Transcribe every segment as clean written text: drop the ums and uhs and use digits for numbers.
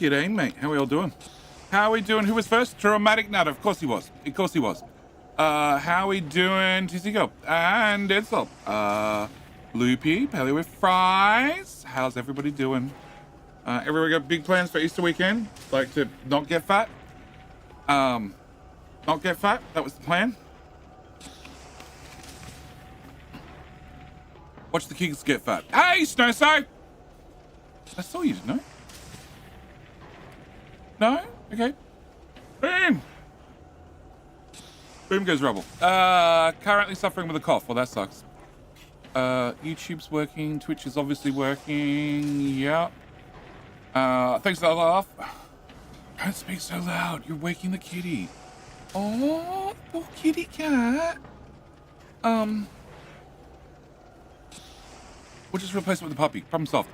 G'day, mate. How are we all doing? How are we doing? Who was first? Traumatic Nut. Of course he was. Of course he was. How are we doing? Tizzy Go. And Edsel. Loopy. Paleo with fries. How's everybody doing? Everybody got big plans for Easter weekend? Like to not get fat? Not get fat? That was the plan? Watch the kids get fat. Hey, Snowso! I saw you, didn't I? No? Okay. Boom! Boom goes rubble. Currently suffering with a cough. Well, that sucks. YouTube's working. Twitch is obviously working. Yeah. Thanks for the laugh. Don't speak so loud. You're waking the kitty. Oh, poor kitty cat. We'll just replace it with a puppy. Problem solved.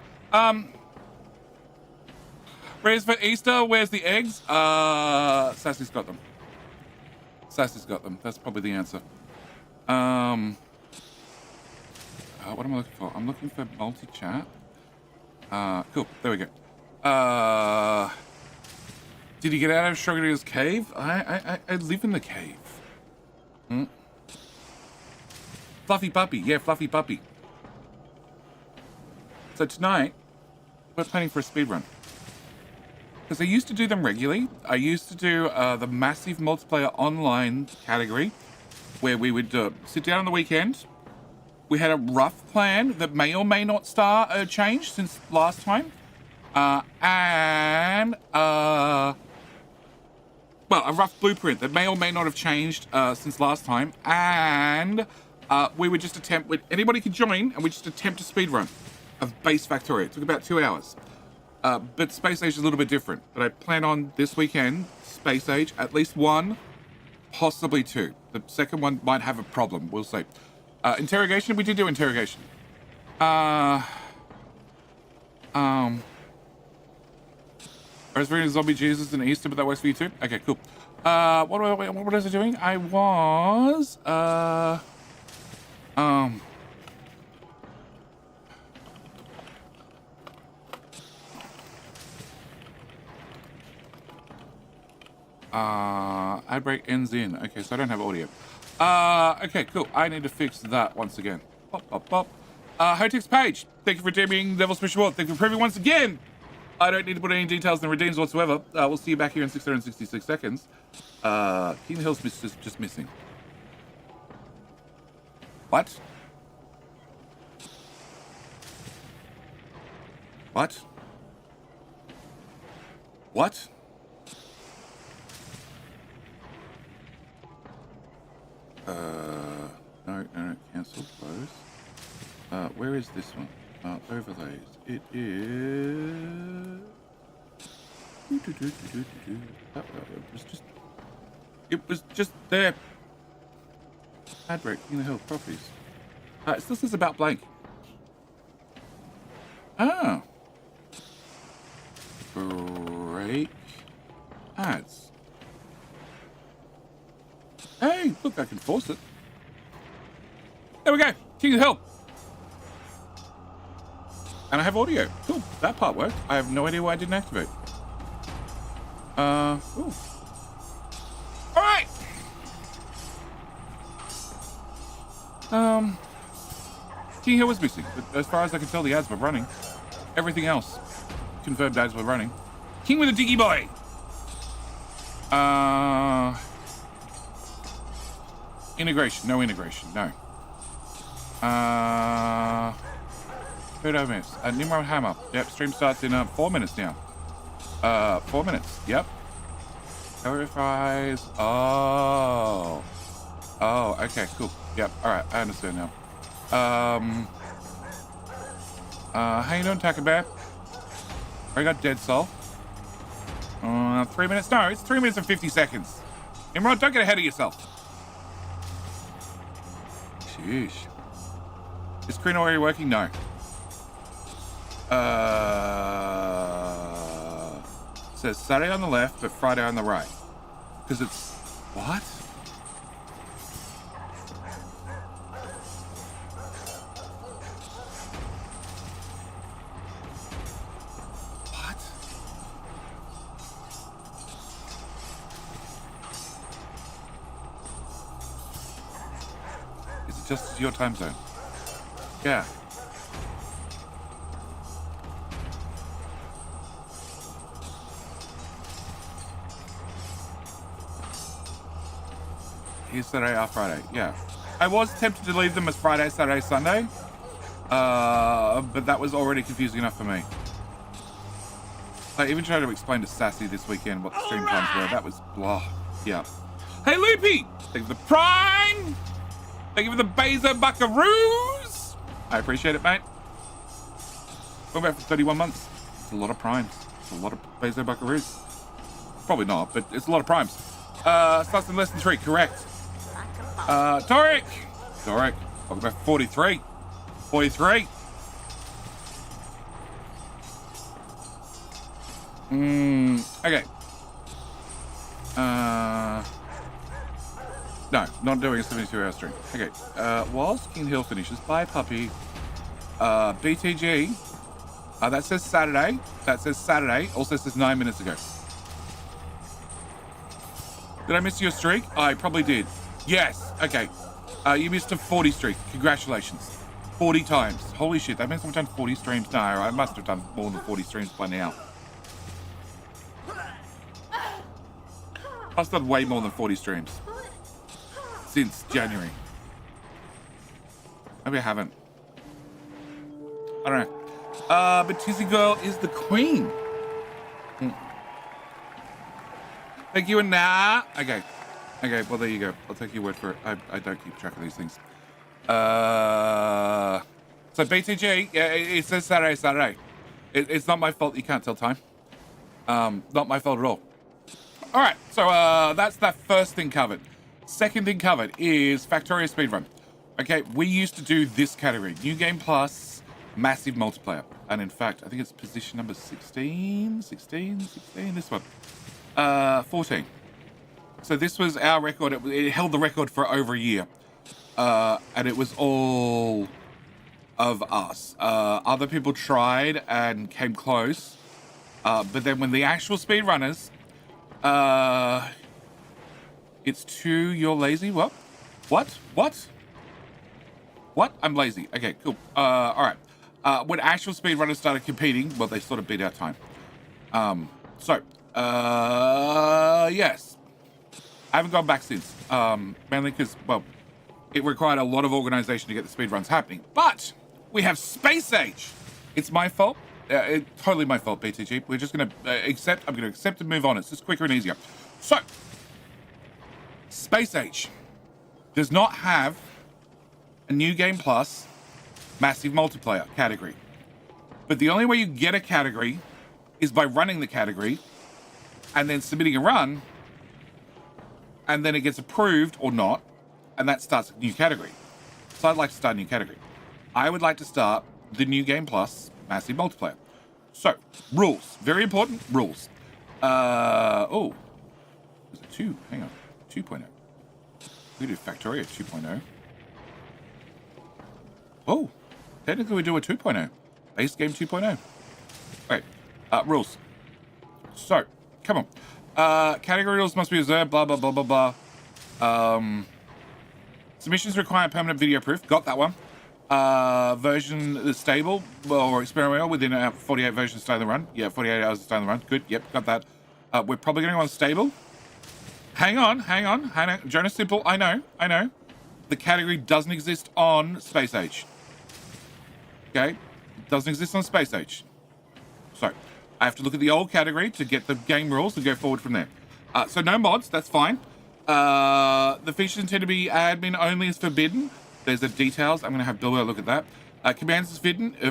Where's for Easter? Where's the eggs? Sassy's got them. Sassy's got them. That's probably the answer. What am I looking for? I'm looking for multi-chat. Cool. There we go. Did he get out of Sugar's cave? I live in the cave. Fluffy puppy. Yeah, fluffy puppy. So tonight, we're planning for a speedrun. Because I used to do them regularly. I used to do the massive multiplayer online category where we would sit down on the weekend. We had a rough plan that may or may not change since last time. Well, a rough blueprint that may or may not have changed since last time. And we would just attempt, anybody could join, and we just attempt a speedrun of base Factorio. It took about 2 hours. But Space Age is a little bit different. But I plan on this weekend, Space Age, at least one, possibly two. The second one might have a problem, we'll see. Interrogation, we did do interrogation. Rosemary Zombie Jesus and Easter, but that works for you too? Okay, cool. What was I doing? I was, ad break ends in. Okay, so I don't have audio. Okay, cool. I need to fix that once again. Pop, pop, pop. Hotix Page, thank you for redeeming Devil's Fish Award. Thank you for proving once again. I don't need to put any details in the redeems whatsoever. We'll see you back here in 666 seconds. King Hill's just missing. What? What? What? No, cancel, close. Where is this one? Overlays. It is... It was just there. Ad break, in the hill, properties. It still says about blank. Oh. Break. Ads. Hey, look, I can force it. There we go. King of the Hill. And I have audio. Cool. That part worked. I have no idea why I didn't activate. Ooh. All right. King Hill was missing. But as far as I can tell, the ads were running. Everything else confirmed ads were running. King with a diggy boy. Integration. No integration. No. Who'd I miss? Nimrod Hammer. Yep, stream starts in 4 minutes now. 4 minutes. Yep. Verifies. Oh. Oh, okay, cool. Yep, alright, I understand now. How you doing, Taco Bear? I got Dead Soul. 3 minutes? No, it's 3 minutes and 50 seconds. Nimrod, don't get ahead of yourself. Sheesh. Is screen already working? No. Says Saturday on the left, but Friday on the right. Because it's... What? What? just your time zone. Yeah. Here's Saturday or Friday. Yeah. I was tempted to leave them as Friday, Saturday, Sunday. But that was already confusing enough for me. I even tried to explain to Sassy this weekend what the stream times were. That was blah. Yeah. Hey, Loopy! Thank you for the Prime! Thank you for the Bezo Buckaroos! I appreciate it, mate. We're back for 31 months. It's a lot of primes. It's a lot of Bezo Buckaroos. Probably not, but it's a lot of primes. Starts in lesson 3, correct. Doric! Doric. Welcome back for 43. 43. Okay. No, not doing a 72-hour stream. Okay. Whilst King Hill finishes, bye, puppy. BTG. That says Saturday. That says Saturday. Also says 9 minutes ago. Did I miss your streak? I probably did. Yes. Okay. You missed a 40 streak. Congratulations. 40 times. Holy shit. That means I've done 40 streams. No, I must have done more than 40 streams by now. I've done way more than 40 streams. Since January. Maybe I haven't. I don't know. But Tizzy Girl is the queen. Thank you, and nah. Okay. Okay, well, there you go. I'll take your word for it. I don't keep track of these things. So BTG, yeah, it says Saturday. It's not my fault you can't tell time. Not my fault at all. All right, so that's that first thing covered. Second thing covered is Factorio Speedrun. Okay, we used to do this category. New Game Plus, massive multiplayer. And in fact, I think it's position number 16, this one. 14. So this was our record. It held the record for over a year. And it was all of us. Other people tried and came close. But then when the actual speedrunners, it's too, you're lazy? What? I'm lazy. Okay, cool. All right. When actual speedrunners started competing, well, they sort of beat our time. Yes. I haven't gone back since. Mainly because, well, it required a lot of organization to get the speedruns happening. But we have Space Age. It's my fault. It's totally my fault, BTG. We're just going to accept. I'm going to accept and move on. It's just quicker and easier. So, Space Age does not have a New Game Plus massive multiplayer category. But the only way you get a category is by running the category and then submitting a run, and then it gets approved or not, and that starts a new category. So I'd like to start a new category. I would like to start the New Game Plus massive multiplayer. So, rules. Very important, rules. Oh. There's a 2. Hang on. 2.0. We do Factorio 2.0. Oh. Technically we do a 2.0. Base game 2.0. Wait. Rules. So, come on. Category rules must be observed, blah, blah, blah, blah, blah. Submissions require permanent video proof. Got that one. Version is stable or experimental within 48 versions stay in the run. Yeah, 48 hours to stay in the run. Good. Yep, got that. We're probably going to go on stable. Hang on. Jonas Simple, I know. The category doesn't exist on Space Age. Okay? It doesn't exist on Space Age. So, I have to look at the old category to get the game rules and go forward from there. So no mods, that's fine. The features intended to be admin only is forbidden. There's the details. I'm going to have Bilbo look at that. Commands is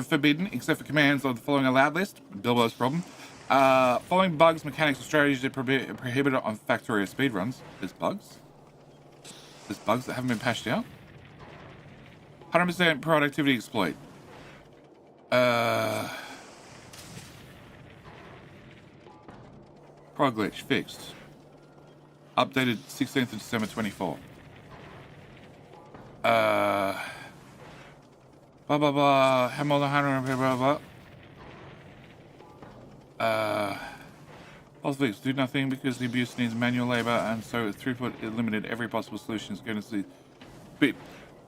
forbidden, except for commands of the following allowed list. Bilbo's problem. Following bugs, mechanics, or strategies are prohibited on Factorio speedruns. There's bugs. There's bugs that haven't been patched out. 100% productivity exploit. Prog glitch fixed. Updated 16th of December 24. Blah blah blah. Have more than 100 blah blah. Also, do nothing because the abuse needs manual labor, and so throughput limited. Every possible solution is going to see. But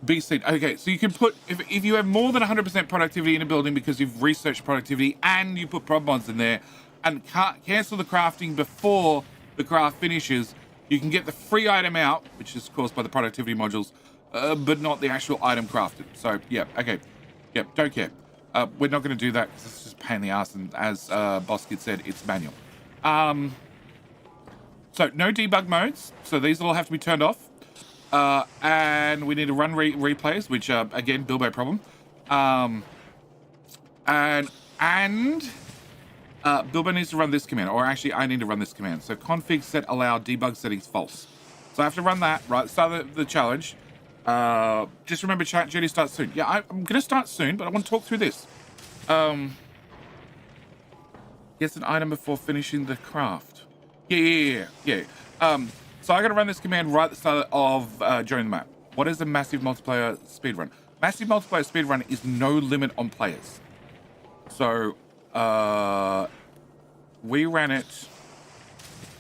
Be seen. Okay, so you can put, if you have more than 100% productivity in a building because you've researched productivity and you put prob mods in there and cancel the crafting before the craft finishes, you can get the free item out, which is caused by the productivity modules, but not the actual item crafted. So, yeah, okay. Yep, don't care. We're not going to do that because it's just a pain in the ass, and as Boss Kid said, it's manual. So, no debug modes, so these all have to be turned off. And we need to run replays, which again, Bilbo problem. Bilbo needs to run this command, or actually I need to run this command. So config set allow debug settings false. So I have to run that right at the start of the challenge. Just remember, chat journey starts soon. Yeah, I'm gonna start soon, but I want to talk through this. Gets an item before finishing the craft. Yeah. So I got to run this command right at the start of joining the map. What is a massive multiplayer speedrun? Massive multiplayer speedrun is no limit on players. So we ran it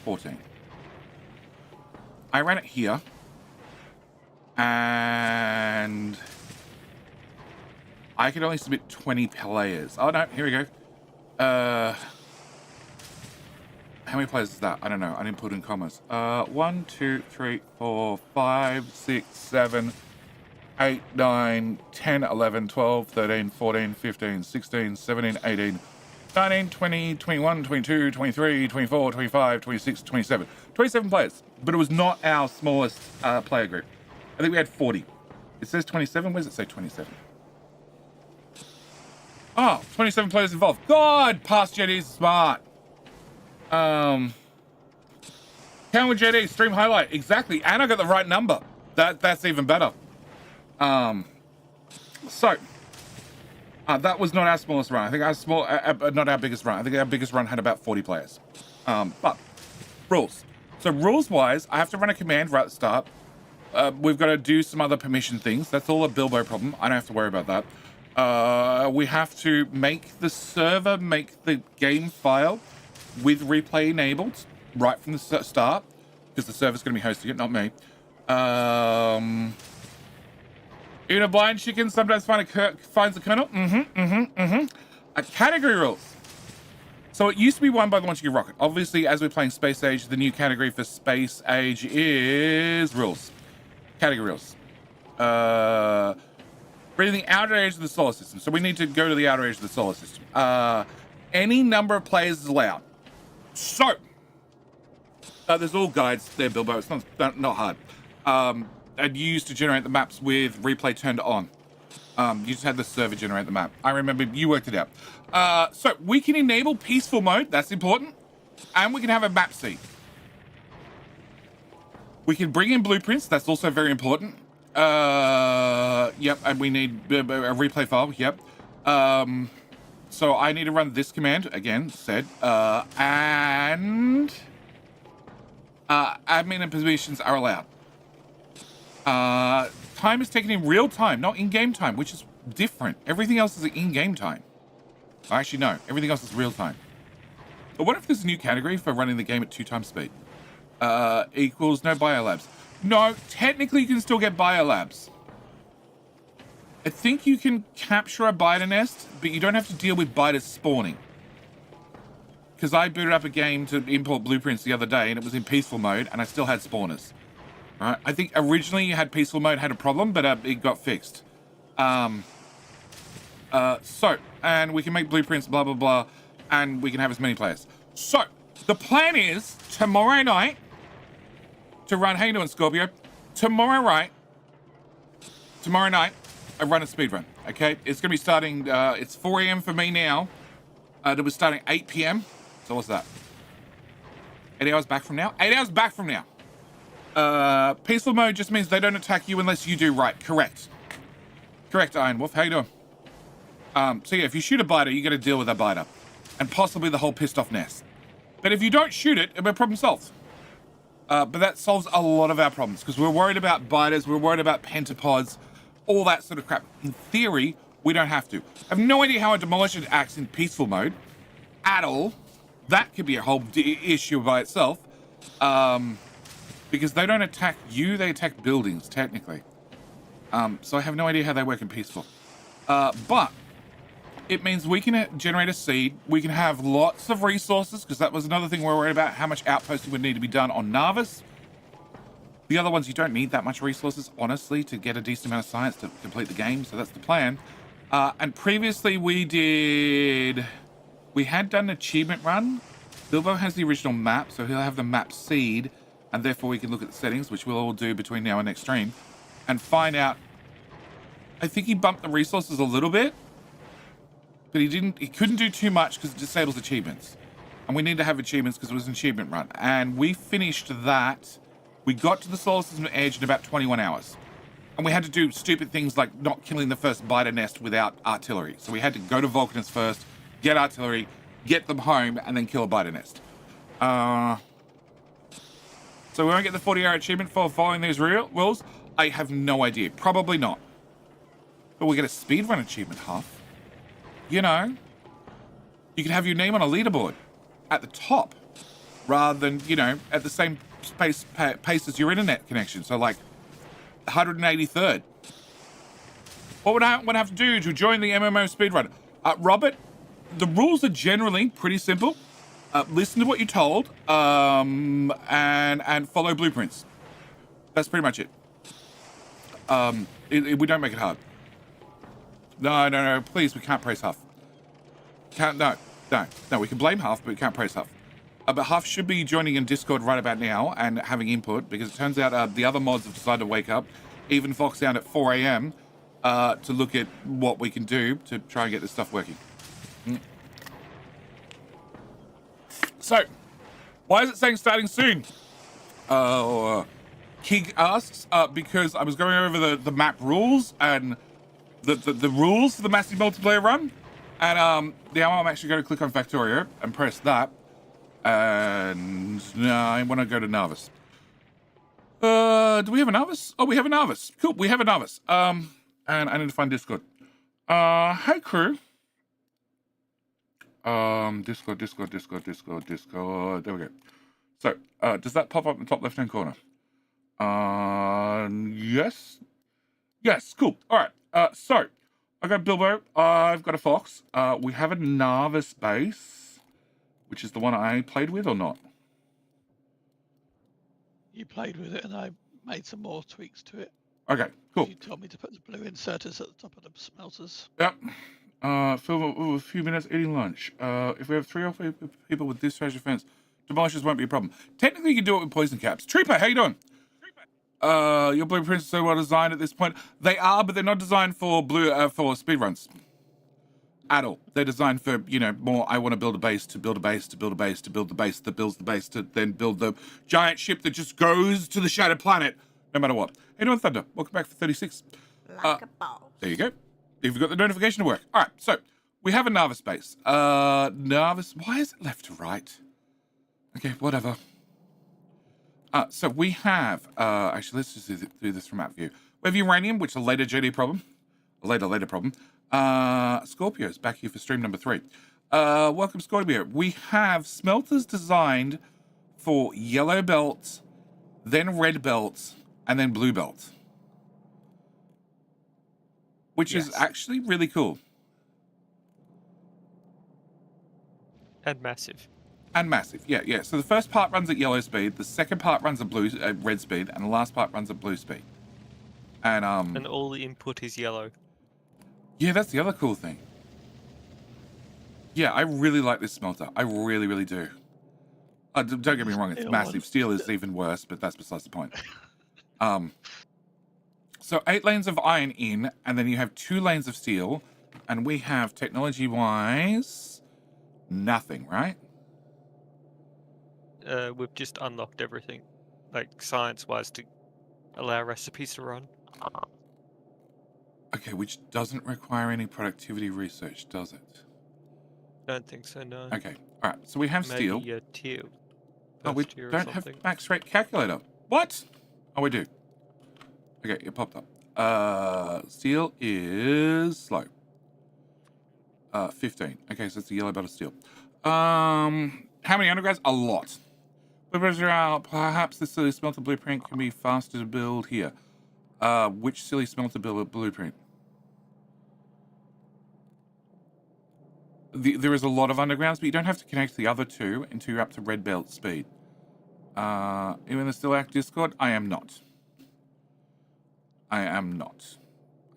14. I ran it here, and I could only submit 20 players. Oh no, here we go. How many players is that? I don't know. I didn't put in commas. 1, 2, 3, 4, 5, 6, 7, 8, 9, 10, 11, 12, 13, 14, 15, 16, 17, 18, 19, 20, 21, 22, 23, 24, 25, 26, 27. 27 players. But it was not our smallest player group. I think we had 40. It says 27. Where does it say 27? Oh, 27 players involved. God, Past JD is smart. Count with JD, stream highlight. Exactly. And I got the right number. That's even better. So that was not our smallest run. I think not our biggest run. I think our biggest run had about 40 players. But rules. So rules wise, I have to run a command right at the start. We've got to do some other permission things. That's all a Bilbo problem. I don't have to worry about that. We have to make the server make the game file with replay enabled right from the start, because the server's going to be hosting it, not me. Even a blind chicken sometimes finds a kernel. Category rules. So it used to be one by the launching of rocket. Obviously, as we're playing Space Age, the new category for Space Age is rules. Category rules. Reading the outer edge of the solar system. So we need to go to the outer edge of the solar system. Any number of players is allowed. So, there's all guides there, Bilbo. It's not hard. And you used to generate the maps with replay turned on. You just had the server generate the map. I remember you worked it out. So we can enable peaceful mode. That's important. And we can have a map seed. We can bring in blueprints. That's also very important. Yep. And we need a replay file. Yep. So I need to run this command again, said, and admin and permissions are allowed. Time is taken in real time, not in-game time, which is different. Everything else is in-game time. Actually, no, everything else is real time. But what if there's a new category for running the game at 2 times speed? Equals no biolabs. No, technically you can still get biolabs. I think you can capture a biter nest, but you don't have to deal with biters spawning. Because I booted up a game to import blueprints the other day, and it was in peaceful mode, and I still had spawners. Right? I think originally you had peaceful mode had a problem, but it got fixed. And we can make blueprints, blah, blah, blah, and we can have as many players. So, the plan is, tomorrow night, to run, how you doing, Scorpio? Tomorrow night, I run a speed run, okay? It's going to be starting, it's 4 a.m. for me now. It was starting 8 p.m. So what's that? 8 hours back from now? 8 hours back from now. Peaceful mode just means they don't attack you unless you do right. Correct. Correct, Iron Wolf. How you doing? So yeah, if you shoot a biter, you got to deal with that biter. And possibly the whole pissed off nest. But if you don't shoot it, it'll be problem solved. But that solves a lot of our problems, because we're worried about biters, we're worried about pentapods, all that sort of crap. In theory, we don't have to. I have no idea how a demolisher acts in peaceful mode at all. That could be a whole issue by itself. Because they don't attack you, they attack buildings, technically. So I have no idea how they work in peaceful. But it means we can generate a seed. We can have lots of resources, because that was another thing we were worried about, how much outposting would need to be done on Narvis. The other ones, you don't need that much resources, honestly, to get a decent amount of science to complete the game. So that's the plan. And previously we had done an achievement run. Bilbo has the original map, so he'll have the map seed, and therefore we can look at the settings, which we'll all do between now and next stream, and find out. I think he bumped the resources a little bit, but he couldn't do too much because it disables achievements. And we need to have achievements because it was an achievement run. And we finished that. We got to the solar system edge in about 21 hours. And we had to do stupid things like not killing the first biter nest without artillery. So we had to go to Vulcanus first, get artillery, get them home, and then kill a biter nest. So we won't get the 40-hour achievement for following these rules? I have no idea. Probably not. But we'll get a speedrun achievement, Huff. You know, you can have your name on a leaderboard at the top rather than, you know, at the same pace as your internet connection. So like 183rd. What would I have to do to join the MMO speedrun? Robert, the rules are generally pretty simple. Listen to what you're told, and follow blueprints. That's pretty much it. We don't make it hard. No, please, we can't praise Huff. No, we can blame Huff, but we can't praise Huff. But Huff should be joining in Discord right about now and having input, because it turns out the other mods have decided to wake up, even Fox down at 4 a.m. To look at what we can do to try and get this stuff working. So, why is it saying starting soon? Kig asks, because I was going over the map rules and the rules for the massive multiplayer run, and now I'm actually going to click on Factorio and press that, and now I want to go to Narvis. Do we have a Narvis? Oh, we have a Narvis. Cool, we have a Narvis. And I need to find Discord. Hey crew. Discord. There we go. So, does that pop up in the top left-hand corner? Yes. Yes, cool. All right. So, I got Bilbo. I've got a Fox. We have a Narvis base, which is the one I played with or not? You played with it, and I made some more tweaks to it. Okay, cool. You told me to put the blue inserters at the top of the smelters. Yep. Fill a few minutes eating lunch. If we have 3 or 4 people with discharge defense, demolishers won't be a problem. Technically, you can do it with poison caps. Trooper, how you doing? Your blueprints are so well designed at this point. They are, but they're not designed for for speedruns at all. They're designed for, you know, more. I want to build a base to build a base to build a base to build the base that builds the base to then build the giant ship that just goes to the shattered planet, no matter what. Hey, doing Thunder? Welcome back for 36. Like a ball. There you go. You've got the notification to work. All right, so we have a Narvis base. Narvis, why is it left to right? Okay, whatever. So we have, actually, let's just do this from map view. We have uranium, which is a later JD problem. A later problem. Scorpio's back here for stream number 3. Welcome, Scorpio. We have smelters designed for yellow belts, then red belts, and then blue belts. Which is actually really cool. And massive. And massive, yeah. So the first part runs at yellow speed, the second part runs at red speed, and the last part runs at blue speed. And all the input is yellow. Yeah, that's the other cool thing. Yeah, I really like this smelter. I really, really do. Don't get me wrong, it's massive. Steel is even worse, but that's besides the point. So 8 lanes of iron in, and then you have 2 lanes of steel, and we have technology-wise nothing, right? We've just unlocked everything, like science-wise, to allow recipes to run. Okay, which doesn't require any productivity research, does it? Don't think so, no. Okay, all right. So we have Maybe steel. Maybe tier. Oh, we don't have max rate calculator. What? Oh, we do. Okay, it popped up. Steel is slow. 15. Okay, so it's a yellow belt of steel. How many undergrads? A lot. Perhaps this silly smelter blueprint can be faster to build here. Which silly smelter blueprint? There is a lot of undergrounds, but you don't have to connect the other two until you're up to red belt speed. You in the Still Act Discord? I am not. I am not.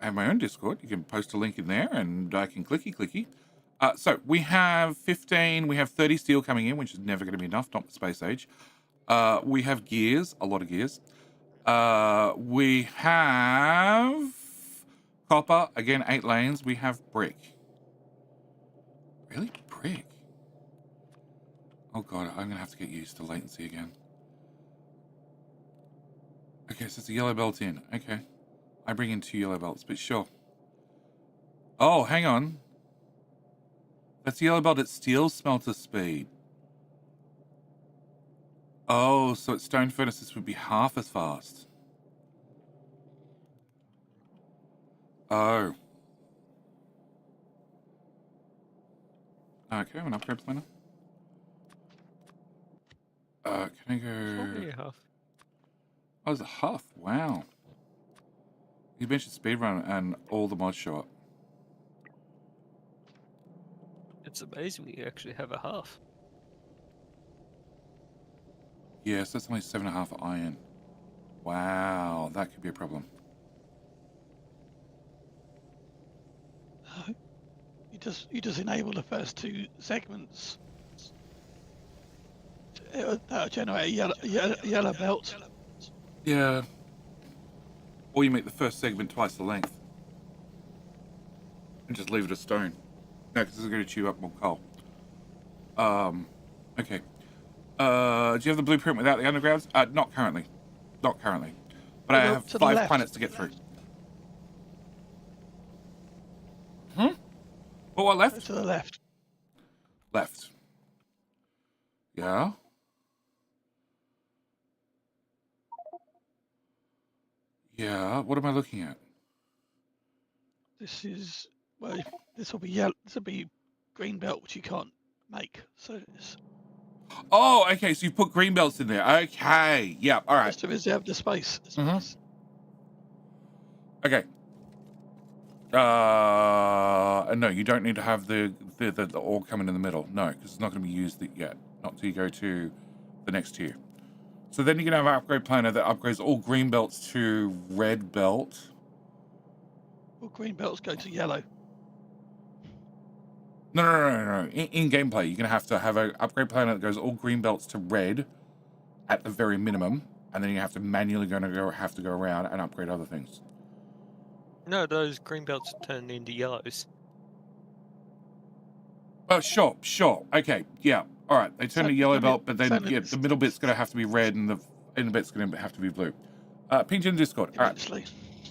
I have my own Discord. You can post a link in there and I can clicky. So we have 15, we have 30 steel coming in, which is never going to be enough, not the space age. We have gears, a lot of gears. We have copper, again, 8 lanes. We have brick. Really? Brick? Oh god, I'm going to have to get used to latency again. Okay, so it's a yellow belt in. Okay. I bring in 2 yellow belts, but sure. Oh, hang on. That's yellow belt at steel smelter speed. Oh, so at stone furnaces would be half as fast. Oh. Okay, an upgrade planner. Can I go... Probably a half. Oh, it's a half. Wow. You mentioned speedrun and all the mods show up. It's amazing we actually have a half. Yes, that's only 7.5 iron. Wow, that could be a problem. You just enable the first 2 segments. That'll generate a yellow belt. Yeah. Or you make the first segment twice the length. And just leave it a stone. No, because it's going to chew up more coal. Okay. Do you have the blueprint without the undergrounds? Not currently. Not currently. But I have 5 planets to get through. Oh, what left? To the left. Left. Yeah. Yeah, what am I looking at? This is, well, this will be yellow. This will be green belt, which you can't make. So it's Oh, okay, so you've put green belts in there. Okay, yeah, all right. just to reserve the space. Okay. No, you don't need to have the ore coming in the middle. No, because it's not going to be used yet. Not until you go to the next tier. So then you can have an upgrade planner that upgrades all green belts to red belt. Well, green belts go to yellow. No. In gameplay, you're going to have an upgrade planner that goes all green belts to red at the very minimum, and then you have to manually go around and upgrade other things. No, those green belts turn into yellows. Oh, sure. Okay, yeah. All right, they turn to yellow belt, but then the middle bit's going to have to be red, and the end bit's going to have to be blue. Ping in Discord. Eventually.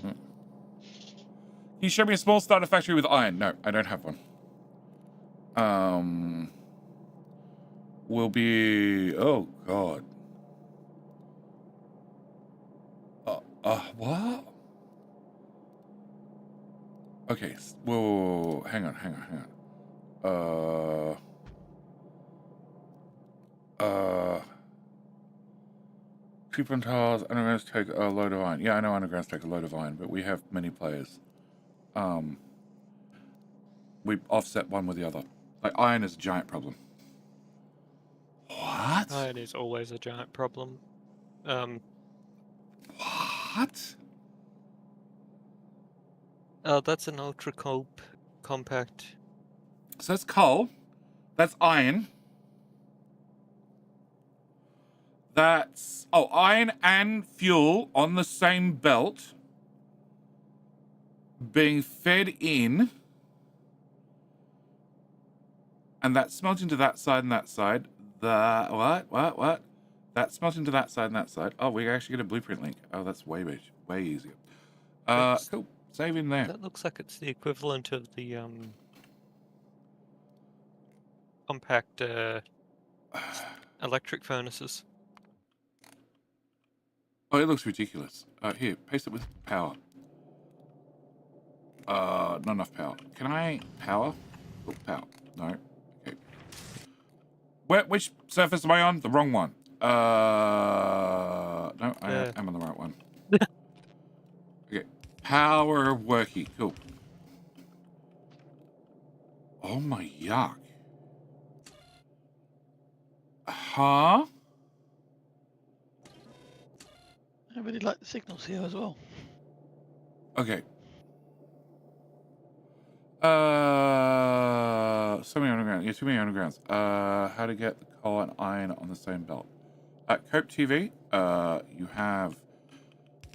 All right. Can you show me a small starter factory with iron? No, I don't have one. Will be... Oh, God. What? Okay, whoa, hang on. Coupon tiles, undergrounds take a load of iron. Yeah, I know undergrounds take a load of iron, but we have many players. We offset one with the other. Like, iron is a giant problem. What? Iron is always a giant problem. What? Oh, that's an ultra compact. So that's coal. That's iron. That's... Oh, iron and fuel on the same belt. Being fed in. And that's smelting to that side and that side. What? That's smelting to that side and that side. Oh, we actually get a blueprint link. Oh, that's way easier. Cool. Save in there. That looks like it's the equivalent of the compact electric furnaces. Oh, it looks ridiculous. Here, paste it with power. Not enough power. Can I power? Oh, power. No. Okay. Which surface am I on? The wrong one. No, I am on the right one. Power worky. Cool. Oh my yuck. Huh? I really like the signals here as well. Okay. So many underground. Yeah, too many undergrounds. How to get the coal and iron on the same belt. Cope TV. You have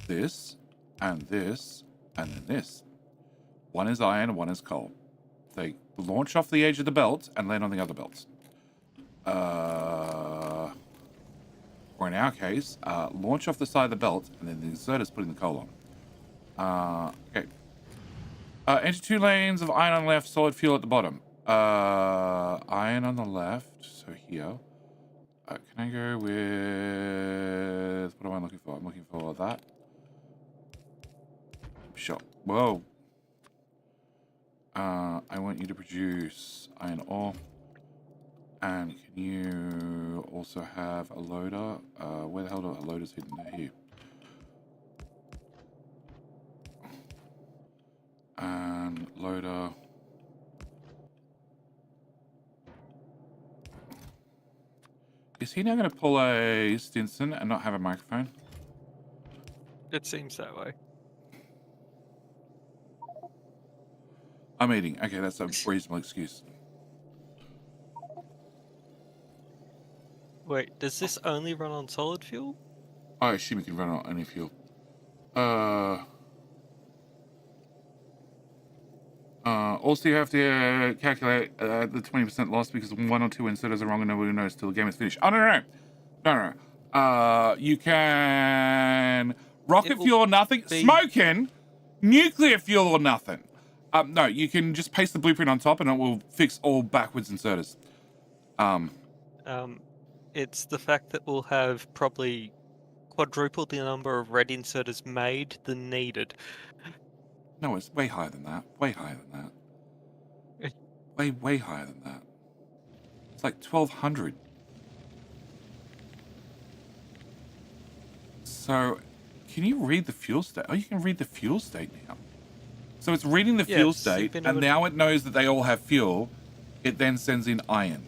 this, and this, and then this. One is iron, one is coal. They launch off the edge of the belt and land on the other belts. Or in our case, launch off the side of the belt, and then the inserter's putting the coal on. Okay. Enter 2 lanes of iron on the left, solid fuel at the bottom. Iron on the left, so here. Can I go with... What am I looking for? I'm looking for that. Sure. Whoa. I want you to produce iron ore. And can you also have a loader? Where the hell are loaders hidden? They're here. And loader. Is he now going to pull a Stinson and not have a microphone? It seems that way. I'm eating. Okay, that's a reasonable excuse. Wait, does this only run on solid fuel? I assume it can run on any fuel. Also, you have to calculate the 20% loss because 1 or 2 inserters are wrong and nobody knows till the game is finished. Oh, no. You can rocket fuel or nothing. Smoking, nuclear fuel or nothing. No, you can just paste the blueprint on top and it will fix all backwards inserters. It's the fact that we'll have probably quadrupled the number of red inserters made than needed. No, it's way higher than that. Way higher than that. Way higher than that. It's like 1,200. So, can you read the fuel state? Oh, you can read the fuel state now. So it's reading the fuel state, and now it knows that they all have fuel. It then sends in iron.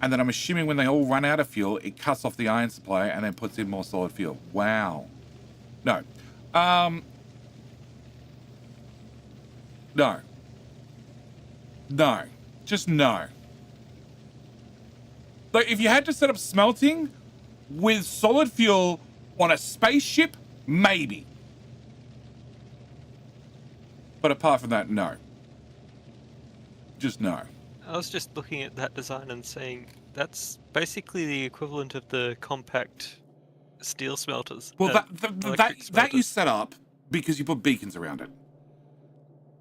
And then I'm assuming when they all run out of fuel, it cuts off the iron supply and then puts in more solid fuel. Wow. No. No. No. Just no. Like, if you had to set up smelting with solid fuel on a spaceship, maybe. But apart from that, no. Just no. I was just looking at that design and saying that's basically the equivalent of the compact steel smelters. Well, that you set up because you put beacons around it.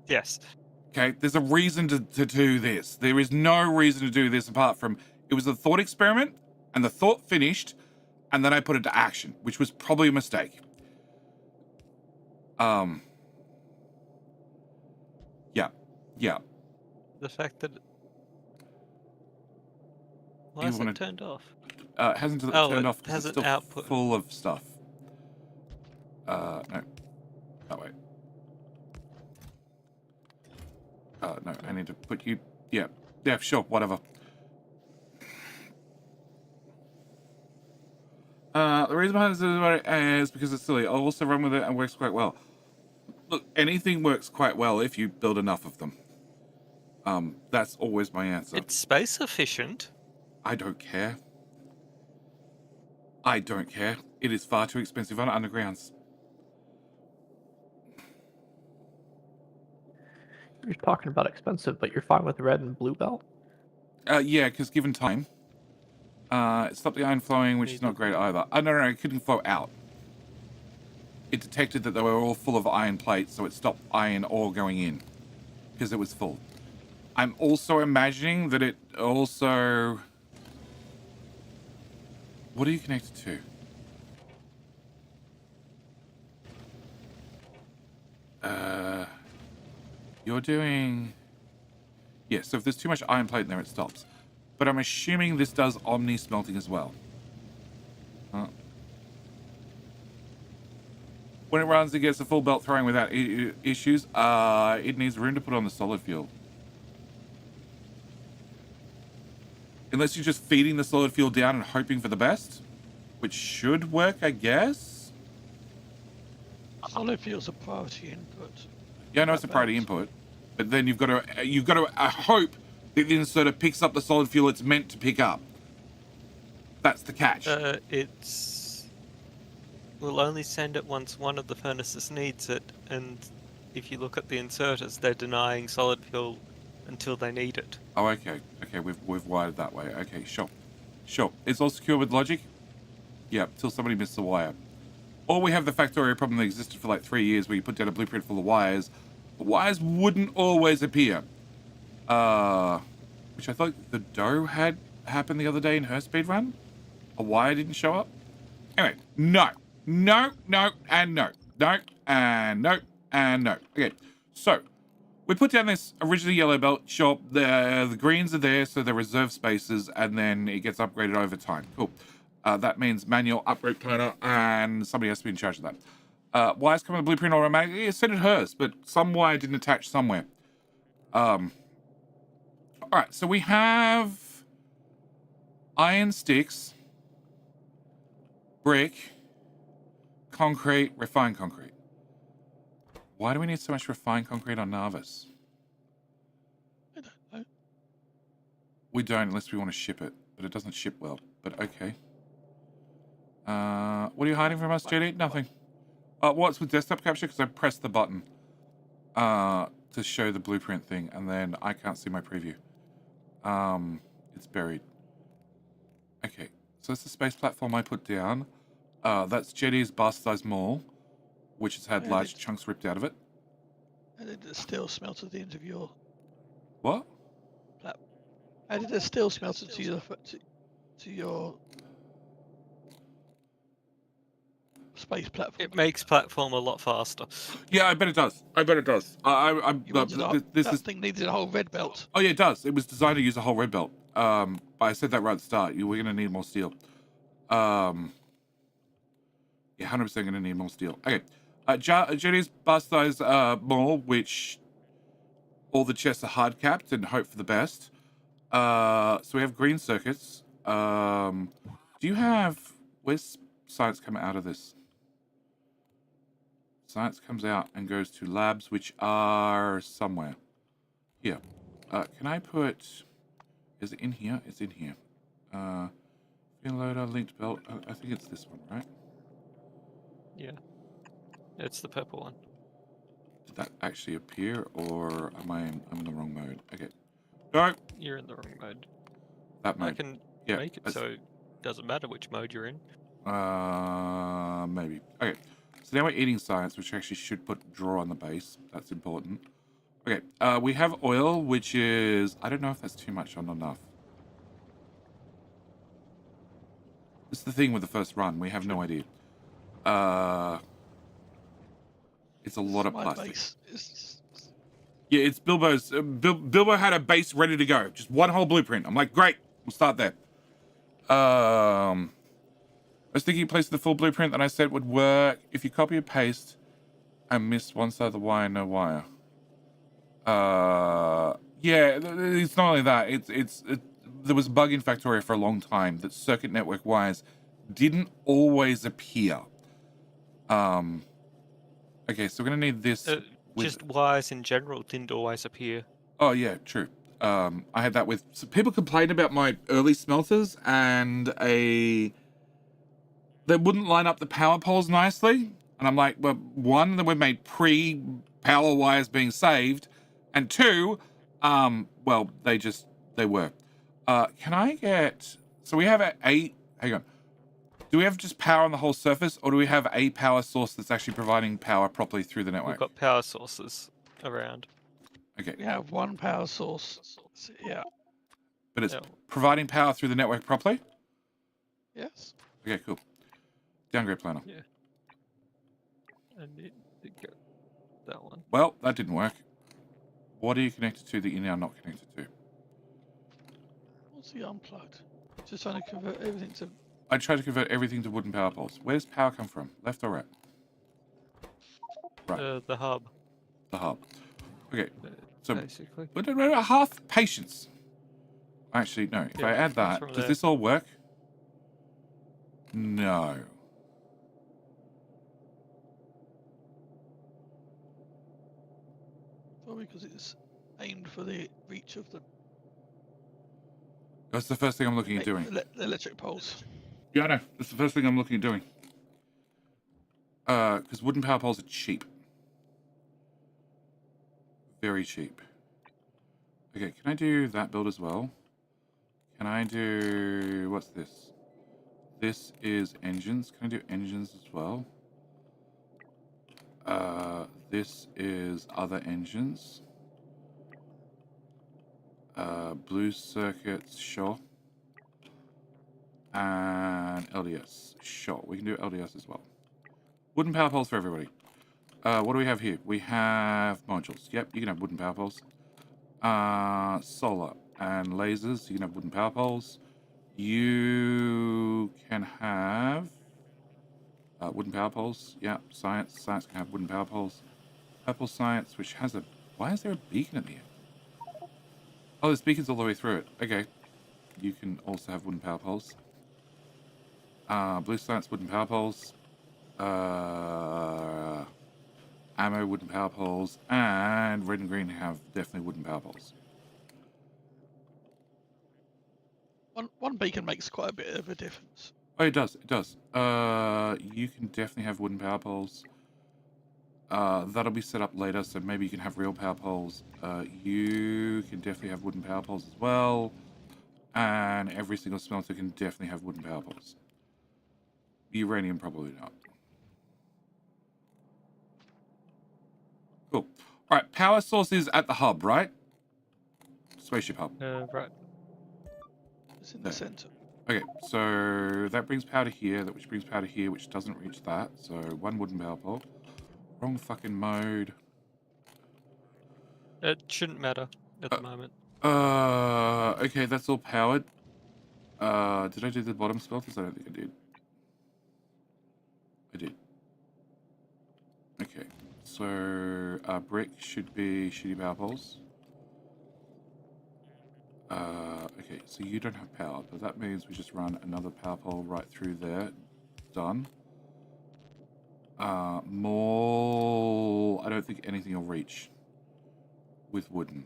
Yes. Okay, there's a reason to do this. There is no reason to do this apart from it was a thought experiment, and the thought finished, and then I put it to action, which was probably a mistake. Yeah. The fact that... Why is it turned off? It hasn't turned off because it's still output. full of stuff. No. That way. No, I need to put you... Yeah, sure, whatever. The reason behind this is because it's silly. I'll also run with it and works quite well. Look, anything works quite well if you build enough of them. That's always my answer. It's space efficient. I don't care. It is far too expensive on undergrounds. You're talking about expensive, but you're fine with red and blue belt? Yeah, because given time, it stopped the iron flowing, which is not great either. No, it couldn't flow out. It detected that they were all full of iron plates, so it stopped iron ore going in because it was full. I'm also imagining that it also... What are you connected to? You're doing... Yeah, so if there's too much iron plate in there, it stops. But I'm assuming this does omni smelting as well. When it runs, it gets a full belt throwing without issues. It needs room to put on the solid fuel. Unless you're just feeding the solid fuel down and hoping for the best, which should work, I guess. Solid fuel's a priority input. Yeah, I know it's a priority input, but then you've got to hope that the inserter picks up the solid fuel it's meant to pick up. That's the catch. We'll only send it once one of the furnaces needs it, and if you look at the inserters, they're denying solid fuel until they need it. Oh, okay. Okay, we've wired that way. Okay, sure. Sure. It's all secure with logic? Yeah, till somebody missed the wire. Or we have the Factorio problem that existed for like 3 years where you put down a blueprint full of wires. The wires wouldn't always appear. Which I thought the Doe had happened the other day in her speedrun. A wire didn't show up. Anyway, no. No, no, and no. No, and no, and no. Okay, so we put down this original yellow belt. Sure, the greens are there, so they're reserve spaces, and then it gets upgraded over time. Cool. That means manual upgrade planner, and somebody has to be in charge of that. Wires come in the blueprint automatically. It said it hers, but some wire didn't attach somewhere. All right, so we have iron sticks, brick, concrete, refined concrete. Why do we need so much refined concrete on Narvis? I don't know. We don't unless we want to ship it, but it doesn't ship well. But okay. What are you hiding from us, JD? Nothing. What's with desktop capture? Because I pressed the button to show the blueprint thing, and then I can't see my preview. It's buried. Okay, so that's the space platform I put down. That's JD's bastardized mall, which has had large chunks ripped out of it. And it steel smelter at the end of your... What? How did a steel smelter to your space platform? It makes platform a lot faster. Yeah, I bet it does. I bet it does. That thing needed a whole red belt. Oh yeah, it does. It was designed to use a whole red belt. But I said that right at the start. We're going to need more steel. Yeah, 100% going to need more steel. Okay. JD's bastardized mall, which all the chests are hard capped and hope for the best. So we have green circuits. Do you have... Where's science come out of this? Science comes out and goes to labs, which are somewhere. Here. Can I put... Is it in here? It's in here. Fin loader, linked belt. I think it's this one, right? Yeah. It's the purple one. Did that actually appear, or am I'm in the wrong mode? Okay. No! You're in the wrong mode. That mode. I can Yeah, make it so it doesn't matter which mode you're in. Maybe. Okay. So now we're eating science, which actually should put draw on the base. That's important. Okay. We have oil, which is... I don't know if that's too much or not enough. This is the thing with the first run. We have no idea. It's a lot of plastic. Yeah, it's Bilbo's. Bilbo had a base ready to go. Just one whole blueprint. I'm like, great. We'll start there. I was thinking placing the full blueprint that I said would work if you copy and paste and miss one side of the wire, no wire. Yeah, it's not only that. There was a bug in Factorio for a long time that circuit network wires didn't always appear. Okay, so we're gonna need this. Just wires in general didn't always appear. Oh yeah, true. I had that with... So people complained about my early smelters and they wouldn't line up the power poles nicely. And I'm like, well, one, they were made pre-power wires being saved. And two, well, they were. Can I get... So we have hang on. Do we have just power on the whole surface, or do we have a power source that's actually providing power properly through the network? We've got power sources around. Okay. We have one power source. Yeah. But it's providing power through the network properly? Yes. Okay, cool. Downgrade planner. Yeah. And it got that one. Well, that didn't work. What are you connected to that you're now not connected to? What's the unplugged? Just trying to convert everything to... I tried to convert everything to wooden power poles. Where does power come from? Left or right? Right. The hub, The hub. Okay. So, basically. but half patience. Actually, no. If I Yeah, add comes that, from does there. this all work? No. Probably because it's aimed for the reach of the, That's the first thing I'm looking at doing. the electric poles. Yeah, I know. That's the first thing I'm looking at doing. Because wooden power poles are cheap. Very cheap. Okay, can I do that build as well? Can I do... What's this? This is engines. Can I do engines as well? This is other engines. Blue circuits, sure. And LDS, sure. We can do LDS as well. Wooden power poles for everybody. What do we have here? We have modules. Yep, you can have wooden power poles. Solar and lasers. You can have wooden power poles. You can have wooden power poles. Yeah, science. Science can have wooden power poles. Purple science, which has a... Why is there a beacon at the end? Oh, there's beacons all the way through it. Okay. You can also have wooden power poles. Blue science, wooden power poles. Ammo, wooden power poles. And red and green have definitely wooden power poles. One beacon makes quite a bit of a difference. Oh, it does. It does. You can definitely have wooden power poles. That'll be set up later, so maybe you can have real power poles. You can definitely have wooden power poles as well. And every single smelter can definitely have wooden power poles. Uranium, probably not. Cool. Alright, power source is at the hub, right? Spaceship hub. Right. It's in There. the center. Okay, so that brings power to here, which brings power to here, which doesn't reach that. So one wooden power pole. Wrong fucking mode. It shouldn't matter at the moment. Okay, that's all powered. Did I do the bottom smelters? I don't think I did. I did. Okay, so brick should be shitty power poles. Okay, so you don't have power, but that means we just run another power pole right through there. Done. More... I don't think anything will reach with wooden.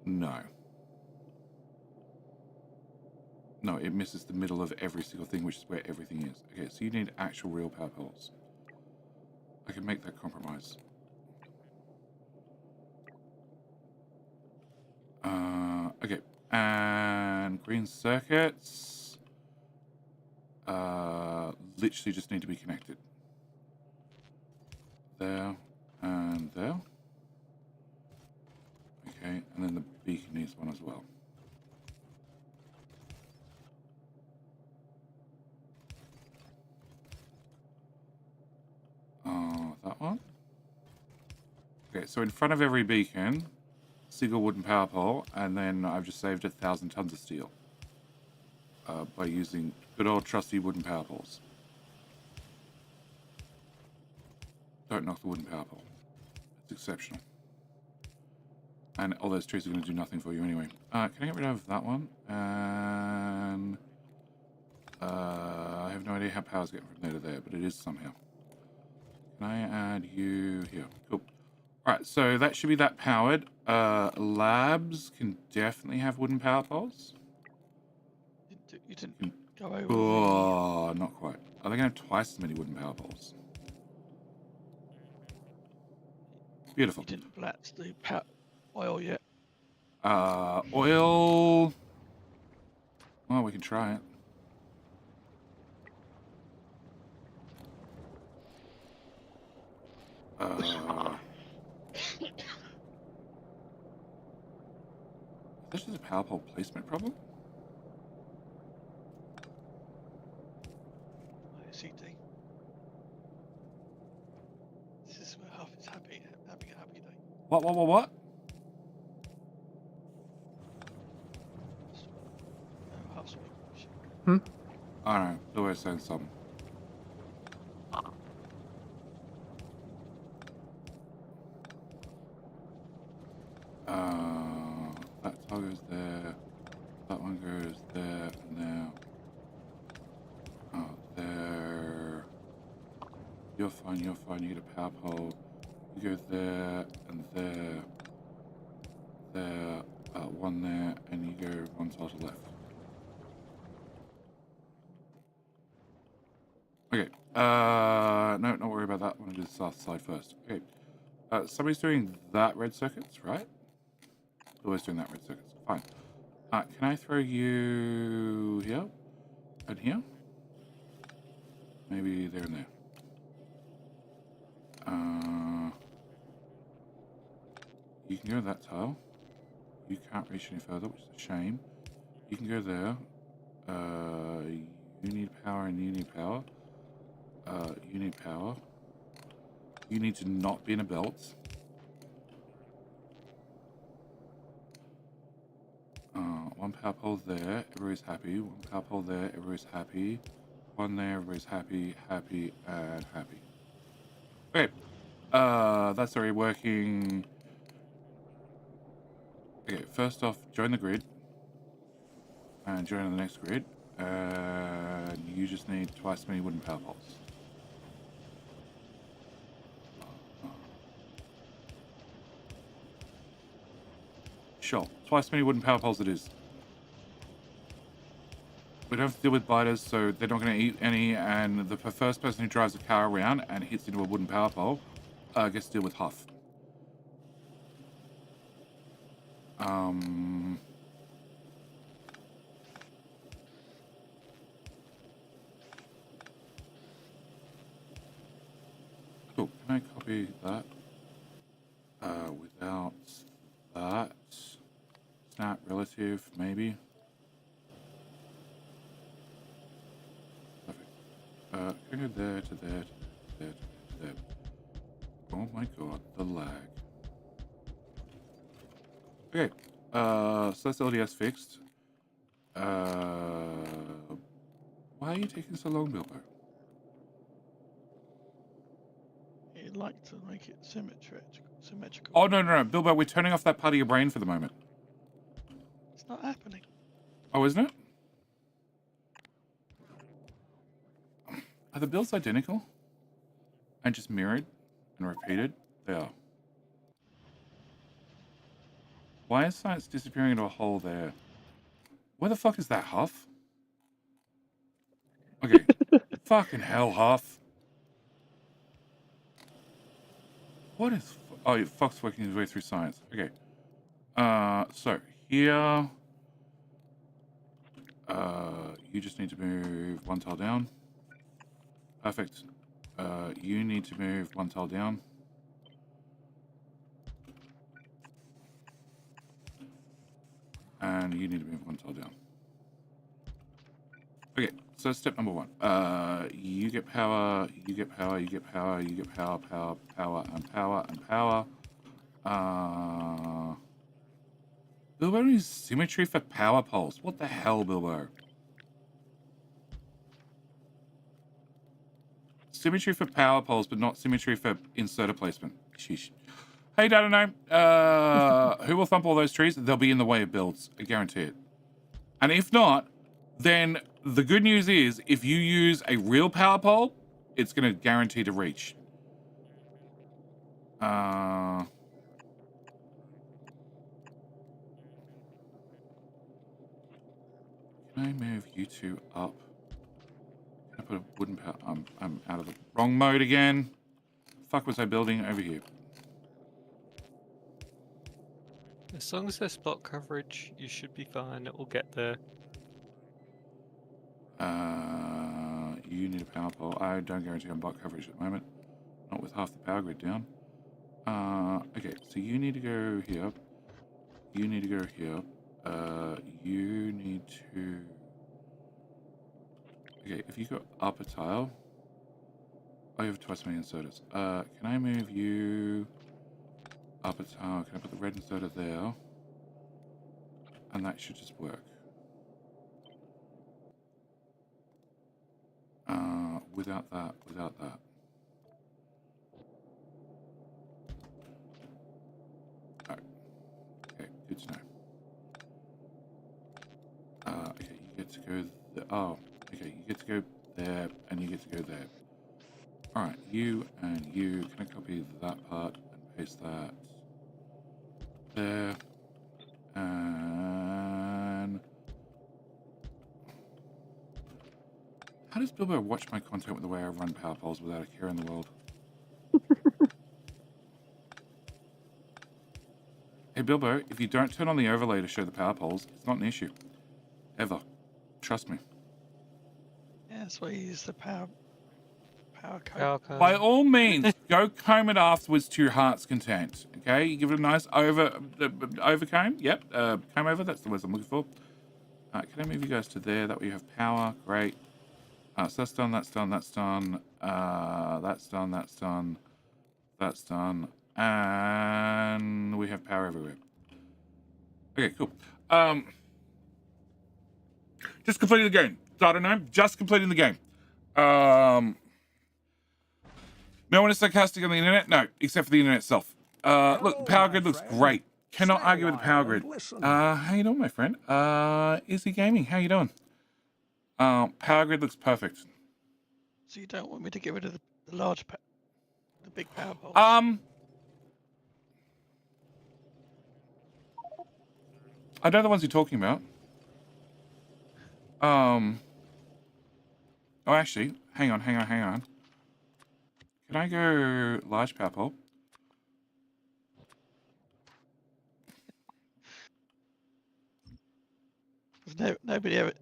No. No, it misses the middle of every single thing, which is where everything is. Okay, so you need actual real power poles. I can make that compromise. Okay, and green circuits literally just need to be connected. There and there. Okay, and then the beacon needs one as well. That one. Okay, so in front of every beacon, single wooden power pole, and then I've just saved 1,000 tons of steel by using good old trusty wooden power poles. Don't knock the wooden power pole. It's exceptional. And all those trees are going to do nothing for you anyway. Can I get rid of that one? And I have no idea how power's getting from there to there, but it is somehow. Can I add you here? Cool. Alright, so that should be that powered. Labs can definitely have wooden power poles. You didn't go over. Oh, not quite. Are they going to have twice as many wooden power poles? Beautiful. You didn't blast the oil yet. Oil. Well, we can try it. Is this just a power pole placement problem? CT. This is where Huff is having a happy day. What? Huff's weak. Hmm? I don't know. The way it's saying something. power goes there. That one goes there and there. Oh, there. You're fine, you're fine. You get a power pole. You go there and there. There. One there, and you go one side to left. Okay. No, not worry about that. I want to do the south side first. Okay. Somebody's doing that red circuits, right? Always doing that red circuits. Fine. Can I throw you here? And here? Maybe there and there. You can go that tile. You can't reach any further, which is a shame. You can go there. You need power and you need power. You need power. You need to not be in a belt. One power pole there, everybody's happy. One power pole there, everybody's happy. One there, everybody's happy, happy, and happy. Okay. That's already working. Okay, first off, join the grid. And join the next grid. And you just need twice as many wooden power poles. Sure, twice as many wooden power poles it is. We don't have to deal with biters, so they're not going to eat any, and the first person who drives a car around and hits into a wooden power pole gets to deal with huff. Cool, can I copy that? Without that. Snap relative, maybe. Perfect. Go there to there to there to there. Oh my god, the lag. Okay, so that's LDS fixed. Why are you taking so long, Bilbo? You'd like to make it symmetrical. Oh, no, Bilbo, we're turning off that part of your brain for the moment. It's not happening. Oh, isn't it? Are the builds identical? And just mirrored and repeated? They are. Why is science disappearing into a hole there? Where the fuck is that, Huff? Okay. Fucking hell, Huff. What is... Oh, Fox working his way through science. Okay. So, here... you just need to move one tile down. Perfect. You need to move one tile down. And you need to move one tile down. Okay, so step number one. You get power, you get power, you get power, you get power, power, power, and power, and power. Bilbo needs symmetry for power poles. What the hell, Bilbo? Symmetry for power poles, but not symmetry for inserter placement. Sheesh. Hey, Dado, who will thump all those trees? They'll be in the way of builds. I guarantee it. And if not, then the good news is if you use a real power pole, it's going to guarantee to reach. Can I move you two up? Can I put a wooden power... I'm out of the wrong mode again. Fuck was I building over here? As long as there's spot coverage, you should be fine. It will get there. You need a power pole. I don't guarantee I'm bot coverage at the moment. Not with half the power grid down. Okay, so you need to go here. You need to go here. You need to... Okay, if you go up a tile... Oh, you have twice as many inserters. Can I move you up a tile? Can I put the red inserter there? And that should just work. Without that, without that. Alright. Okay, good to know. get to go. Oh, okay. You get to go there, and you get to go there. All right, you and you. Can I copy that part and paste that there? And how does Bilbo watch my content with the way I run power poles without a care in the world? Hey Bilbo, if you don't turn on the overlay to show the power poles, it's not an issue. Ever. Trust me. Yeah, that's why you use the power code. Power code. By all means, go comb it afterwards to your heart's content. Okay, you give it a nice over comb. Yep, comb over. That's the words I'm looking for. Can I move you guys to there? That way you have power. Great. So that's done. That's done. That's done. That's done. That's done. That's done. And we have power everywhere. Okay, cool. Just completing the game. Data gnome, just completing the game. No one is sarcastic on the internet? No, except for the internet itself. Look, the power grid looks great. Cannot argue with the power grid. How you doing, my friend? Easy Gaming, how you doing? Power grid looks perfect. So you don't want me to get rid of the the big power poles? I know the ones you're talking about. Oh, actually, hang on. Can I go large power pole? Nobody ever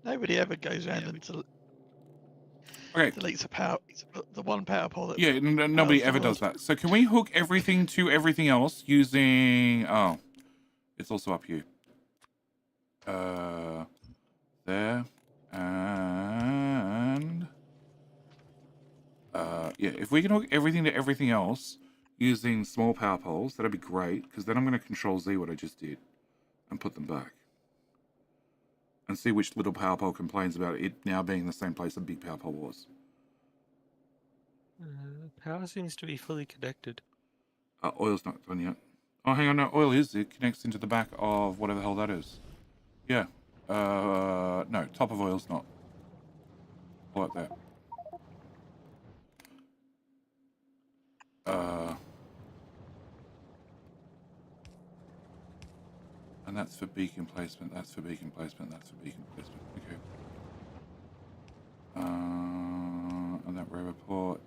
goes around and deletes the one power pole. That Yeah, nobody ever does that. So can we hook everything to everything else using... Oh, it's also up here. There. And... yeah, if we can hook everything to everything else using small power poles, that'd be great, because then I'm going to Control Z what I just did and put them back. And see which little power pole complains about it now being the same place a big power pole was. Power seems to be fully connected. Oil's not done yet. Oh, hang on, no, oil is. It connects into the back of whatever the hell that is. Yeah. No, top of oil's not. Like that. And that's for beacon placement, that's for beacon placement, that's for beacon placement. Okay. And that rover port.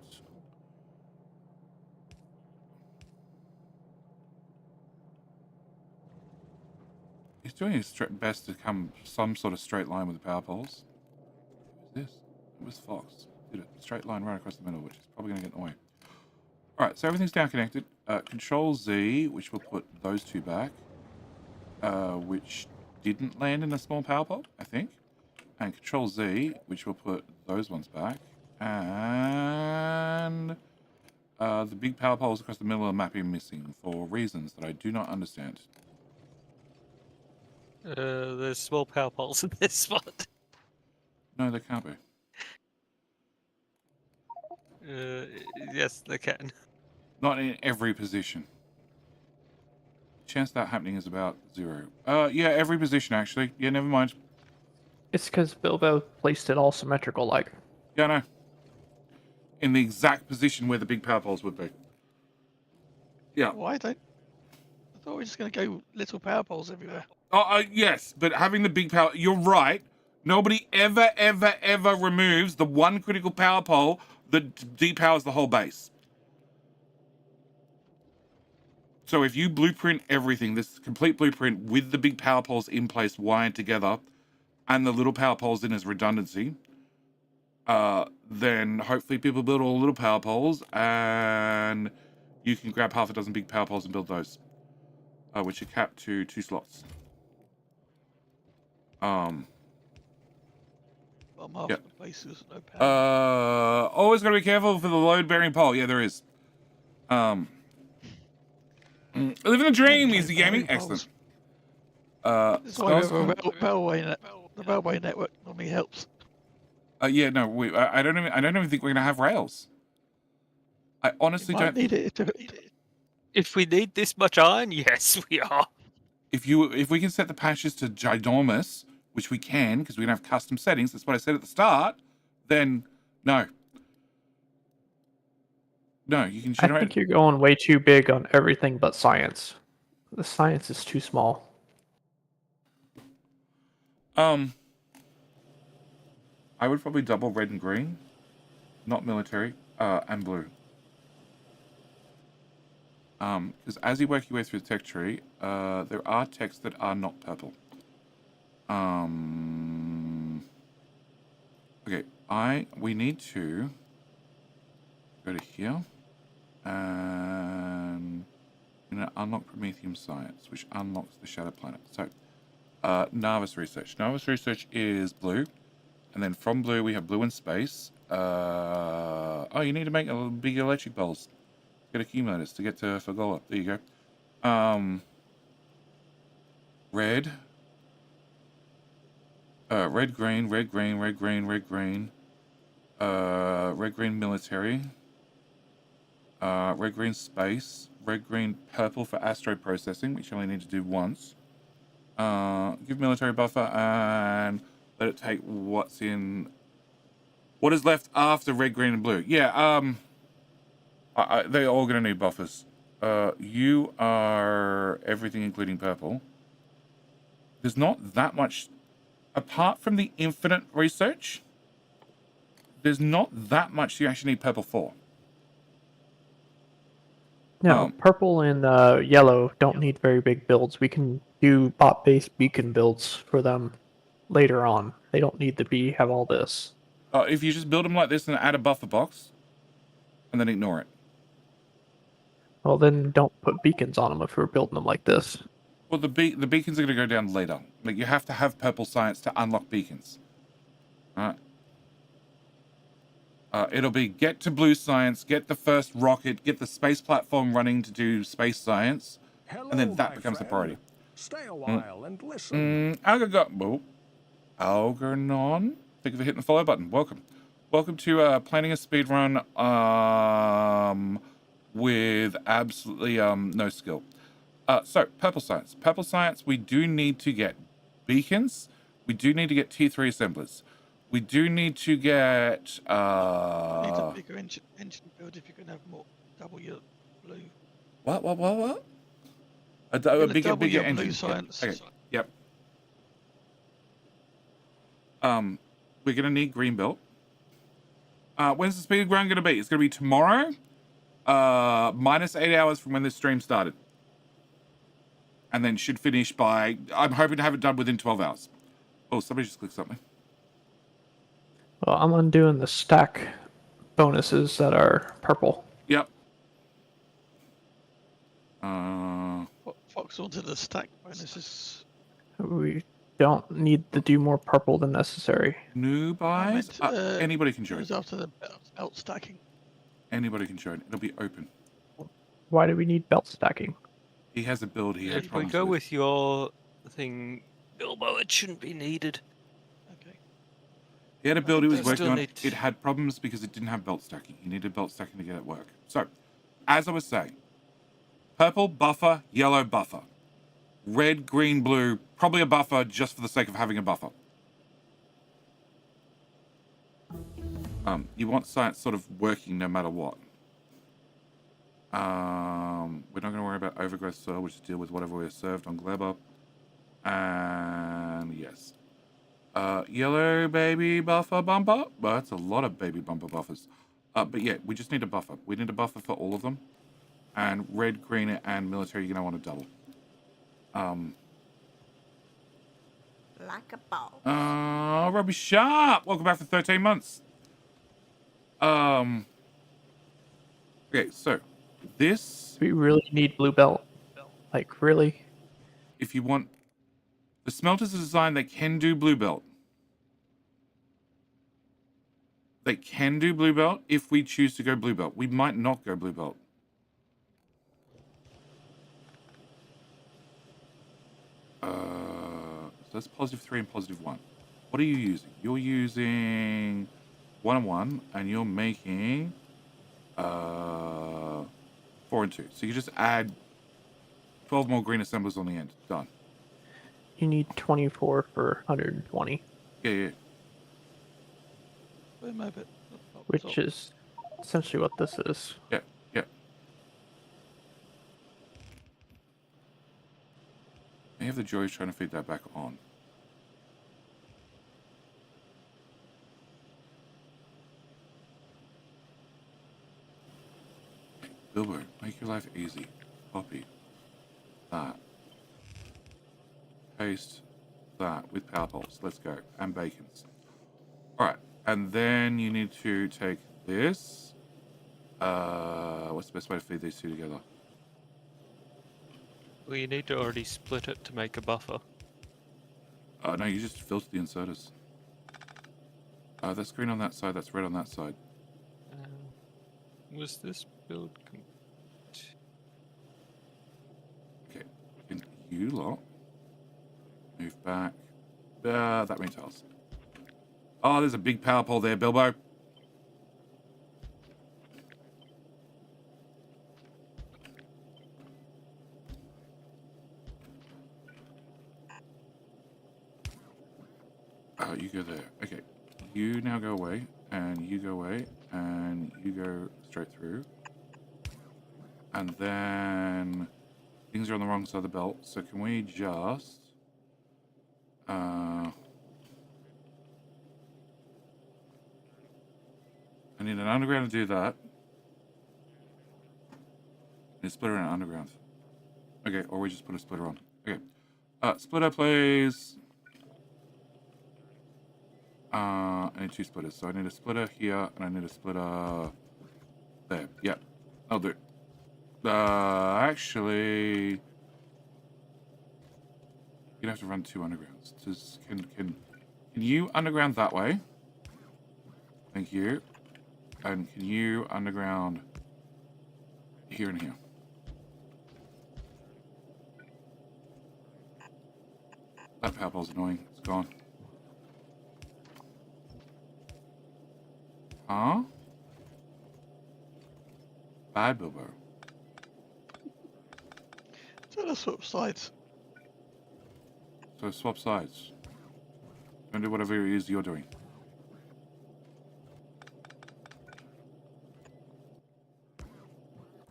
He's doing his best to come some sort of straight line with the power poles. Who's this? It was Fox. Did it. Straight line right across the middle, which is probably going to get in the way. Alright, so everything's down connected. Control Z, which will put those two back. Which didn't land in a small power pole, I think. And Control Z, which will put those ones back. And the big power poles across the middle of the map are missing for reasons that I do not understand. There's small power poles in this spot. No, they can't be. Yes, they can. Not in every position. Chance that happening is about 0. Yeah, every position actually. Yeah, never mind. It's because Bilbo placed it all symmetrical, like. Yeah, no. In the exact position where the big power poles would be. Yeah. Why don't? I thought we were just going to go little power poles everywhere. Oh, yes, but having the big power... You're right. Nobody ever removes the one critical power pole that depowers the whole base. So if you blueprint everything, this complete blueprint with the big power poles in place, wired together, and the little power poles in as redundancy, then hopefully people build all the little power poles, and you can grab half a dozen big power poles and build those, which are capped to 2 slots. Well, half the place is no power. Always got to be careful for the load-bearing pole. Yeah, there is. Living a dream, Easy Gaming. Excellent. This is why the railway network normally helps. Yeah, no, I don't even think we're gonna have rails. I honestly don't need it. If we need this much iron, yes, we are. If we can set the patches to ginormous which we can because we can have custom settings, that's what I said at the start, then no. No, you can I generate. think you're going way too big on everything but science. The science is too small. I would probably double red and green, not military, and blue. Because as you work your way through the tech tree, there are techs that are not purple. Okay, we need to go to here and unlock Prometheum Science, which unlocks the Shadow Planet. So, Narvis Research. Narvis Research is blue, and then from blue we have blue in space. Oh, you need to make a big electric bolts. Get accumulators to get to Fagola. There you go. Red. Red, green, red, green, red, green, red, green. Red, green, military. Red, green, space. Red, green, purple for asteroid processing, which you only need to do once. Give military buffer and let it take what is left after red, green, and blue. Yeah, they're all going to need buffers. You are everything including purple. There's not that much, apart from the infinite research, there's not that much you actually need purple for. No, purple and yellow don't need very big builds. We can do bot-based beacon builds for them later on. They don't need to have all this. If you just build them like this and add a buffer box, and then ignore it. Well, then don't put beacons on them if we're building them like this. Well, the beacons are going to go down later. Like, you have to have purple science to unlock beacons. Alright. It'll be get to blue science, get the first rocket, get the space platform running to do space science, and then that becomes the priority. Stay a while and listen. Algernon. Thank you for hitting the follow button. Welcome. Welcome to planning a speedrun with absolutely no skill. So, purple science. Purple science, we do need to get beacons. We do need to get T3 assemblers. We do need to get... Need a bigger engine build if you're going to have more double your blue. What? A bigger engine. Blue science. Okay. Yep. We're going to need green belt. When's the speed run going to be? It's going to be tomorrow, minus 8 hours from when this stream started. And then should finish by... I'm hoping to have it done within 12 hours. Oh, somebody just clicked something. Well, I'm undoing the stack bonuses that are purple. Yep. Fox onto the stack bonuses. We don't need to do more purple than necessary. New buys? Anybody can join. It was after the belt stacking. Anybody can join. It'll be open. Why do we need belt stacking? He has a build he had If we problems go with. with your thing, Bilbo, it shouldn't be needed. Okay. He had a build he was Still working on. need- It had problems because it didn't have belt stacking. He needed belt stacking to get it work. So, as I was saying, purple, buffer, yellow, buffer. Red, green, blue, probably a buffer just for the sake of having a buffer. You want science sort of working no matter what. We're not going to worry about overgrowth soil, which is deal with whatever we're served on Gleber. And yes. Yellow baby buffer bumper. Well, that's a lot of baby bumper buffers. But yeah, we just need a buffer. We need a buffer for all of them. And red, green, and military, you're going to want to double. Like a ball. Robbie Sharp, welcome back for 13 months. Okay, so this, We really need blue belt. Like, really? if you want, the smelters are designed, they can do blue belt. They can do blue belt if we choose to go blue belt. We might not go blue belt. So that's +3 and +1. What are you using? You're using 1 and 1, and you're making 4 and 2. So you just add 12 more green assemblers on the end. Done. you need 24 for 120, Yeah. Where am I bit? which is essentially what this is. Yeah. I have the joy of trying to feed that back on. Bilbo, make your life easy. Copy that. Paste that with power poles. Let's go. And bacons. Alright. And then you need to take this. What's the best way to feed these two together? Well, you need to already split it to make a buffer. No, you just filter the inserters. That's green on that side, that's red on that side. Was this build Okay. And you lot move back. That many tiles. Oh, there's a big power pole there, Bilbo. You go there. Okay. You now go away, and you go away, and you go straight through. And then things are on the wrong side of the belt, so can we just... I need an underground to do that. I need a splitter and an underground. Okay, or we just put a splitter on. Okay. Splitter, please. I need 2 splitters, so I need a splitter here, and I need a splitter there. Yep, I'll do it. Actually, you're gonna have to run 2 undergrounds. Just, can you underground that way? Thank you. And can you underground here and here? That power pole's annoying. It's gone. Huh? Bye, Bilbo. So let's swap sides. So swap sides. Don't do whatever it is you're doing.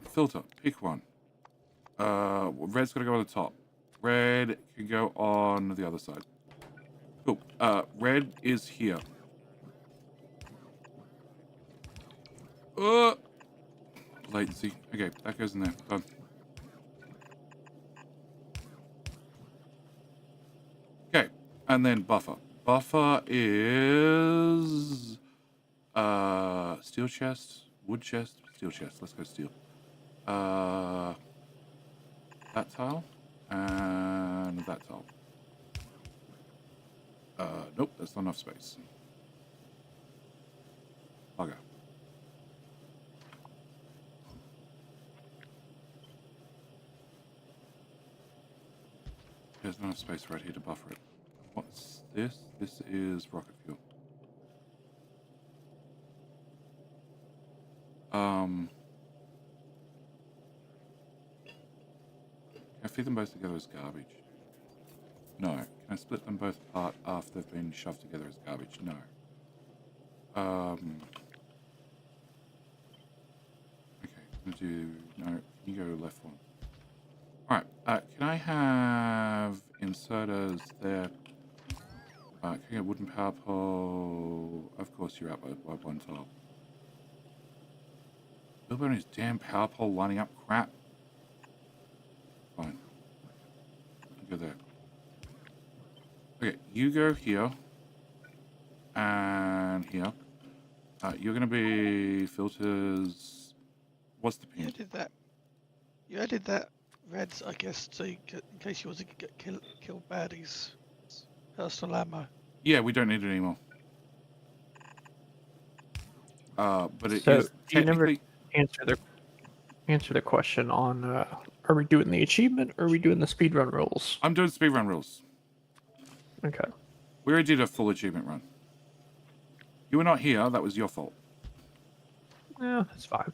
Filter. Pick one. Red's got to go on the top. Red can go on the other side. Cool. Red is here. Latency. Okay, that goes in there. Done. Okay, and then buffer. Buffer is steel chest, wood chest, steel chest. Let's go steel. That tile and that tile. Nope, that's not enough space. Okay. There's not enough space right here to buffer it. What's this? This is rocket fuel. Can I feed them both together as garbage? No. Can I split them both apart after they've been shoved together as garbage? No. Okay, I'm gonna do... No, you go left one. Alright, can I have inserters there? Can I get wooden power pole? Of course you're out by 1 tile. Bilbo and his damn power pole lining up crap. Fine. You go there. Okay, you go here. And here. You're gonna be filters... What's the pin? You did that. You added that reds, I guess, so in case you want to get kill baddies. Personal ammo. Yeah, we don't need it anymore. But it So is you never technically... answer the question on are we doing the achievement or are we doing the speedrun rules? I'm doing speedrun rules. Okay. We already did a full achievement run. You were not here, that was your fault. Yeah, that's fine.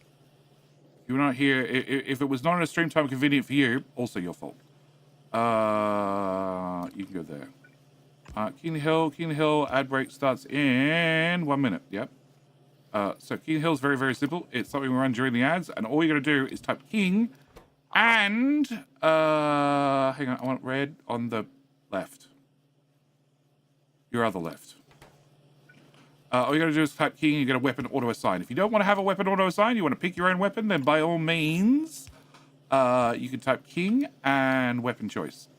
You were not here. If it was not in a stream time convenient for you, also your fault. You can go there. King Hill, ad break starts in 1 minute. Yep. So King Hill is very, very simple. It's something we run during the ads, and all you got to do is type King and, hang on, I want red on the left. Your other left. All you got to do is type King, you get a weapon auto assign. If you don't want to have a weapon auto assign, you want to pick your own weapon, then by all means, you can type King and weapon choice.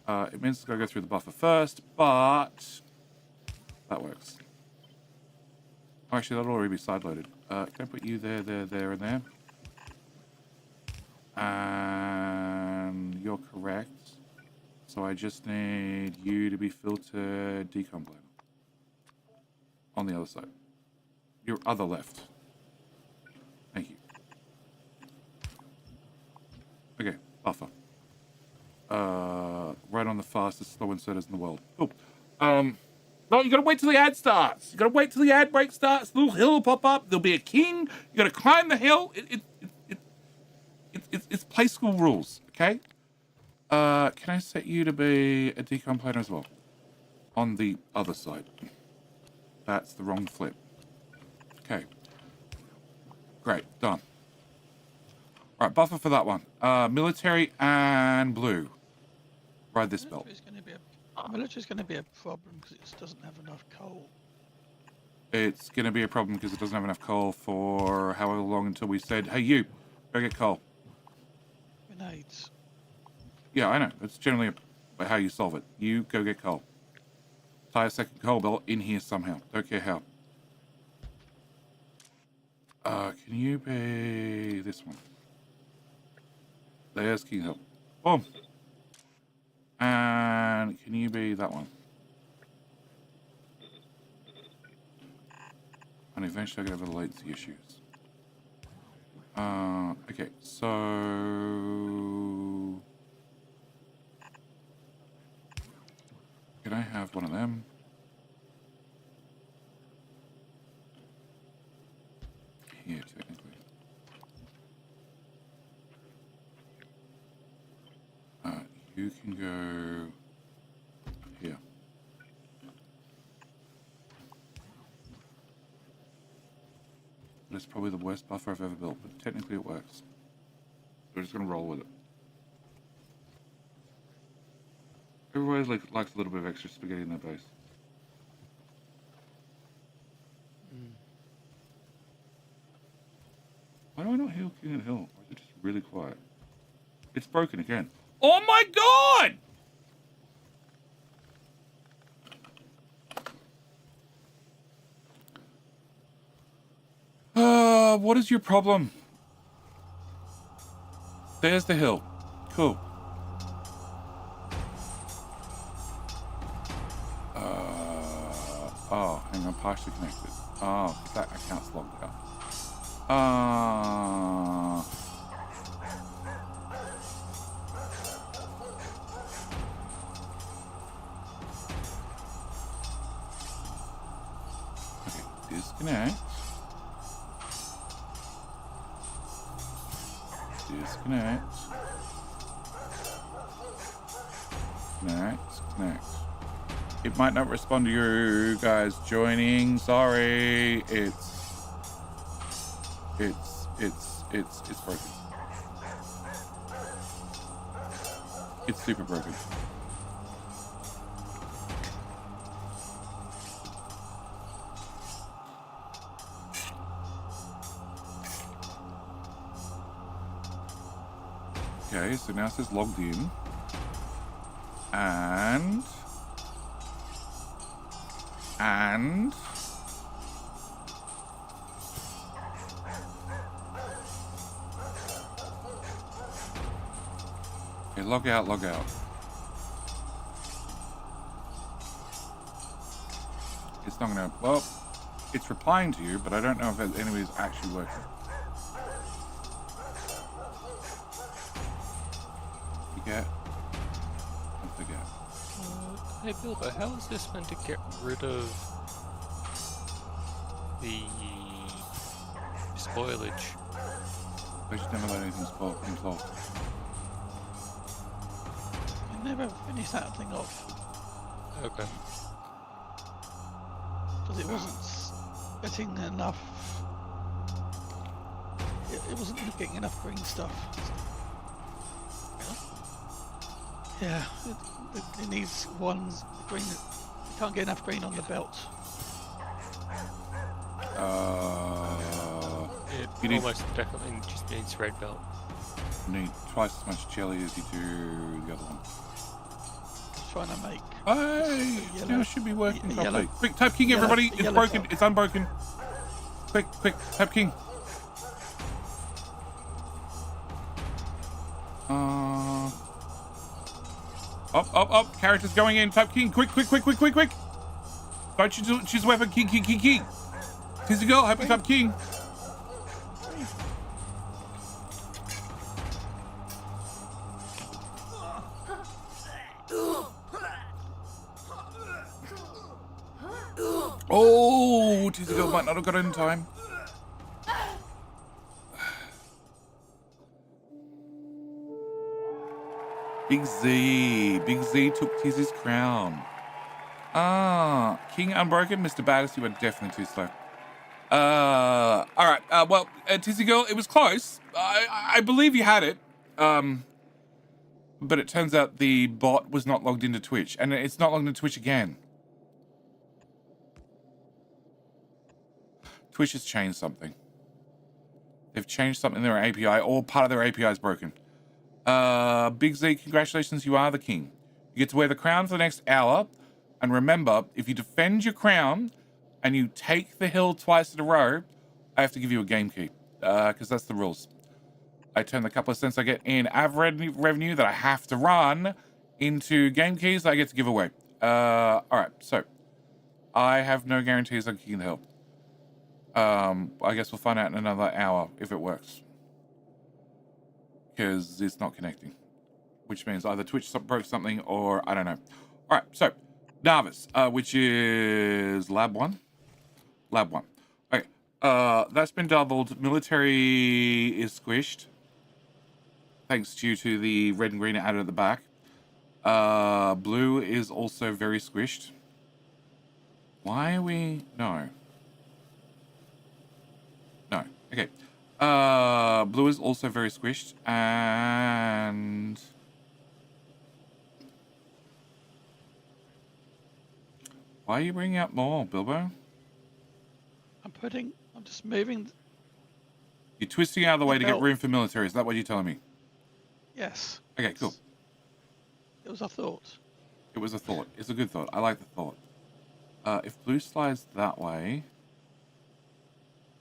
It means it's got to go through the buffer first, but that works. Oh, actually, that'll already be side-loaded. Can I put you there, and there? And you're correct. So I just need you to be filtered decom planner. On the other side. Your other left. Thank you. Okay, buffer. Right on the fastest slow inserters in the world. Cool. No, you gotta wait till the ad starts. You gotta wait till the ad break starts. The little hill will pop up. There'll be a king. You gotta climb the hill. It's play school rules, okay? Can I set you to be a decom planner as well? On the other side. That's the wrong flip. Okay. Great, done. All right, buffer for that one. Military and blue. Ride this belt. Military's going to be a problem because it doesn't have enough coal. It's going to be a problem because it doesn't have enough coal for however long until we said, hey, you, go get coal. Grenades. Yeah, I know. That's generally how you solve it. You go get coal. Tie a second coal belt in here somehow. Don't care how. Can you be this one? There's King Hill. Boom. And can you be that one? And eventually I get over the latency issues. Okay, so can I have one of them? Here, technically. You can go here. That's probably the worst buffer I've ever built, but technically it works. We're just gonna roll with it. Everybody likes a little bit of extra spaghetti in their base. Why do I not heal King and Hill? Or is it just really quiet? It's broken again. Oh my god! What is your problem? There's the hill. Cool. Oh, hang on, partially connected. Oh, that account's logged out. Okay, disconnect. Disconnect. Connect. It might not respond to you guys joining. Sorry. It's broken. It's super broken. Okay, so now it says logged in. And okay, log out. It's not gonna, well, it's replying to you, but I don't know if anybody's actually working. Forget. And forget. Hey Bilbo, how is this meant to get rid of the spoilage? I just never let anything spoil. never finish that thing off Okay. because it wasn't getting enough. It wasn't getting enough green stuff. Yeah, it needs one green. You can't get enough green on the belt. It You need- almost definitely just needs red belt. Need twice as much jelly as you do the other one. Trying to make. Hey, yellow- now should be working a properly. yellow- Quick, Type King, yellow- everybody! a It's yellow broken. belt. It's unbroken. Quick, Type King. Up. Characters going in. Type King. Quick. Don't you choose a weapon. King. Here's the girl. Happy Type King. Oh, Tizzy girl might not have got it in time. Big Z took Tizzy's crown. King unbroken. Mr. Baddest, you were definitely too slow. All right. Well, Tizzy girl, it was close. I believe you had it. But it turns out the bot was not logged into Twitch, and it's not logged into Twitch again. Twitch has changed something. They've changed something in their API, or part of their API is broken. Big Z, congratulations, you are the king. You get to wear the crown for the next hour. And remember, if you defend your crown and you take the hill twice in a row, I have to give you a game key, because that's the rules. I turn the couple of cents I get in revenue that I have to run into game keys that I get to give away. All right, so I have no guarantees on kicking the hill. I guess we'll find out in another hour if it works, because it's not connecting, which means either Twitch broke something or I don't know. All right, so Narvis, which is lab one. Okay, that's been doubled. Military is squished, thanks due to the red and green added at the back. Blue is also very squished. Why are we... No. Okay. Blue is also very squished, and... Why are you bringing up more, Bilbo? I'm just moving. You're twisting out of the way to get belt. room for military. Is that what you're telling me? Yes. Okay, cool. It was a thought. It was a thought. It's a good thought. I like the thought. If blue slides that way...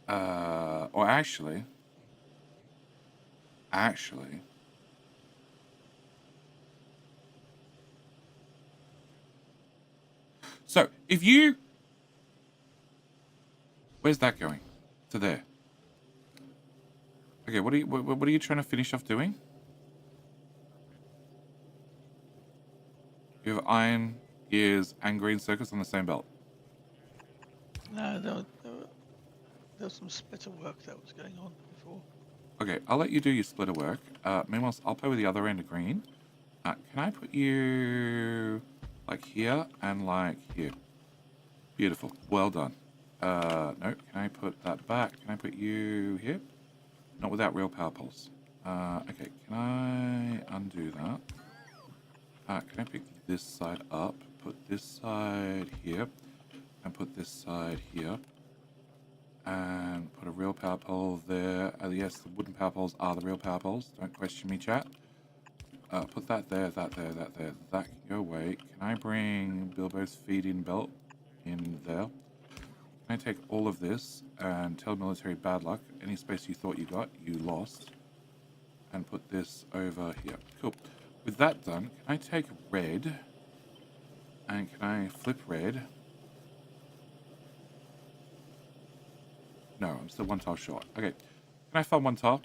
or actually... So, if you... Where's that going? To there. Okay, what are you trying to finish off doing? You have iron, gears, and green circuits on the same belt. No, there was some splitter work that was going on before. Okay, I'll let you do your splitter work. Meanwhile, I'll play with the other end of green. Can I put you like here and like here? Beautiful. Well done. No, can I put that back? Can I put you here? Not without real power pulse. Okay, can I undo that? Can I pick this side up? Put this side here. And put this side here. And put a real power pole there. Yes, the wooden power poles are the real power poles. Don't question me, chat. Put that there, that there, that there. That can go away. Can I bring Bilbo's feed-in belt in there? Can I take all of this and tell military bad luck? Any space you thought you got, you lost. And put this over here. Cool. With that done, can I take red? And can I flip red? No, I'm still one tile short. Okay. Can I find one tile?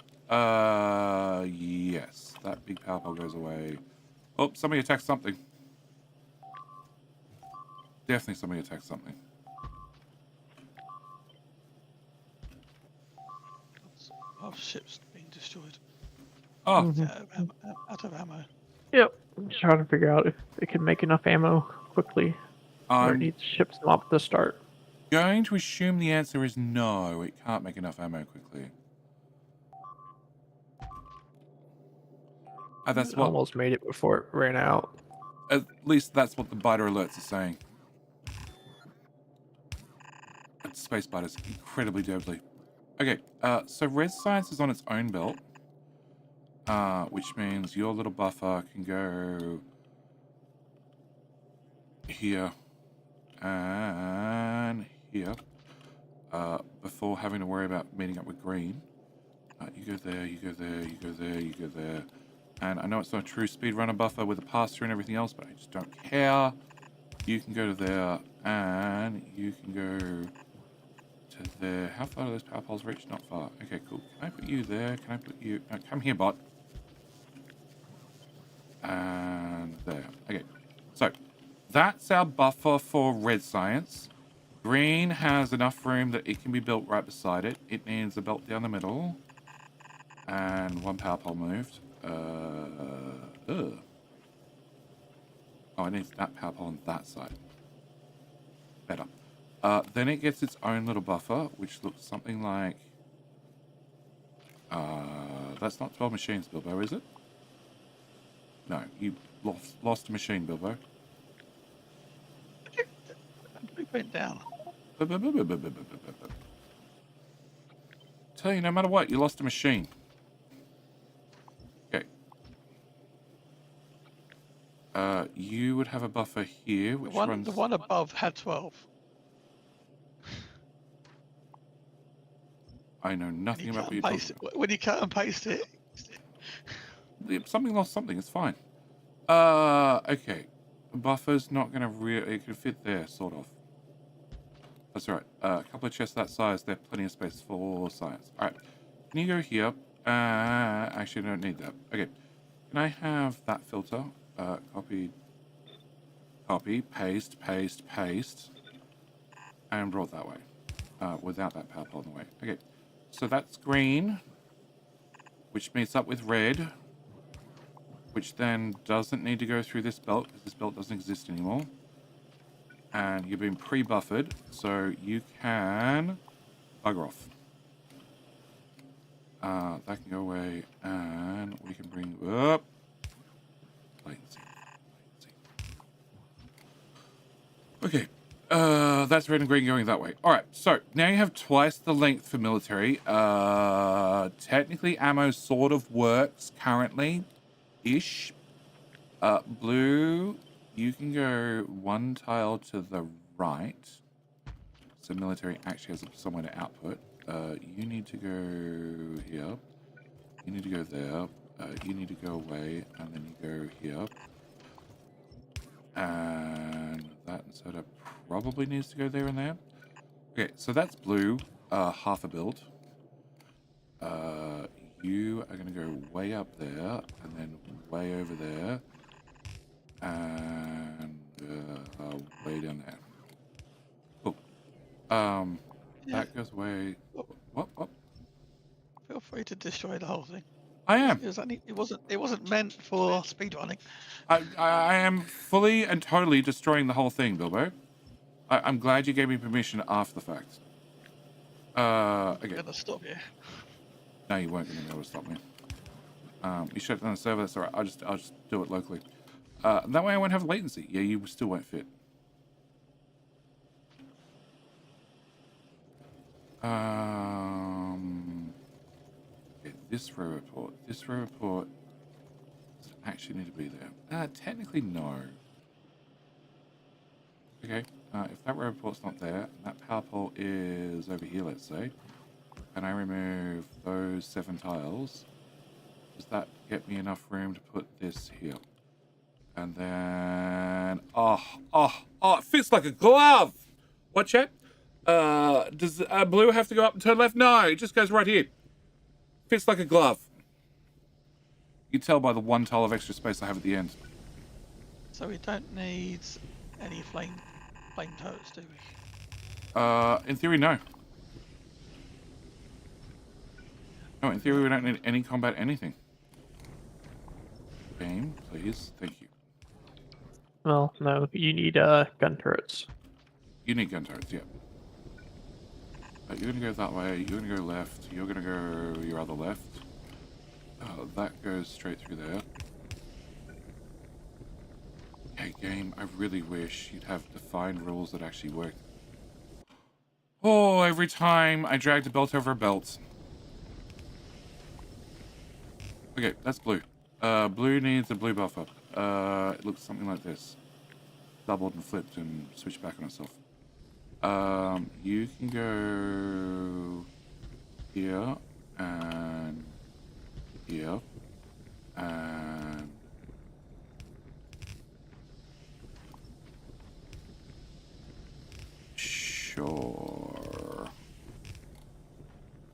Yes. That big power pole goes away. Oh, somebody attacked something. Definitely somebody attacked something. Our ship's being destroyed. Oh, Out of ammo. Yep. I'm just trying to figure out if it can make enough ammo quickly, or it I'm needs ships them up at the start. going to assume the answer is no. It can't make enough ammo quickly. That's It what. almost made it before it ran out. At least that's what the biter alerts are saying. That space biter's incredibly deadly. Okay, so red science is on its own belt, which means your little buffer can go here and here before having to worry about meeting up with green. You go there, you go there, you go there, you go there. And I know it's not a true speedrunner buffer with a pass-through and everything else, but I just don't care. You can go to there, and you can go to there. How far do those power poles reach? Not far. Okay, cool. Can I put you there? Can I put you... No, come here, bot. And there. Okay. So, that's our buffer for red science. Green has enough room that it can be built right beside it. It needs a belt down the middle. And one power pole moved. Oh, it needs that power pole on that side. Better. Then it gets its own little buffer, which looks something like... that's not 12 machines, Bilbo, is it? No, you lost a machine, Bilbo. Blueprint down. Tell you, no matter what, you lost a machine. Okay. You would have a buffer here, which runs... The one above had 12. I know nothing about what you're talking about. When you cut and paste it. Something lost something, it's fine. Okay. The buffer's not going to really... It could fit there, sort of. That's all right. A couple of chests that size, there's plenty of space for science. All right. Can you go here? Actually, I don't need that. Okay. Can I have that filter? Copy, paste, paste, paste. And brought that way. Without that power pole in the way. Okay. So that's green, which meets up with red, which then doesn't need to go through this belt, because this belt doesn't exist anymore. And you've been pre-buffered, so you can bugger off. That can go away, and we can bring up latency. Okay, that's red and green going that way. All right, so now you have twice the length for military. Technically, ammo sort of works currently-ish. Blue, you can go one tile to the right. So military actually has somewhere to output. You need to go here. You need to go there. You need to go away, and then you go here. And that inserter probably needs to go there and there. Okay, so that's blue, half a build. You are going to go way up there, and then way over there, and way down there. Cool. That goes away. What? Feel free to destroy the whole thing. I am. It wasn't meant for speedrunning. I am fully and totally destroying the whole thing, Bilbo. I'm glad you gave me permission after the fact. Okay. I'm gonna stop you. No, you weren't going to be able to stop me. You shut down the server. That's all right. I'll just do it locally. That way I won't have latency. Yeah, you still won't fit. Okay, this row report. This row report does it actually need to be there? Technically, no. Okay, if that row report's not there, and that power pole is over here, let's say, and I remove those 7 tiles, does that get me enough room to put this here? And then... Oh, it fits like a glove! What, chat? Does blue have to go up and turn left? No, it just goes right here. Fits like a glove. You can tell by the 1 tile of extra space I have at the end. So we don't need any flame toes, do we? In theory, no. No, in theory, we don't need any combat anything. Game, please. Thank you. Well, no, you need gun turrets. You need gun turrets, yeah. You're gonna go that way, you're gonna go left, you're gonna go your other left. That goes straight through there. Okay, game, I really wish you'd have defined rules that actually work. Oh, every time I dragged a belt over a belt. Okay, that's blue. Blue needs a blue buff up. It looks something like this. Doubled and flipped and switched back on itself. You can go here and here and sure.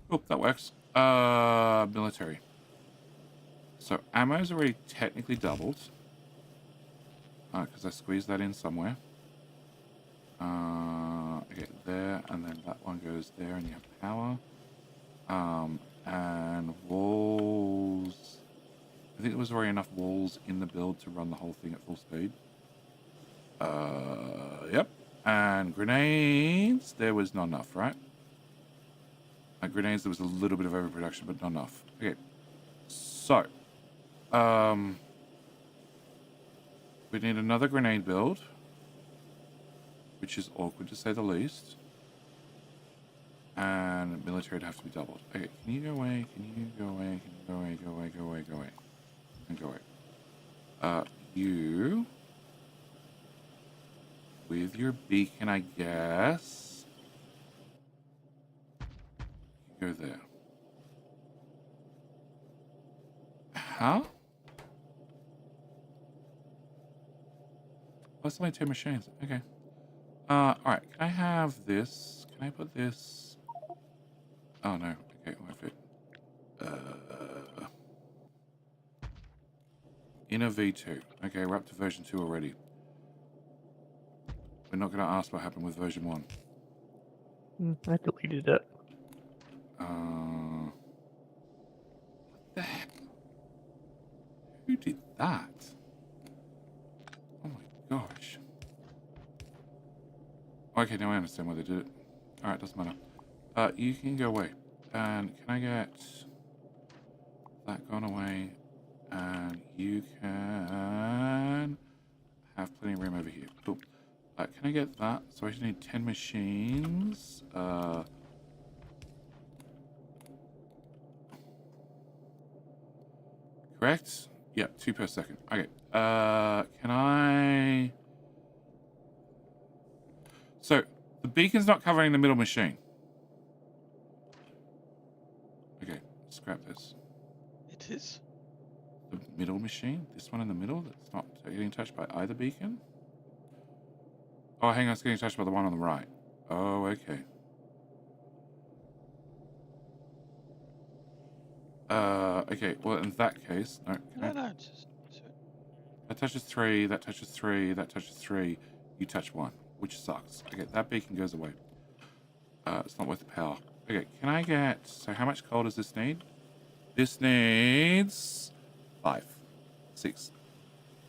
Oh, that works. Military. So ammo's already technically doubled. Because I squeezed that in somewhere. Okay, there, and then that one goes there, and you have power. And walls. I think there was already enough walls in the build to run the whole thing at full speed. Yep. And grenades, there was not enough, right? Grenades, there was a little bit of overproduction, but not enough. Okay. So, we need another grenade build, which is awkward to say the least. And military would have to be doubled. Okay, can you go away? Can you go away? Can you go away? Go away, go away, go away. And go away. You... with your beacon, I guess. You go there. Huh? Oh, it's only 2 machines. Okay. Alright. Can I have this? Can I put this? Oh, no. Okay, won't fit. In a V2. Okay, we're up to version 2 already. We're not going to ask what happened with version 1. I deleted it. What the heck? Who did that? Oh my gosh. Okay, now I understand why they did it. Alright, doesn't matter. You can go away. And can I get that gone away? And you can have plenty of room over here. Cool. Can I get that? So I just need 10 machines. Correct? Yep, 2 per second. Okay. Can I... So, the beacon's not covering the middle machine. Okay, scrap this. It is. The middle machine? This one in the middle that's not getting touched by either beacon? Oh, hang on, it's getting touched by the one on the right. Oh, okay. Okay, well, in that case... No, just... That touches 3, that touches 3, that touches 3. You touch 1, which sucks. Okay, that beacon goes away. It's not worth the power. Okay, can I get... So how much coal does this need? This needs... 5. 6.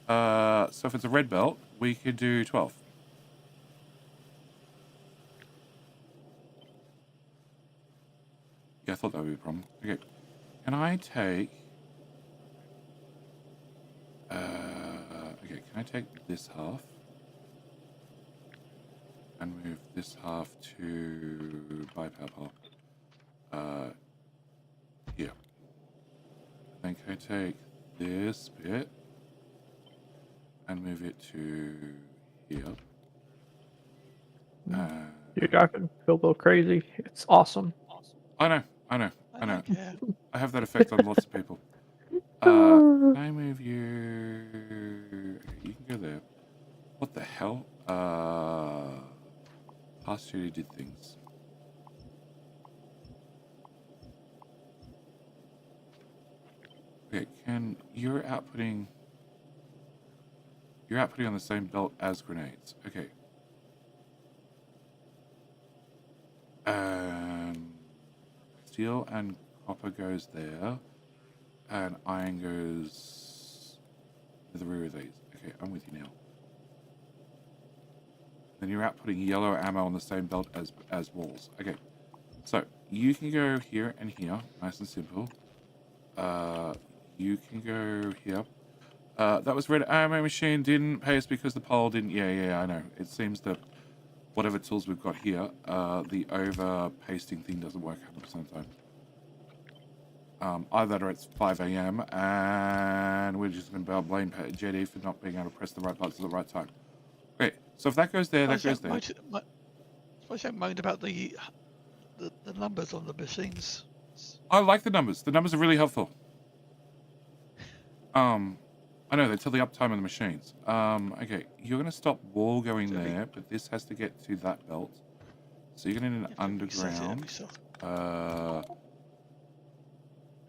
So if it's a red belt, we could do 12. Yeah, I thought that would be a problem. Okay. Can I take... okay, can I take this half? And move this half to bypass pole. Here. Then can I take this bit and move it to here? Dude, I can feel a little crazy. It's awesome. I know. I don't care. I have that effect on lots of people. Can I move you? You can go there. What the hell? Past year did things. Okay, you're outputting on the same belt as grenades. Okay. Steel and copper goes there, and iron goes to the rear of these. Okay, I'm with you now. Then you're outputting yellow ammo on the same belt as walls. Okay, so you can go here and here, nice and simple. You can go here. That was red ammo machine didn't pay us because the pole didn't. Yeah, I know. It seems that whatever tools we've got here, the over pasting thing doesn't work 100% of the time. Either that or it's 5 a.m. and we're just going to blame JD for not being able to press the right buttons at the right time. Okay, so if that goes there, that goes there. Suppose you moaned about the numbers on the machines. I like the numbers. The numbers are really helpful. I know, they tell the uptime of the machines. Okay, you're going to stop wall going there, but this has to get to that belt. So you're going to need an underground. You have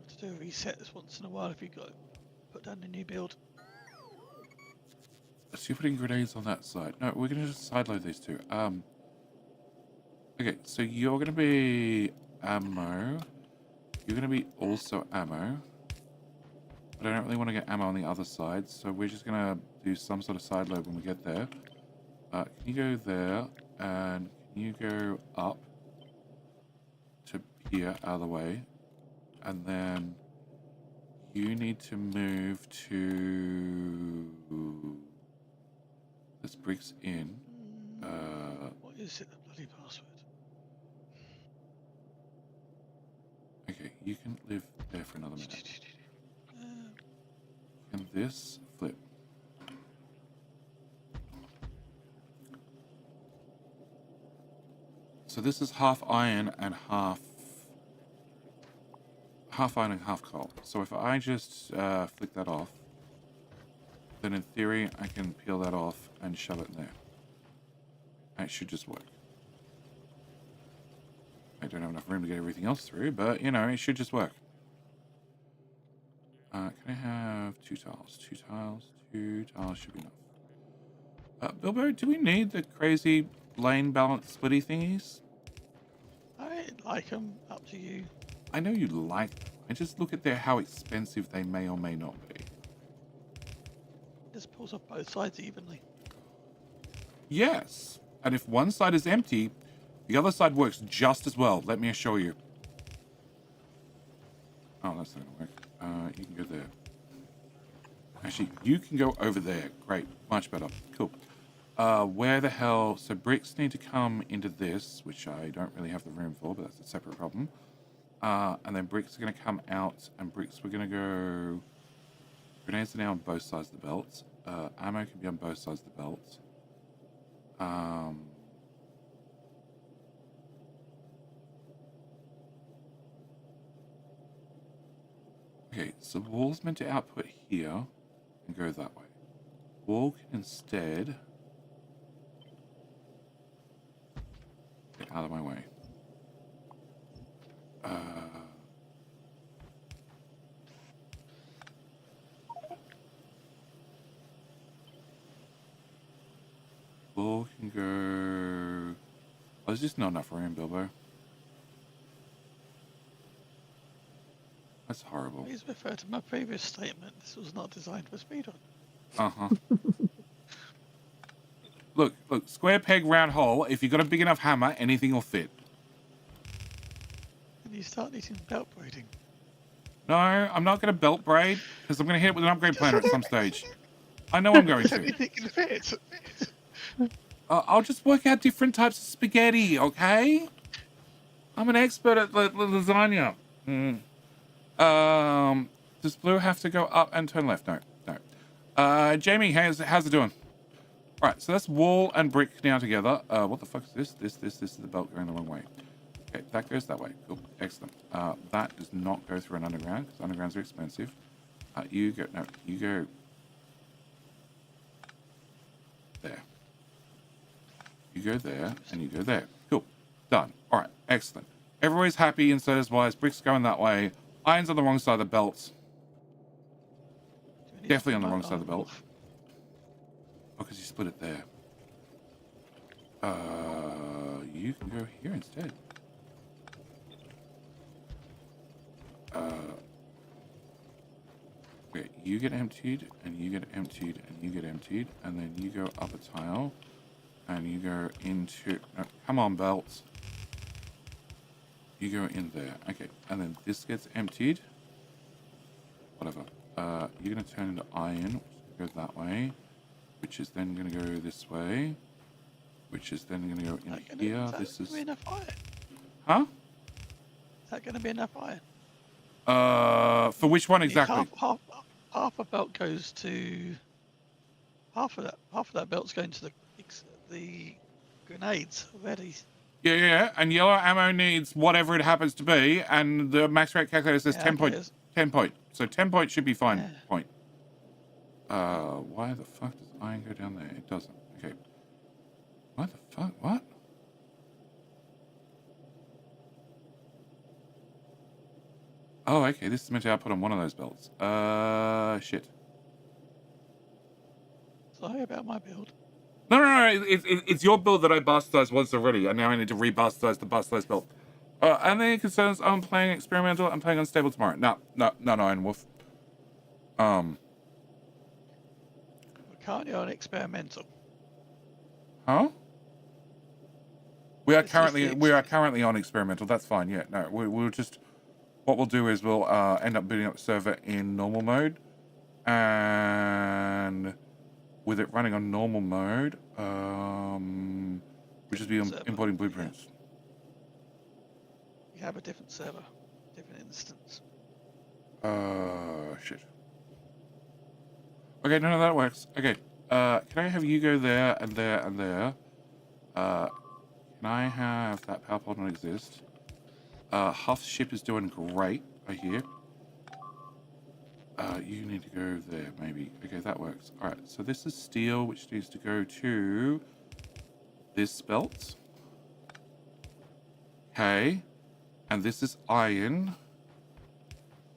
to do a reset this once in a while if you got put down a new build. So you're putting grenades on that side. No, we're going to just sideload these two. Okay, so you're going to be ammo. You're going to be also ammo. But I don't really want to get ammo on the other side, so we're just going to do some sort of side load when we get there. Can you go there, and can you go up to here out of the way, and then you need to move to this bricks in. What is it, the bloody password? Okay, you can live there for another minute. And this flip. So this is half iron and half iron and half coal. So if I just flick that off, then in theory I can peel that off and shove it in there. And it should just work. I don't have enough room to get everything else through, but you know, it should just work. Can I have 2 tiles? 2 tiles? 2 tiles should be enough. Bilbo, do we need the crazy lane balance splitty thingies? I like them. Up to you. I know you like them. I just look at how expensive they may or may not be. Just pulls off both sides evenly. Yes. And if one side is empty, the other side works just as well, let me assure you. Oh, that's not going to work. You can go there. Actually, you can go over there. Great. Much better. Cool. Where the hell... So bricks need to come into this, which I don't really have the room for, but that's a separate problem. And then bricks are going to come out, and bricks we're going to go... Grenades are now on both sides of the belt. Ammo can be on both sides of the belt. Okay, so wall's meant to output here and go that way. Wall can instead get out of my way. Wall can go... Oh, there's just not enough room, Bilbo. That's horrible. Please refer to my previous statement. This was not designed for speedrun. Uh-huh. Look, square peg, round hole. If you've got a big enough hammer, anything will fit. And you start needing belt braiding. No, I'm not going to belt braid, because I'm going to hit it with an upgrade planner at some stage. I know I'm going to. Anything can fit. I'll just work out different types of spaghetti, okay? I'm an expert at lasagna. Does blue have to go up and turn left? No. Jamie, how's it doing? All right, so that's wall and brick now together. What the fuck is this? This is the belt going the wrong way. Okay, that goes that way. Cool, excellent. That does not go through an underground because undergrounds are expensive. You go there. You go there and you go there. Cool, done. All right, excellent. Everybody's happy and so is wise. Bricks going that way. Iron's on the wrong side of the belt. Definitely on the wrong side of the belt. Oh, because you split it there. You can go here instead. Okay, you get emptied, and you get emptied, and you get emptied, and then you go up a tile, and you go into... No, come on, belts. You go in there. Okay, and then this gets emptied. Whatever. You're going to turn into iron, which goes that way, which is then going to go this way, which is then going to go in here. This is... enough iron? Huh? Is that going to be enough iron? For which one exactly? Half a belt goes to... Half of that belt's going to the grenades already. Yeah, and yellow ammo needs whatever it happens to be, and the max rate calculator says 10 point. 10 point. So 10 point should be fine. Yeah. Point. Why the fuck does iron go down there? It doesn't. Okay. What the fuck? What? Oh, okay. This is meant to output on one of those belts. Shit. Sorry about my build. No. It's your build that I bastardized once already, and now I need to re-bastardize the bastardized build. And any concerns? I'm playing experimental. I'm playing unstable tomorrow. No, Iron Wolf. We're currently on experimental. Huh? We are currently on experimental. That's fine. Yeah. No. We'll just. What we'll do is we'll end up booting up the server in normal mode, and with it running on normal mode, we'll just be importing blueprints. You have a different server, different instance. Shit. Okay, none of that works. Okay, can I have you go there and there and there? Can I have that power pod not exist? Huff's ship is doing great, I hear. You need to go there, maybe. Okay, that works. Alright, so this is steel, which needs to go to this belt. Okay. And this is iron,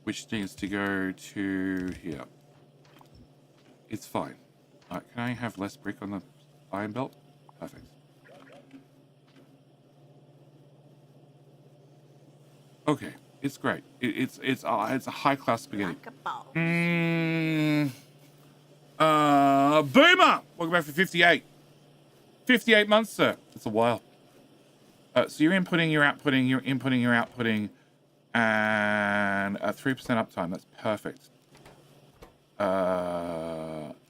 which needs to go to here. It's fine. Alright, can I have less brick on the iron belt? Perfect. Okay, it's great. It's a high class spaghetti. Boomer! Welcome back for 58. 58 months, sir. It's a while. So you're inputting, you're outputting, you're inputting, you're outputting, and 3% uptime. That's perfect.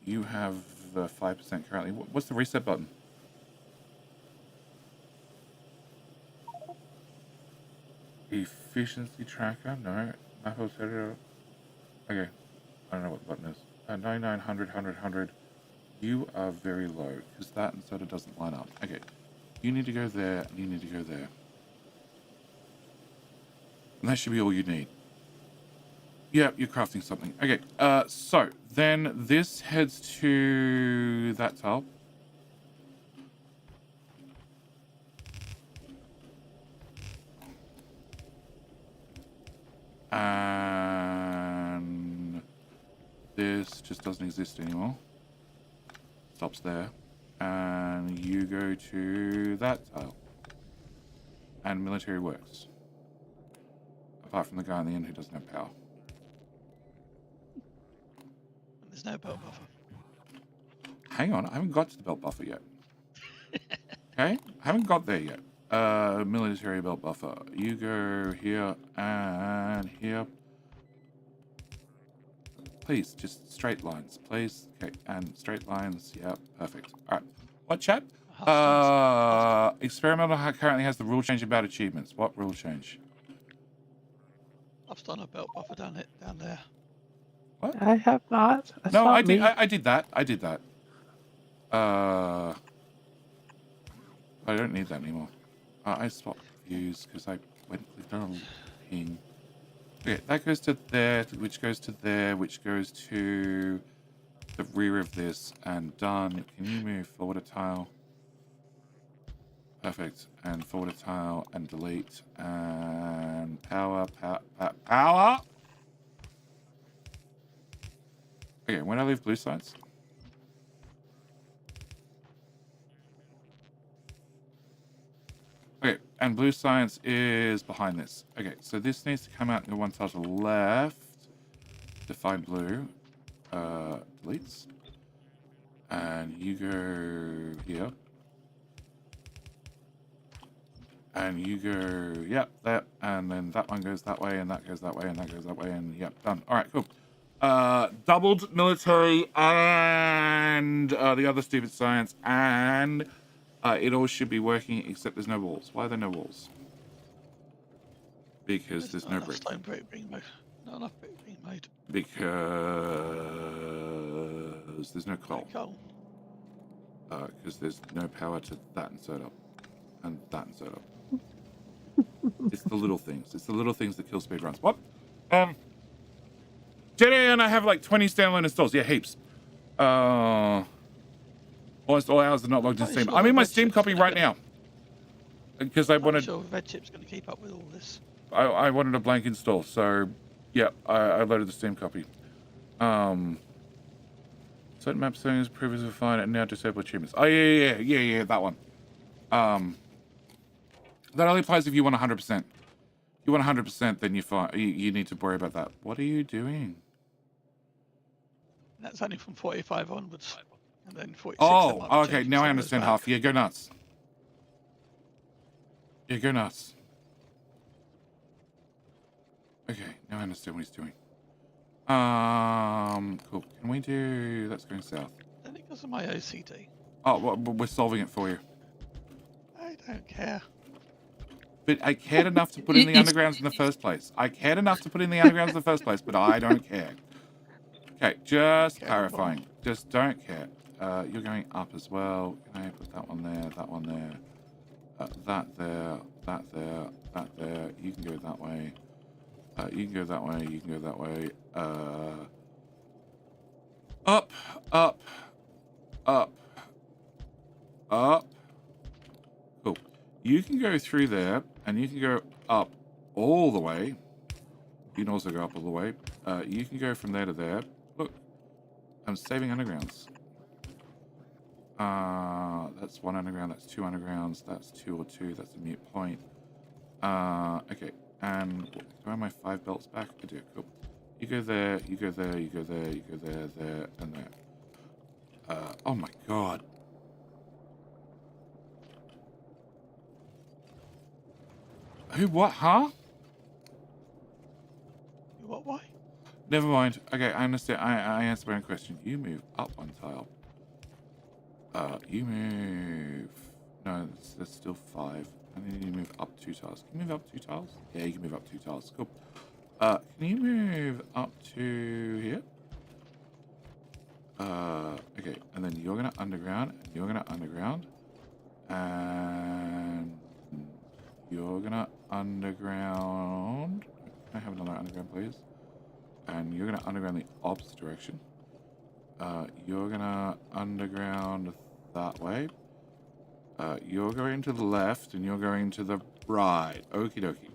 You have 5% currently. What's the reset button? Efficiency tracker? No. Map editor. Okay. I don't know what the button is. 99, 100, 100, 100. You are very low, because that and soda doesn't line up. Okay. You need to go there, and you need to go there. And that should be all you need. Yep, you're crafting something. Okay, so then this heads to that tile. And this just doesn't exist anymore. Stops there. And you go to that tile. And military works. Apart from the guy on the end who doesn't have power. There's no belt buffer. Hang on, I haven't got to the belt buffer yet. Okay? I haven't got there yet. Military belt buffer. You go here and here. Please, just straight lines, please. Okay, and straight lines. Yeah, perfect. All right. What, chat? Experimental currently has the rule change about achievements. What rule change? I've done a belt buffer down there. What? I have not. That's no, not I did. me. I did that. I did that. I don't need that anymore. I swapped views because I went clicked on a ping. Okay, that goes to there, which goes to there, which goes to the rear of this, and done. Can you move forward a tile? Perfect. And forward a tile, and delete, and power. Okay, when I leave blue sites. Okay, and blue science is behind this. Okay, so this needs to come out and go one tile to the left to find blue. deletes. And you go here. And you go, yep, that, and then that one goes that way, and that goes that way, and that goes that way, and yep, done. All right, cool. Doubled military and the other stupid science, and it all should be working except there's no walls. Why are there no walls? Because there's no brick. Stone brick being made. Not enough brick being made. Because there's no coal. Coal. Because there's no power to that insert up, and that insert up. It's the little things. It's the little things that kill speedruns. What? Jenny and I have like 20 standalone installs. Yeah, heaps. Almost all hours are not logged in Steam. I'm in my Steam copy right now. Because I wanted... sure VedChip's going to keep up with all this. I wanted a blank install, so... Yeah, I loaded the Steam copy. Certain map settings previously fine and now disable achievements. Oh, yeah, that one. That only applies if you want 100%. If you want 100%, then you need to worry about that. What are you doing? That's only from 45 onwards. And then 46. Oh, okay, now I understand half. Yeah, go nuts. Yeah, go nuts. Okay, now I understand what he's doing. Cool. Can we do... That's going south. I think because of my OCD. Oh, well, we're solving it for you. I don't care. But I cared enough to put in the undergrounds in the first place. I cared enough to put in the undergrounds in the first place, but I don't care. Okay, just clarifying. Just don't care. You're going up as well. Can I put that one there, that one there, that there, that there, that there. You can go that way. You can go that way. You can go that way. Up, up, up, up. Cool. You can go through there, and you can go up all the way. You can also go up all the way. You can go from there to there. Look, I'm saving undergrounds. That's one underground, that's two undergrounds, that's 2 or 2, that's a mute point. Okay, and do I have my 5 belts back? I do, cool. You go there, you go there, you go there, you go there, there, and there. Oh my god. Who, what, huh? What, why? Never mind. Okay, I understand. I answered my own question. You move up 1 tile. You move... No, that's still 5. And then you move up 2 tiles. Can you move up 2 tiles? Yeah, you can move up 2 tiles. Cool. Can you move up to here? Okay, and then you're gonna underground, and you're gonna underground, and you're gonna underground. Can I have another underground, please? And you're gonna underground the opposite direction. You're gonna underground that way. You're going to the left, and you're going to the right. Okie dokie.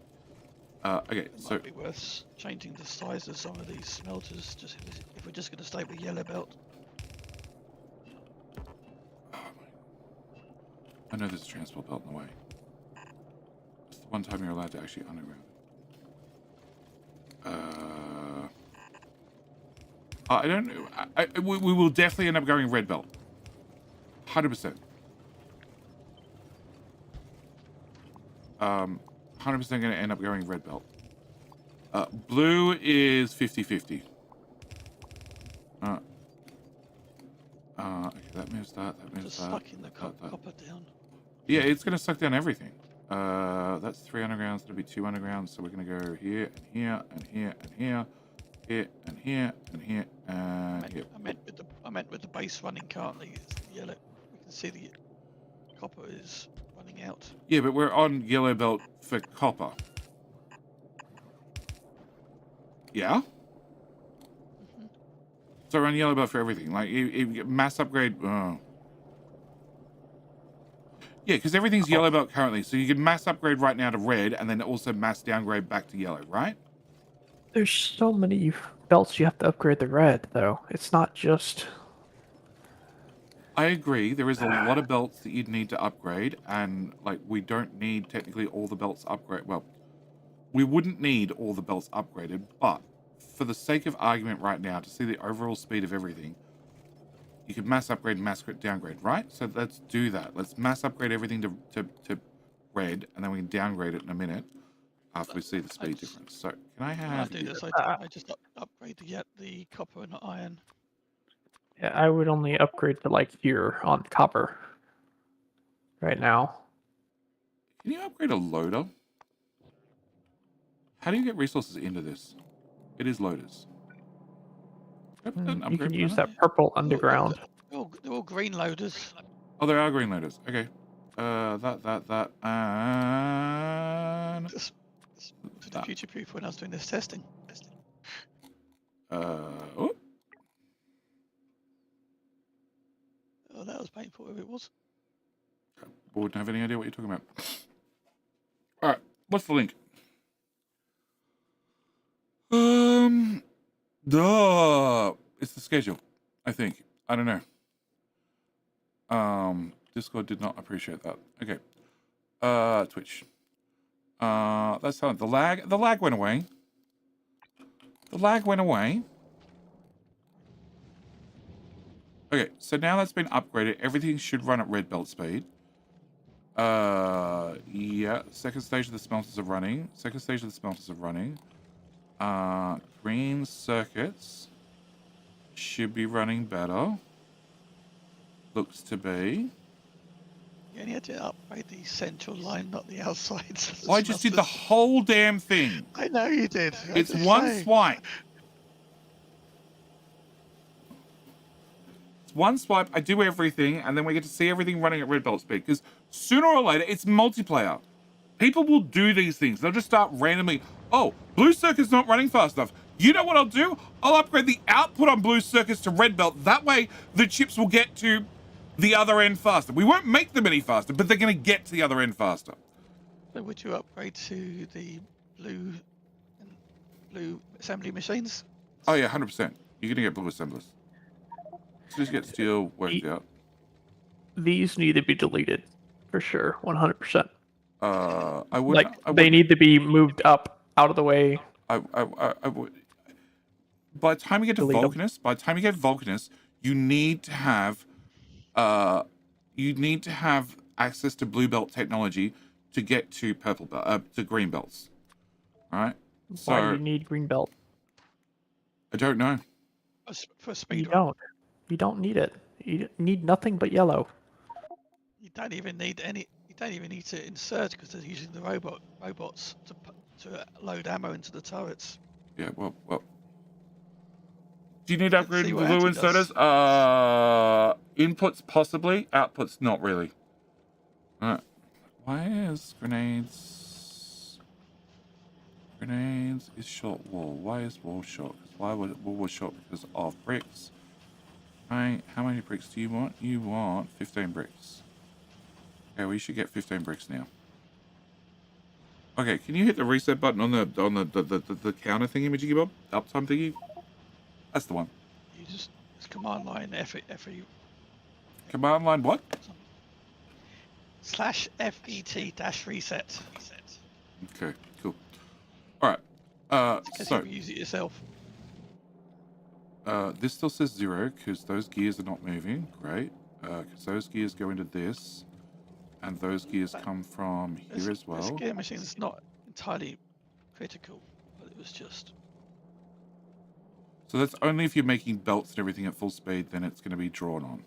Okay, It so might be worth changing the size of some of these smelters, just if we're just going to stay with yellow belt. I know there's a transport belt in the way. It's the one time you're allowed to actually underground. I don't know. We will definitely end up going red belt. 100%. 100% going to end up going red belt. Blue is 50-50. Okay, that moves that moves Just that. sucking the copper down. Yeah, it's going to suck down everything. That's 3 undergrounds. That'll be 2 undergrounds. So we're going to go here and here and here and here, here and here and here and here. I meant with the base running currently. It's yellow. We can see the copper is running out. Yeah, but we're on yellow belt for copper. Yeah. So we're on yellow belt for everything. Like you get mass upgrade. Oh. Yeah, because everything's yellow belt currently, so you can mass upgrade right now to red, and then also mass downgrade back to yellow, right? There's so many belts you have to upgrade the red, though. It's not just... I agree. There is a lot of belts that you'd need to upgrade, and like we don't need technically all the belts upgrade. Well, we wouldn't need all the belts upgraded, but for the sake of argument right now, to see the overall speed of everything, you could mass upgrade and mass downgrade, right? So let's do that. Let's mass upgrade everything to red, and then we can downgrade it in a minute after we see the speed difference. So can I When I have... do this, I just upgrade the copper and the iron. Yeah, I would only upgrade to like here on copper right now. Can you upgrade a loader? How do you get resources into this? It is loaders. You can use that purple underground. They're all green loaders. Oh, there are green loaders. Okay. That, and... Just to the future proof when I was doing this testing. Oh. Oh, that was painful if it was. Wouldn't have any idea what you're talking about. Alright, what's the link? It's the schedule, I think. I don't know. Discord did not appreciate that. Okay. Twitch. That's how the lag went away. The lag went away. Okay, so now that's been upgraded, everything should run at red belt speed. Yeah, second stage of the smelters are running. Green circuits should be running better. Looks to be. You only had to upgrade the central line, not the outsides. I just did the whole damn thing. I know you did. It's one swipe. It's one swipe, I do everything, and then we get to see everything running at red belt speed. Because sooner or later, it's multiplayer. People will do these things. They'll just start randomly, oh, blue circuit's not running fast enough. You know what I'll do? I'll upgrade the output on blue circuits to red belt. That way, the chips will get to the other end faster. We won't make them any faster, but they're going to get to the other end faster. So would you upgrade to the blue assembly machines? Oh yeah, 100%. You're going to get blue assemblers. So just get steel worked out. These need to be deleted for sure, 100%. I would they need to be moved up out of the way. I would. By the time you get to Vulcanus, you need to have access to blue belt technology to get to purple belt, to green belts. All right. So why do you need green belt? I don't know. For speed. You don't need it. You need nothing but yellow. You don't even need any. You don't even need to insert because they're using the robots to load ammo into the turrets. Yeah. Well. Do you need to upgrade see what blue Anti does. inserters? Inputs possibly. Outputs not really. Alright. Why is grenades is short wall? Why is wall short? Why was wall was short? Because of bricks. Right. How many bricks do you want? You want 15 bricks. Okay, we should get 15 bricks now. Okay, can you hit the reset button on the counter thingy, Majiggy Bob? Uptime thingy? That's the one. You just it's command line FE. Command line what? /FET-reset. Okay, cool. Alright. So you use it yourself. this still says 0 because those gears are not moving. Great. Because those gears go into this. And those gears come from here as well. This gear machine is not entirely critical, but it was just. So that's only if you're making belts and everything at full speed, then it's going to be drawn on,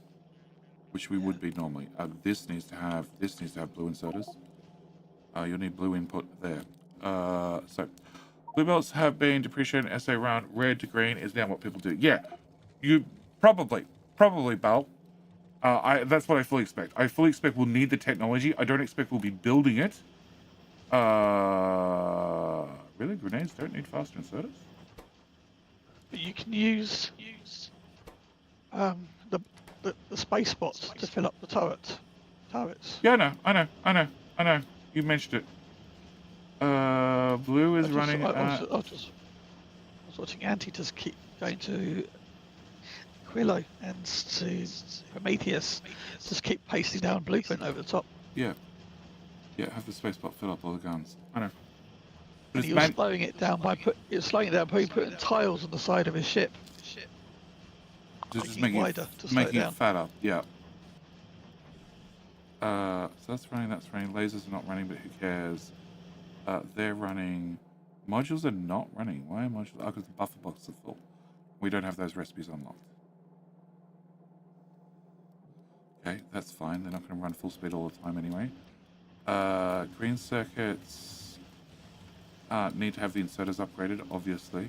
which we would be normally. This needs to have blue inserters. You'll need blue input there. So blue belts have been depreciated in SA round. Red to green is now what people do. Yeah, you probably, Bal. That's what I fully expect. I fully expect we'll need the technology. I don't expect we'll be building it. Really? Grenades don't need faster inserters? But you can use the space bots to fill up the turrets. Yeah, I know. You mentioned it. Blue is running. I was watching Anti just keep going to Quillo and to Prometheus, just keep pasting down blueprint over the top. Yeah, have the space bot fill up all the guns. I know. But And he was slowing it down by putting tiles on the side of his ship, just making it wider to slow it making it down. fatter. Yeah. So that's running. Lasers are not running, but who cares? They're running. Modules are not running. Why are modules? Oh, because the buffer boxes are full. We don't have those recipes unlocked. Okay, that's fine. They're not going to run full speed all the time anyway. Green circuits need to have the inserters upgraded, obviously.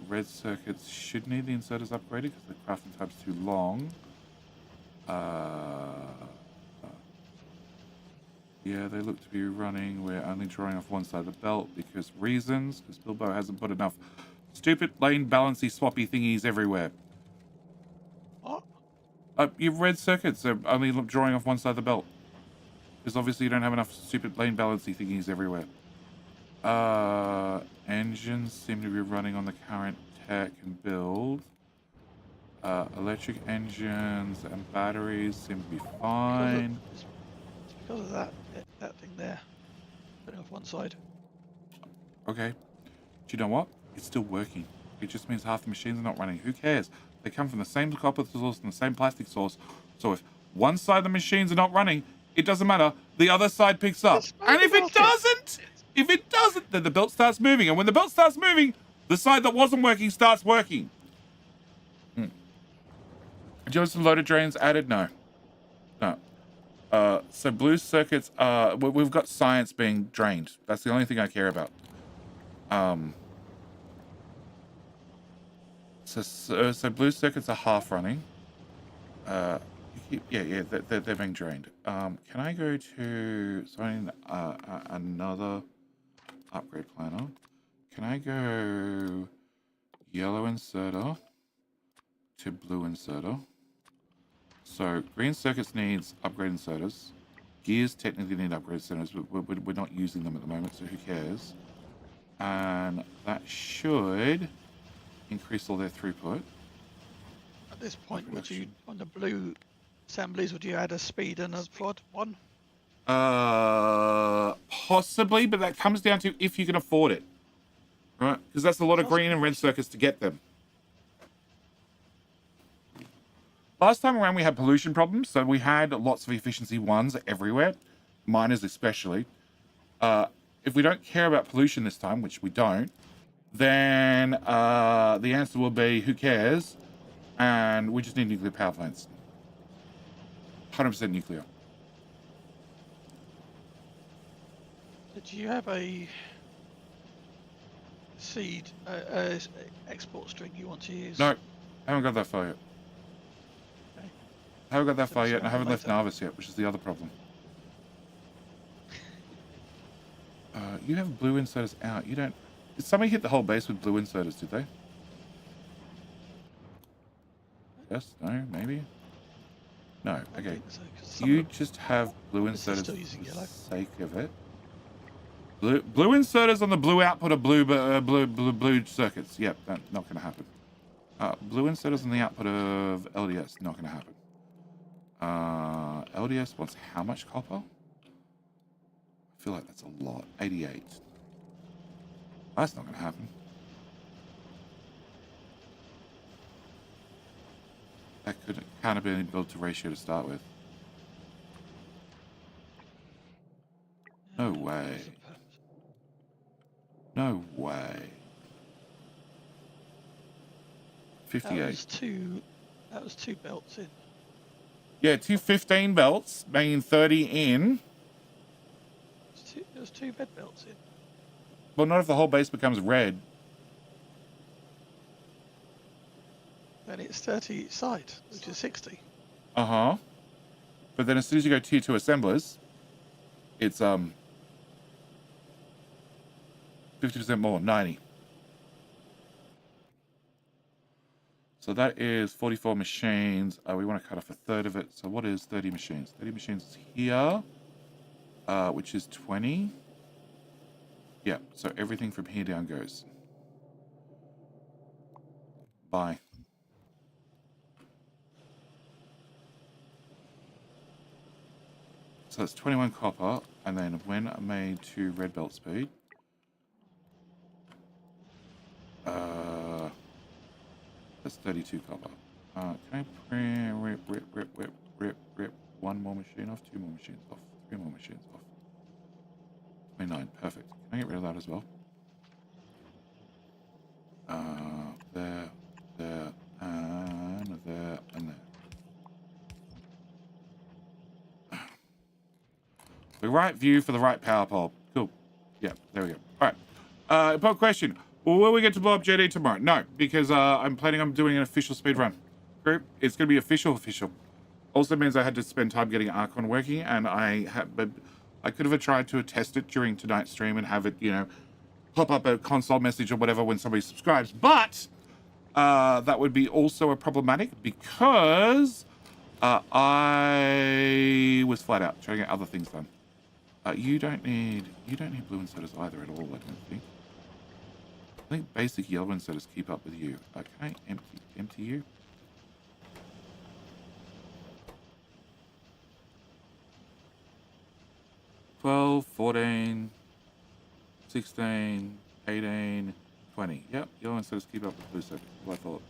Red circuits should need the inserters upgraded because the crafting time's too long. Yeah, they look to be running. We're only drawing off one side of the belt because Bilbo hasn't put enough stupid lane balancy swappy thingies everywhere. What? Your red circuits are only drawing off one side of the belt. Because obviously you don't have enough stupid lane balancy thingies everywhere. Engines seem to be running on the current tech and build. Electric engines and batteries seem to be fine. It's because of that thing there. Putting off one side. Okay. Do you know what? It's still working. It just means half the machines are not running. Who cares? They come from the same copper source and the same plastic source. So if one side of the machines are not running, it doesn't matter. The other side picks up. And if it doesn't, then the belt starts moving. And when the belt starts moving, the side that wasn't working starts working. Do you have some loader drains added? No. So blue circuits, we've got science being drained. That's the only thing I care about. So blue circuits are half running. They're being drained. Can I go to another upgrade planner? Can I go yellow inserter to blue inserter? So green circuits needs upgrade inserters. Gears technically need upgrade inserters, but we're not using them at the moment, so who cares? And that should increase all their throughput. At this point, would you, on the blue assemblies, would you add a speed and a prod one? Possibly, but that comes down to if you can afford it. Right? Because that's a lot of green and red circuits to get them. Last time around, we had pollution problems, so we had lots of efficiency ones everywhere, miners especially. If we don't care about pollution this time, which we don't, then the answer will be, who cares? And we just need nuclear power plants. 100% nuclear. Did you have a seed export string you want to use? No, I haven't got that far yet. Okay. I haven't got that far yet, and I That's haven't left later. Narvis yet, which is the other problem. You have blue inserters out. You don't... Did somebody hit the whole base with blue inserters, did they? Yes? No? Maybe? No. I Okay. think so, 'cause some You of them- just have blue This is inserters still for using the yellow. sake of it. Blue inserters on the blue output of blue circuits. Yep, that's not going to happen. Blue inserters on the output of LDS. Not going to happen. LDS wants how much copper? I feel like that's a lot. 88. That's not going to happen. That can't have been built to ratio to start with. No way. No way. 58. That was two belts in. Yeah, 215 belts, making 30 in. There was two bed belts in. Well, not if the whole base becomes red. Then it's 30 each side, which is 60. Uh-huh. But then as soon as you go tier 2 assemblers, it's 50% more, 90. So that is 44 machines. We want to cut off a third of it. So what is 30 machines? 30 machines is here, which is 20. Yeah, so everything from here down goes. Bye. So that's 21 copper, and then when I made to red belt speed, That's 32 copper. Can I rip one more machine off, two more machines off, three more machines off. 29, perfect. Can I get rid of that as well? There, and there, and there. The right view for the right power pole. Cool. Yeah, there we go. All right. Important question. Will we get to blow up JD tomorrow? No, because I'm planning on doing an official speedrun. Group, it's going to be official. Also means I had to spend time getting Archon working, and I could have tried to test it during tonight's stream and have it, you know, pop up a console message or whatever when somebody subscribes. But that would be also a problematic because I was flat out trying to get other things done. You don't need blue inserters either at all, I don't think. I think basic yellow inserters keep up with you. Okay, empty you. $12, $14, $16, $18, $20. Yep, yellow inserters keep up with blue circuits. What I thought.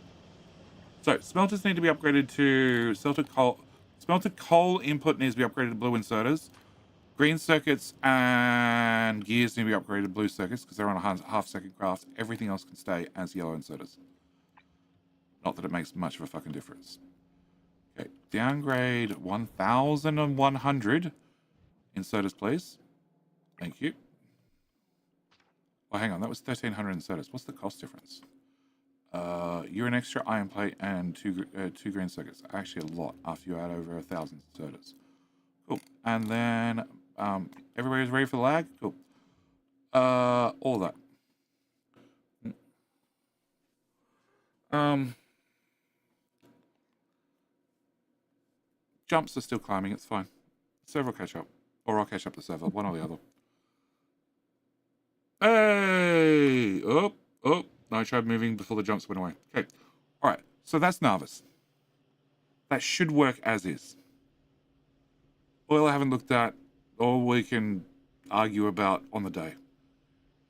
So smelters need to be upgraded to smelter coal input needs to be upgraded to blue inserters. Green circuits and gears need to be upgraded to blue circuits because they're on a half-second craft. Everything else can stay as yellow inserters. Not that it makes much of a fucking difference. Okay, downgrade 1,100 inserters, please. Thank you. Well, hang on, that was 1,300 inserters. What's the cost difference? You're an extra iron plate and two green circuits. Actually, a lot after you add over 1,000 inserters. Cool. And then everybody's ready for the lag? Cool. All that. Jumps are still climbing, it's fine. Server will catch up. Or I'll catch up the server, one or the other. Hey! Oh. No, I tried moving before the jumps went away. Okay. Alright, so that's Narvis. That should work as is. Oil I haven't looked at, or we can argue about on the day.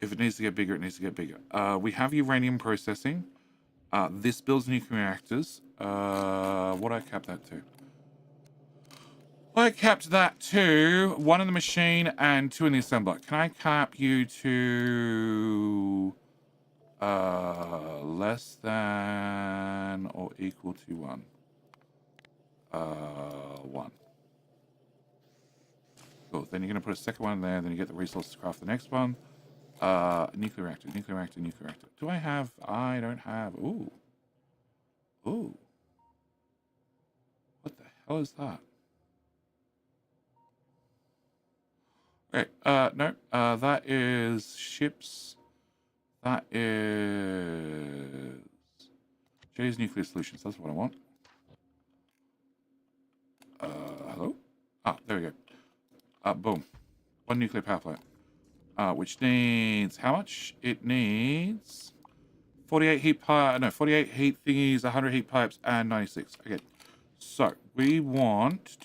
If it needs to get bigger, it needs to get bigger. We have uranium processing. This builds nuclear reactors. What I cap that to? I capped that to 1 in the machine and 2 in the assembler. Can I cap you to less than or equal to 1? 1. Cool. Then you're going to put a second one in there, then you get the resources to craft the next one. Nuclear reactor. Do I have? I don't have. Ooh. What the hell is that? Okay, no, that is ships. That is Jay's nuclear solutions. That's what I want. Hello? There we go. Boom. 1 nuclear power plant. Which needs how much? It needs 48 heat 48 heat thingies, 100 heat pipes, and 96. Okay. So we want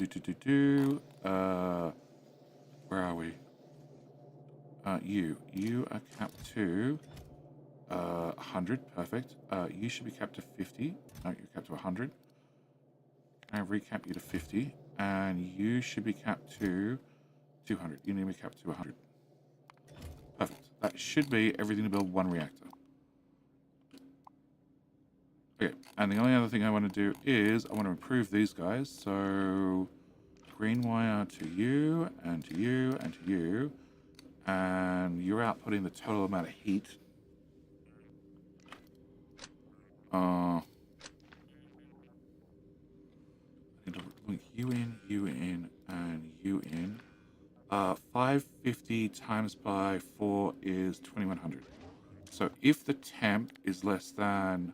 where are we? You are capped to 100. Perfect. You should be capped to 50. No, you're capped to 100. Can I recap you to 50? And you should be capped to 200. You need to be capped to 100. Perfect. That should be everything to build 1 reactor. Okay, and the only other thing I want to do is I want to improve these guys. So green wire to you, and to you, and to you. And you're outputting the total amount of heat. I need to link you in, and you in. 550 times by 4 is 2100. So if the temp is less than,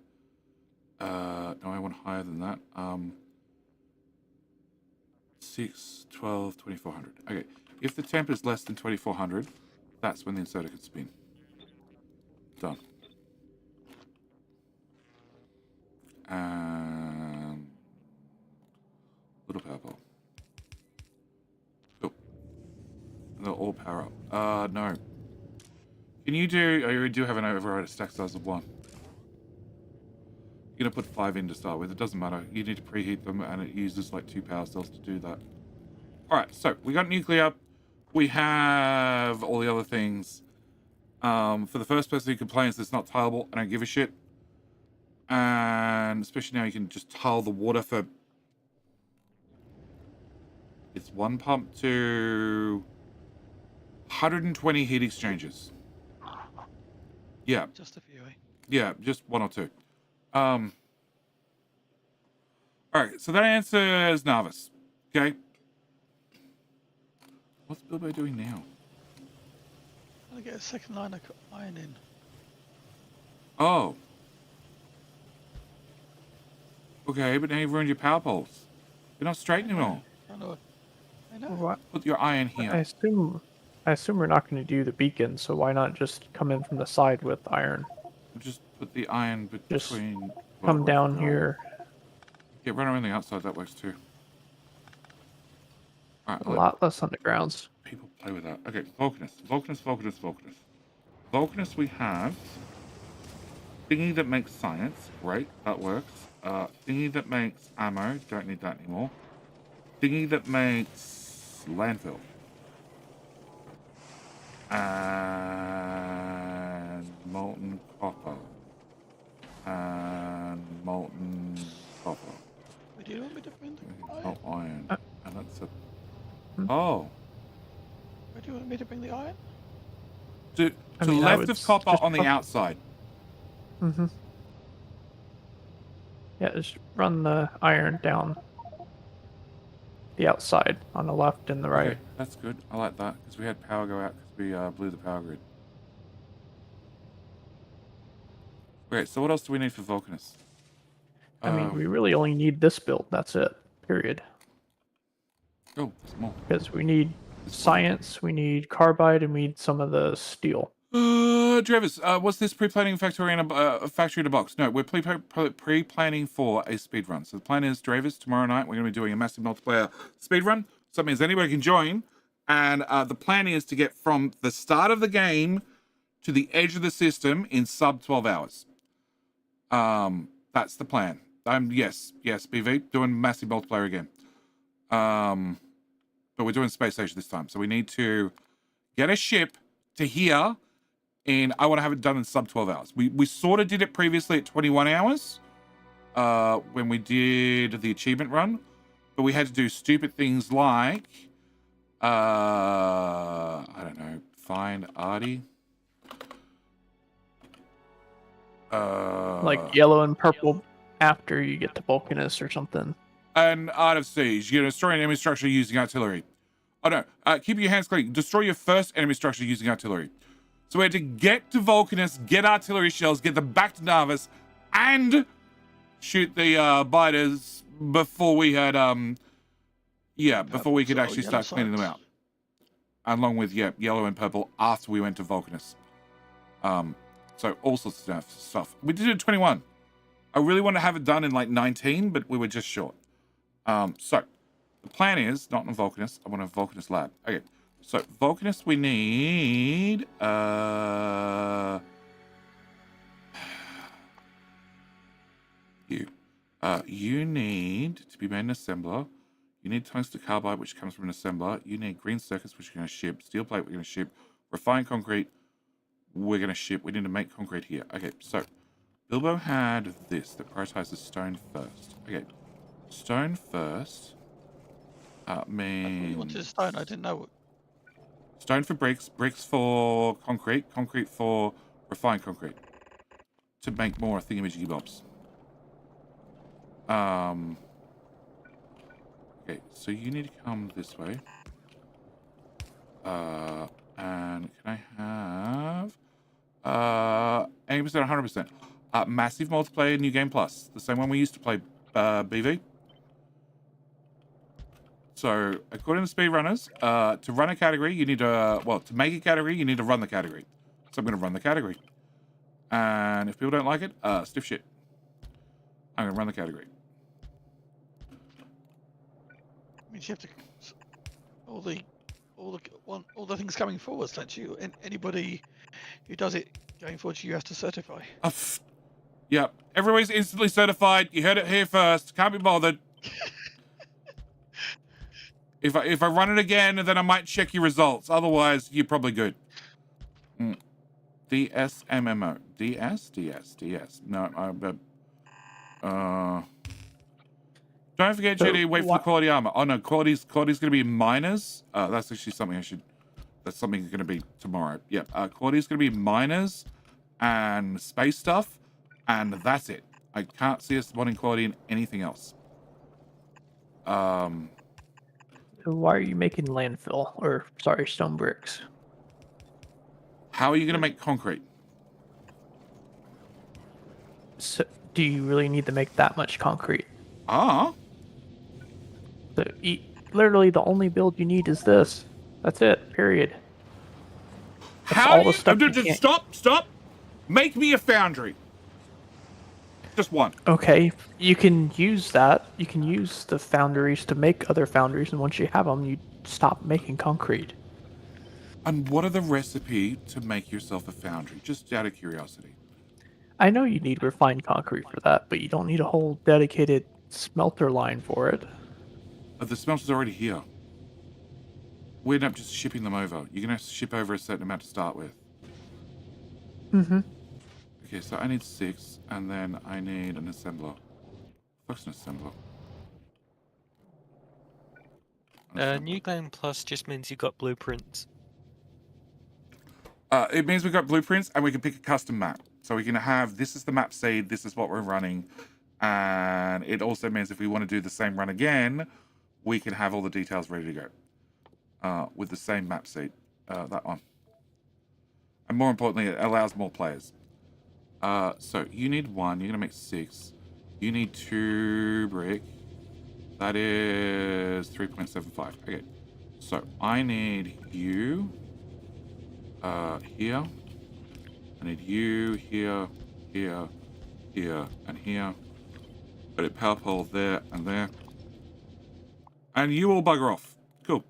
no, I want higher than that. 6, 12, 2400. Okay, if the temp is less than 2400, that's when the inserter can spin. Done. And little power pole. Cool. And they'll all power up. No. Can you do? Oh, you do have an override at stack size of 1. You're gonna put 5 in to start with. It doesn't matter. You need to preheat them, and it uses like 2 power cells to do that. All right, so we got nuclear. We have all the other things. For the first person who complains that it's not tileable, I don't give a shit. And especially now you can just tile the water for... It's 1 pump to 120 heat exchangers. Yeah. Just a few, eh? Yeah, just 1 or 2. All right, so that answers Narvis. Okay. What's Bilbo doing now? I'm gonna get a second line of iron in. Oh. Okay, but now you've ruined your power poles. You're not straight anymore. I know. I know. What? Put your iron I here. assume we're not going to do the beacon, so why not just come in from the side with iron? Just put the iron Just between... Come down here. Yeah, run around the outside. That works too. All right, A lot less undergrounds. people play with that. Okay, Vulcanus. Vulcanus we have. Thingy that makes science. Great, that works. Thingy that makes ammo. Don't need that anymore. Thingy that makes landfill. And molten copper. And molten copper. Wait, do you want me to bring the iron? Not iron. And that's a... Hmm. Oh. Where do you want me to bring the iron? To I the mean, I left would of copper just on the put- outside. Mm-hmm. Yeah, just run the iron down the outside on the left and the right. Okay, that's good. I like that because we had power go out because we blew the power grid. Okay, so what else do we need for Vulcanus? I mean, we really only need this build. That's it. Period. Oh, there's more. Because we need science, we need carbide, and we need some of the steel. Travis, what's this pre-planning factory in a factory in a box? No, we're pre-planning for a speed run. So the plan is, Travis, tomorrow night we're going to be doing a massive multiplayer speed run. So that means anybody can join. And the plan is to get from the start of the game to the edge of the system in sub 12 hours. That's the plan. Yes, BV, doing massive multiplayer again. But we're doing space station this time. So we need to get a ship to here. And I want to have it done in sub 12 hours. We sort of did it previously at 21 hours when we did the achievement run. But we had to do stupid things like, I don't know, find Artie. Like yellow and purple after you get to Vulcanus or something. An Art of Siege. You destroy an enemy structure using artillery. Oh no, keep your hands clean. Destroy your first enemy structure using artillery. So we had to get to Vulcanus, get artillery shells, get them back to Narvis, and shoot the biters before we had, before we could actually start cleaning them out. Along with, yellow and purple after we went to Vulcanus. So all sorts of stuff. We did it at 21. I really want to have it done in like 19, but we were just short. So the plan is, not in Vulcanus, I want a Vulcanus lab. Okay. So, Vulcanus, we need, you need to be made an assembler. You need tungsten carbide, which comes from an assembler. You need green circuits, which we're going to ship. Steel plate, we're going to ship. Refined concrete, we're going to ship. We need to make concrete here. Okay, so, Bilbo had this that prioritizes stone first. Okay, stone first means... You wanted stone, I didn't know. Stone for bricks, bricks for concrete, concrete for refined concrete. To make more thingamajiggy bobs. Okay, so you need to come this way. And can I have 80%, 100%. Massive multiplayer New Game Plus. The same one we used to play BV. So, according to speedrunners, to run a category, you need to, to make a category, you need to run the category. So I'm going to run the category. And if people don't like it, stiff shit. I'm going to run the category. Means you have to all the things coming forwards, don't you? And anybody who does it going forward, you have to certify. Yep. Everybody's instantly certified. You heard it here first. Can't be bothered. If I run it again, then I might check your results. Otherwise, you're probably good. DSMMO. DS. No, don't forget, So JD, wait for the quality armor. Oh no, quality's gonna be miners. That's actually something that's something gonna be tomorrow. Yep. Quality's gonna be miners and space stuff, and that's it. I can't see us wanting quality in anything else. Why are you making landfill, or sorry, stone bricks? How are you gonna make concrete? So, do you really need to make that much concrete? Ah. So, literally, the only build you need is this. That's it. Period. That's How all do the you stuff you can't- stop? Make me a foundry. Just one. Okay, you can use that. You can use the foundries to make other foundries, and once you have them, you stop making concrete. And what are the recipe to make yourself a foundry? Just out of curiosity. I know you need refined concrete for that, but you don't need a whole dedicated smelter line for it. The smelter's already here. We end up just shipping them over. You're gonna have to ship over a certain amount to start with. Mm-hmm. Okay, so I need 6, and then I need an assembler. What's an assembler? New Game Plus just means you got blueprints. It means we've got blueprints, and we can pick a custom map. So we can have, this is the map seed, this is what we're running, and it also means if we want to do the same run again, we can have all the details ready to go. With the same map seed. That one. And more importantly, it allows more players. So you need 1, you're gonna make 6. You need 2 brick. That is 3.75. Okay. So I need you here. I need you here, here, here, and here. Put a power pole there and there. And you all bugger off. Cool.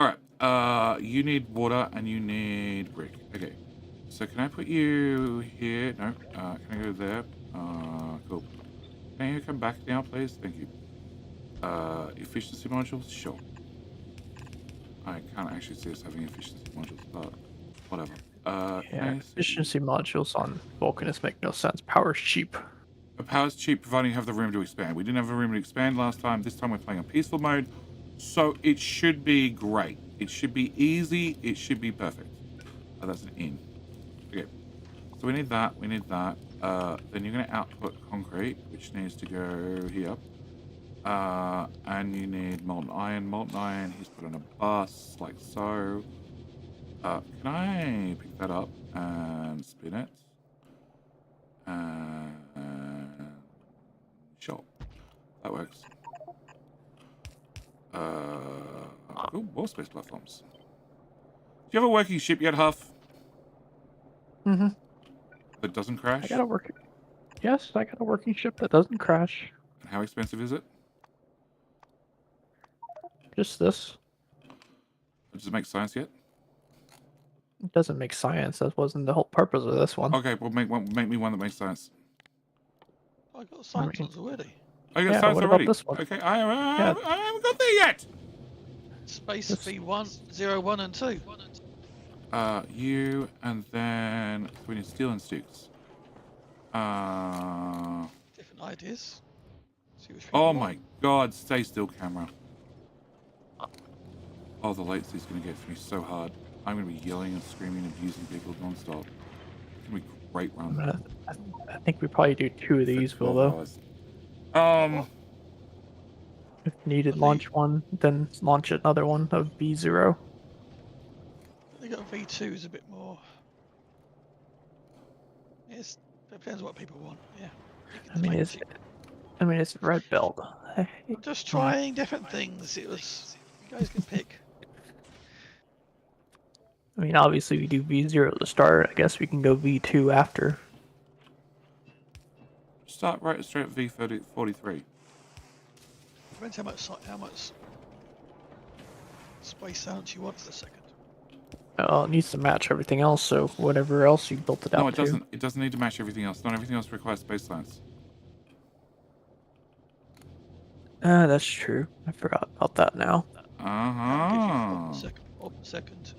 Alright. You need water and you need brick. Okay. So can I put you here? No. Can I go there? Cool. Can you come back now, please? Thank you. Efficiency modules? Sure. I can't actually see us having efficiency modules, but whatever. Yeah, efficiency modules on Vulcanus make no sense. Power's cheap. Power's cheap, providing you have the room to expand. We didn't have a room to expand last time. This time we're playing on peaceful mode, so it should be great. It should be easy. It should be perfect. Oh, that's an in. Okay. So we need that. We need that. Then you're going to output concrete, which needs to go here. And you need molten iron. Molten iron, he's put on a bus, like so. Can I pick that up and spin it? Sure. That works. Oh, more space platforms. Do you have a working ship yet, Huff? Mm-hmm. That doesn't crash? Yes, I got a working ship that doesn't crash. And how expensive is it? Just this. Does it make science yet? It doesn't make science. That wasn't the whole purpose of this one. Okay, well make me one that makes science. I got science ones already. Oh, you got Yeah, science what about already? this one? Okay, I haven't got there yet. Space V1, 0, 1, and 2. You, and then we need steel and sticks. Different ideas. See which Oh one. my god, stay still, camera. Oh, the latency's gonna get to me so hard. I'm gonna be yelling and screaming and abusing people non-stop. It's gonna be a great run. I think we probably do 2 of these, will though. If needed, launch one, then launch another one of V0. I think V2 is a bit more. Yes, depends what people want. Yeah. I mean, it's red belt. I'm just trying different things. You guys can pick. I mean, obviously we do V0 to start. I guess we can go V2 after. Start right straight at V43. Depends how much space science you want for a second. It needs to match everything else, so whatever else you built it out No, it to. doesn't. It doesn't need to match everything else. Not everything else requires space science. That's true. I forgot about that now. I'll give you Uh-huh. 4 per second.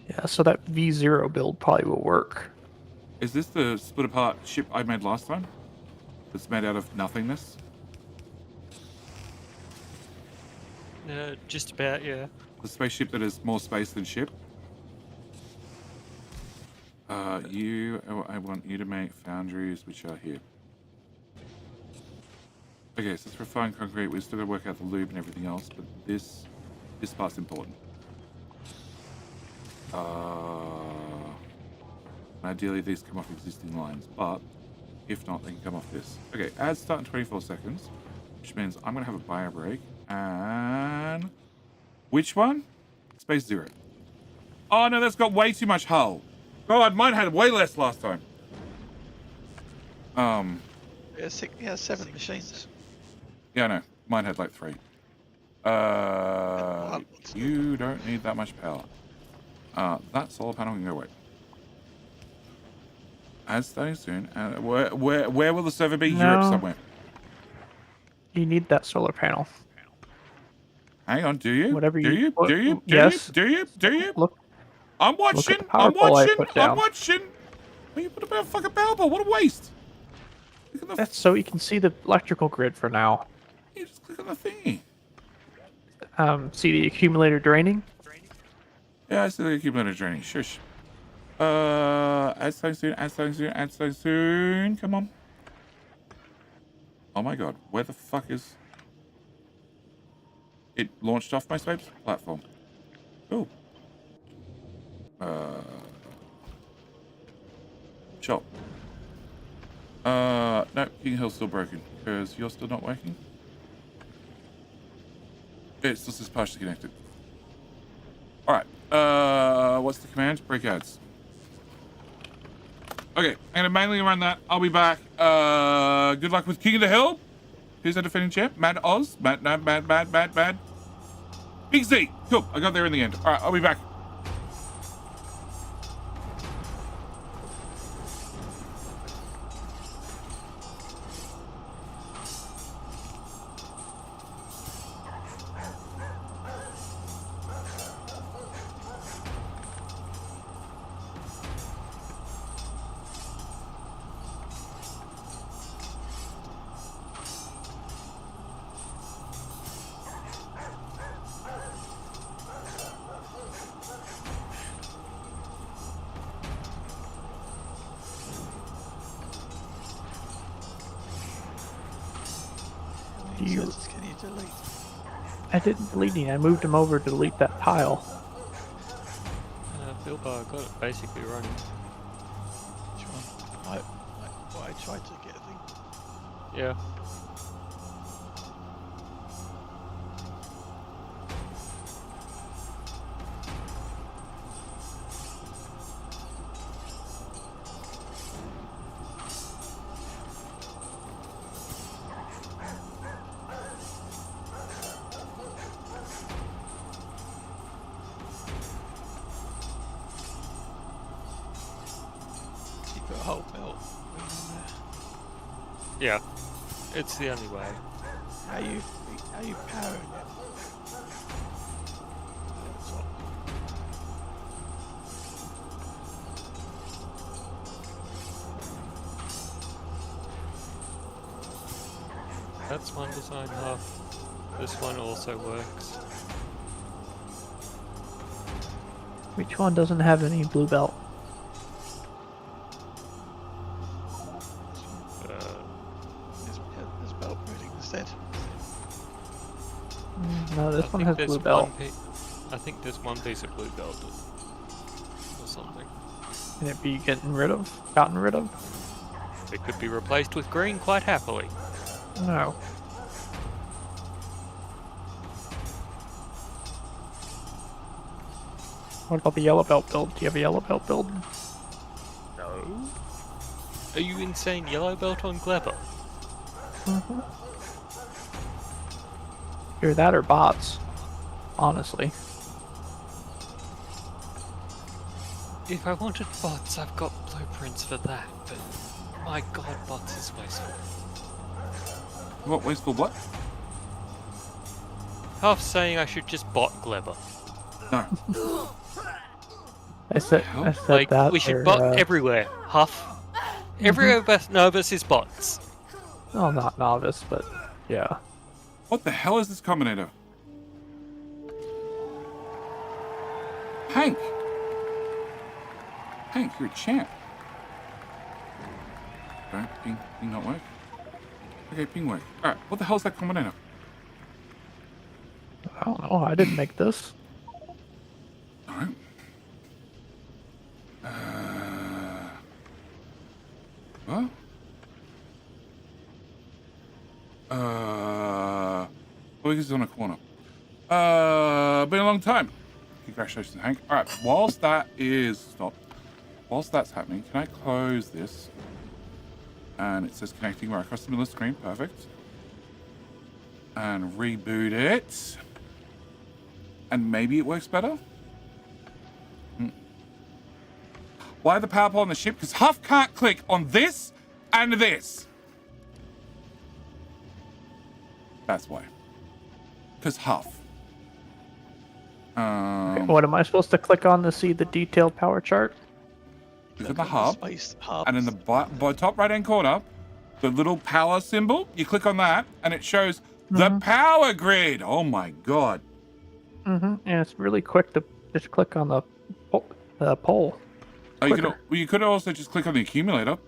Yeah, so that V0 build probably will work. Is this the split apart ship I made last time? That's made out of nothingness? Just about, yeah. The spaceship that is more space than ship? I want you to make foundries, which are here. Okay, so it's refined concrete. We've still got to work out the lube and everything else, but this part's important. Ideally, these come off existing lines, but if not, they can come off this. Okay, ads start in 24 seconds, which means I'm going to have a bio break. And which one? Space 0. Oh, no, that's got way too much hull. God, mine had way less last time. Yeah, 7 machines. Yeah, no, mine had like 3. You don't need that much power. That solar panel can go away. Ads starting soon. And where will the server be? No. Europe somewhere. You need that solar panel. Hang on, do you? Whatever do you- you? what- Do you? Do yes. you? Do you? Do you? Look, I'm Look at watching. the power I'm pole I watching. put I'm down. watching. Well, you put a fucking power pole. What a waste. Look at the. that's so you can see the electrical grid for now. You just click on the thingy. See the accumulator draining? Yeah, I see the accumulator draining. Shush. Add starting soon. Add starting soon. Add starting soon. Come on. Oh my god, where the fuck is... It launched off my space platform. Oh. Sure. No, King Hill's still broken, because you're still not working. It's just is partially connected. Alright, what's the command? Break ads. Okay, I'm gonna mainly run that. I'll be back. Good luck with King of the Hill. Who's the defending champ? Mad Oz? Mad. Big Z. Cool, I got there in the end. Alright, I'll be back. You- Inserts can you delete? I didn't delete any. I moved him over to delete that tile. Bilbo got it basically running. Which one? I tried to get a thing. Yeah. You put a whole belt ring on there. Yeah. It's the only way. How you powering it? Top. That's one design half. This one also works. Which one doesn't have any blue belt? There's belt routing instead. No, this I one think has there's blue belt. I think there's one piece of blue belt or something. Can it be gotten rid of? It could be replaced with green quite happily. No. What about the yellow belt build? Do you have a yellow belt build? No. Are you insane? Yellow belt on Glebber? Mm-hmm. Either that or bots. Honestly. If I wanted bots, I've got blueprints for that, but my god, bots is wasteful. What, wasteful what? Half saying I should just bot Glebber. No. I said Like, that. we should or, bot everywhere. Huff. Everywhere but Novus is bots. well, not novice, but yeah. What the hell is this combinator? Hank! Hank, you're a champ. Okay, ping not work. Okay, ping work. Alright, what the hell's that combinator? I don't know. I didn't make this. Alright. What? Well, he's on a corner. Been a long time. Congratulations, Hank. Alright, whilst that is... Stop. Whilst that's happening, can I close this? And it says connecting right across the middle of the screen. Perfect. And reboot it. And maybe it works better? Why the power pole on the ship? Because Huff can't click on this and this. That's why. Because Huff. What am I supposed to click on to see the detailed power chart? Look at the hub. Space hub. And in the top right hand corner, the little power symbol, you click on that and it shows the power grid. Oh my god. And it's really quick to just click on the pole. Oh, you could also just click on the accumulator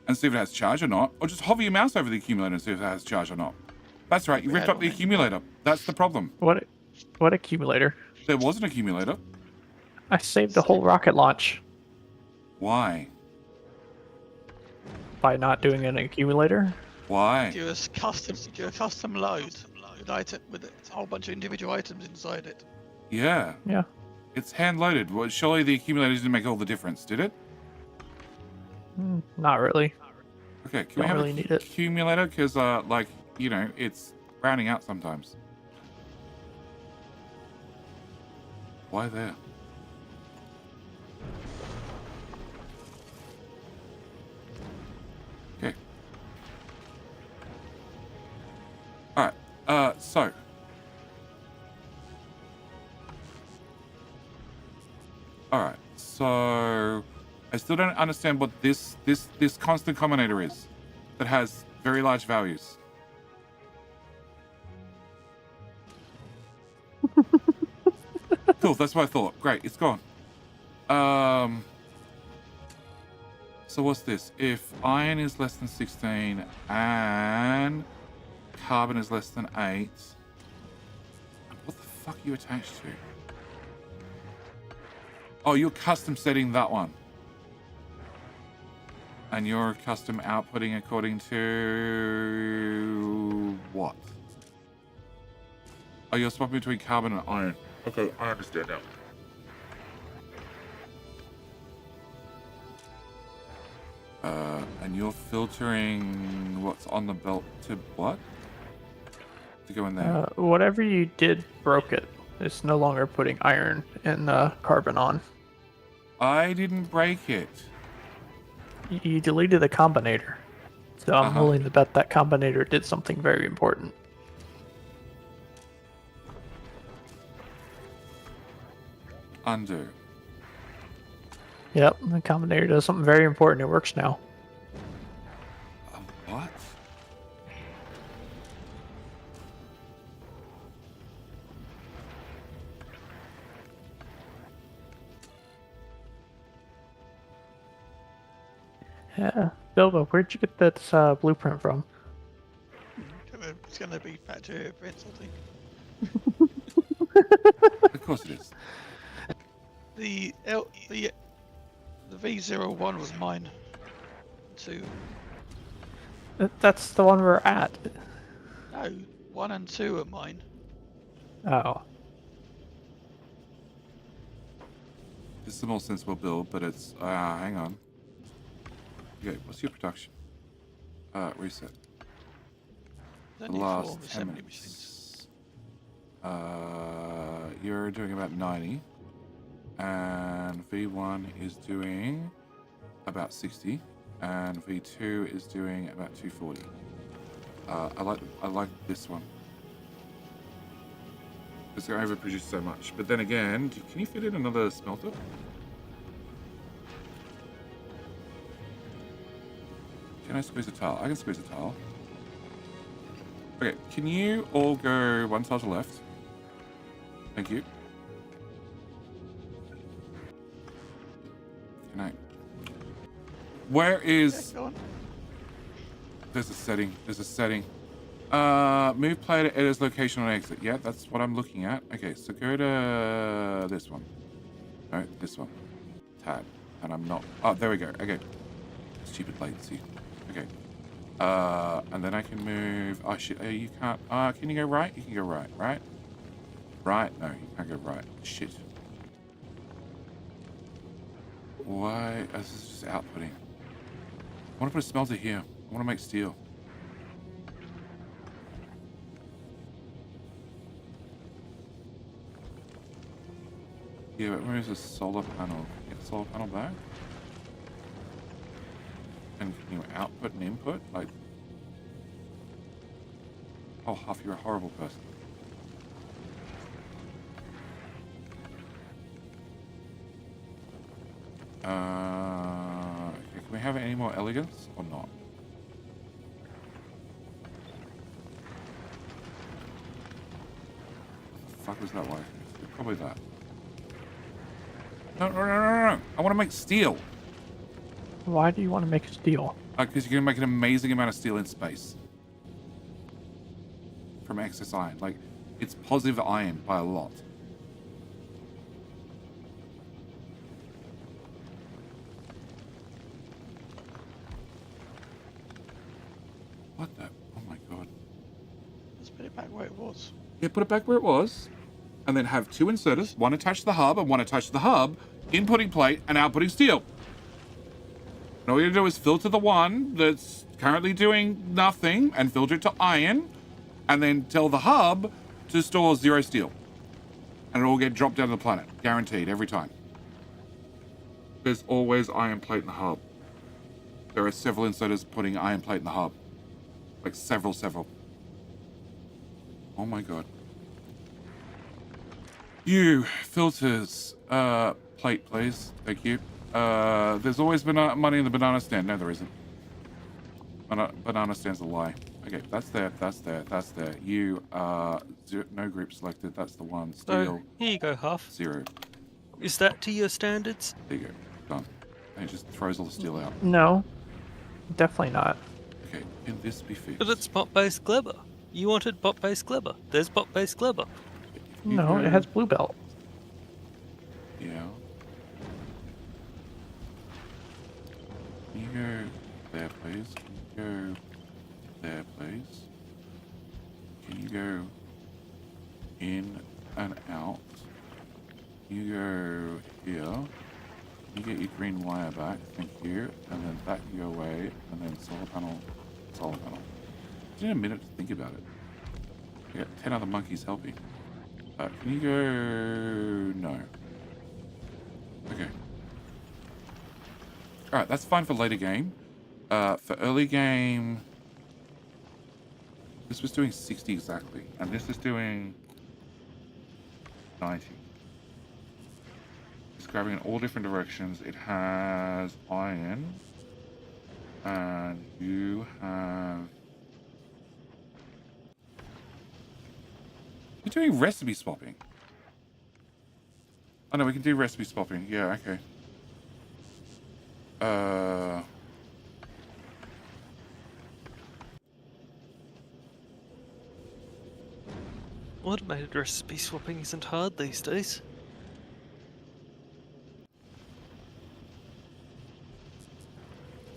and see if it has charge or not, or just hover your mouse over the accumulator and see if it has charge or not. That's right, you ripped up the accumulator. That's the problem. What accumulator? There was an accumulator. I saved the whole rocket launch Why? by not doing an accumulator. Why? Do a custom load with item with a whole bunch of individual items inside it. Yeah. Yeah. It's hand loaded. Well, surely the accumulator didn't make all the difference, did it? Not really. Okay, can we Don't have really an need it. accumulator? Because, like, you know, it's rounding out sometimes. Why there? Okay. Alright, so. Alright, so I still don't understand what this constant combinator is that has very large values. Cool, that's what I thought. Great, it's gone. So what's this? If iron is less than 16 and carbon is less than 8, what the fuck are you attached to? Oh, you're custom setting that one. And you're custom outputting according to what? Oh, you're swapping between carbon and iron. Okay, I understand now. And you're filtering what's on the belt to what? To go in there. Whatever you did broke it. It's no longer putting iron and carbon on. I didn't break it. You deleted the combinator. So I'm willing to bet that combinator did something very important. Undo. Yep, the combinator does something very important. It works now. What? Yeah. Bilbo, where'd you get that blueprint from? It's going to be Factorio prints, I think. Of course it is. The V01 was mine. Two. That's the one we're at. No, 1 and 2 are mine. Oh. This is a more sensible build, but it's hang on. Okay, what's your production? Reset. There's The only 4 last 10 assembly minutes. machines. You're doing about 90. And V1 is doing about 60, and V2 is doing about 240. I like this one. It's going to overproduce so much. But then again, can you fit in another smelter? Can I squeeze a tile? I can squeeze a tile. Okay, can you all go one tile to left? Thank you. Can I? Where is... Yeah, go on. There's a setting. There's a setting. Move player to editor's location on exit. Yeah, that's what I'm looking at. Okay, so go to this one. No, this one. Tab. And I'm not... Oh, there we go. Okay. Stupid latency. Okay. And then I can move... Oh, shit. You can't... can you go right? You can go right. Right? Right? No, you can't go right. Shit. Why? This is just outputting. I want to put a smelter here. I want to make steel. Yeah, but where is the solar panel? Get the solar panel back? And can you output and input? Like... Oh, Huff, you're a horrible person. Okay, can we have any more elegance or not? What the fuck was that like? Probably that. No. I want to make steel. Why do you want to make steel? Because you're going to make an amazing amount of steel in space. From excess iron. Like, it's positive iron by a lot. What the? Oh my god. Let's put it back where it was. Yeah, put it back where it was. And then have two inserters, one attached to the hub and one attached to the hub, inputting plate and outputting steel. And all you do is filter the one that's currently doing nothing and filter it to iron, and then tell the hub to store 0 steel. And it'll all get dropped down to the planet. Guaranteed, every time. There's always iron plate in the hub. There are several inserters putting iron plate in the hub. Like several. Oh my god. You, filters, plate please, thank you. There's always money in the banana stand. No, there isn't. Banana stand's a lie. Okay, that's there. You, no group selected, that's the one. Steel, So, here you go, Huff. 0. Is that to your standards? There you go, done. And it just throws all the steel out. No, definitely not. Okay, can this be fixed? But it's bot-based Glebber. You wanted bot-based Glebber. There's bot-based Glebber. You No, go- it has blue belt. Yeah. Can you go there, please? Can you go there, please? Can you go in and out? Can you go here? Can you get your green wire back? Thank you. And then that can go away. And then solar panel. Just need a minute to think about it. I got 10 other monkeys helping. Can you go... No. Okay. Alright, that's fine for later game. For early game... This was doing 60 exactly. And this is doing... 90. It's grabbing in all different directions. It has iron. And you have... You're doing recipe swapping. Oh no, we can do recipe swapping. Yeah, okay. Automated recipe swapping isn't hard these days.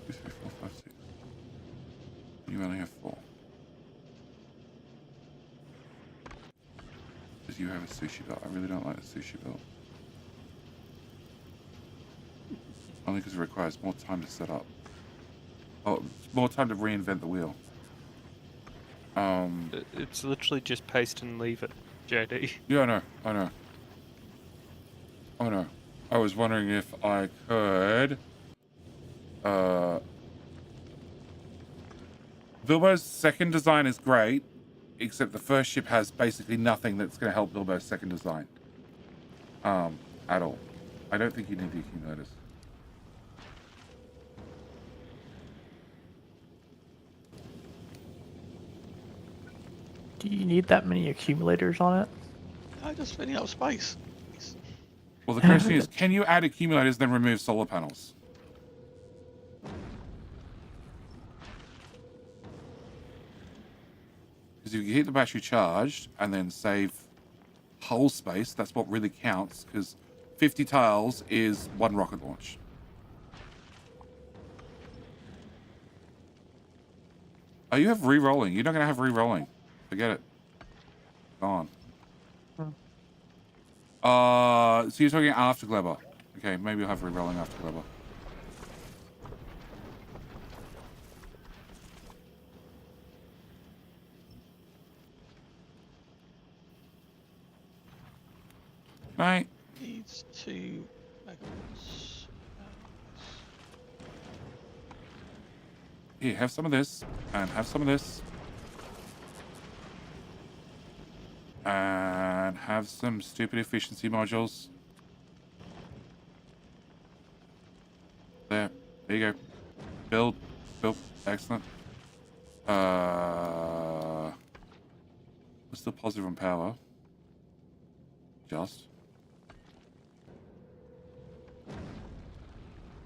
Two, three, four, five, six. You only have 4. Because you have a sushi belt. I really don't like the sushi belt. Only because it requires more time to set up. Oh, more time to reinvent the wheel. It's literally just paste and leave it, JD. Yeah, I know. Oh no. I was wondering if I could... Bilbo's second design is great, except the first ship has basically nothing that's going to help Bilbo's second design. At all. I don't think you need the accumulators. Do you need that many accumulators on it? I just filling up space. Well, the question is, can you add accumulators then remove solar panels? Because if you keep the battery charged and then save hull space, that's what really counts, because 50 tiles is 1 rocket launch. Oh, you have re-rolling. You're not going to have re-rolling. Forget it. Gone. So you're talking after Glebber. Okay, maybe you'll have re-rolling after Glebber. Right. Needs 2 megawatts. Here, have some of this, and have some of this. And have some stupid efficiency modules. There you go. Build. Excellent. We're still positive on power. Just.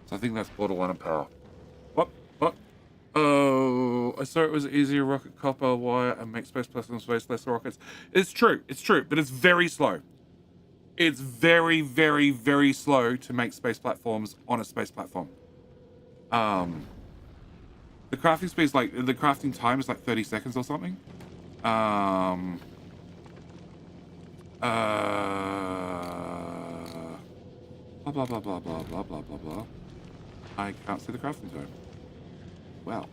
So I think that's borderline on power. What? Oh, I saw it was easier rocket copper wire and make space platforms space less rockets. It's true, but it's very slow. It's very, very, very slow to make space platforms on a space platform. The crafting speed is like, the crafting time is like 30 seconds or something. Blah, blah, blah, blah, blah, blah, blah, blah, blah. I can't see the crafting time. Well,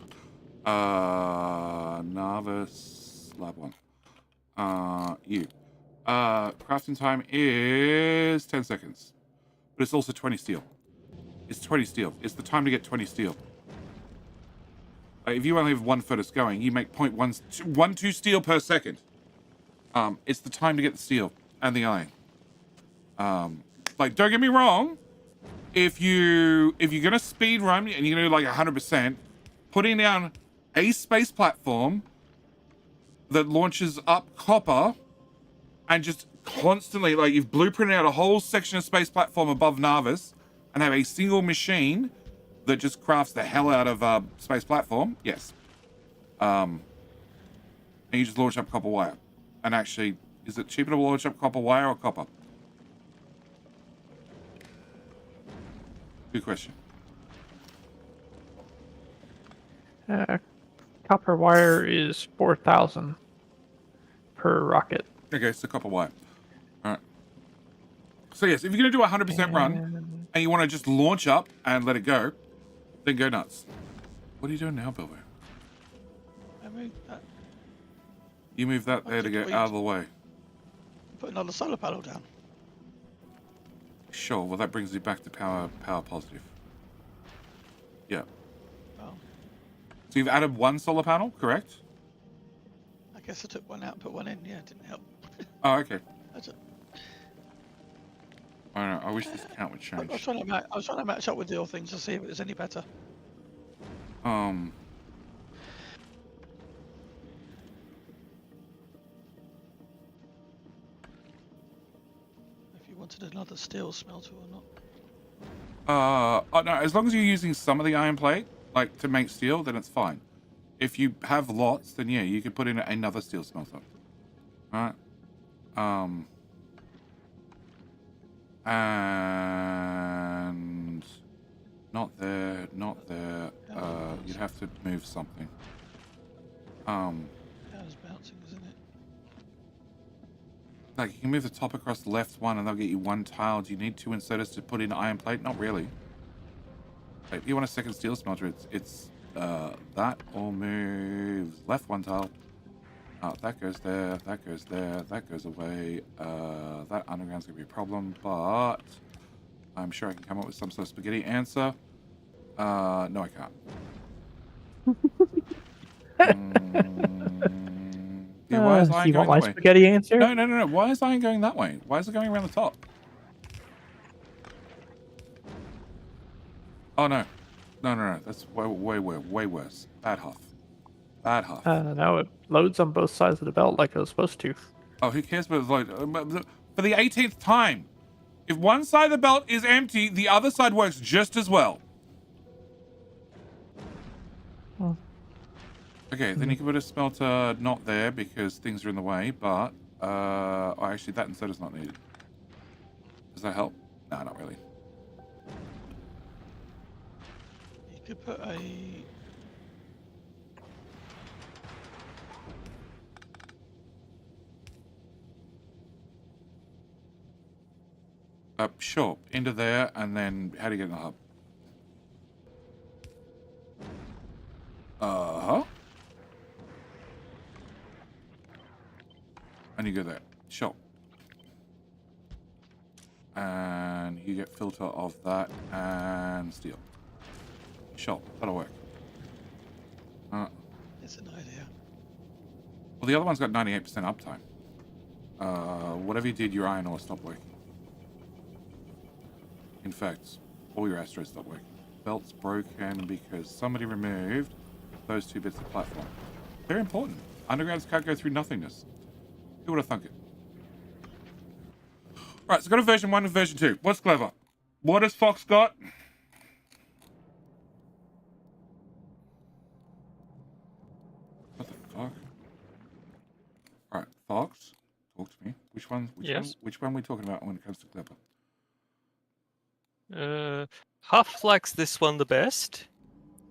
Narvis Lab 1. Crafting time is 10 seconds. But it's also 20 steel. It's 20 steel. It's the time to get 20 steel. If you only have 1 furnace going, you make 0.12 steel per second. It's the time to get the steel and the iron. Like, don't get me wrong. If you're gonna speed run and you're gonna do like 100%, putting down a space platform that launches up copper and just constantly, like, you've blueprinted out a whole section of space platform above Narvis and have a single machine that just crafts the hell out of space platform, yes. And you just launch up copper wire. And actually, is it cheaper to launch up copper wire or copper? Good question. Copper wire is 4,000 per rocket. Okay, so copper wire. All right. So yes, if you're going to do a 100% run and you want to just launch up and let it go, then go nuts. What are you doing now, Bilbo? I moved that. You move that there to get out of the way. Put another solar panel down. Sure, well that brings you back to power positive. Yeah. Oh, So you've added 1 solar panel, correct? I guess I took 1 out and put 1 in. Yeah, it didn't help. Oh, okay. That's it. I don't know, I wish this count would I change. was trying to match up with the other things to see if it was any better. If you wanted another steel smelter or not. Oh no, as long as you're using some of the iron plate, like to make steel, then it's fine. If you have lots, then yeah, you could put in another steel smelter. Alright. And not there. You'd have to move something. Power's bouncing, isn't it? Like, you can move the top across the left one and they'll get you 1 tile. Do you need 2 inserters to put in iron plate? Not really. Like, if you want a second steel smelter, it's that all moves left 1 tile. That goes there, that goes there, that goes away. That underground's gonna be a problem, but I'm sure I can come up with some sort of spaghetti answer. No, I can't. Yeah, why is iron you going want my that way? spaghetti answer? No. Why is iron going that way? Why is it going around the top? Oh, no. No. That's way worse. Bad Huff. No, it loads on both sides of the belt like it was supposed to. Oh, who cares about like for the 18th time? If one side of the belt is empty, the other side works just as well. Hmm. Okay, then you can put a smelter not there because things are in the way, but oh, actually that inserter's not needed. Does that help? No, not really. You could put a... Sure, into there, and then how do you get in the hub? Uh-huh. And you go there. Sure. And you get filter of that and steel. Sure, that'll work. It's an idea. Well, the other one's got 98% uptime. Whatever you did, your iron ore stopped working. In fact, all your asteroids stopped working. Belt's broken because somebody removed those 2 bits of platform. They're important. Undergrounds can't go through nothingness. Who would have thunk it? Right, so got a version 1 and version 2. What's clever? What has Fox got? What the fuck? Alright, Fox, talk to me. Which one are we talking about when it comes to clever? Huff likes this one the best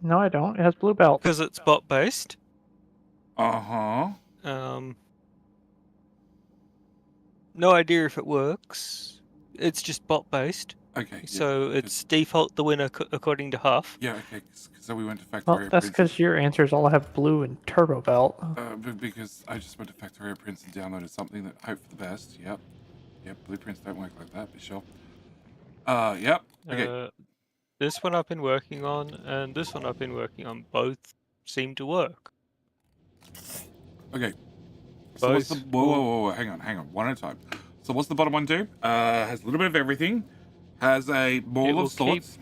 No, I don't. It has blue belt. because it's bot based. Uh-huh. No idea if it works. It's just bot based, Okay. so it's default the winner according to Huff. Yeah, okay. So we went to Factorio. Well, that's because your answers all have blue and turbo belt. Because I just went to Factorio Prints and downloaded something that hope for the best. Yep. Blueprints don't work like that, but sure. Yep. Okay. This one I've been working on, and this one I've been working on. Both seem to work. Okay. So what's the whoa, hang on, one at a time. So what's the bottom one do? Has a little bit of everything. Has a maul of sorts.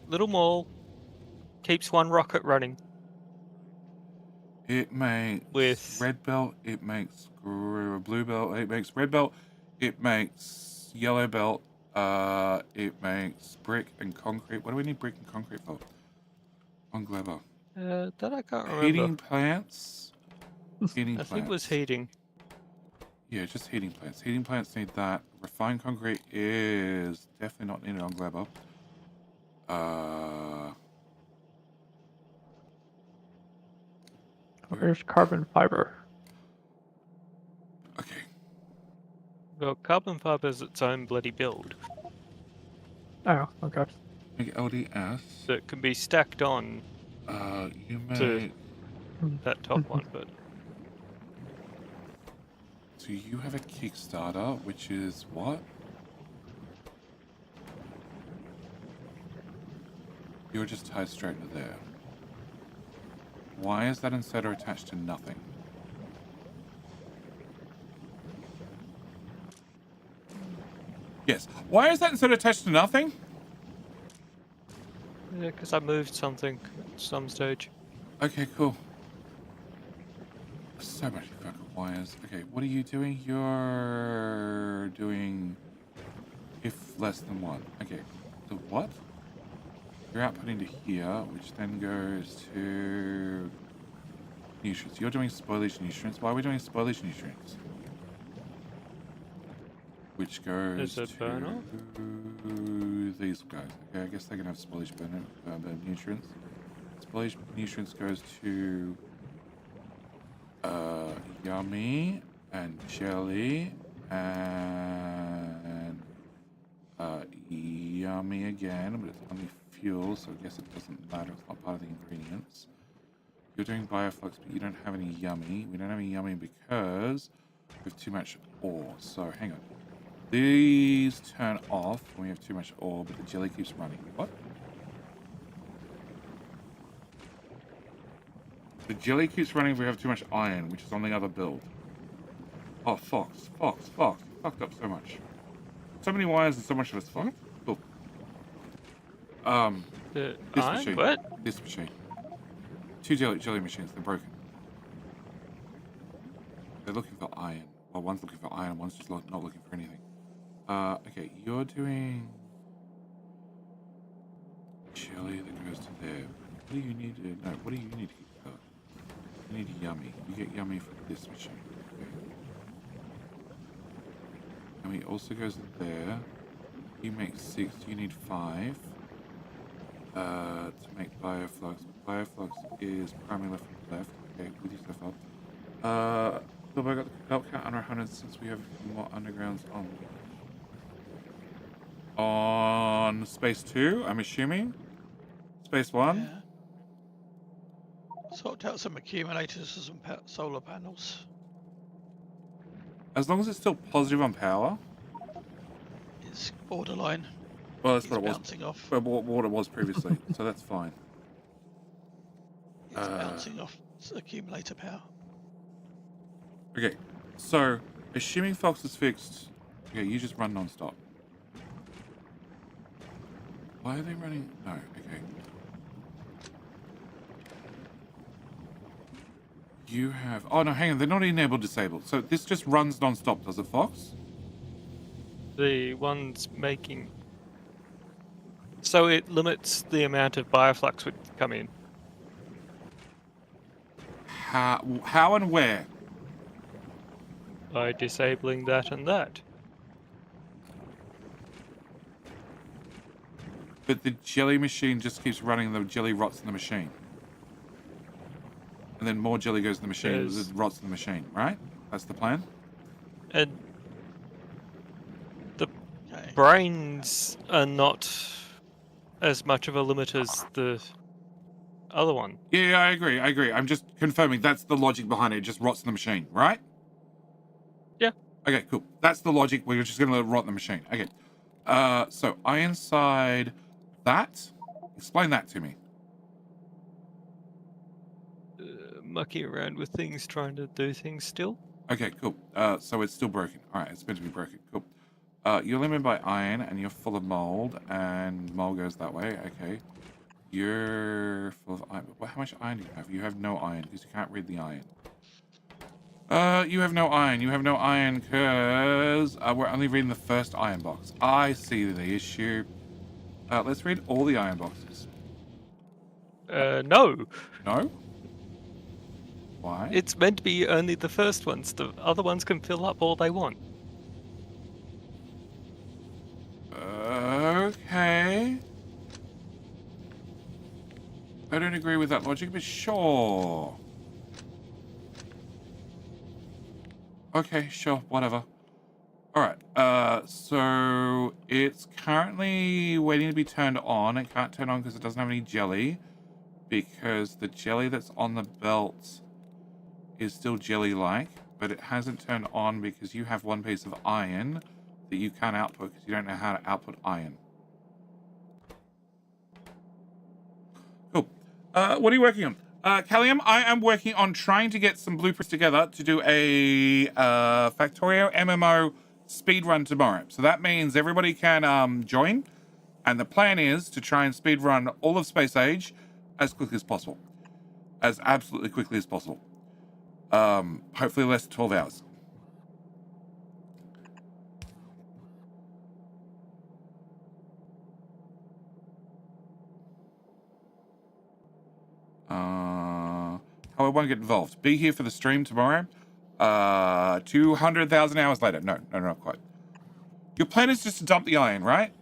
Little maul. Keeps one rocket running. It makes with red belt. It makes blue belt. It makes red belt. It makes yellow belt. It makes brick and concrete. What do we need brick and concrete for? On Glover. That I can't remember. Heating plants. I think it was heating. Yeah, just heating plants. Heating plants need that. Refined concrete is definitely not needed on Glover. Where's carbon fiber? Okay. Well, carbon fiber is its own bloody build. Oh, okay. Make LDS. That can be stacked on. You make to that top one, but so you have a Kickstarter, which is what? You're just tied straight to there. Why is that inserter attached to nothing? Yes. Why is that inserter attached to nothing? yeah, because I moved something at some stage. Okay, cool. So many fucking wires. Okay, what are you doing? You're doing if less than 1. Okay, the what? You're outputting to here, which then goes to nutrients. You're doing spoilage nutrients. Why are we doing spoilage nutrients? Which goes to burner? These guys. Okay, I guess they can have spoilage burner nutrients. Spoilage nutrients goes to yummy and jelly and yummy again, but it's only fuel, so I guess it doesn't matter. It's not part of the ingredients. You're doing bioflux, but you don't have any yummy. We don't have any yummy because we have too much ore. So hang on. These turn off when we have too much ore, but the jelly keeps running. What? The jelly keeps running if we have too much iron, which is on the other build. Oh, Fox. Fucked up so much. So many wires and so much of it's fucked. Cool. This machine. What? This machine. Two jelly machines. They're broken. They're looking for iron. Well, one's looking for iron, one's just not looking for anything. Okay, you're doing jelly that goes to there. What do you need to? No, what do you need to keep going? You need yummy. You get yummy for this machine. Okay. Yummy also goes there. You make 6. You need 5. To make bioflux. Bioflux is primary left and left. Okay, with yourself up. Have I got the belt count under 100 since we have more undergrounds on space 2, I'm assuming. Space 1. Yeah. Sorted out some accumulators for some solar panels. As long as it's still positive on power. It's borderline. Well, that's It's what it was. bouncing off. Well, what it was previously, so that's fine. It's bouncing off accumulator power. Okay, so assuming Fox is fixed, okay, you just run non-stop. Why are they running? No, okay. You have... Oh, no, hang on. They're not enabled disabled. So this just runs non-stop, does it, Fox? The ones making... So it limits the amount of bioflux would come in. How and where? By disabling that and that. But the jelly machine just keeps running, the jelly rots in the machine. And then more jelly goes in the machine, it rots in the machine, right? That's the plan? And the Okay. brains are not as much of a limit as the other one. Yeah, I agree. I'm just confirming that's the logic behind it. It just rots in the machine, right? Yeah. Okay, cool. That's the logic. We're just going to let it rot in the machine. Okay. So inside that. Explain that to me. Mucking around with things, trying to do things still. Okay, cool. So it's still broken. All right, it's meant to be broken. Cool. You're limited by iron, and you're full of mold, and mold goes that way. Okay. You're full of iron. Well, how much iron do you have? You have no iron, because you can't read the iron. You have no iron. You have no iron, because we're only reading the first iron box. I see the issue. Let's read all the iron boxes. No. No? Why? It's meant to be only the first ones. The other ones can fill up all they want. Okay. I don't agree with that logic, but sure. Okay, sure, whatever. Alright, so it's currently waiting to be turned on. It can't turn on because it doesn't have any jelly. Because the jelly that's on the belt is still jelly-like, but it hasn't turned on because you have one piece of iron that you can't output because you don't know how to output iron. Cool. What are you working on? Callium, I am working on trying to get some blueprints together to do a Factorio MMO speedrun tomorrow. So that means everybody can join, and the plan is to try and speedrun all of Space Age as quickly as possible. As absolutely quickly as possible. Hopefully less than 12 hours. How I won't get involved. Be here for the stream tomorrow. 200,000 hours later. No, not quite. Your plan is just to dump the iron, right?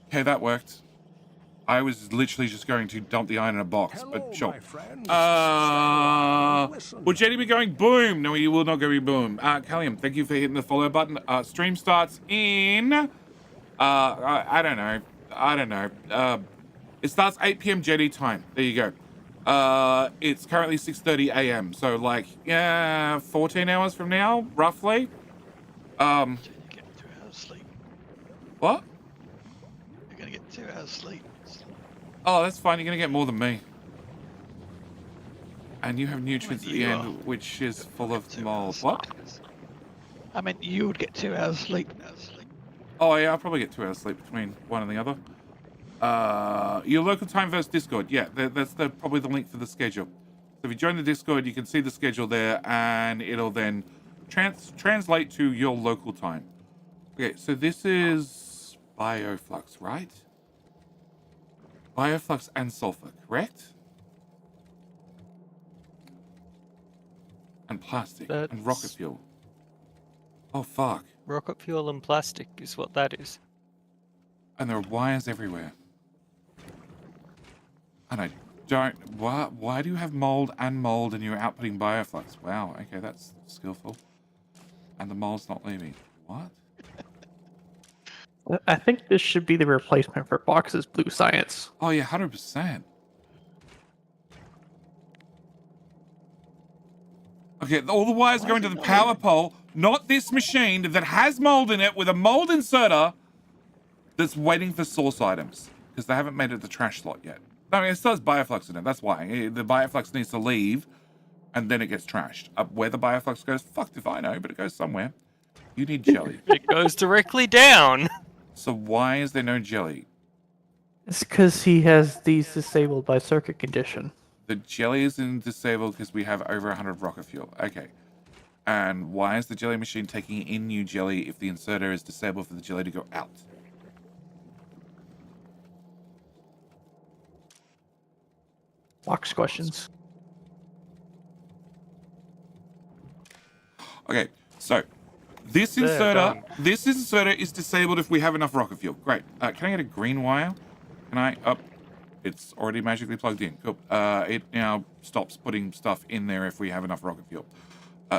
Okay, that worked. I was literally just going to dump the iron in a box, Hello, but sure. my friends. Stay a while and listen. Will Jenny be going boom? No, he will not go boom. Callium, thank you for hitting the follow button. Stream starts in... I don't know. It starts 8 p.m. Jetty time. There you go. It's currently 6:30 a.m. So, like, yeah, 14 hours from now, roughly. You get 2 hours sleep. What? You're gonna get 2 hours sleep. Oh, that's fine. You're gonna get more than me. And you have nutrients at the you end, are. which is full Get of 2 mold. hours What? sleep. I meant you would get 2 hours sleep. Oh yeah, I'll probably get 2 hours sleep between one and the other. Your local time versus Discord. Yeah, that's probably the link for the schedule. So if you join the Discord, you can see the schedule there, and it'll then translate to your local time. Okay, so this is bioflux, right? Bioflux and sulfur, correct? And plastic and rocket That's fuel. Oh fuck! rocket fuel and plastic is what that is. And there are wires everywhere. And I don't. Why do you have mold and you're outputting bioflux? Wow. Okay, that's skillful. And the mold's not leaving. What? I think this should be the replacement for Box's Blue Science. Oh yeah, 100%. Okay, all the wires going to the power pole, not this machine that has mold in it with a mold inserter that's waiting for source items because they haven't made it the trash slot yet. I mean, it still has bioflux in it. That's why the bioflux needs to leave, and then it gets trashed. Where the bioflux goes, fucked if I know, but it goes somewhere. You need jelly. It goes directly down. So why is there no jelly? It's because he has these disabled by circuit condition. The jelly is disabled because we have over 100 rocket fuel. Okay. And why is the jelly machine taking in new jelly if the inserter is disabled for the jelly to go out? Box questions. Okay, so this inserter is disabled if we have enough rocket fuel. Great. Can I get a green wire? Can I? It's already magically plugged in. Cool. It now stops putting stuff in there if we have enough rocket fuel.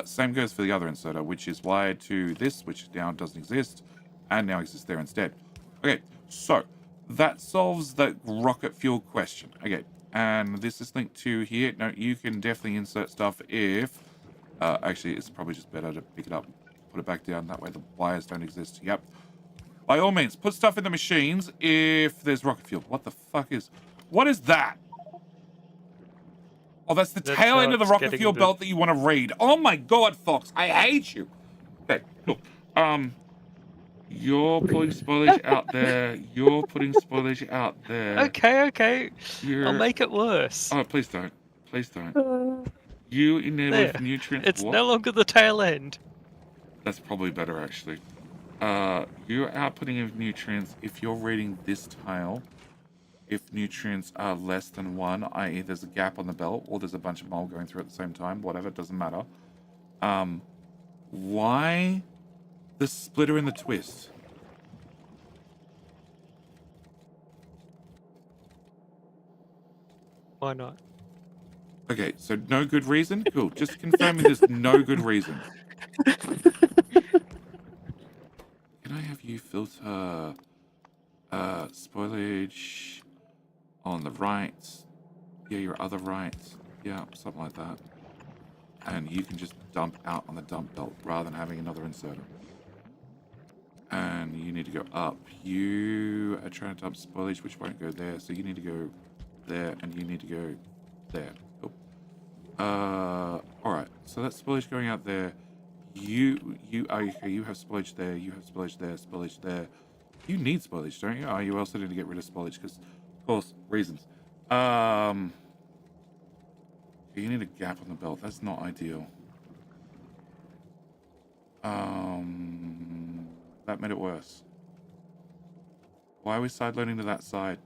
Same goes for the other inserter, which is wired to this, which now doesn't exist, and now exists there instead. Okay, so that solves the rocket fuel question. Okay, and this is linked to here. No, you can definitely insert stuff if... actually, it's probably just better to pick it up, put it back down. That way the wires don't exist. Yep. By all means, put stuff in the machines if there's rocket fuel. What the fuck is... What is that? Oh, that's the tail end of the rocket fuel belt that you want to read. Oh my god, Fox. I hate you. Okay, look. You're putting spoilage out there. You're putting spoilage out there. Okay. I'll make it worse. Oh, please don't. Please don't. You in there with nutrients. It's no longer the tail end. That's probably better, actually. You're outputting of nutrients if you're reading this tile. If nutrients are less than 1, i.e. there's a gap on the belt, or there's a bunch of mold going through at the same time, whatever, it doesn't matter. Why the splitter and the twist? Why not? Okay, so no good reason? Cool, just confirming there's no good reason. Can I have you filter spoilage on the right? Yeah, your other right. Yeah, something like that. And you can just dump out on the dump belt rather than having another inserter. And you need to go up. You are trying to dump spoilage, which won't go there. So you need to go there, and you need to go there. Cool. Alright. So that's spoilage going out there. You have spoilage there. You have spoilage there. Spoilage there. You need spoilage, don't you? Oh, you also need to get rid of spoilage because, of course, reasons. You need a gap on the belt. That's not ideal. That made it worse. Why are we side loading to that side?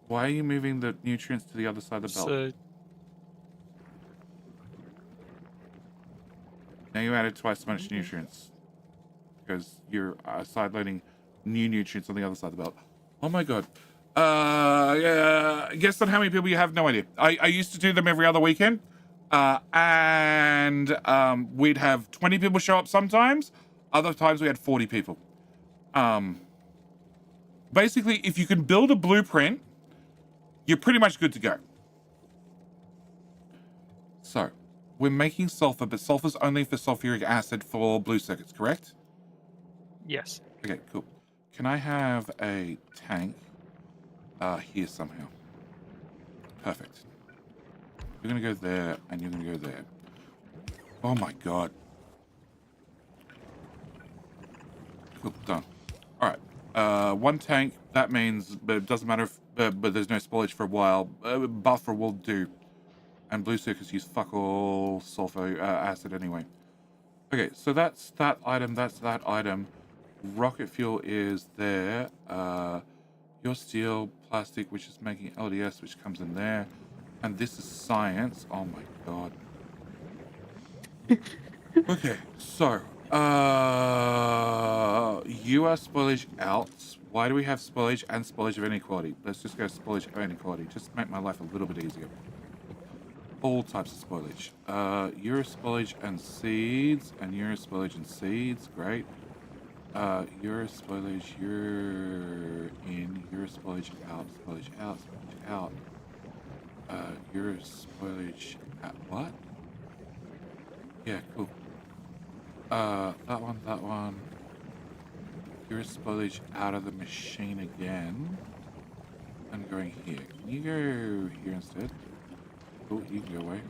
Why are you moving the nutrients to the other side of the belt? So Now you added twice as much nutrients. Because you're side loading new nutrients on the other side of the belt. Oh my god. Guess on how many people you have? No idea. I used to do them every other weekend. And we'd have 20 people show up sometimes. Other times we had 40 people. Basically, if you can build a blueprint, you're pretty much good to go. So, we're making sulfur, but sulfur's only for sulfuric acid for blue circuits, correct? Yes. Okay, cool. Can I have a tank here somehow? Perfect. You're gonna go there, and you're gonna go there. Oh my god. Cool, done. Alright. One tank, that means, but it doesn't matter if, but there's no spoilage for a while. Buffer will do. And blue circuits use fuck all sulfur acid anyway. Okay, so that's that item, that's that item. Rocket fuel is there. Your steel, plastic, which is making LDS, which comes in there. And this is science. Oh my god. Okay, so you are spoilage out. Why do we have spoilage and spoilage of inequality? Let's just go spoilage of inequality. Just to make my life a little bit easier. All types of spoilage. You're spoilage and seeds, and you're spoilage and seeds. Great. You're spoilage. You're in. You're spoilage out. Spoilage out. Spoilage out. You're spoilage at what? Yeah, cool. That one, that one. You're spoilage out of the machine again. I'm going here. Can you go here instead? Cool, you can go away.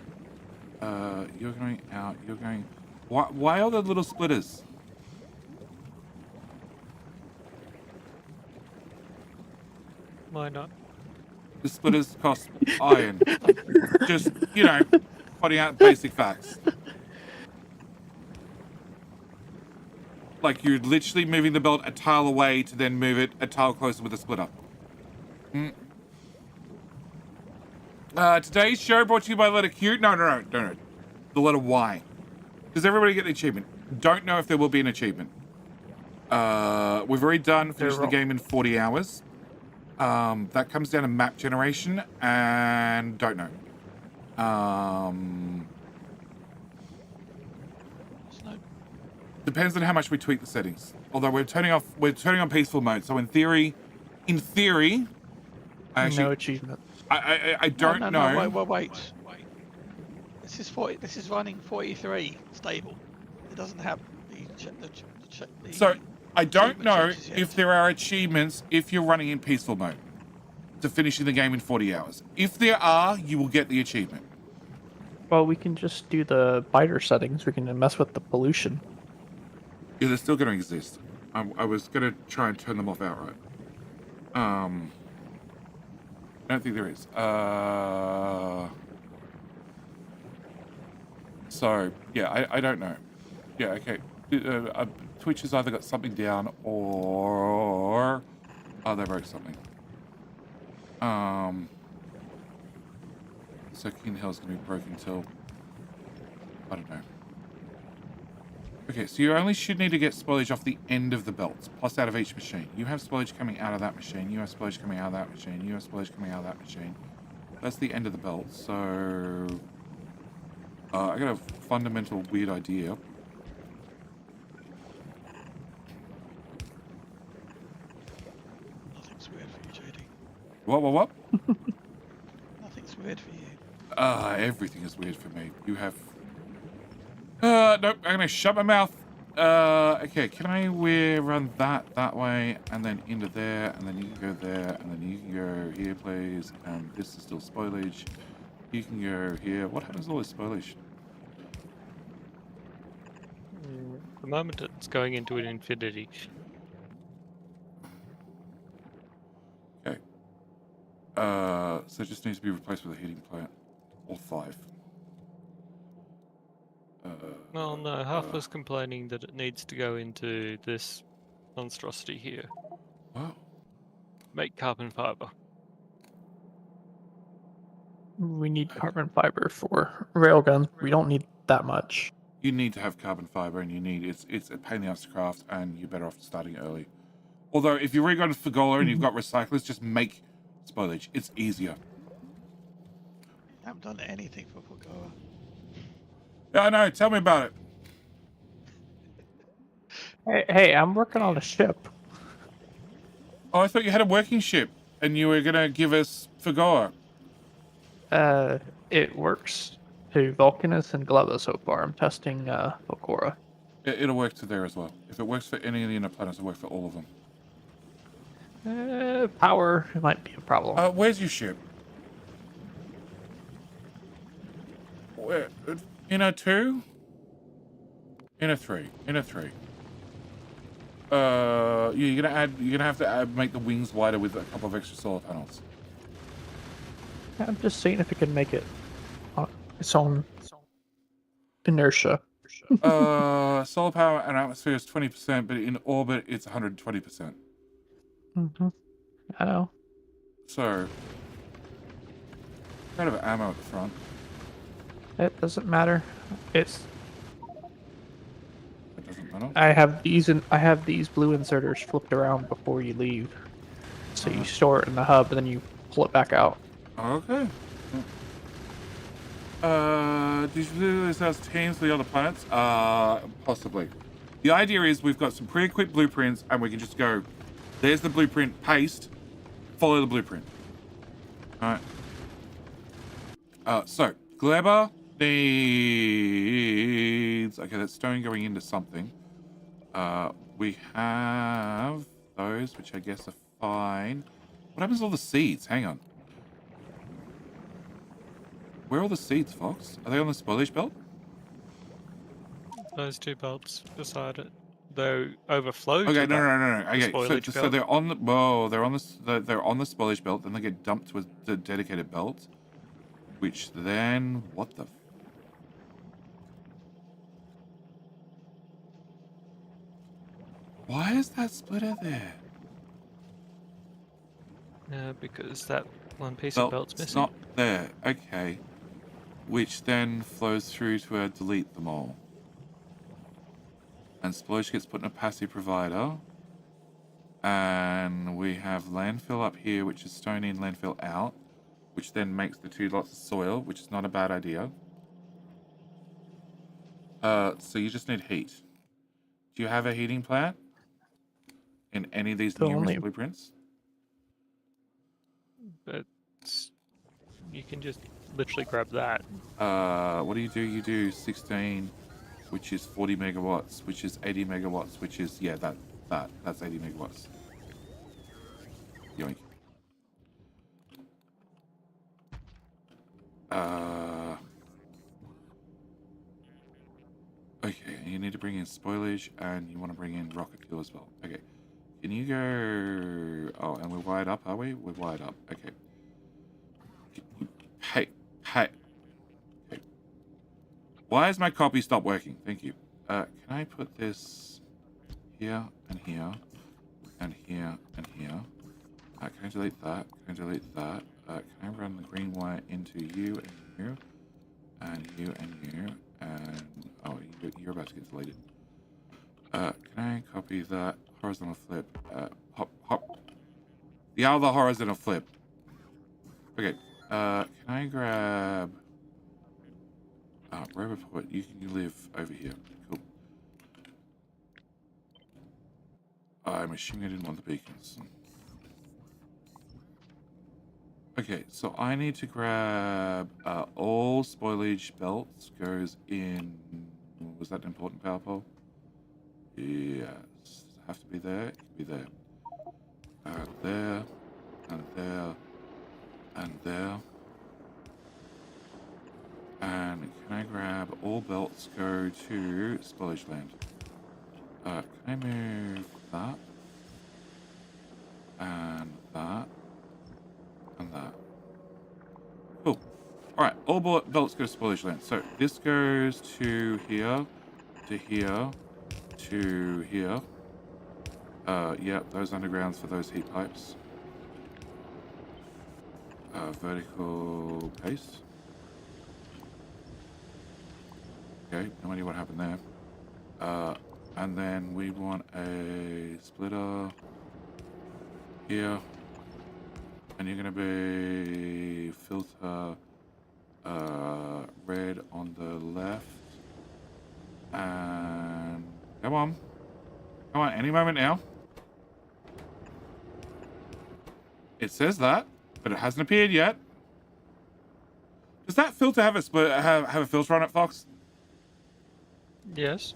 You're going out. You're going. Why are there little splitters? Why not? The splitters cost iron. Just, you know, pointing out basic facts. Like, you're literally moving the belt a tile away to then move it a tile closer with a splitter. Today's show brought to you by the letter Q. No. The letter Y. Does everybody get the achievement? Don't know if there will be an achievement. We've already done finished the game in 40 hours. That comes down to map generation, and don't know. Depends on how much we tweak the settings. Although we're turning on peaceful mode. So in theory, I actually No achievement. I don't know. No, wait. This is running 43 stable. It doesn't have the So I don't know changes yet. if there are achievements if you're running in peaceful mode to finishing the game in 40 hours. If there are, you will get the achievement. Well, we can just do the biter settings. We can mess with the pollution. Yeah, they're still going to exist. I was going to try and turn them off outright. I don't think there is. So, yeah, I don't know. Yeah, okay. Twitch has either got something down or... Oh, they broke something. So King Hell's going to be broken till... I don't know. Okay, so you only should need to get spoilage off the end of the belts, plus out of each machine. You have spoilage coming out of that machine, you have spoilage coming out of that machine, you have spoilage coming out of that machine. That's the end of the belt, so... I got a fundamental weird idea. Nothing's weird for you, JD. What? Nothing's weird for you. Everything is weird for me. You have... nope, I'm gonna shut my mouth. Okay, can I run that way, and then into there, and then you can go there, and then you can go here, please, and this is still spoilage. You can go here. What happens to all this spoilage? At the moment it's going into an infinity. Okay. So it just needs to be replaced with a heating plant. Or 5. Well, no, half was complaining that it needs to go into this monstrosity here. Wow. Make carbon fiber. We need carbon fiber for railguns. We don't need that much. You need to have carbon fiber, and you need it's a pain in the ass to craft, and you're better off starting early. Although, if you've already got a Fagola and you've got recyclers, just make spoilage. It's easier. I haven't done anything for Vulcanus. Yeah, I know. Tell me about it. Hey, I'm working on a ship. Oh, I thought you had a working ship, and you were gonna give us Fagola. It works to Vulcanus and Gleba so far. I'm testing Vocora. It'll work to there as well. If it works for any of the inner planets, it'll work for all of them. Power might be a problem. Where's your ship? Where? Inner 2? Inner 3. Inner 3. Yeah, you're gonna have to make the wings wider with a couple of extra solar panels. I'm just seeing if it can make it on its own inertia. Solar power and atmosphere is 20%, but in orbit it's 120%. Mm-hmm. I know. So, kind of ammo at the front. It doesn't matter. It's. It doesn't matter. I have these blue inserters flipped around before you leave, so you store it in the hub and then you pull it back out. Okay. Did you do this as teams for the other planets? Possibly. The idea is we've got some pre-equipped blueprints and we can just go, there's the blueprint, paste, follow the blueprint. Alright. So, Gleba needs... Okay, that's stone going into something. We have those, which I guess are fine. What happens to all the seeds? Hang on. Where are all the seeds, Fox? Are they on the spoilage belt? Those two belts beside it. They overflow. Okay, to no. that Okay, spoilage so belt. they're on the they're on the spoilage belt. Then they get dumped to a dedicated belt, which then what the? Why is that splitter there? Because that one piece Well, of belt's it's missing. not there. Okay, which then flows through to a delete them all. And spoilage gets put in a passive provider. And we have landfill up here, which is stone in, landfill out, which then makes the 2 lots of soil, which is not a bad idea. So you just need heat. Do you have a heating plant in any of these The numerous only- blueprints? But you can just literally grab that. What do? You do 16, which is 40 megawatts, which is 80 megawatts, which is, yeah, that's 80 megawatts. Yoink. Okay, you need to bring in spoilage and you want to bring in rocket fuel as well. Okay. Can you go... Oh, and we're wired up, are we? We're wired up. Okay. Hey. Okay. Why has my copy stopped working? Thank you. Can I put this here and here and here and here? Can I delete that? Can I delete that? Can I run the green wire into you and you and you and you and... Oh, you're about to get deleted. Can I copy that? Horizontal flip. Hop. The other horizontal flip. Okay. Can I grab... Roboport, you can live over here. Cool. I'm assuming I didn't want the beacons. Okay, so I need to grab all spoilage belts goes in... Was that an important power pole? Yes. Does it have to be there? It can be there. There, and there, and there. And can I grab all belts go to spoilage land? Can I move that? And that. And that. Cool. Alright, all belts go to spoilage land. So this goes to here, to here, to here. Yeah, those undergrounds for those heat pipes. Vertical paste. Okay, no idea what happened there. And then we want a splitter here. And you're gonna be filter red on the left. And come on. Come on, any moment now. It says that, but it hasn't appeared yet. Does that filter have a filter on it, Fox? Yes.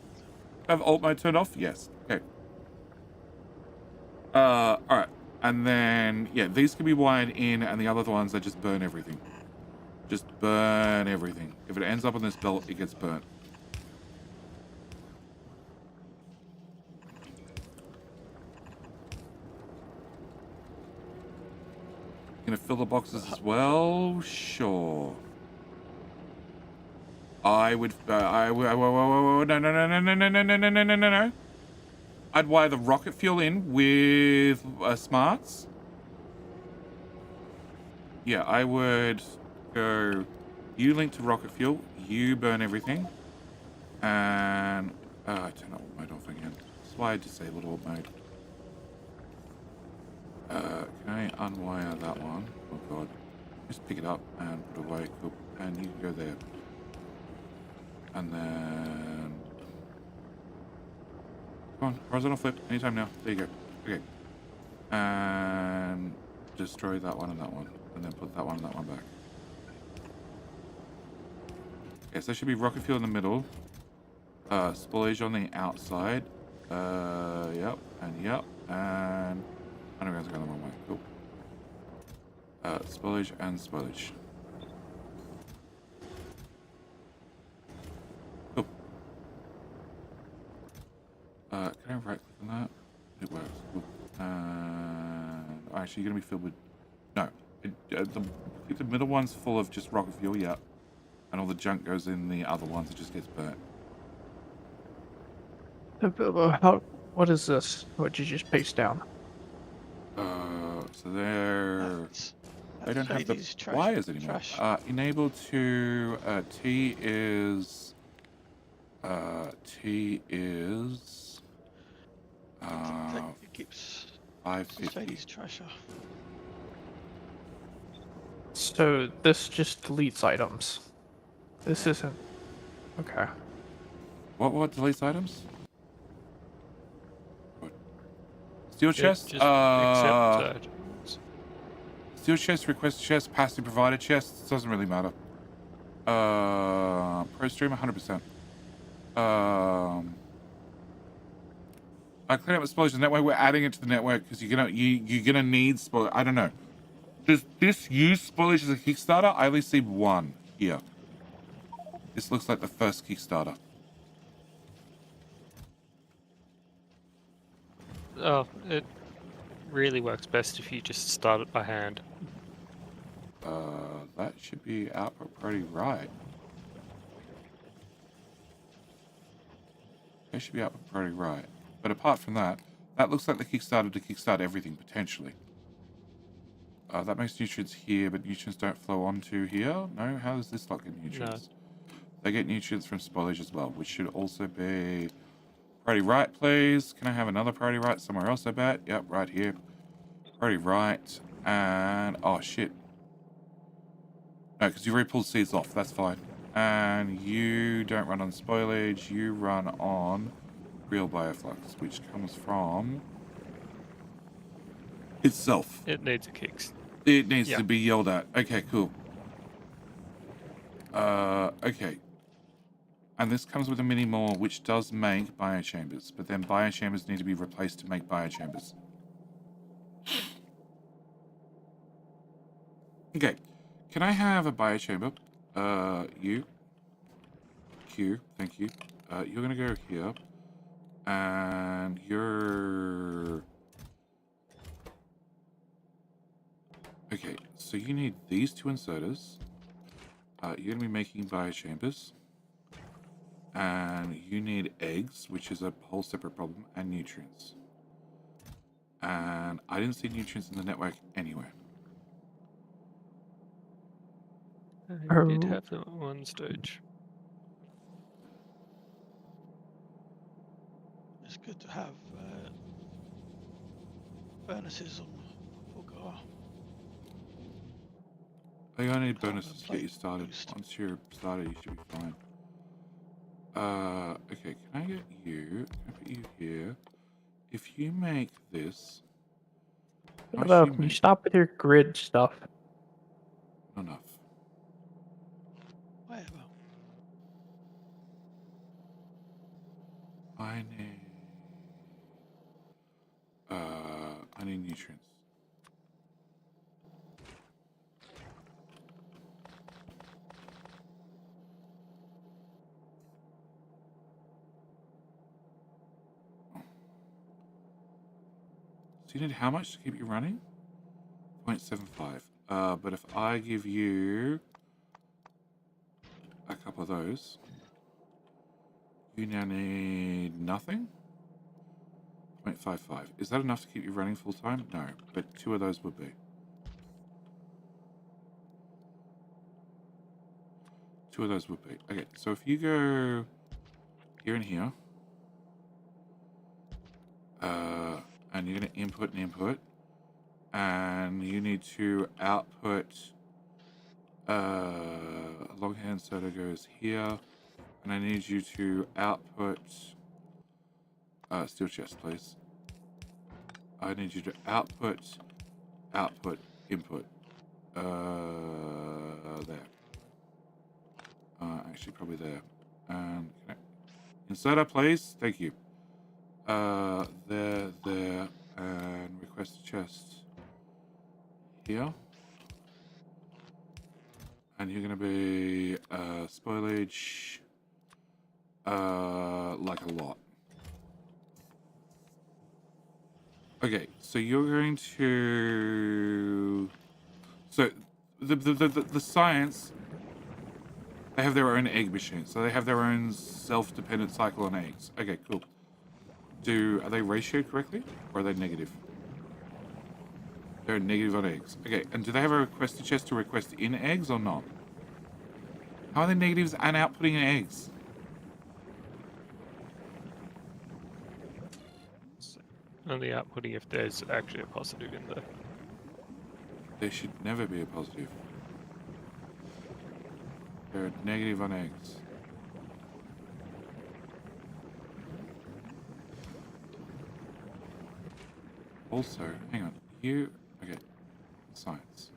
Have alt mode turned off? Yes. Okay. All right. And then yeah, these can be wired in, and the other ones they just burn everything. Just burn everything. If it ends up on this belt, it gets burnt. Gonna fill the boxes as well? Sure. I would. No, no, no, no, no, no, no, no, no, no, no, no. I'd wire the rocket fuel in with smarts. Yeah, I would go. You link to rocket fuel. You burn everything, and turn alt mode off again. That's why I disabled alt mode. Can I unwire that one? Oh god. Just pick it up and put it away. Cool. And you can go there. And then... Come on, horizontal flip. Anytime now. There you go. Okay. And destroy that one and that one. And then put that one and that one back. Okay, so there should be rocket fuel in the middle. Spoilage on the outside. Yep. And yep. And... Underground's going the wrong way. Cool. Spoilage and spoilage. Cool. Can I right click on that? It works. Cool. Actually, you're going to be filled with... No. The middle one's full of just rocket fuel, yeah. And all the junk goes in the other ones. It just gets burnt. What is this? What did you just paste down? So they're... They don't have the trash, wires anymore. trash. Enable to T is It keeps 550. Shady's trasher. So this just deletes items. This isn't... Okay. What deletes items? What? Steel chest? Just accept Steel chest, request chest, passive provided chests. Doesn't really matter. Pro stream 100%. I clean up explosions network. We're adding it to the network because you're gonna need spoil. I don't know. Does this use spoilage as a Kickstarter? I only see one here. This looks like the first Kickstarter. Oh, it really works best if you just start it by hand. That should be output priority right. That should be output priority right. But apart from that, that looks like the Kickstarter to kickstart everything potentially. That makes nutrients here, but nutrients don't flow onto here. No, how does this lot get nutrients? No. They get nutrients from spoilage as well, which should also be priority right, please. Can I have another priority right somewhere else, I bet? Yep, right here. Priority right, and oh shit. No, because you already pulled seeds off, that's fine. And you don't run on spoilage, you run on real bioflux, which comes from itself. It needs a kick. It needs to be yelled at. Okay, cool. Okay. And this comes with a mini more, which does make biochambers, but then biochambers need to be replaced to make biochambers. Okay. Can I have a biochamber? You. Q, thank you. You're gonna go here. And you're... Okay, so you need these two inserters. You're gonna be making biochambers. And you need eggs, which is a whole separate problem, and nutrients. And I didn't see nutrients in the network anywhere. I did have them at one stage. It's good to have bonuses on Vulcanus. You only need bonuses to get you started. Once you're started, you should be fine. Okay, can I get you? Can I put you here? If you make this... What about, can you stop with your grid stuff? Not enough. I need nutrients. So you need how much to keep you running? 0.75. But if I give you a couple of those, you now need nothing? 0.55. Is that enough to keep you running full time? No, but 2 of those would be. Two of those would be. Okay, so if you go here and here, and you're going to input and input, and you need to output, longhand soda goes here, and I need you to output, steel chest, please. I need you to output, input, there. Actually, probably there. Inserter, please. Thank you. There, and request a chest here. And you're going to be spoilage, like a lot. Okay, so you're going to. So the science. They have their own egg machine, so they have their own self-dependent cycle on eggs. Okay, cool. Are they ratioed correctly, or are they negative? They're negative on eggs. Okay, and do they have a requested chest to request in eggs or not? How are they negatives and outputting eggs? Only outputting if there's actually a positive in there. There should never be a positive. They're negative on eggs. Also, hang on. Okay. Science.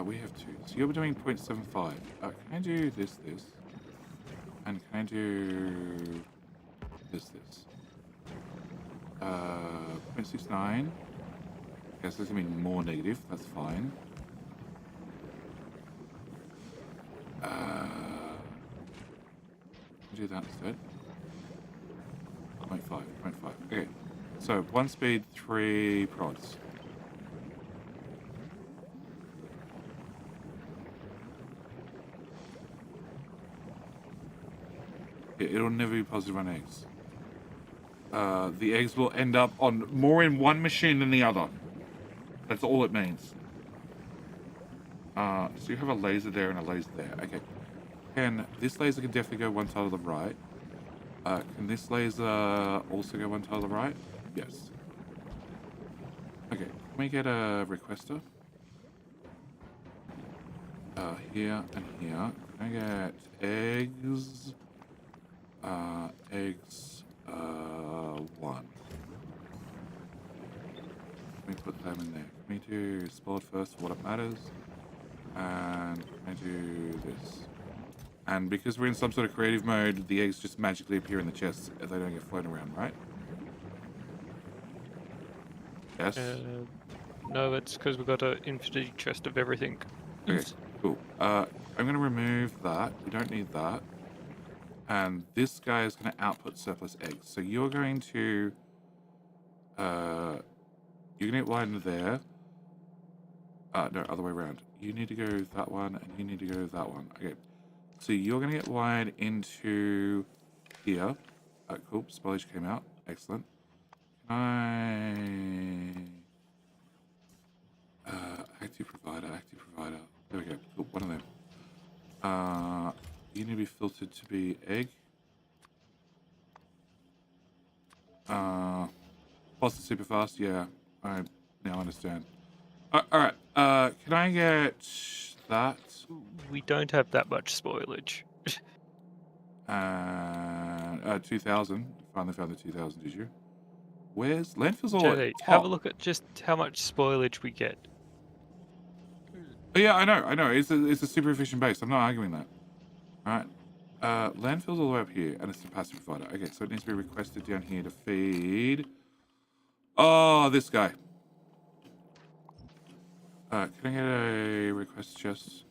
We have 2. So you're doing 0.75. Can I do this? And can I do this? 0.69. Guess there's gonna be more negative. That's fine. Do that instead. 0.5. Okay. So 1 speed, 3 prods. It'll never be positive on eggs. The eggs will end up on more in one machine than the other. That's all it means. So you have a laser there and a laser there. Okay. Can this laser can definitely go one side to the right. Can this laser also go one side to the right? Yes. Okay. Can we get a requester? Here and here. Can I get eggs? Eggs, 1. Let me put them in there. Can we do spoiled first for what it matters? And can I do this? And because we're in some sort of creative mode, the eggs just magically appear in the chests if they don't get flown around, right? Yes? No, that's because we've got an infinity chest of everything. Okay, cool. I'm going to remove that. We don't need that. And this guy is going to output surplus eggs. So you're going to... you're going to get one into there. No, other way around. You need to go that one, and you need to go that one. Okay. So you're going to get wired into here. Cool. Spoilage came out. Excellent. Active provider. There we go. Cool. One of them. You need to be filtered to be egg. Pulse is super fast. Yeah, I now understand. Alright. Can I get that? We don't have that much spoilage. 2,000. Finally found the 2,000, did you? Where's landfill's all Jay, have a look at just how much spoilage we get. Oh, yeah, I know. It's a super efficient base. I'm not arguing that. Alright. Landfill's all the way up here, and it's the passive provider. Okay, so it needs to be requested down here to feed. Oh, this guy. Can I get a request chest?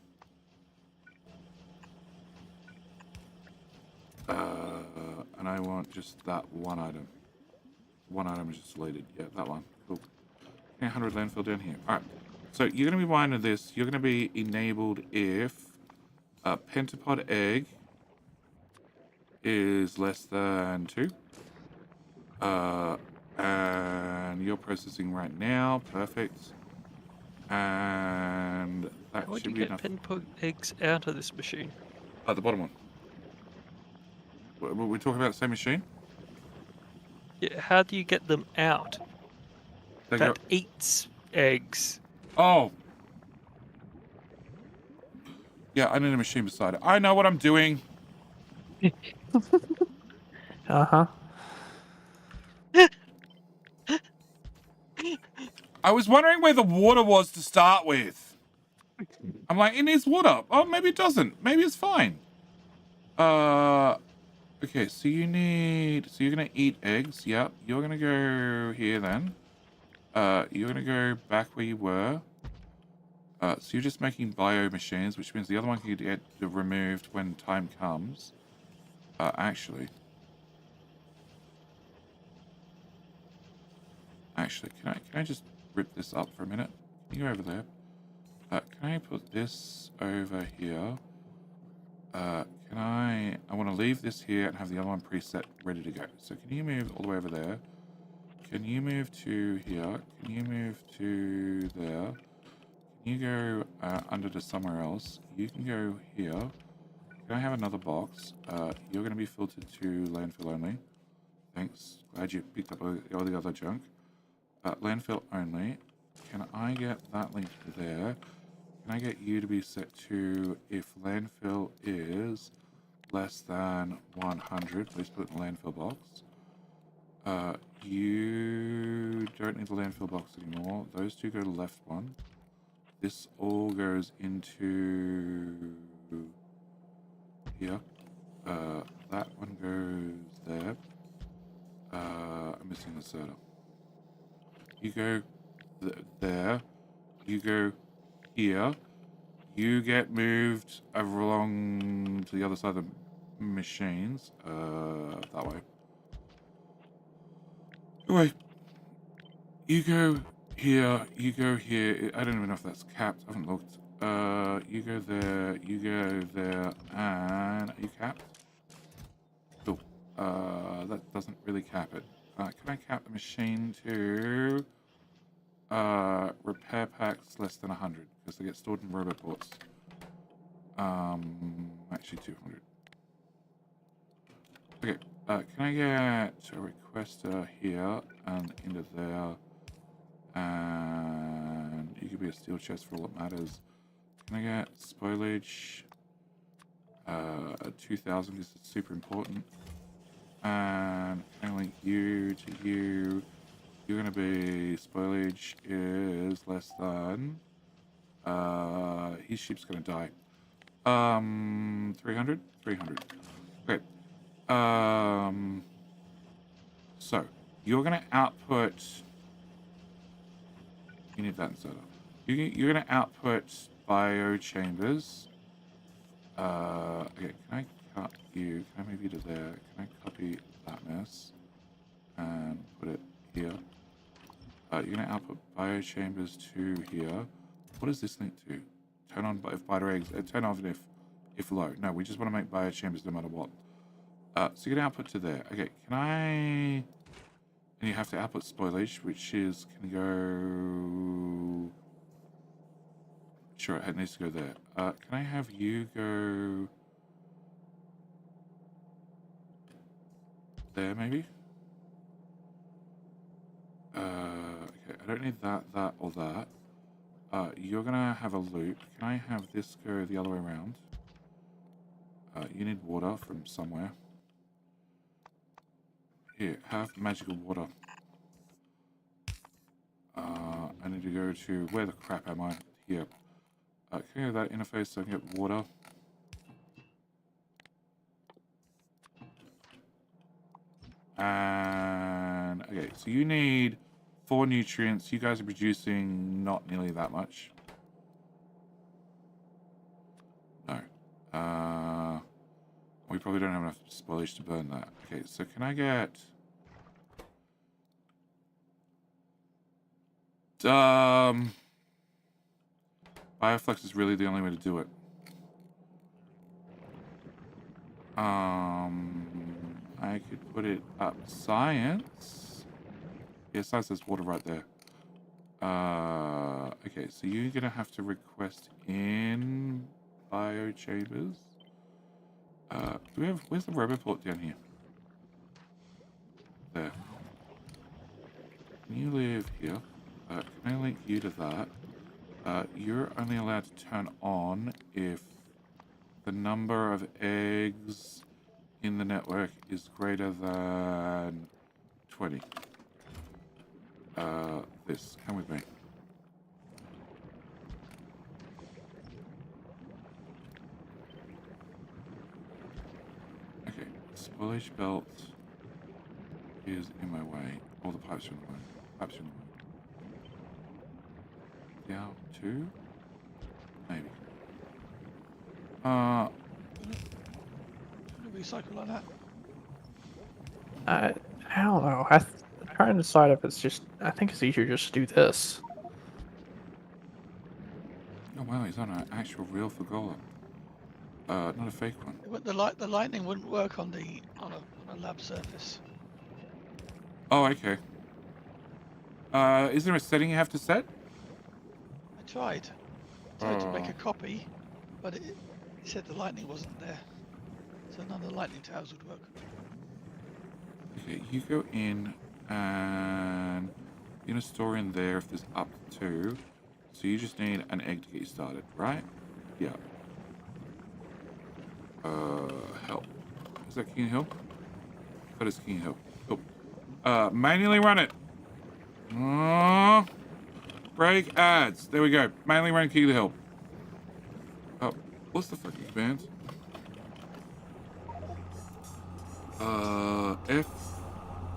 And I want just that one item. One item is just deleted. Yeah, that one. Cool. 100 landfill down here. Alright. So you're going to be buying this. You're going to be enabled if a pentapod egg is less than 2. And you're processing right now. Perfect. And that How would should you be get enough. pinpoint eggs out of this machine? The bottom one. We're talking about the same machine? Yeah, how do you get them out? They That go... eats eggs. Oh. Yeah, I need a machine beside it. I know what I'm doing. Uh-huh. I was wondering where the water was to start with. I'm like, it needs water. Oh, maybe it doesn't. Maybe it's fine. Okay, so you need... So you're going to eat eggs. Yep. You're going to go here then. You're going to go back where you were. So you're just making bio machines, which means the other one can get removed when time comes. Actually, can I just rip this up for a minute? Can you go over there? Can I put this over here? I want to leave this here and have the other one preset ready to go. So can you move all the way over there? Can you move to here? Can you move to there? Can you go under to somewhere else? You can go here. Can I have another box? You're going to be filtered to landfill only. Thanks. Glad you picked up all the other junk. Landfill only. Can I get that link to there? Can I get you to be set to if landfill is less than 100? Please put it in the landfill box. You don't need the landfill box anymore. Those two go to left one. This all goes into here. That one goes there. I'm missing the soda. You go there. You go here. You get moved over along to the other side of the machines. That way. Anyway, you go here. You go here. I don't even know if that's capped. I haven't looked. You go there. You go there. And are you capped? Cool. That doesn't really cap it. Can I cap the machine to repair packs less than 100 because they get stored in roboports. Actually 200. Okay. Can I get a requester here and into there? And you could be a steel chest for all that matters. Can I get spoilage? 2000 because it's super important. And can I link you to you? You're going to be spoilage is less than. His ship's going to die. 300? 300. Okay. So you're going to output. You need that instead of. You're going to output bio chambers. Okay. Can I cut you? Can I move you to there? Can I copy that mess and put it here? You're going to output bio chambers to here. What does this link to? Turn on if bio eggs. Turn off if low. No, we just want to make bio chambers no matter what. So you're going to output to there. Okay, can I? And you have to output spoilage, which is can go. Sure, it needs to go there. Can I have you go there maybe? Okay, I don't need that, or that. You're gonna have a loop. Can I have this go the other way around? You need water from somewhere. Here, have magical water. I need to go to, where the crap am I? Here. Can I have that interface so I can get water? And okay, so you need 4 nutrients. You guys are producing not nearly that much. No. We probably don't have enough spoilage to burn that. Okay, so can I get... Bioflex is really the only way to do it. I could put it up. Science. Yeah, science has water right there. Okay, so you're gonna have to request in bio chambers. Do we have? Where's the roboport down here? There. Can you live here? Can I link you to that? You're only allowed to turn on if the number of eggs in the network is greater than 20. This. Come with me. Okay. Spoilage belt is in my way. All the pipes are in the way. Pipes are in the way. Yeah, 2? Maybe. Recycle like that. I don't know. I'm trying to decide if it's just. I think it's easier just to do this. Oh wow, he's on an actual real Fagola. Not a fake one. But the lightning wouldn't work on a lab surface. Oh, okay. Is there a setting you have to set? I tried to make a copy, but it said the lightning wasn't there, so none of the lightning towers would work. Okay, you go in and you're gonna store in there if there's up to 2. So you just need an egg to get you started, right? Yeah. Help. Is that King Hill? That is King Hill. Cool. Manually run it. Break ads. There we go. Manually run King Hill. Oh, what's the fucking command? F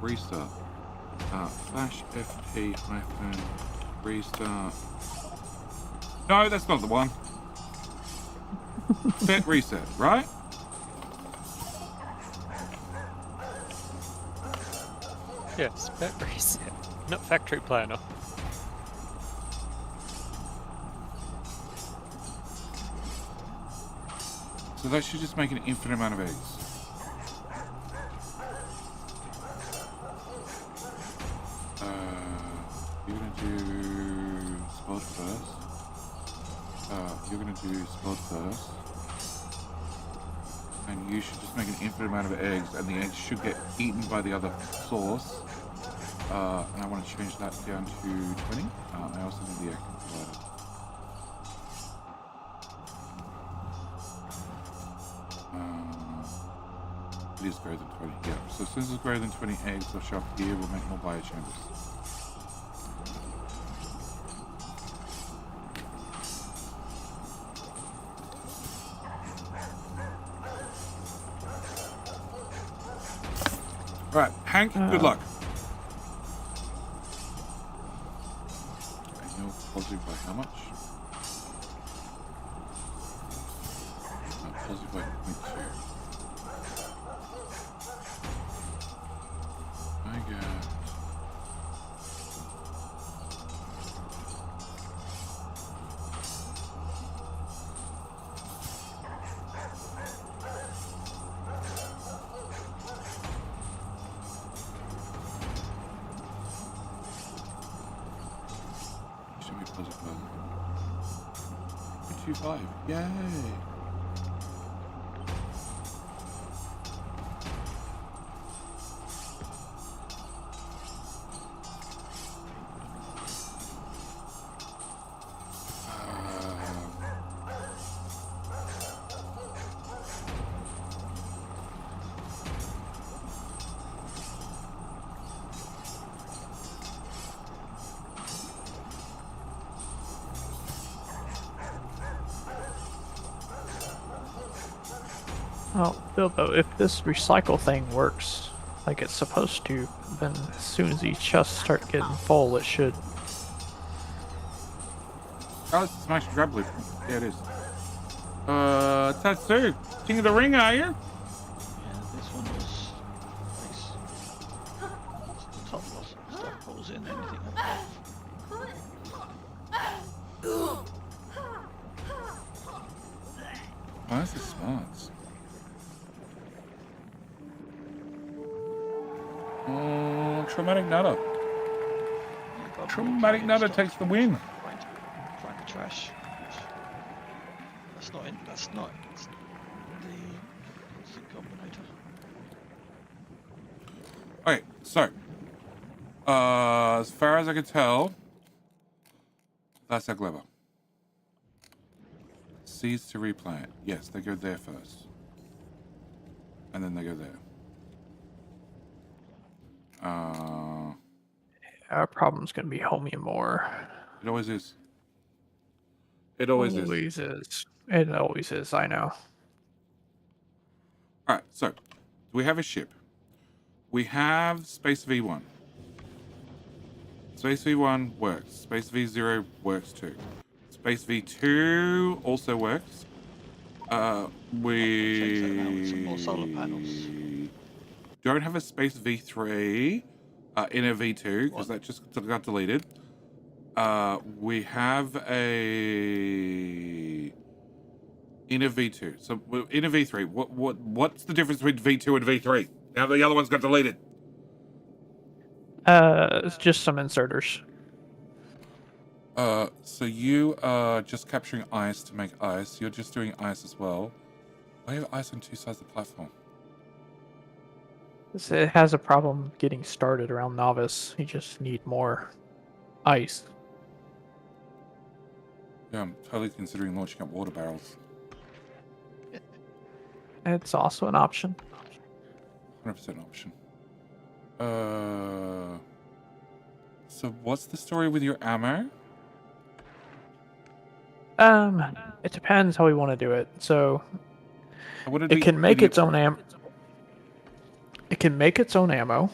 restart. Flash FP hyphen restart. No, that's not the one. Set reset, right? Yes, spec reset, not factory planner. So that should just make an infinite amount of eggs. You're gonna do spot first. You're gonna do spot first. And you should just make an infinite amount of eggs, and the eggs should get eaten by the other source. And I want to change that down to 20. I also need the egg provider. It is greater than 20, yeah. So since it's greater than 20 eggs, they'll show up here. We'll make more biochambers. All right, Hank, good luck. And you're positive by how much? Positive by 0.2. I got... Should be positive by 0.25. Yay! Oh, Bilbo, if this recycle thing works, like it's supposed to. Then as soon as these chests start getting full, it should. Oh, it's a smash and grab blueprint. Yeah, it is. Tatsu, King of the Ring, are you? Yeah, this one was nice. Top loss stuff pulls in anything above. Why is this smarts? Oh, traumatic nutter. Yeah, Traumatic nutter takes the win. Trying to trash. That's not in. That's not the instant combinator. Okay, so as far as I can tell, that's our Glover. Seeds to replant. Yes, they go there first. And then they go there. Our problem's gonna be homing more. It always is. It always is. Always is. It always is. I know. Alright, so we have a ship. We have Space V1. Space V1 works. Space V0 works too. Space V2 also works. Change that around with some more solar panels. Don't have a Space V3 in a V2 because that just got deleted. We have a in a V2. So in a V3, what's the difference between V2 and V3? Now the other one's got deleted. It's just some inserters. So you are just capturing ice to make ice. You're just doing ice as well. Why have ice on two sides of the platform? It has a problem getting started around novice. You just need more ice. Yeah, I'm totally considering launching up water barrels. It's also an option. 100% option. So what's the story with your ammo? It depends how we want to do it. So It can make its own ammo. It can make its own ammo,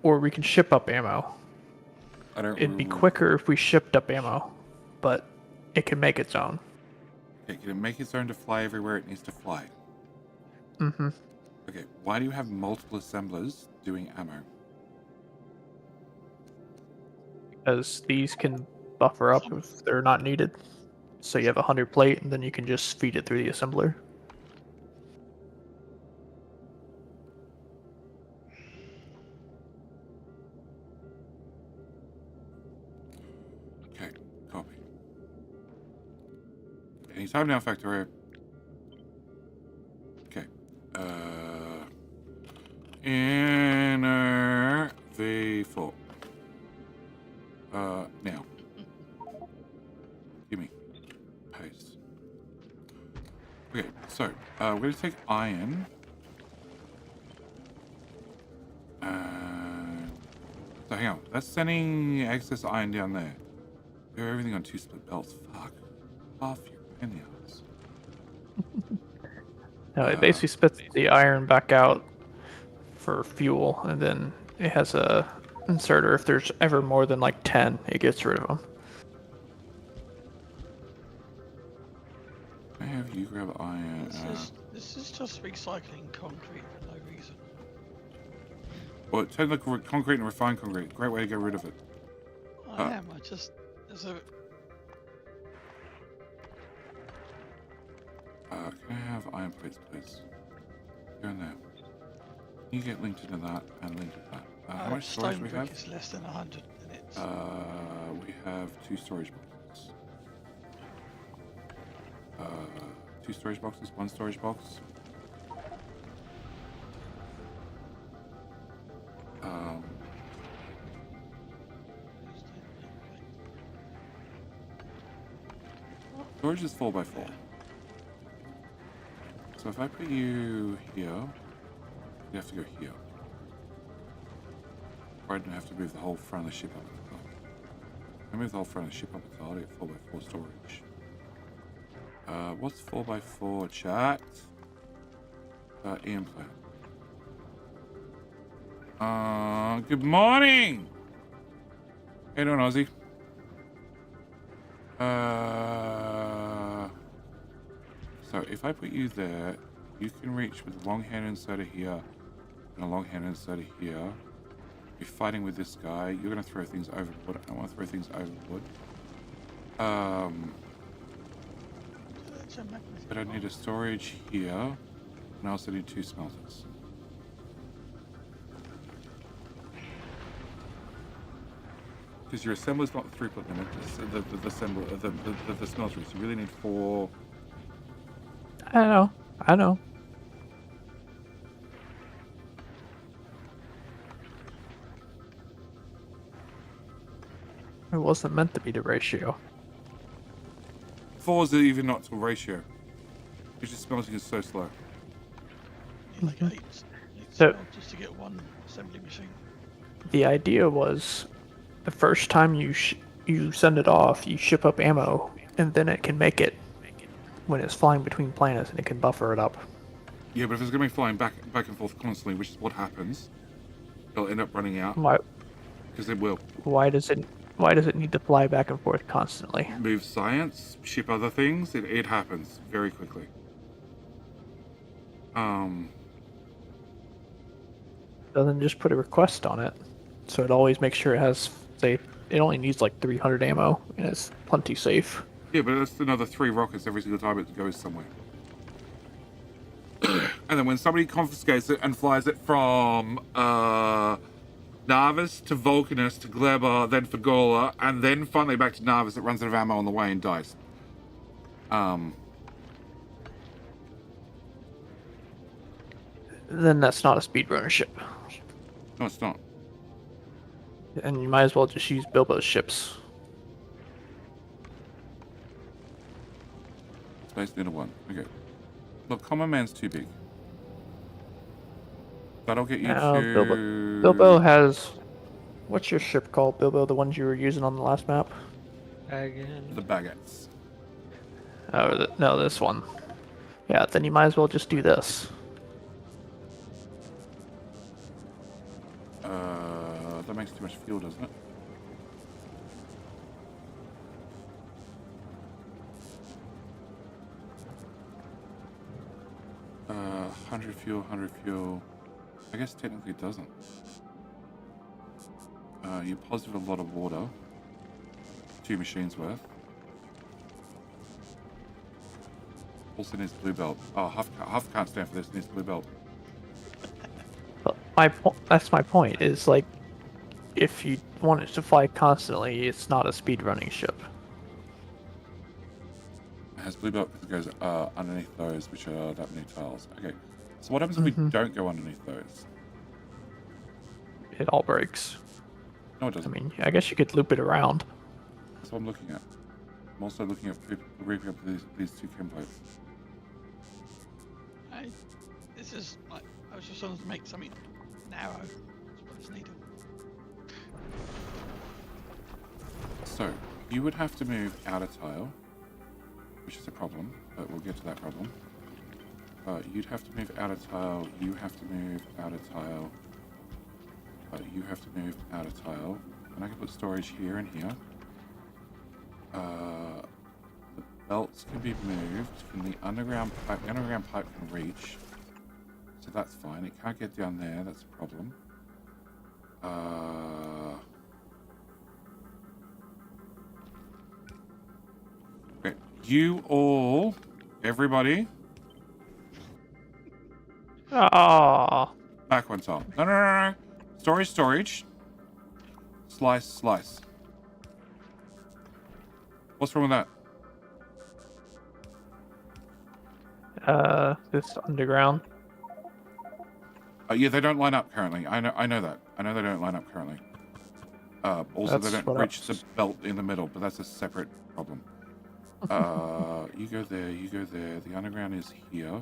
or we can ship up ammo. It'd be quicker if we shipped up ammo, but it can make its own. Okay, can it make its own to fly everywhere it needs to fly? Mm-hmm. Okay, why do you have multiple assemblers doing ammo? Because these can buffer up if they're not needed. So you have 100 plate, and then you can just feed it through the assembler. Okay, copy. Anytime now, Factorio. Okay. Inner V4. Now. Give me. Paste. Okay, so, we're going to take iron. So hang on. That's sending excess iron down there. We have everything on 2 split belts. Fuck. Off your pennies. No, it basically spits the iron back out for fuel, and then it has a inserter. If there's ever more than like 10, it gets rid of them. I have you grab iron. This is just recycling concrete for no reason. Well, it turned like concrete and refined concrete. Great way to get rid of it. I am. I just there's a. Can I have iron plates, please? Go in there. You get linked into that and linked to that. How much storage stone we brick have? is less than 100 minutes. We have 2 storage boxes. 2 storage boxes, 1 storage box. Storage is 4x4. So if I put you here, you have to go here. Or I don't have to move the whole front of the ship up at the top. If I move the whole front of the ship up at the top, I get 4x4 storage. What's 4x4 chat? Implant. Good morning. How you doing, Ozzy? So if I put you there, you can reach with a long hand inserter here and a long hand inserter here. You're fighting with this guy. You're gonna throw things overboard. I don't want to throw things overboard. But I need a storage here, and I also need 2 smelters. Because your assembler's not the throughput limit, the smelters. You really need 4. I know. It wasn't meant to be the ratio. 4 is even not to a ratio. Because just smelting is so slow. You need like 8 So- just to get one assembly machine. The idea was, the first time you send it off, you ship up ammo, and then it can make it when it's flying between planets, and it can buffer it up. Yeah, but if it's going to be flying back and forth constantly, which is what happens, it'll end up running out. Why? Because it will. Why does it need to fly back and forth constantly? Move science, ship other things. It happens very quickly. Doesn't just put a request on it, so it always makes sure it has, say, it only needs like 300 ammo, and it's plenty safe. Yeah, but that's another 3 rockets every single time it goes somewhere. And then when somebody confiscates it and flies it from Narvis to Vulcanus to Gleba, then Fagola, and then finally back to Narvis, it runs out of ammo on the way and dies. Then that's not a speedrunner ship. No, it's not. And you might as well just use Bilbo's ships. Space Needle 1. Okay. Look, Common Man's too big. That'll get you to... Bilbo has... What's your ship called, Bilbo? The ones you were using on the last map? Again. The baguettes. Oh, no, this one. Yeah, then you might as well just do this. That makes too much fuel, doesn't it? Uh, 100 fuel, 100 fuel. I guess technically it doesn't. You positive a lot of water. 2 machines worth. Also needs blue belt. Oh, Huff can't stand for this. Needs blue belt. But that's my point, is like, if you want it to fly constantly, it's not a speedrunning ship. It has blue belt because it goes underneath those, which are that many tiles. Okay. So what happens if we don't go underneath those? It all breaks. No, it I doesn't. mean, I guess you could loop it around. That's what I'm looking at. I'm also looking at ripping up these 2 chem plates. This is like, I was just wanting to make something narrow. That's what it's needed. So, you would have to move out a tile, which is a problem, but we'll get to that problem. You'd have to move out a tile, you have to move out a tile, you have to move out a tile, and I can put storage here and here. The belts can be moved from the underground pipe. The underground pipe can reach, so that's fine. It can't get down there, that's a problem. Okay, you all, everybody, Ah, back 1 tile. No. Storage. Slice. What's wrong with that? this underground. Yeah, they don't line up currently. I know that. I know they don't line up currently. Also, they That's don't what reach the belt in the middle, but that's a separate problem. You go there. The underground is here.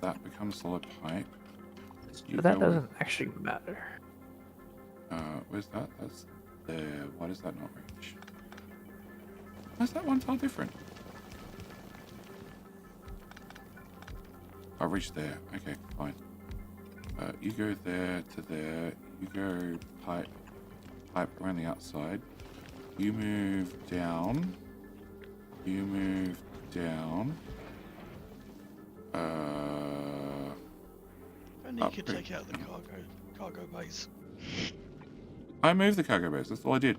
That becomes solid pipe. But that doesn't actually matter. Where's that? That's there. Why does that not reach? Why is that 1 tile different? I reached there. Okay, fine. You go there to there. You go pipe around the outside. You move down. You move down. Only you could take out the cargo base. I moved the cargo base. That's all I did.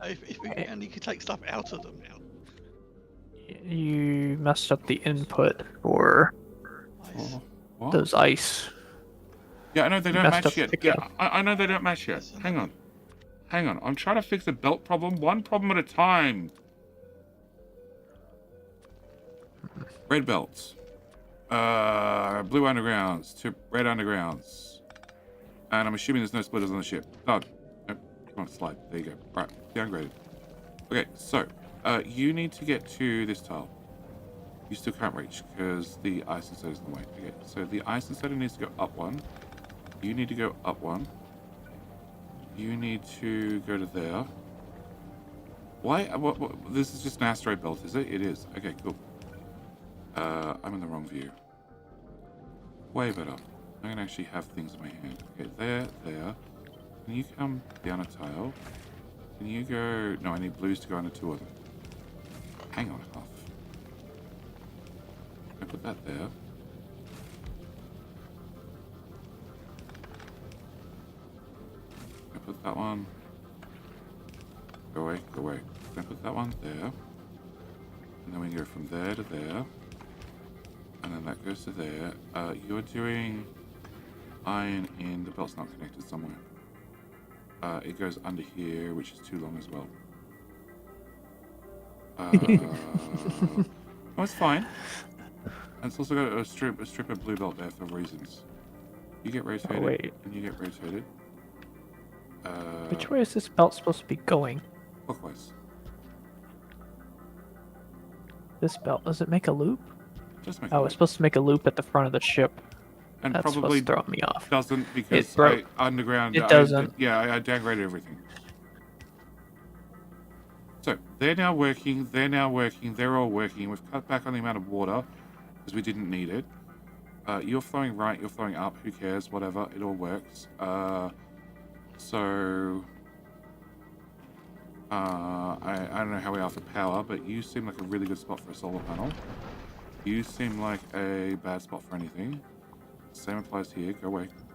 If we only could take stuff out of them now. You messed up the input for Nice. What? those ice. Yeah, I know they don't messed match up yet. the Yeah, pickup. I know they don't match yet. Hang on. I'm trying to fix a belt problem, one problem at a time. Red belts. Blue undergrounds to red undergrounds. And I'm assuming there's no splitters on the ship. Done. Nope. Come on, slide. There you go. Right, downgraded. Okay, so you need to get to this tile. You still can't reach because the ice inserter is in the way. Okay, so the ice inserter needs to go up one. You need to go up one. You need to go to there. Why? What, this is just an asteroid belt, is it? It is. Okay, cool. I'm in the wrong view. Way better. I can actually have things in my hand. Okay, there. Can you come down a tile? Can you go... No, I need blues to go under two of them. Hang on, Huff. I put that there. I put that one... Go away. I put that one there. And then we go from there to there. And then that goes to there. You're doing iron in... The belt's not connected somewhere. It goes under here, which is too long as well. Oh, it's fine. And it's also got a strip of blue belt there for reasons. You get rotated. Oh, wait. And you get rotated. Which way is this belt supposed to be going? Clockwise. This belt, does it make a loop? Just make Oh, it's supposed to make a loop at the front of the ship. and That's probably supposed to throw me off. doesn't because It broke. underground. It doesn't. I downgraded everything. So they're now working. They're all working. We've cut back on the amount of water because we didn't need it. You're flowing right. You're flowing up. Who cares? Whatever. It all works. I don't know how we are for power, but you seem like a really good spot for a solar panel. You seem like a bad spot for anything. Same applies here. Go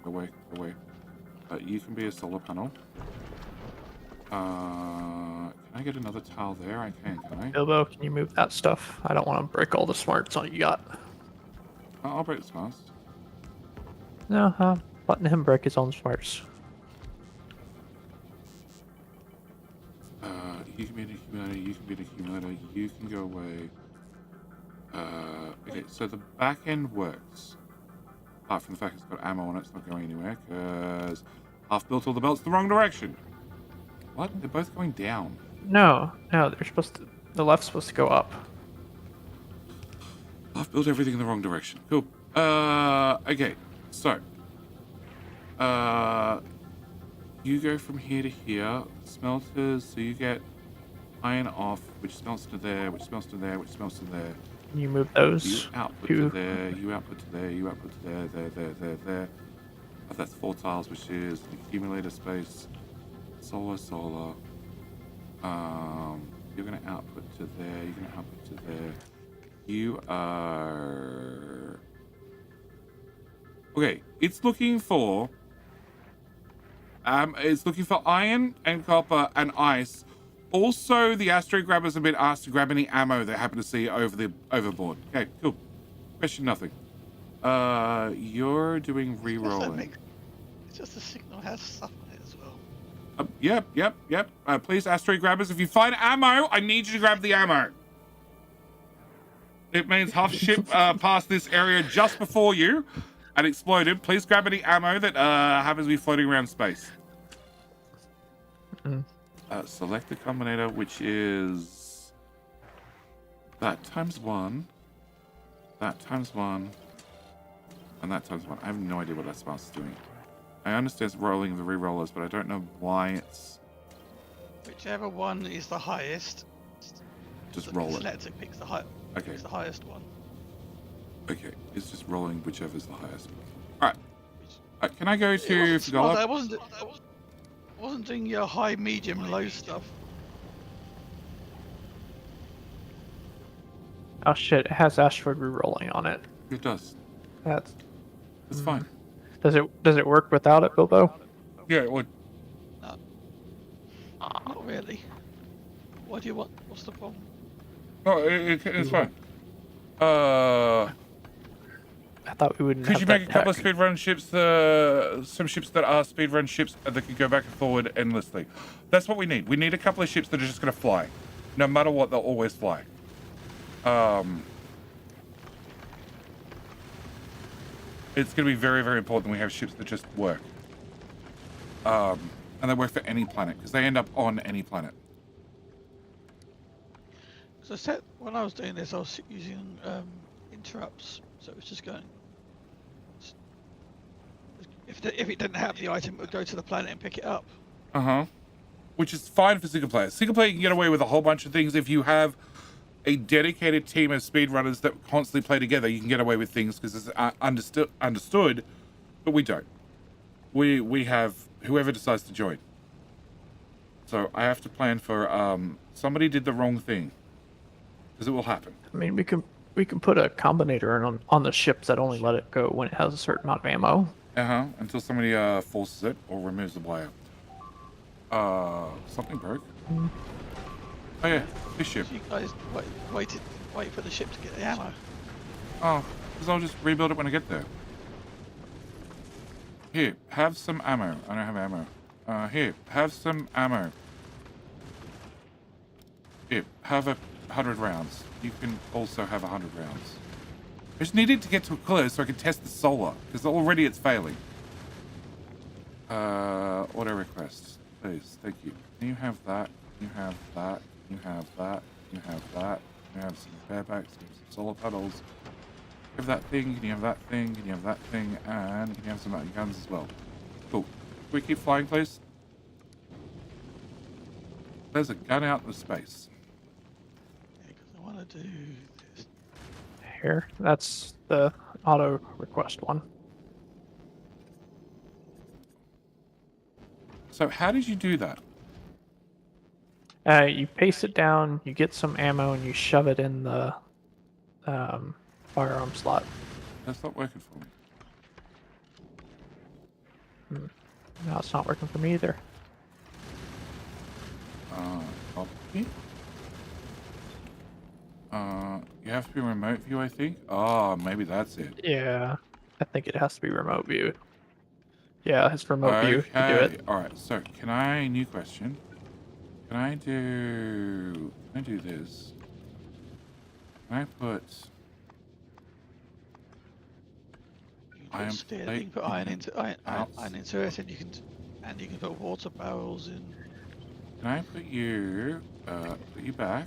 away. You can be a solar panel. Can I get another tile there? I can I? Bilbo, can you move that stuff? I don't want to break all the smarts on you got. I'll break the smarts. No, letting him break his own smarts. You can be an accumulator. You can be an accumulator. You can go away. Okay, so the back end works. Apart from the fact it's got ammo on it, it's not going anywhere because half built all the belts the wrong direction. What? They're both going down. No, they're supposed to. The left's supposed to go up. I've built everything in the wrong direction. Cool. Okay. So, you go from here to here. Smelters. So you get iron off, which smelts to there, which smelts to there, which smelts to there. Can you move those? You output to there. You output to there. You output to there. There. Oh, that's 4 tiles, which is accumulator space. Solar. You're gonna output to there. You're gonna output to there. You are... Okay, it's looking for iron and copper and ice. Also, the asteroid grabbers have been asked to grab any ammo they happen to see overboard. Okay, cool. Question nothing. You're doing re-rolling. It's just the signal has stuff on it as well. Yep. Please, asteroid grabbers, if you find ammo, I need you to grab the ammo. It means half ship passed this area just before you and exploded. Please grab any ammo that happens to be floating around space. Select the combinator, which is that times 1, that times 1, and that times 1. I have no idea what that smart's doing. I understand it's rolling the re-rollers, but I don't know why it's... Whichever one is the highest, Just roll it. Selector picks the Okay. picks the highest one. Okay, it's just rolling whichever's the highest. Alright. Can I go It to wasn't smart. Figala? I wasn't doing your high, medium, and low stuff. Oh shit! It has asteroid rerolling on it. It does. That's It's fine. Does it work without it, Bilbo? Yeah, it would. No, not really. What do you want? What's the problem? No, it's fine. I thought we wouldn't. Could have you that make a couple of tech. speedrun ships? Some ships that are speedrun ships that can go back and forward endlessly. That's what we need. We need a couple of ships that are just going to fly, no matter what. They'll always fly. It's going to be very, very important we have ships that just work. And they work for any planet because they end up on any planet. So I said when I was doing this, I was using interrupts, so it was just going. If it didn't have the item, it would go to the planet and pick it up. Which is fine for single player. Single player can get away with a whole bunch of things if you have a dedicated team of speedrunners that constantly play together. You can get away with things because it's understood, but we don't. We have whoever decides to join. So I have to plan for somebody did the wrong thing, because it will happen. I mean, we can put a combinator on the ships that only let it go when it has a certain amount of ammo. Until somebody forces it or removes the wire. Something broke. Oh yeah, this ship. So you guys wait for the ship to get the ammo. Oh, because I'll just rebuild it when I get there. Here, have some ammo. I don't have ammo. Here, have some ammo. Here, have 100 rounds. You can also have 100 rounds. I just needed to get to a close so I can test the solar, because already it's failing. Auto requests, please, thank you. Can you have that? You have that. You have that. You have that. You have some repair packs. You have some solar panels. Have that thing. Can you have that thing? Can you have that thing? And can you have some guns as well? Cool. Can we keep flying, please? There's a gun out in space. Yeah, because I want to do this. Here, that's the auto request one. So how did you do that? You paste it down, you get some ammo, and you shove it in the firearm slot. That's not working for me. No, it's not working for me either. Copy. You have to be remote view, I think. Oh, maybe that's it. Yeah, I think it has to be remote view. Yeah, it's remote view to do it. Alright, so can I, new question. Can I do this? Can I put iron You plate can put iron into it, and you can put water barrels in. Can I put you back?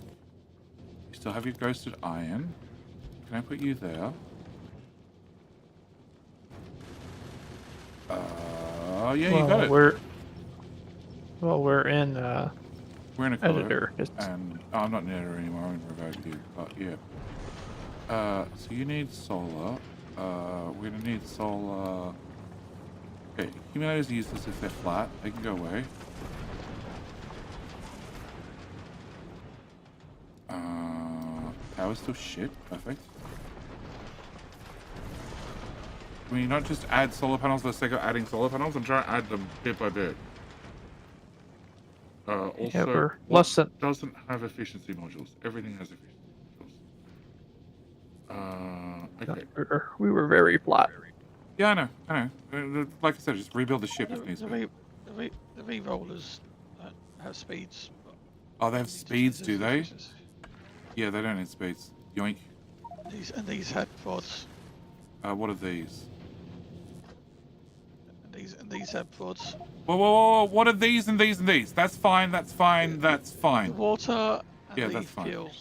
You still have your ghosted iron. Can I put you there? Yeah, you got it. We're in We're in a editor. And I'm not in editor anymore. I'm in remote view. But yeah. So you need solar. We're gonna need solar. Okay, accumulators are useless if they're flat. They can go away. Power's still shit. Perfect. Can we not just add solar panels for the sake of adding solar panels? I'm trying to add them bit by bit. Also, Yeah, we're less than... doesn't have efficiency modules. Everything has efficiency modules. Okay. We were very flat. Yeah, I know. Like I said, just rebuild the ship if needs be. The V-rollers have speeds. Oh, they have speeds, do they? Yeah, they don't need speeds. Yoink. These had pods. What are these? And these had pods. Whoa! What are these and these and these? That's fine. That's fine. That's fine. The water and Yeah, the that's fine. fuel.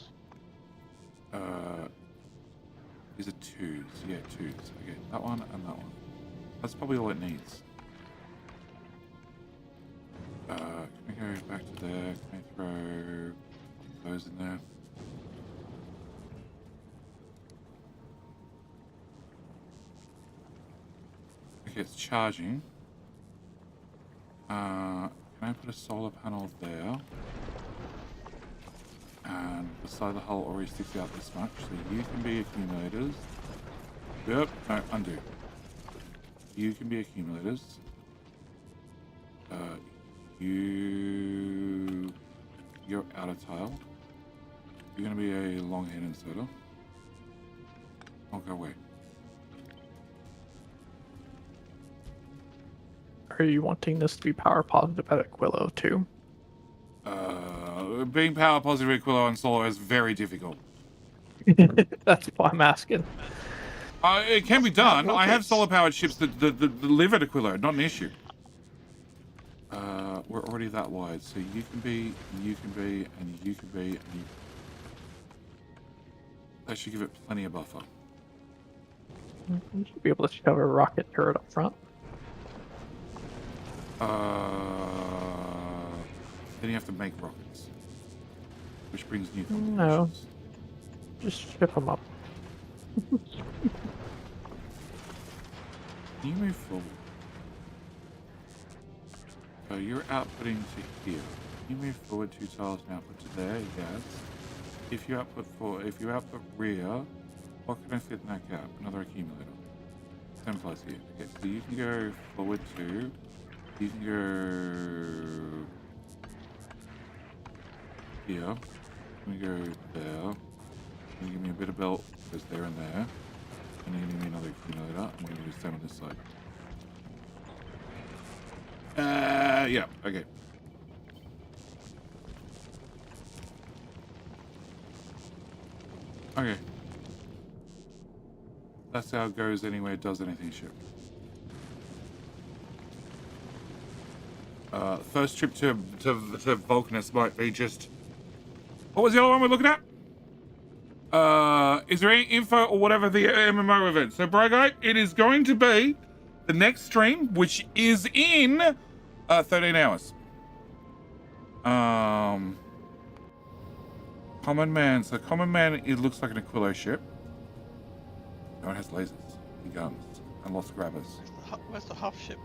These are twos. Yeah, twos. Okay, that one and that one. That's probably all it needs. Can we go back to there? Can we throw those in there? Okay, it's charging. Can I put a solar panel there? And the side of the hull already sticks out this much, so you can be accumulators. Yep, no, undo. You can be accumulators. You're outer tile. You're gonna be a long head inserter. I'll go away. Are you wanting this to be power positive at Aquilo too? Being power positive at Aquilo and Solo is very difficult. That's why I'm asking. It can be done. I have solar powered ships that live at Aquilo, not an issue. We're already that wide, so you can be, and you can be, and you can be, and you... That should give it plenty of buffer. You should be able to shove a rocket turret up front. Then you have to make rockets. Which brings new complications. No. Just ship them up. Can you move forward? So you're outputting to here. You move forward 2 tiles and output to there, yes. If you output rear, what can I fit in that gap? Another accumulator. Same place here. Okay, so you can go forward 2. You can go here. You can go there. You give me a bit of belt, goes there and there. And then you give me another accumulator. I'm going to do the same on this side. Yeah, okay. Okay. That's how it goes anyway, it does anything ship. First trip to Vulcanus might be just... What was the other one we're looking at? Is there any info or whatever the MMO event? So, Bragite, it is going to be the next stream, which is in 13 hours. Common Man. So, Common Man, it looks like an Aquilo ship. No, it has lasers and guns and lots of grabbers. Where's the half ship?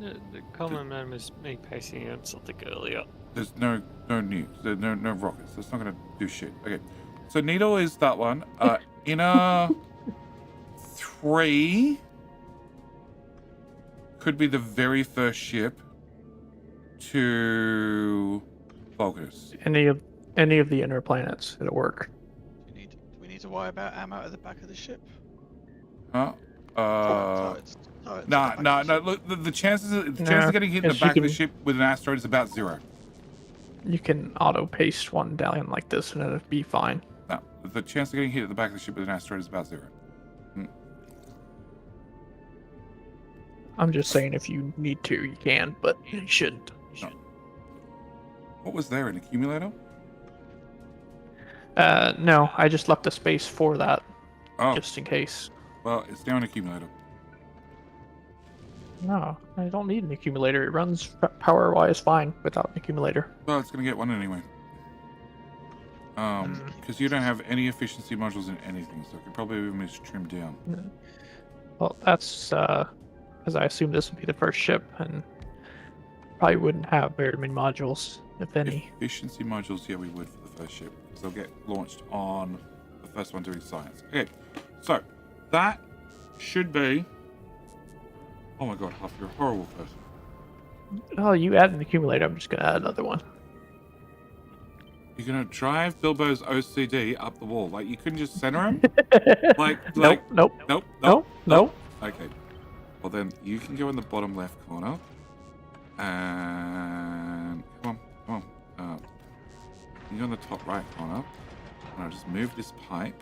The common man was me pacing out something earlier. There's no nukes. There's no rockets. That's not gonna do shit. Okay. So Needle is that one. Inner 3 could be the very first ship to Vulcanus. Any of the inner planets, it'll work. Do we need to worry about ammo at the back of the ship? Huh? No. Look, the chances of getting hit in the back of the ship with an asteroid is about 0. You can auto paste one down like this and it'll be fine. No, the chance of getting hit at the back of the ship with an asteroid is about 0. I'm just saying if you need to, you can, but you shouldn't. No. What was there, an accumulator? No, I just left a space for that, just in case. Well, it's now an accumulator. No, I don't need an accumulator. It runs power-wise fine without an accumulator. Well, it's going to get one anyway. Because you don't have any efficiency modules in anything, so it could probably even be trimmed down. Well, that's because I assume this would be the first ship, and probably wouldn't have very many modules, if any. Efficiency modules, yeah, we would for the first ship, because they'll get launched on the first one doing science. Okay, so that should be... Oh my god, Huff, you're a horrible person. Oh, you add an accumulator, I'm just going to add another one. You're going to drive Bilbo's OCD up the wall. Like, you couldn't just center him? Nope. Okay. Well, then, you can go in the bottom left corner. And... Come on. You go in the top right corner. And I'll just move this pipe.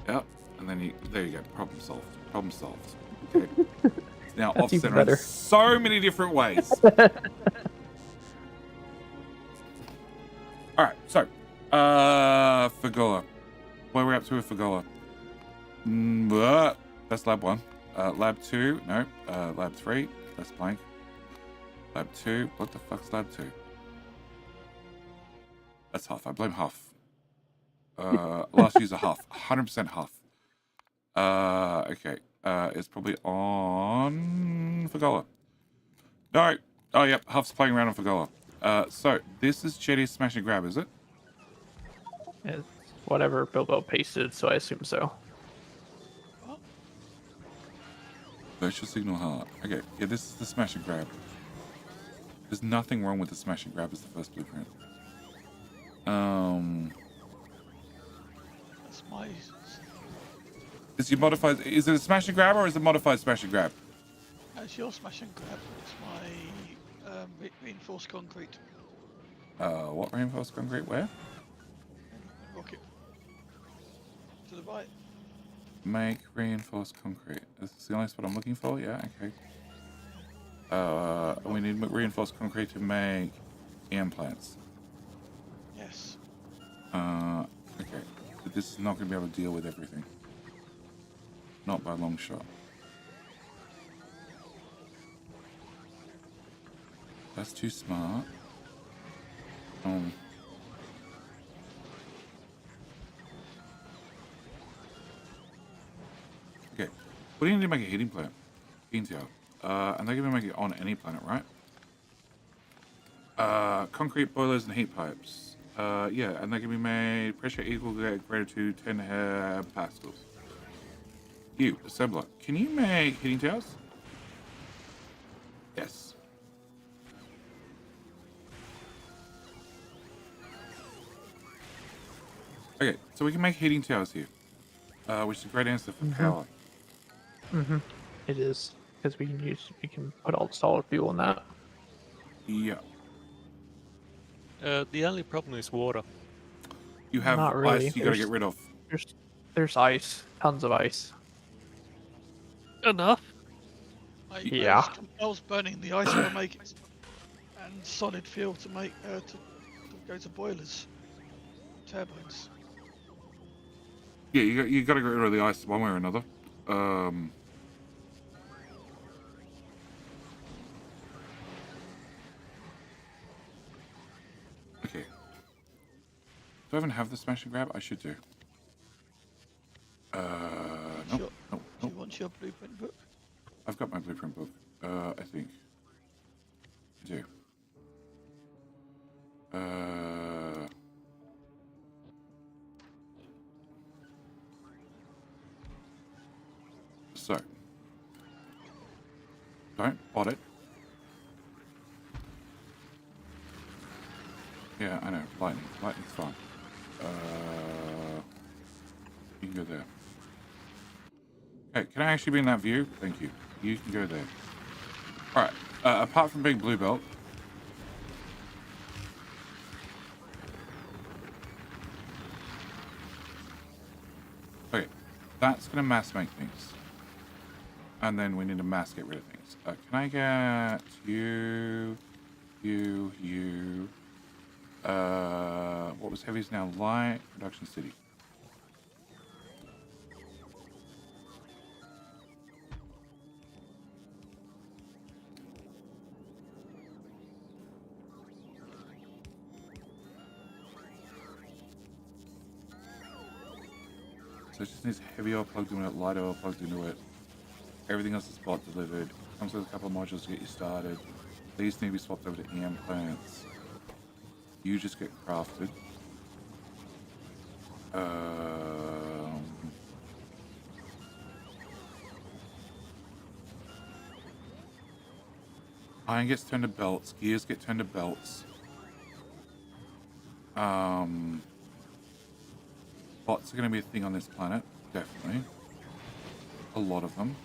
Yep. And then there you go. Problem solved. Okay. It's now off center in so many different ways. Alright, so Fagola. What are we up to with Fagola? That's lab 1. Lab 2, no. Lab 3, that's blank. Lab 2, what the fuck's lab 2? That's Huff, I blame Huff. Last user Huff, 100% Huff. Okay. It's probably on Fagola. No. Oh, yep. Huff's playing around on Fagola. So this is Jetty's smash and grab, is it? It's whatever Bilbo pasted, so I assume so. Virtual signal heart. Okay. Yeah, this is the smash and grab. There's nothing wrong with the smash and grab as the first blueprint. That's my. Is your modified? Is it a smash and grab or is it modified smash and grab? That's your smash and grab. It's my reinforced concrete. What reinforced concrete? Where? Rocket. To the right. Make reinforced concrete. This is the only spot I'm looking for. Yeah. Okay. We need reinforced concrete to make EM plants. Yes. Okay. But this is not going to be able to deal with everything. Not by a long shot. That's too smart. Okay. What do you need to make a heating plant? Heating tower. And they're going to make it on any planet, right? Concrete boilers and heat pipes. Yeah, and they can be made pressure equal to greater to 10 pascals. You, assembler, can you make heating towers? Yes. Okay, so we can make heating towers here, which is a great answer for power. It is, because we can put all the solid fuel in that. Yeah. The only problem is water. You have Not really. ice you gotta get rid of. There's ice, tons of ice. Enough. Yeah. I was burning the ice to make it, and solid fuel to make to go to boilers, turbines. Yeah, you gotta get rid of the ice one way or another. Okay. Do I even have the smash and grab? I should do. Nope. Do you want your blueprint book? I've got my blueprint book. I think. I do. So. Don't bot it. Yeah, I know. Lightning. Lightning's fine. You can go there. Okay, can I actually be in that view? Thank you. You can go there. Alright, apart from being blue belt. Okay, that's going to mass make things. And then we need to mass get rid of things. Can I get you? What was heavy's now light? Production city. So it just needs heavy oil plugged into it, light oil plugged into it. Everything else is spot delivered. Comes with a couple of modules to get you started. These need to be swapped over to EM plants. You just get crafted. Iron gets turned to belts. Gears get turned to belts. Bots are going to be a thing on this planet, definitely. A lot of them.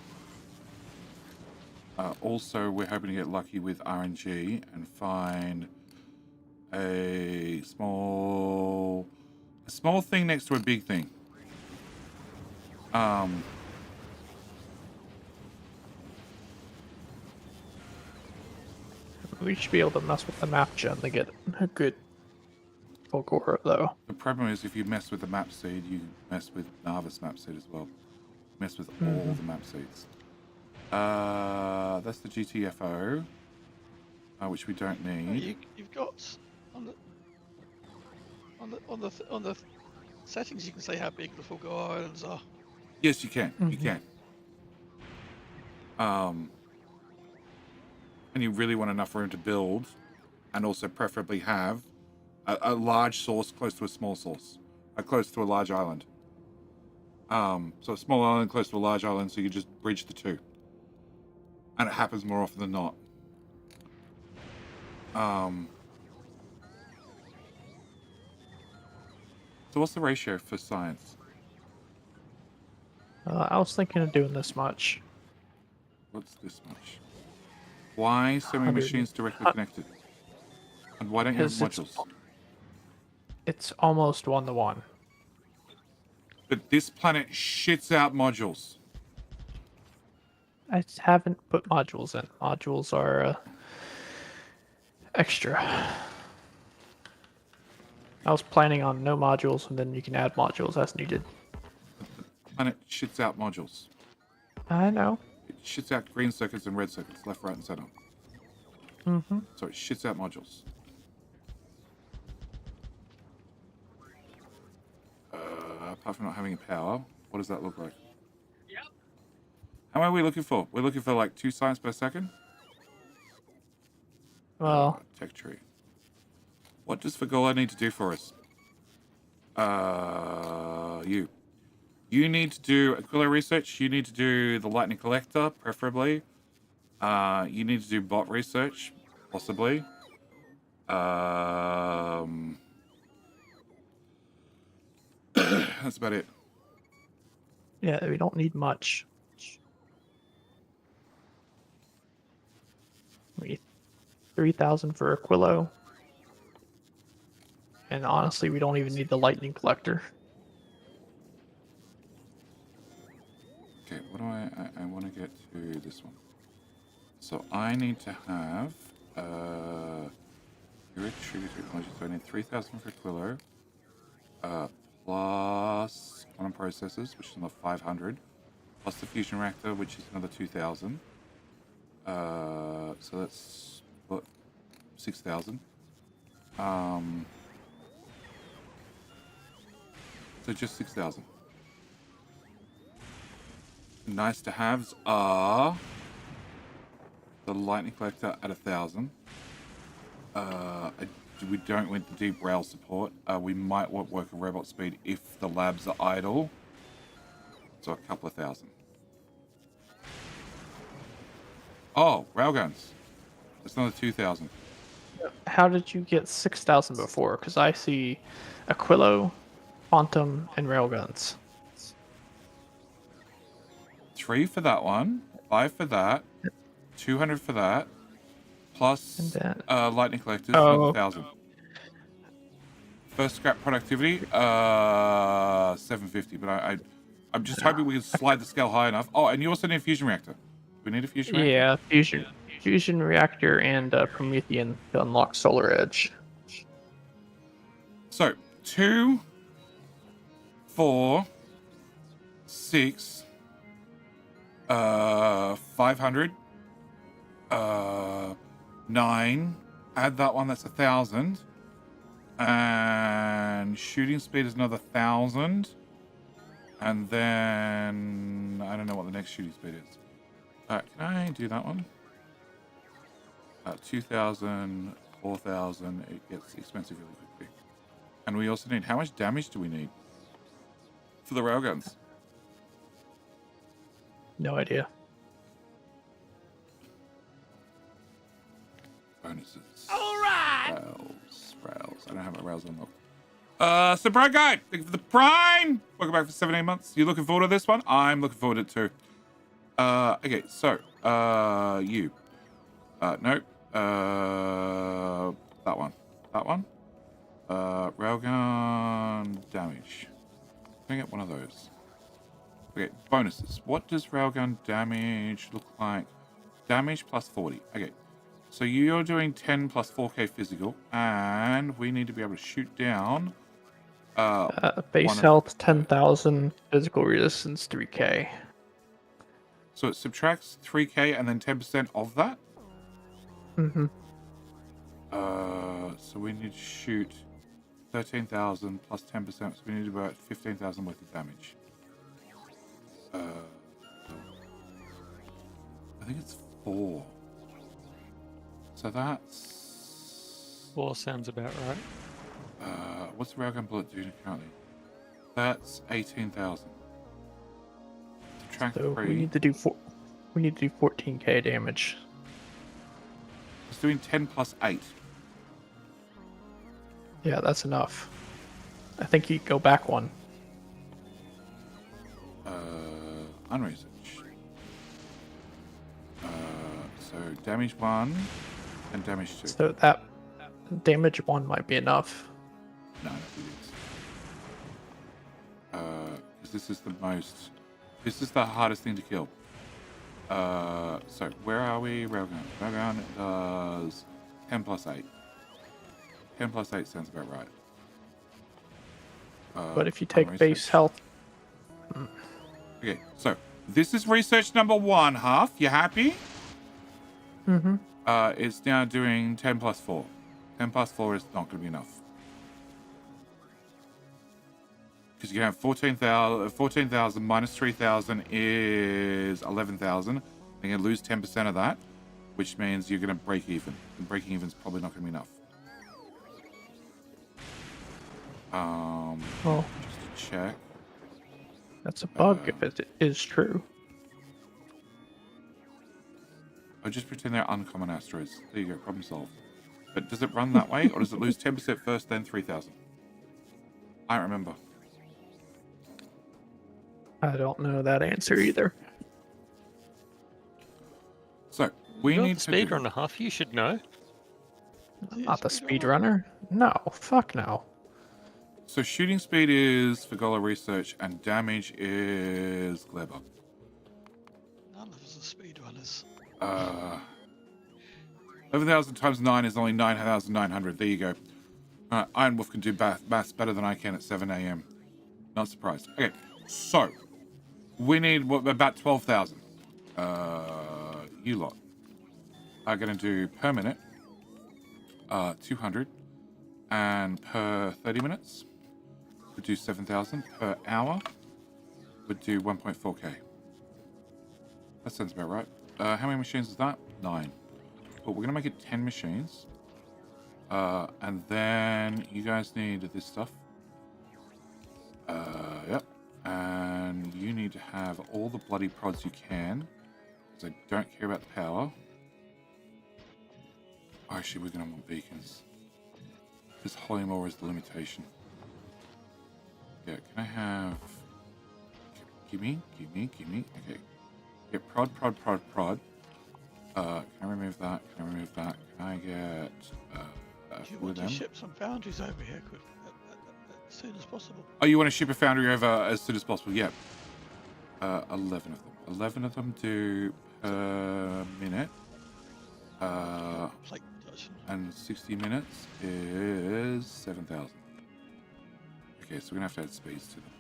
Also, we're hoping to get lucky with RNG and find a small thing next to a big thing. We should be able to mess with the map gen to get a good Volcora, though. The problem is if you mess with the map seed, you mess with Narvis map seed as well. Mess with all the map seeds. That's the GTFO, which we don't need. You've got on the settings. You can say how big the Fulgur Islands are. Yes, you can. You can. And you really want enough room to build, and also preferably have a large source close to a small source, close to a large island. So a small island close to a large island, so you just bridge the two. And it happens more often than not. So what's the ratio for science? I was thinking of doing this much. What's this much? Why so many 100. machines directly connected? And why don't you have modules? It's almost 1-to-1. But this planet shits out modules. I haven't put modules in. Modules are extra. I was planning on no modules, and then you can add modules as needed. The planet shits out modules. I know. It shits out green circuits and red circuits, left, right, and center. So it shits out modules. Apart from not having power, what does that look like? How many are we looking for? We're looking for like 2 science per second? Well, tech tree. What does Fagola need to do for us? You need to do Aquila research. You need to do the lightning collector, preferably. You need to do bot research, possibly. That's about it. yeah, we don't need much. We need 3,000 for Aquilo. And honestly, we don't even need the lightning collector. Okay, what do I want to get to this one. So I need to have tribute technology. So I need 3,000 for Aquilo, plus quantum processors, which is another 500, plus the fusion reactor, which is another 2,000. So that's what, 6,000. So just 6,000. Nice to haves are the lightning collector at 1,000. We don't want the deep rail support. We might work a robot speed if the labs are idle. So a couple of thousand. Oh, railguns. That's another 2,000. How did you get 6,000 before? Because I see Aquilo, Quantum, and railguns. 3 for that one, 5 for that, 200 for that, plus lightning collectors, another 1,000. First scrap productivity, 750. But I'm just hoping we can slide the scale high enough. Oh, and you also need a fusion reactor. Do we need a fusion reactor? Yeah, fusion reactor and Promethean to unlock Solar Edge. So 2, 4, 6, 500, 9. Add that one. That's 1,000. And shooting speed is another 1,000. And then I don't know what the next shooting speed is. Can I do that one? 2,000, 4,000. It gets expensive really quickly. And we also need, how much damage do we need for the railguns? No idea. Bonuses. All right. Rails. I don't have my rails unlocked. So Bright Guy, thank you for the Prime. Welcome back for 17 months. You looking forward to this one? I'm looking forward to it too. Okay, so you. Nope. That one. That one. Railgun damage. Can I get one of those? Okay, bonuses. What does railgun damage look like? Damage plus 40. Okay. So you're doing 10 plus 4k physical, and we need to be able to shoot down. Base health 10,000, physical resistance 3k. So it subtracts 3k and then 10% of that? Mm-hmm. So we need to shoot 13,000 plus 10%, so we need about 15,000 worth of damage. I think it's 4. So that's... 4 sounds about right. What's the railgun bullet doing currently? That's 18,000. Subtract So 3. we need to do 14k damage. It's doing 10 plus 8. Yeah, that's enough. I think you go back one. Unresearched. So damage 1 and damage 2. So that damage 1 might be enough. No, it is. Because this is the most... This is the hardest thing to kill. So where are we? Railgun. Railgun does 10 plus 8. 10 plus 8 sounds about right. But if you take base health... Okay, so this is research number 1 half. You happy? Mm-hmm. It's now doing 10 plus 4. 10 plus 4 is not going to be enough. Because you can have 14,000 minus 3,000 is 11,000. You're going to lose 10% of that, which means you're going to break even. And breaking even is probably not going to be enough. Well, just to check. That's a bug if it is true. I'll just pretend they're uncommon asteroids. There you go, problem solved. But does it run that way, or does it lose 10% first, then 3,000? I don't remember. I don't know that answer either. So, we You're need the to do... speedrunner, Huff. You should know. I'm not the speedrunner. No, fuck no. So shooting speed is Fagola research, and damage is Gleber. None of us are speedrunners. 11,000 times 9 is only 9,900. There you go. Iron Wolf can do maths better than I can at 7 a.m. Not surprised. Okay, so we need about 12,000. You lot are going to do per minute 200, and per 30 minutes would do 7,000. Per hour would do 1.4k. That sounds about right. How many machines is that? 9. But we're going to make it 10 machines. And then you guys need this stuff. Yep. And you need to have all the bloody prods you can, because I don't care about the power. Oh, actually, we're going to want beacons. This Holymore is the limitation. Yeah, can I have... Gimme. Okay. Yeah, prod. Can I remove that? Can I get... Do you want to ship some foundries over here quick, as soon as possible? Oh, you want to ship a foundry over as soon as possible? Yeah. 11 of them. 11 of them do per minute. Plate production. And 60 minutes is 7,000. Okay, so we're going to have to add speeds to them.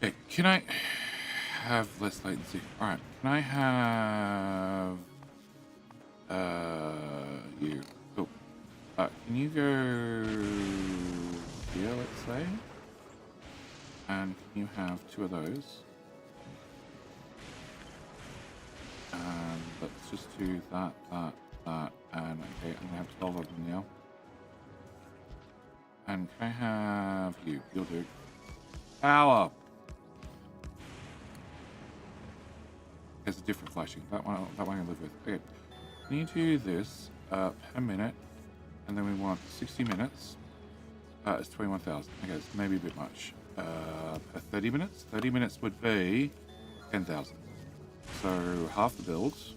Okay, can I have less latency? Alright, can I have... you. Cool. Can you go here, let's say? And can you have 2 of those? And let's just do that, and okay, I'm gonna have 12 of them now. And can I have you? You'll do. Power! There's a different flashing. That one I can live with. Okay. We need to do this per minute, and then we want 60 minutes. It's 21,000. Okay, it's maybe a bit much. Per 30 minutes? 30 minutes would be 10,000. So half the builds.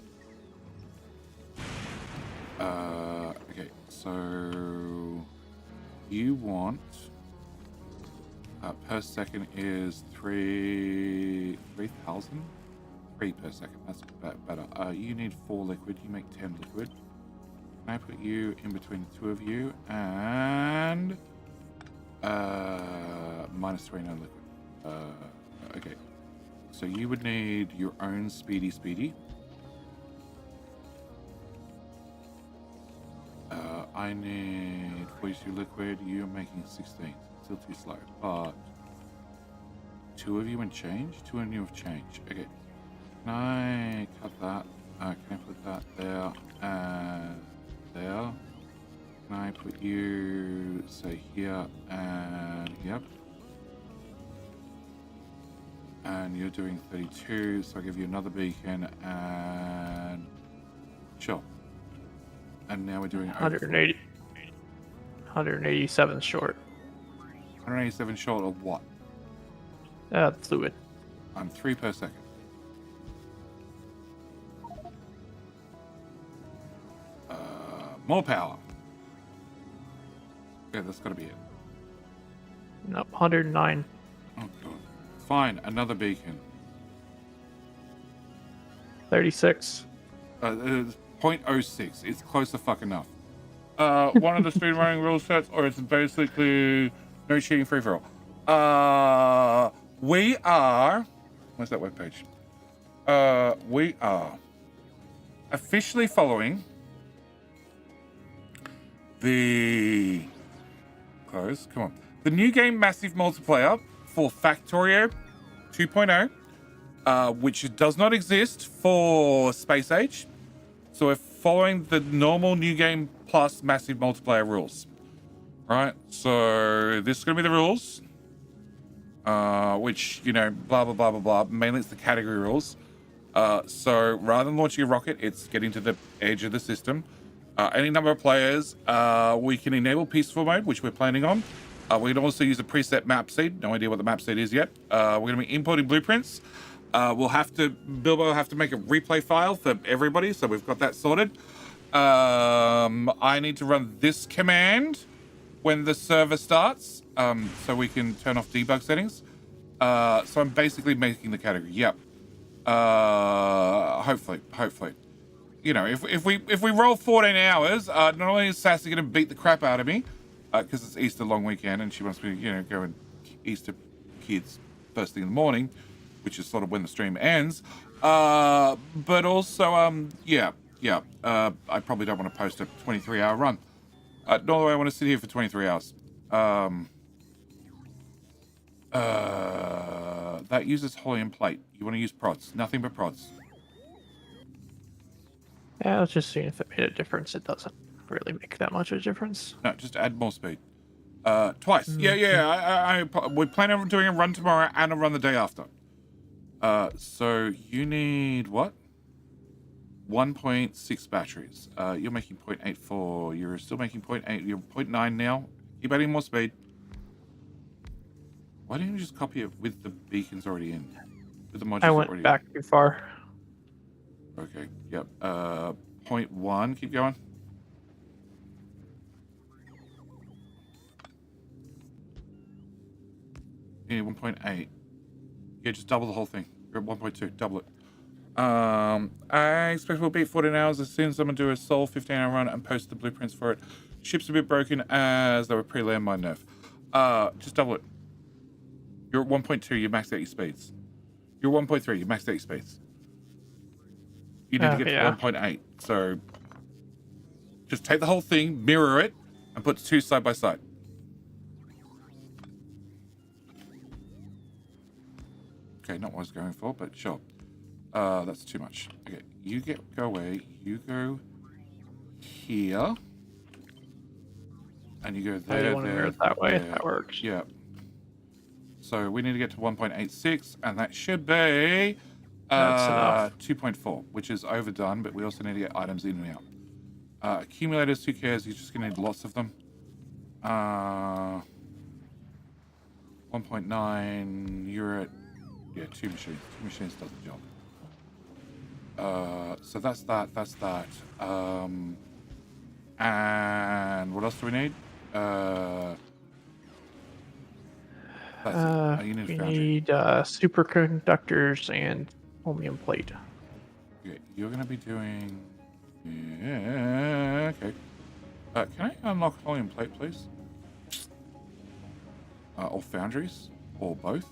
Okay, so you want per second is 3,000. 3 per second. That's better. You need 4 liquid. You make 10 liquid. Can I put you in between the 2 of you and minus 29 liquid. Okay. So you would need your own speedy. I need 42 liquid. You're making 16. Still too slow. But 2 of you and change? 2 of you have change. Okay. Can I cut that? Can I put that there and there? Can I put you, say, here and yep. And you're doing 32, so I'll give you another beacon and sure. And now we're doing 180. 187 short. 187 short of what? Fluid. I'm 3 per second. More power. Yeah, that's got to be it. Nope, 109. Oh god. Fine, another beacon. 36. 0.06. It's close to fuck enough. One of the speedrunning rule sets, or it's basically no cheating, free for all. We are. Where's that webpage? We are officially following the come on. The new game massive multiplayer for Factorio 2.0, which does not exist for Space Age. So we're following the normal new game plus massive multiplayer rules. Right? So this is going to be the rules. Which, you know, blah, blah, blah, blah, blah. Mainly it's the category rules. So rather than launching a rocket, it's getting to the edge of the system. Any number of players, we can enable peaceful mode, which we're planning on. We can also use a preset map seed. No idea what the map seed is yet. We're going to be importing blueprints. Bilbo will have to make a replay file for everybody, so we've got that sorted. I need to run this command when the server starts, so we can turn off debug settings. So I'm basically making the category. Yep. Hopefully. You know, if we roll 14 hours, not only is Sassy going to beat the crap out of me, because it's Easter long weekend and she wants me, you know, go and Easter kids first thing in the morning, which is sort of when the stream ends. But also, I probably don't want to post a 23-hour run. Nor do I want to sit here for 23 hours. That uses helium plate. You want to use prods. Nothing but prods. Yeah, I was just seeing if it made a difference. It doesn't really make that much of a difference. No, just add more speed. Twice. Yeah. We plan on doing a run tomorrow and a run the day after. So you need what? 1.6 batteries. You're making 0.84. You're still making 0.8. You're 0.9 now. Keep adding more speed. Why didn't you just copy it with the beacons already in? With the modules I went already back too far. Okay. Yep. 0.1. Keep going. Yeah, 1.8. Yeah, just double the whole thing. You're at 1.2. Double it. I expect we'll beat 14 hours as soon as I'm going to do a sole 15-hour run and post the blueprints for it. Ship's a bit broken as they were pre-landmine nerf. Just double it. You're at 1.2. You maxed out your speeds. You're 1.3. You maxed out your speeds. You need to get to 1.8. So just take the whole thing, mirror it, and put the two side by side. Okay, not what I was going for, but sure. That's too much. Okay, go away. You go here. And you go there, you want to mirror it that way. There. That works. Yeah. So we need to get to 1.86, and that should be That's enough. 2.4, which is overdone, but we also need to get items in and out. Accumulators, who cares? You're just going to need lots of them. 1.9, you're at, yeah, 2 machines. 2 machines does the job. So that's that. And what else do we need? We need superconductors and chromium plate. Okay, you're going to be doing... Yeah, okay. Can I unlock helium plate, please? Or foundries? Or both?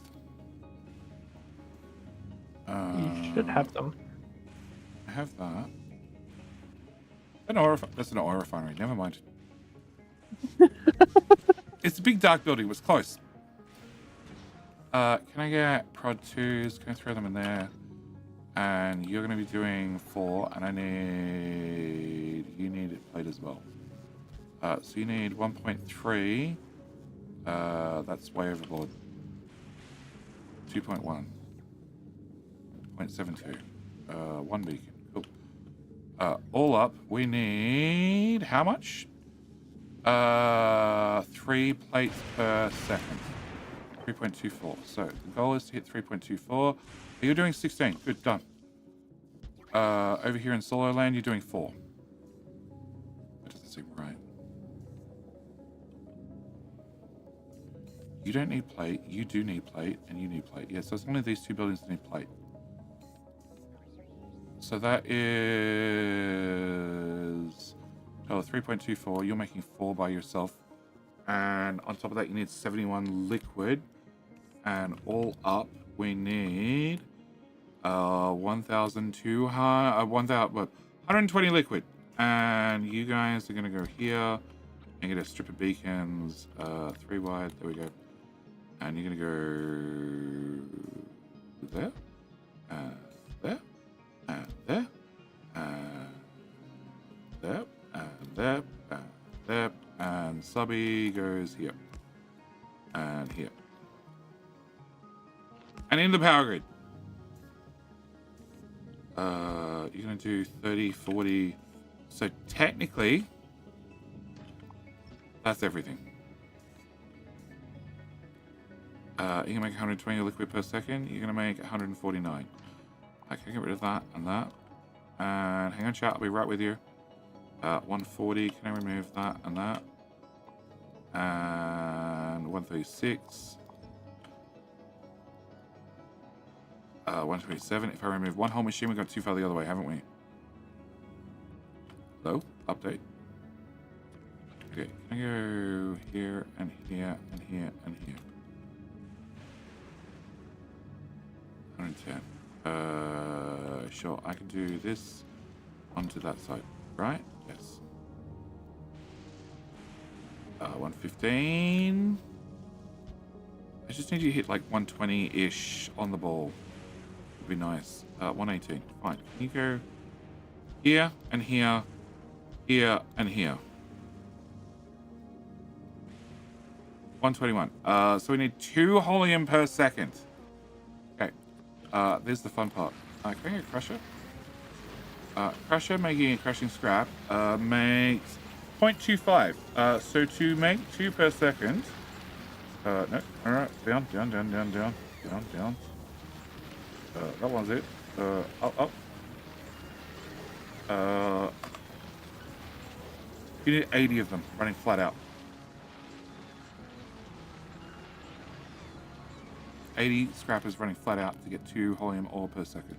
You should have them. I have that. That's an oil refinery. Never mind. It's a big dark building. It was close. Can I get prod 2s? Can I throw them in there? And you're going to be doing 4, and you need it played as well. So you need 1.3. That's way overboard. 2.1. 0.72. 1 beacon. Cool. All up, we need how much? 3 plates per second. 3.24. So the goal is to hit 3.24. You're doing 16. Good, done. Over here in Solo Land, you're doing 4. That doesn't seem right. You don't need plate. You do need plate, and you need plate. Yeah, so it's only these 2 buildings that need plate. So that is 3.24. You're making 4 by yourself, and on top of that, you need 71 liquid, and all up, we need 120 liquid, and you guys are gonna go here and get a strip of beacons, 3 wide. There we go, and you're gonna go there, there, and there, and there, and there, and there, and subby goes here, and here, and in the power grid. You're gonna do 30, 40. So technically, that's everything. You're gonna make 120 liquid per second. You're gonna make 149. I can get rid of that and that. And hang on, chat. I'll be right with you. 140. Can I remove that and that? And 136. 127. If I remove one whole machine, we got too far the other way, haven't we? Hello? Update. Okay, can I go here and here and here and here? 110. Sure, I can do this onto that side, right? Yes. 115. I just need you to hit like 120-ish on the ball. Would be nice. 118. Fine. Can you go here and here, here and here? 121. So we need 2 helium per second. Okay. There's the fun part. Can I get Crusher? Crusher making a crushing scrap makes 0.25. So to make 2 per second. No. All right. Down. That one's it. Up. You need 80 of them running flat out. 80 scrappers running flat out to get 2 helium ore per second.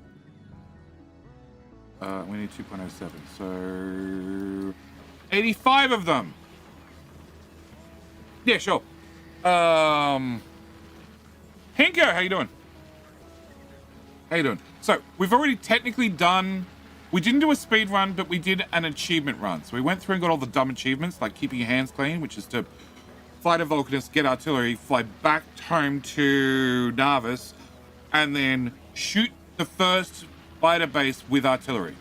We need 2.07, so 85 of them. Yeah, sure. Hinko, how you doing? How you doing? So we've already technically done. We didn't do a speed run, but we did an achievement run. So we went through and got all the dumb achievements, like keeping your hands clean, which is to fly to Vulcanus, get artillery, fly back home to Narvis, and then shoot the first fighter base with artillery.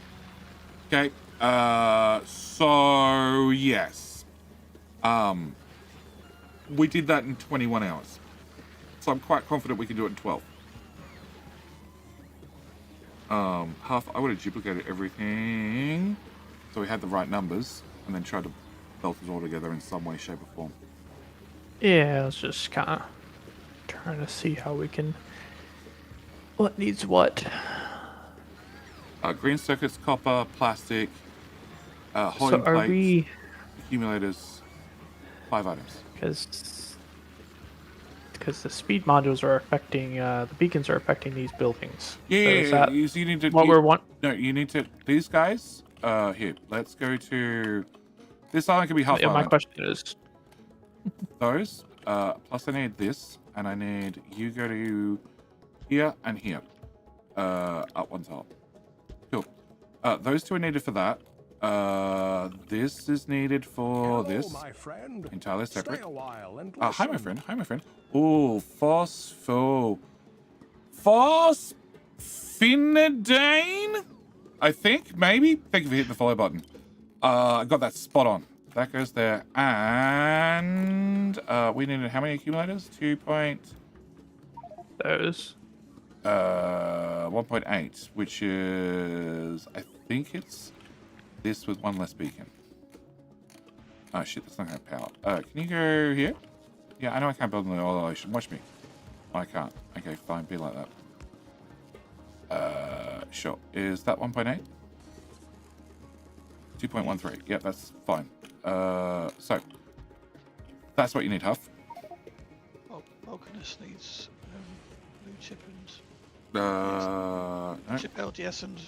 Okay. So yes. We did that in 21 hours. So I'm quite confident we can do it in 12. I would have duplicated everything so we had the right numbers and then tried to belt it all together in some way, shape, or form. Yeah, I was just kind of trying to see how we can. What needs what? Green circuits, copper, plastic, So holding are plates, we? accumulators, 5 items. Because the speed modules are affecting the beacons are affecting these buildings. Yeah, so you need to. What we're want? No, you need to. These guys. Here, let's go to. This island can be half. Yeah, my island. question is. Those. Plus, I need this, and I need you go to here and here. Up one top. Cool. Those 2 are needed for that. This is needed for this. My friend. Entirely separate. Stay a while and Hi, my listen. friend. Hi, my friend. Ooh, phospho. Finidane, I think, maybe. Thank you for hitting the follow button. I got that spot on. That goes there. And we needed how many accumulators? 2 point... Those. 1.8, which is... I think it's this with one less beacon. Oh, shit, that's not going to power. Can you go here? Yeah, I know I can't build in the oil ocean. Watch me. Oh, I can't. Okay, fine. Be like that. Sure. Is that 1.8? 2.13. Yeah, that's fine. So that's what you need, Huff. Vulcanus needs blue chip and No. chip LDS and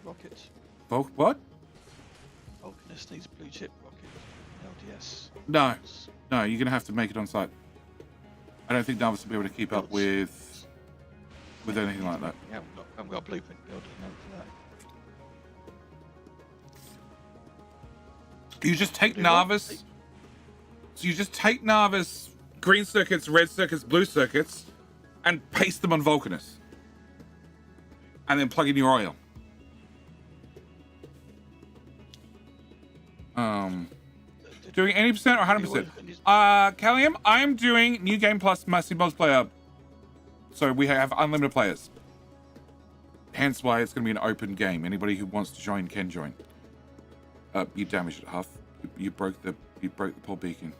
rockets. What? Vulcanus needs blue chip rocket LDS. No, you're gonna have to make it on site. I don't think Narvis will be able to keep up with anything like that. Yeah, I haven't got a blueprint built for that. You just take Narvis. So you just take Narvis green circuits, red circuits, blue circuits, and paste them on Vulcanus. And then plug in your oil. Doing 80% or 100%? Callium, I'm doing New Game Plus Massive Multiplayer. So we have unlimited players. Hence why it's going to be an open game. Anybody who wants to join can join. You damaged it, Huff. You broke the poor beacon.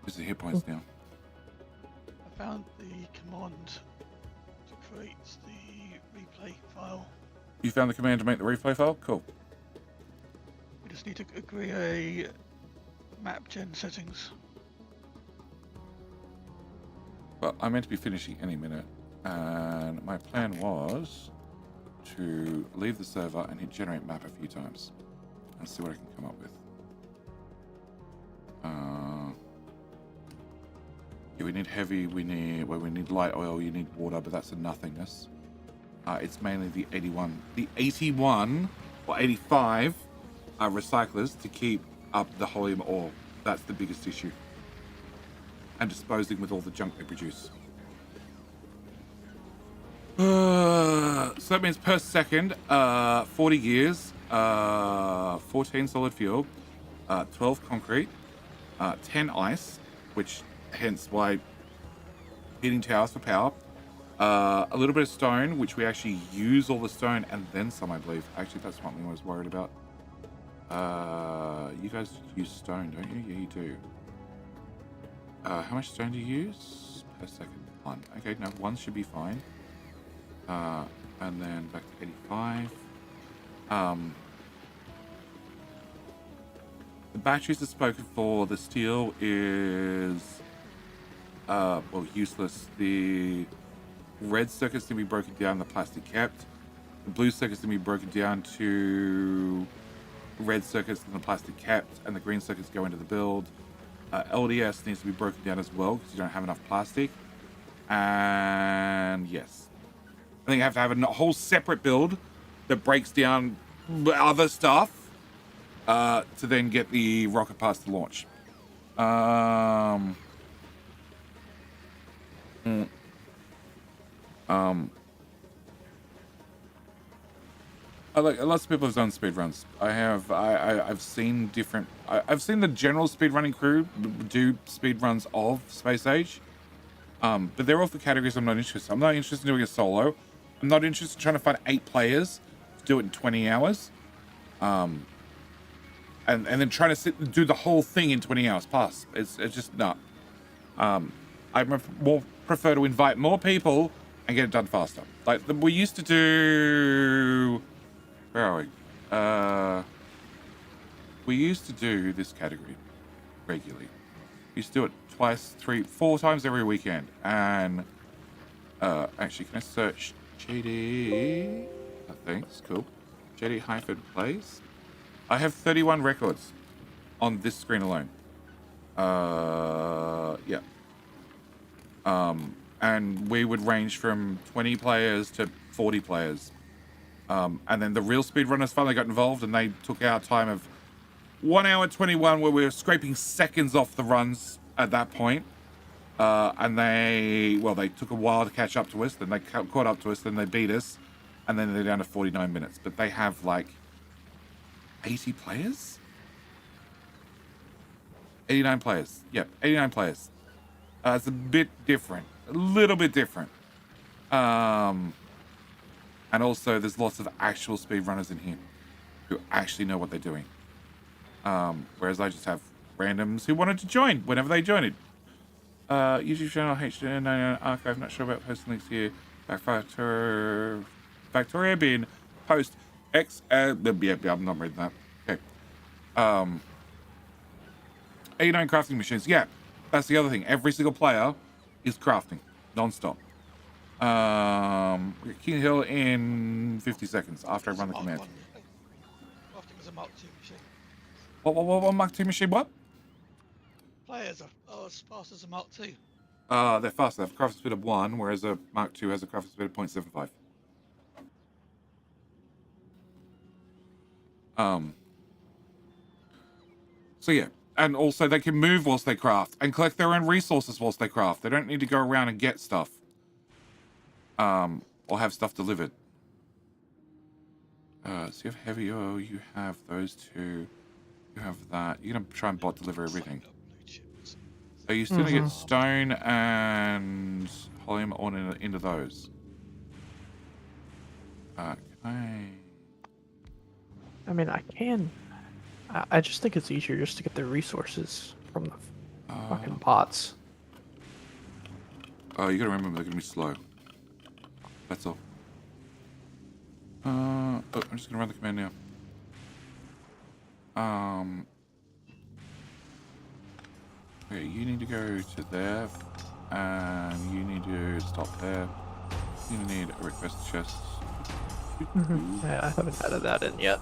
There's the hit points now. I found the command to create the replay file. You found the command to make the replay file? Cool. We just need to agree a map gen settings. Well, I'm meant to be finishing any minute, and my plan was to leave the server and hit generate map a few times and see what I can come up with. Yeah, we need heavy, we need light oil, you need water, but that's a nothingness. It's mainly the 81 or 85 recyclers to keep up the helium ore. That's the biggest issue. And disposing with all the junk they produce. So that means per second, 40 gears, 14 solid fuel, 12 concrete, 10 ice, which hence why heating towers for power, a little bit of stone, which we actually use all the stone and then some, I believe. Actually, that's something I was worried about. You guys use stone, don't you? Yeah, you do. How much stone do you use per second? 1. Okay, no, 1 should be fine. And then back to 85. The batteries are spoken for. The steel is well, useless. The red circuits can be broken down, the plastic kept. The blue circuits can be broken down to red circuits and the plastic kept, and the green circuits go into the build. LDS needs to be broken down as well because you don't have enough plastic. And yes, I think I have to have a whole separate build that breaks down other stuff to then get the rocket parts to launch. Lots of people have done speedruns. I've seen different. I've seen the general speedrunning crew do speedruns of Space Age, but they're all for categories I'm not interested. I'm not interested in doing a solo. I'm not interested in trying to find 8 players to do it in 20 hours, and then trying to sit and do the whole thing in 20 hours plus. It's just not. I more prefer to invite more people and get it done faster. Like we used to do. Where are we? We used to do this category regularly. We used to do it 2, 3, 4 times every weekend. And actually, can I search JD? I think it's cool. JD-plays. I have 31 records on this screen alone. Yeah. And we would range from 20 players to 40 players. And then the real speedrunners finally got involved, and they took our time of 1 hour 21, where we were scraping seconds off the runs at that point. And they took a while to catch up to us. Then they caught up to us. Then they beat us, and then they're down to 49 minutes. But they have like 80 players. 89 players. Yep, 89 players. It's a bit different. A little bit different. And also, there's lots of actual speedrunners in here who actually know what they're doing. Whereas I just have randoms who wanted to join whenever they join it. YouTube channel H99 archive. Not sure about posting links here. Factorio being post X. Yeah, I'm not reading that. Okay. 89 crafting machines. Yeah, that's the other thing. Every single player is crafting non-stop. King Hill in 50 seconds after I run the command. Crafting is a Mark II machine. What Mark II machine? What? Players are as fast as a Mark II. They're faster. They have a crafting speed of 1, whereas a Mark II has a crafting speed of 0.75. So yeah, and also they can move whilst they craft and collect their own resources whilst they craft. They don't need to go around and get stuff. Or have stuff delivered. So you have heavy oil, you have those two, you have that. You're gonna try and bot deliver everything. Are you still gonna get stone and helium on into those? Can I mean, I can. I just think it's easier just to get the resources from the fucking pots. Oh, you gotta remember they're gonna be slow. That's all. I'm just gonna run the command now. Okay, you need to go to there, and you need to stop there. You need a request chest. Yeah, I haven't added that in yet.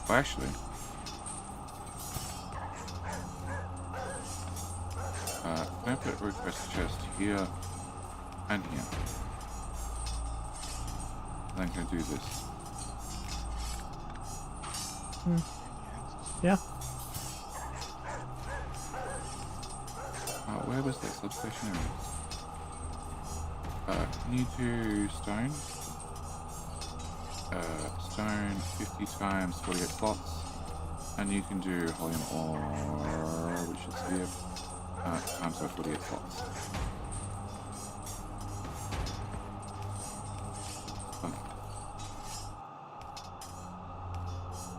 Well, actually, can I put a request chest here and here? Then can I do this? Yeah. Where was that substation area? Can you do stone? Stone 50 times 48 slots, and you can do helium ore, which is here, times 48 slots.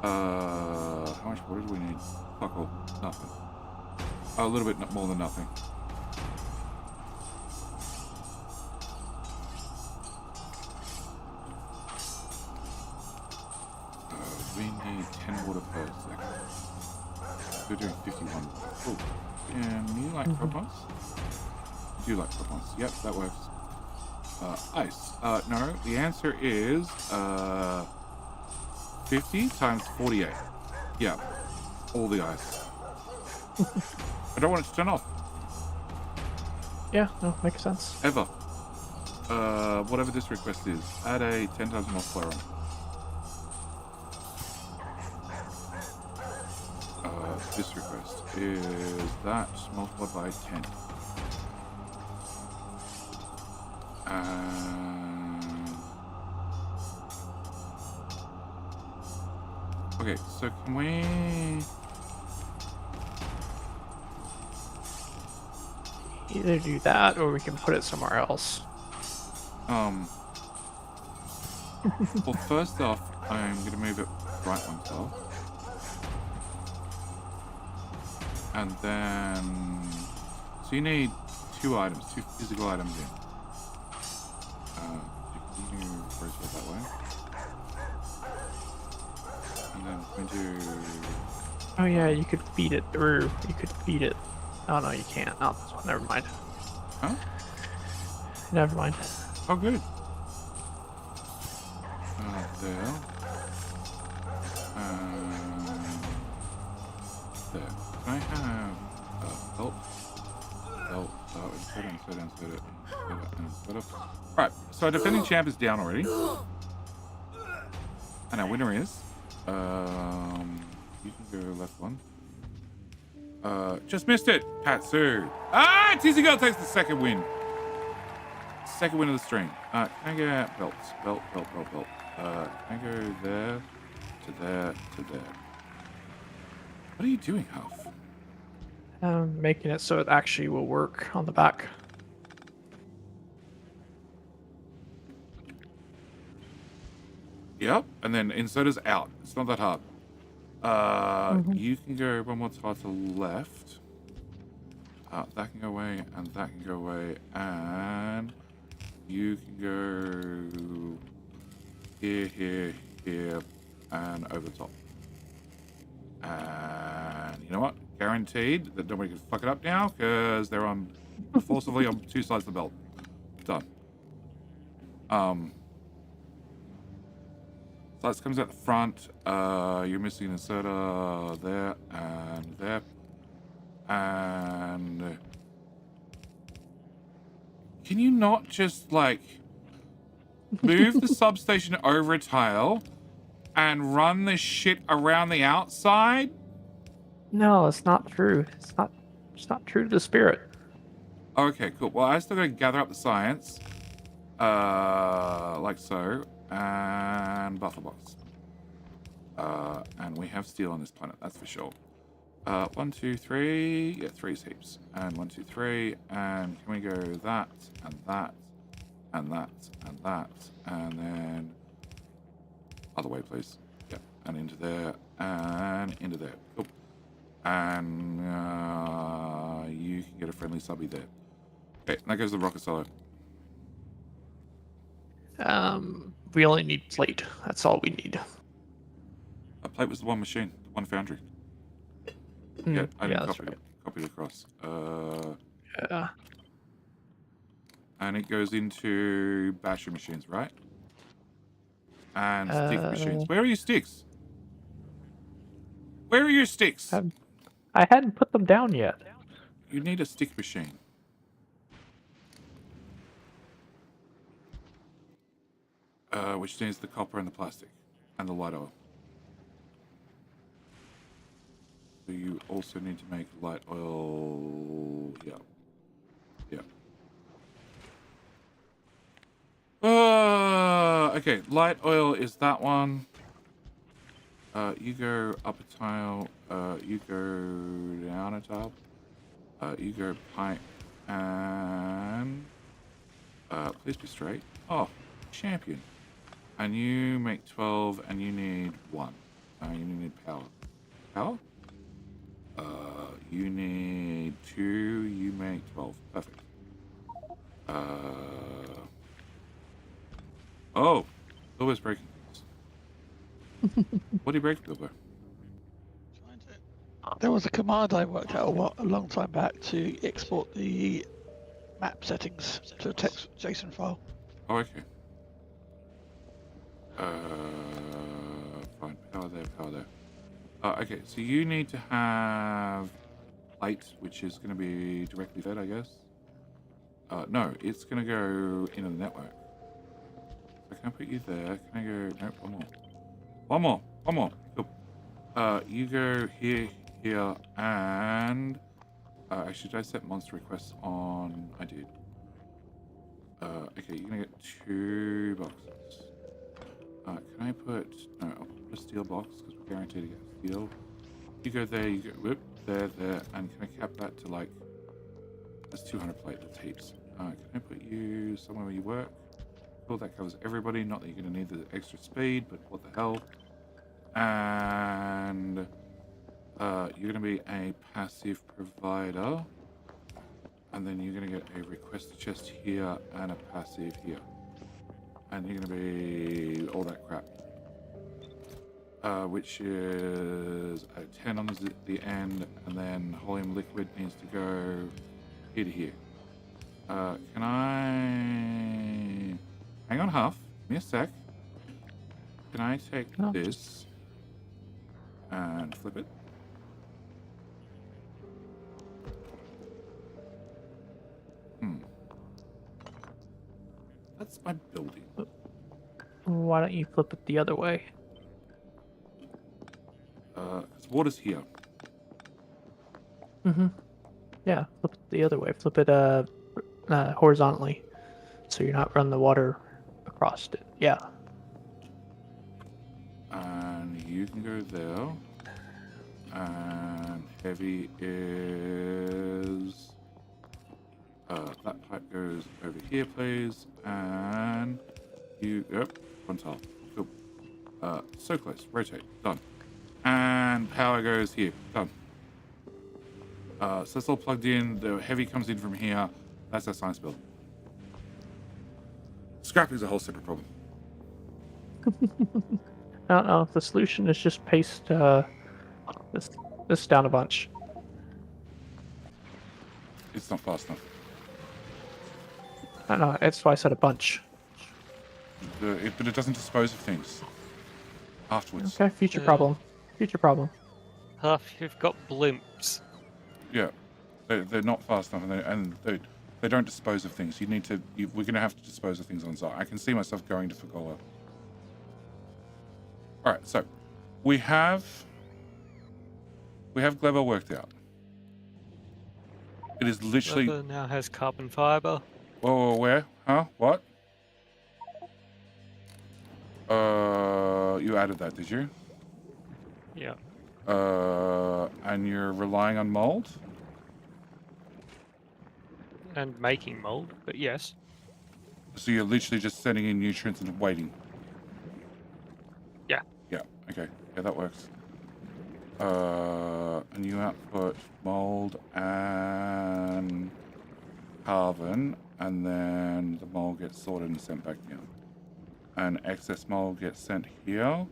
How much water do we need? Fuck all. Nothing. A little bit more than nothing. We need 10 water per second. We're doing 51. Oh, you like protons? Do you like protons? Yep, that works. Ice. No, the answer is 50 times 48. Yeah, all the ice. I don't want it to turn off. Yeah, no, makes sense. Ever. Whatever this request is, add a 10 times multiplier on. This request is that multiplied by 10. Okay, so can we... Either do that or we can put it somewhere else. Well, first off, I'm going to move it right one cell. And then... So you need 2 items, 2 physical items in. You can rotate that way. And then we do... Oh yeah, you could feed it through. You could feed it. Oh no, you can't. Not this one. Never mind. Huh? Never mind. Oh, good. There. There. Can I have belt? Insert it. Right, so our defending champ is down already. And our winner is... you can go left one. Just missed it. Patsu. Ah, TC Girl takes the second win. Second win of the stream. Can I get belts? Belt. Can I go there, to there, to there? What are you doing, Huff? Making it so it actually will work on the back. Yep, and then inserters out. It's not that hard. You can go one more tile to the left. That can go away, and that can go away, and you can go here, and over the top. And you know what? Guaranteed that nobody can fuck it up now, because they're on forcibly on two sides of the belt. Done. So this comes out the front. You're missing an inserter there and there. And can you not just like move the substation over a tile and run this shit around the outside? No, it's not true. It's not true to the spirit. Okay, cool. Well, I still gotta gather up the science. Like so. And buffer box. And we have steel on this planet, that's for sure. 1, 2, 3. Yeah, 3's heaps. And 1, 2, 3. And can we go that, and that, and that, and that, and then other way, please. Yeah, and into there, and into there. Cool. And you can get a friendly subby there. Okay, and that goes the rocket solo. We only need plate. That's all we need. A plate was the one machine, the one foundry. Yeah, I didn't copy it across. Yeah. And it goes into battery machines, right? And stick machines. Where are your sticks? Where are your sticks? I hadn't put them down yet. You need a stick machine. Which needs the copper and the plastic and the light oil. So you also need to make light oil. Yeah. Okay, light oil is that one. You go up a tile. You go down a tile. You go pipe and please be straight. Oh, champion. And you make 12, and you need 1. You need power. Power? You need 2. You make 12. Perfect. Oh, Bilbo's breaking things. What do you break, Bilbo? There was a command I worked out a long time back to export the map settings to a text JSON file. Oh, okay. Fine. Power there. Okay, so you need to have light, which is going to be directly fed, I guess. No, it's going to go into the network. So can I put you there? Can I go? Nope, one more. Cool. You go here, and actually, did I set monster requests on? I did. Okay, you're gonna get 2 boxes. Can I put... No, I'll put a steel box, because we're guaranteed to get steel. You go there, you go... Whoop, there, and can I cap that to, like... That's 200 plate, that's heaps. Can I put you somewhere where you work? Cool, that covers everybody. Not that you're going to need the extra speed, but what the hell. And... you're going to be a passive provider. And then you're going to get a request chest here, and a passive here. And you're going to be all that crap. Which is a 10 on the end, and then helium liquid needs to go here to here. Can I... Hang on, Huff. Give me a sec. Can I take this and flip it? That's my building. Why don't you flip it the other way? Because water's here. Mm-hmm. Yeah, flip it the other way. Flip it horizontally, so you're not running the water across it. Yeah. And you can go there. And heavy is... that pipe goes over here, please. And you... Yep, one tile. Cool. So close. Rotate. Done. And power goes here. Done. So that's all plugged in. The heavy comes in from here. That's our science build. Scrapping is a whole separate problem. I don't know if the solution is just paste this down a bunch. It's not fast enough. I don't know. That's why I said a bunch. But it doesn't dispose of things afterwards. Okay, future problem. Future problem. You've got blimps. Yeah, they're not fast enough, and they don't dispose of things. We're going to have to dispose of things on site. I can see myself going to Fagola. All right, so we have Gleber worked out. It is literally... Leather now has carbon fiber. Whoa, where? Huh? What? You added that, did you? Yeah. And you're relying on mold? And making mold, but yes. So you're literally just sending in nutrients and waiting? Yeah. Yeah, okay. Yeah, that works. And you output mold and carbon, and then the mold gets sorted and sent back down. And excess mold gets sent here,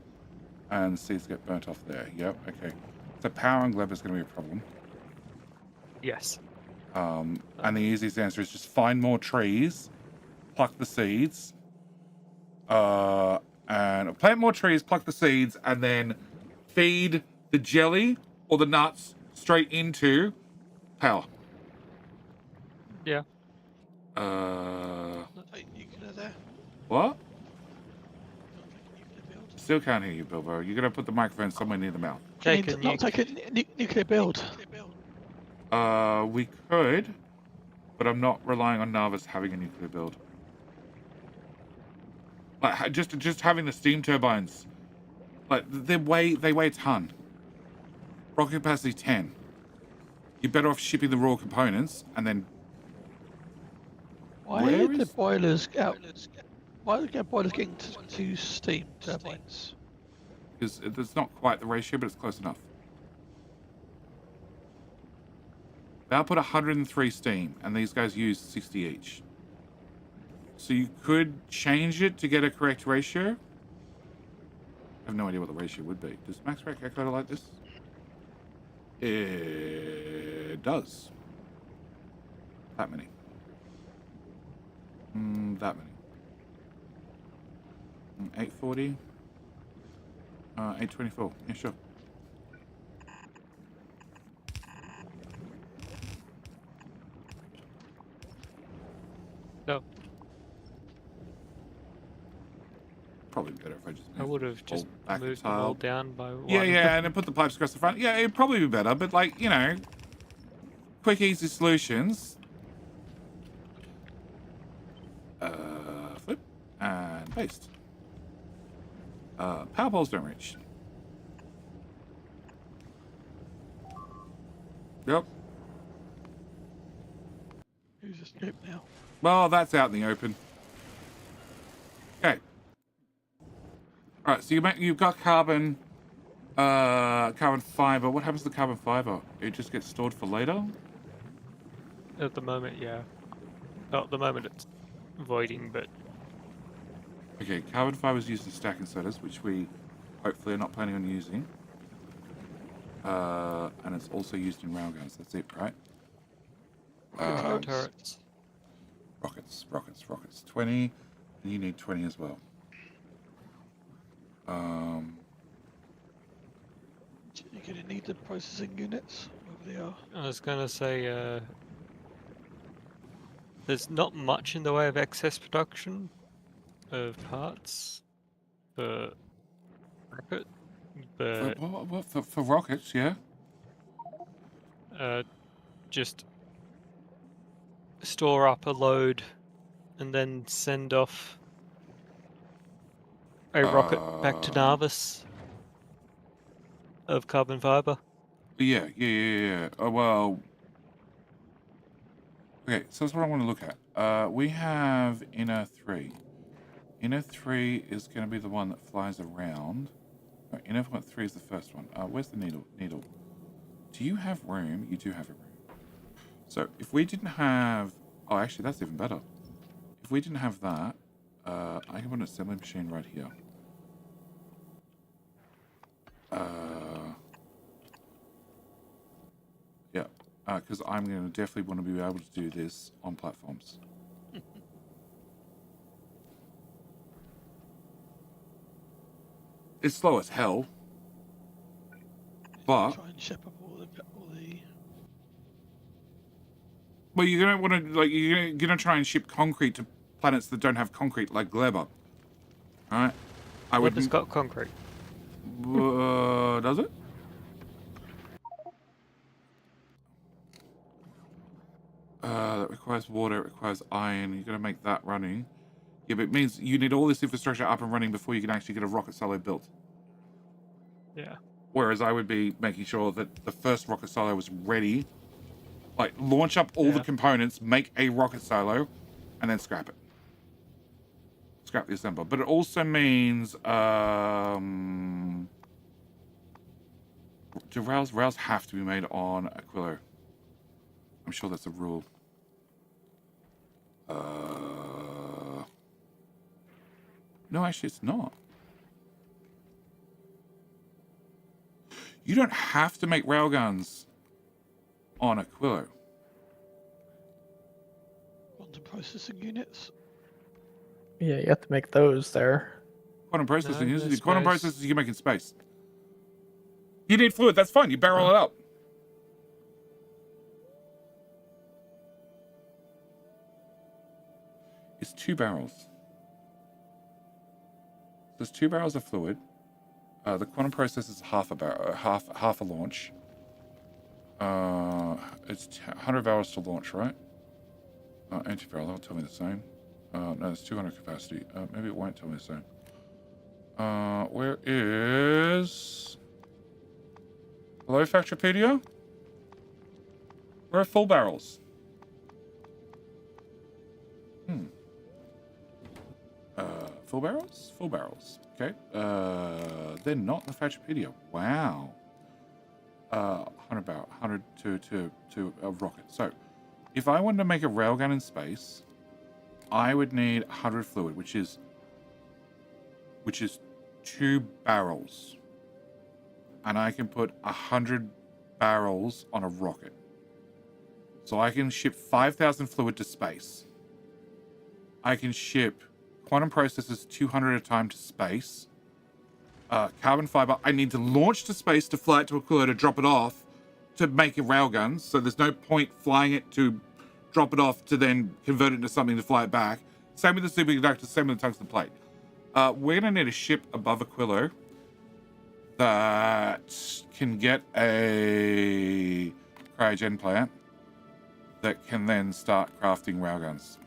and seeds get burnt off there. Yep, okay. So power and Gleb is going to be a problem. Yes. And the easiest answer is just find more trees, pluck the seeds, and plant more trees, pluck the seeds, and then feed the jelly or the nuts straight into power. Yeah. Nuclear there. What? Nuclear build. Still can't hear you, Bilbo. You're gonna put the microphone somewhere near the mouth. Take a Not take a nuclear build. We could, but I'm not relying on Narvis having a nuclear build. Like just having the steam turbines, like they weigh a ton. Rocket capacity 10. You're better off shipping the raw components and then. Why are the boilers out? Why are the boilers getting to steam turbines? Because it's not quite the ratio, but it's close enough. They output 103 steam, and these guys use 60 each. So you could change it to get a correct ratio. I have no idea what the ratio would be. Does Max Rack calculator like this? It does. That many. That many. 840. 824. Yeah, sure. No. Probably better if I just. I would have just back moved the them all tile. down by one. Yeah, and then put the pipes across the front. Yeah, it'd probably be better, but like, you know, quick, easy solutions. Flip and paste. Power poles don't reach. Yep. Who's escaped now? Well, that's out in the open. Okay. All right, so you've got carbon fiber. What happens to carbon fiber? It just gets stored for later? At the moment, yeah. Not at the moment it's voiding, but Okay, carbon fiber is used in stacking sodas, which we hopefully are not planning on using. And it's also used in railguns. That's it, right? turrets. Rockets. 20, and you need 20 as well. You're going to need the processing units, wherever they are. I was gonna say, there's not much in the way of excess production of parts for rocket, but For rockets, yeah? just store up a load and then send off a rocket back to Narvis of carbon fiber? Yeah. Oh, well... Okay, so that's what I want to look at. We have Inner 3. Inner 3 is going to be the one that flies around. No, Inner 3 is the first one. Where's the needle? Do you have room? You do have a room. So, if we didn't have... Oh, actually, that's even better. If we didn't have that, I can put an assembly machine right here. Yeah, because I'm going to definitely want to be able to do this on platforms. It's slow as hell, but... Try and ship up all the... Well, you're going to want to, like, you're going to try and ship concrete to planets that don't have concrete, like Gleba. Alright? Gleba's got concrete. Does it? That requires water, it requires iron. You're going to make that running. Yeah, but it means you need all this infrastructure up and running before you can actually get a rocket silo built. Yeah. Whereas I would be making sure that the first rocket silo was ready. Like, launch up all the components, make a rocket silo, and then scrap it. Scrap the assembler. But it also means, do rails have to be made on Aquilo? I'm sure that's a rule. No, actually, it's not. You don't have to make railguns on Aquilo. Quantum processing units. Yeah, you have to make those there. Quantum processing. No, The quantum processors you can make in space. You need fluid, that's fine. You barrel it up. It's 2 barrels. There's 2 barrels of fluid. The quantum processor is half a barrel, half a launch. It's 100 barrels to launch, right? Anti-barrel, that'll tell me the same. No, it's 200 capacity. Maybe it won't tell me the same. Where is... Hello, Factopedia? Where are full barrels? Full barrels? Full barrels. Okay. They're not in the Factopedia. Wow. 100 barrel, 100 to a rocket. So, if I wanted to make a railgun in space, I would need 100 fluid, which is 2 barrels. And I can put 100 barrels on a rocket. So I can ship 5,000 fluid to space. I can ship quantum processors 200 at a time to space. Carbon fiber, I need to launch to space to fly it to Aquilo to drop it off to make a railgun. So there's no point flying it to drop it off to then convert it into something to fly it back. Same with the superconductor, same with the tungsten plate. We're going to need a ship above Aquilo that can get a cryogen plant that can then start crafting railguns.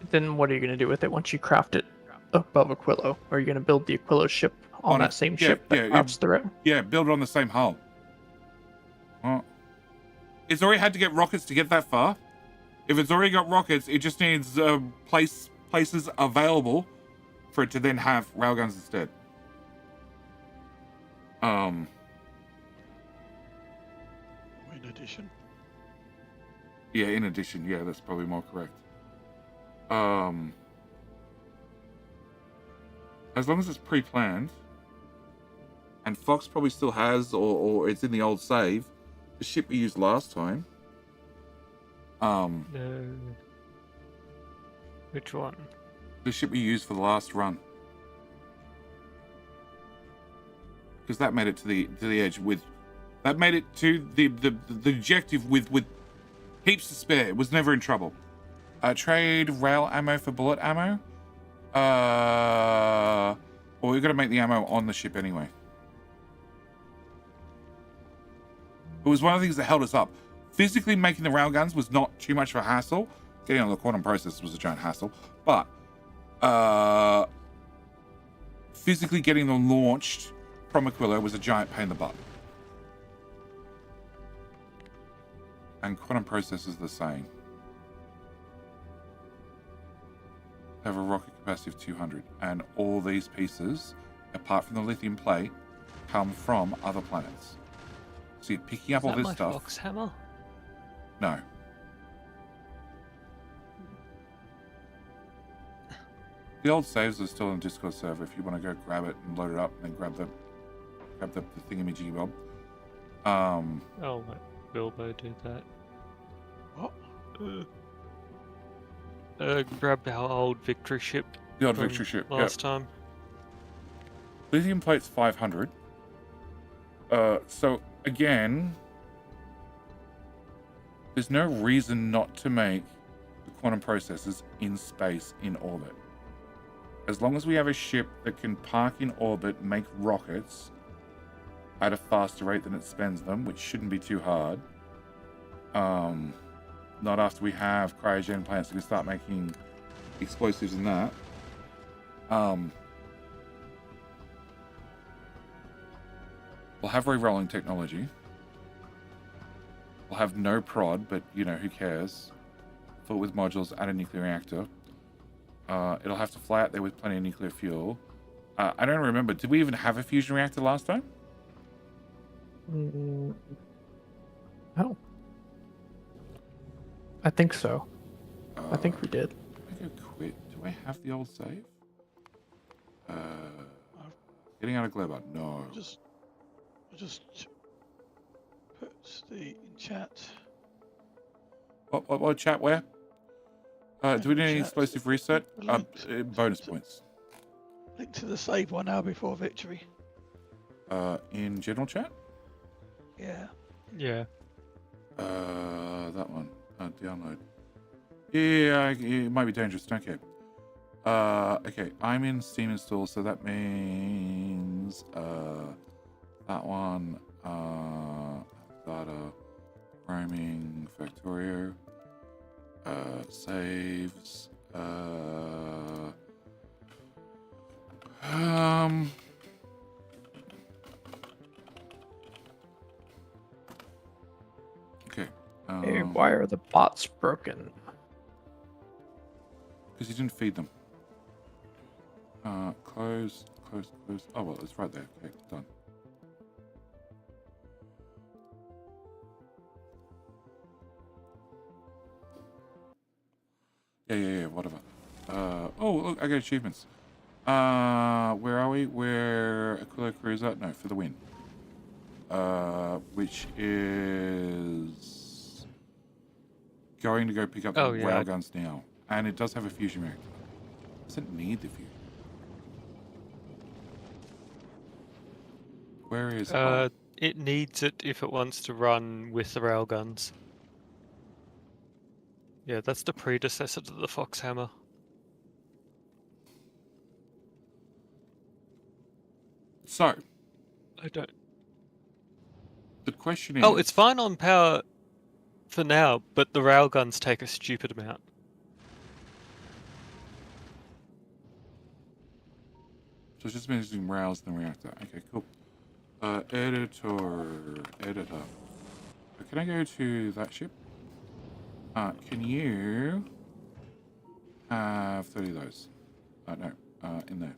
Then what are you going to do with it once you craft it above Aquilo? Are you going to build the Aquilo ship on that same ship that crafts through it? Yeah, build it on the same hull. It's already had to get rockets to get that far. If it's already got rockets, it just needs places available for it to then have railguns instead. In addition. Yeah, in addition. Yeah, that's probably more correct. As long as it's pre-planned, and Fox probably still has, or it's in the old save, the ship we used last time. No. Which one? The ship we used for the last run. Because that made it to the edge with... That made it to the objective with heaps to spare. It was never in trouble. Trade rail ammo for bullet ammo. Well, we've got to make the ammo on the ship anyway. It was one of the things that held us up. Physically making the railguns was not too much of a hassle. Getting on the quantum process was a giant hassle. But physically getting them launched from Aquila was a giant pain in the butt. And quantum process is the same. Have a rocket capacity of 200. And all these pieces, apart from the lithium plate, come from other planets. So you're picking up all this stuff. Fox hammer? No. The old saves are still on the Discord server if you want to go grab it and load it up and then grab the thingamajiggy bob. Oh, let Bilbo do that. What? Grab our old victory ship. The old victory ship, last time. Lithium plate's 500. So again, there's no reason not to make the quantum processors in space in orbit. As long as we have a ship that can park in orbit, make rockets at a faster rate than it spends them, which shouldn't be too hard. Not after we have cryogen plants that can start making explosives and that. We'll have re-rolling technology. We'll have no prod, but you know, who cares? Fill it with modules at a nuclear reactor. It'll have to fly out there with plenty of nuclear fuel. I don't remember. Did we even have a fusion reactor last time? I think so. I think we did. I think I quit. Do I have the old save? Getting out of Gleba. No. I just put the in chat. What chat where? Do we need any Chat. explosive reset? Bonus to- points. Link to the save 1 hour before victory. In general chat? Yeah. Yeah. That one. Download. Yeah, it might be dangerous. Don't care. Okay, I'm in Steam install, so that means that one. Data, roaming, Factorio, saves. Okay. Hey, why are the bots broken? Because you didn't feed them. Close. Oh, well, it's right there. Okay, done. Yeah, whatever. Oh, look, I got achievements. Where are we? We're Aquila Cruiser. No, for the win. Which is going to go pick up the railguns now. And it does have a fusion reactor. Doesn't need the fusion. Where is it? It needs it if it wants to run with the railguns. Yeah, that's the predecessor to the Fox Hammer. So, I don't. the question is... Oh, it's fine on power for now, but the railguns take a stupid amount. So it's just been using rails in the reactor. Okay, cool. Editor. Can I go to that ship? Can you have 30 of those? No, in there.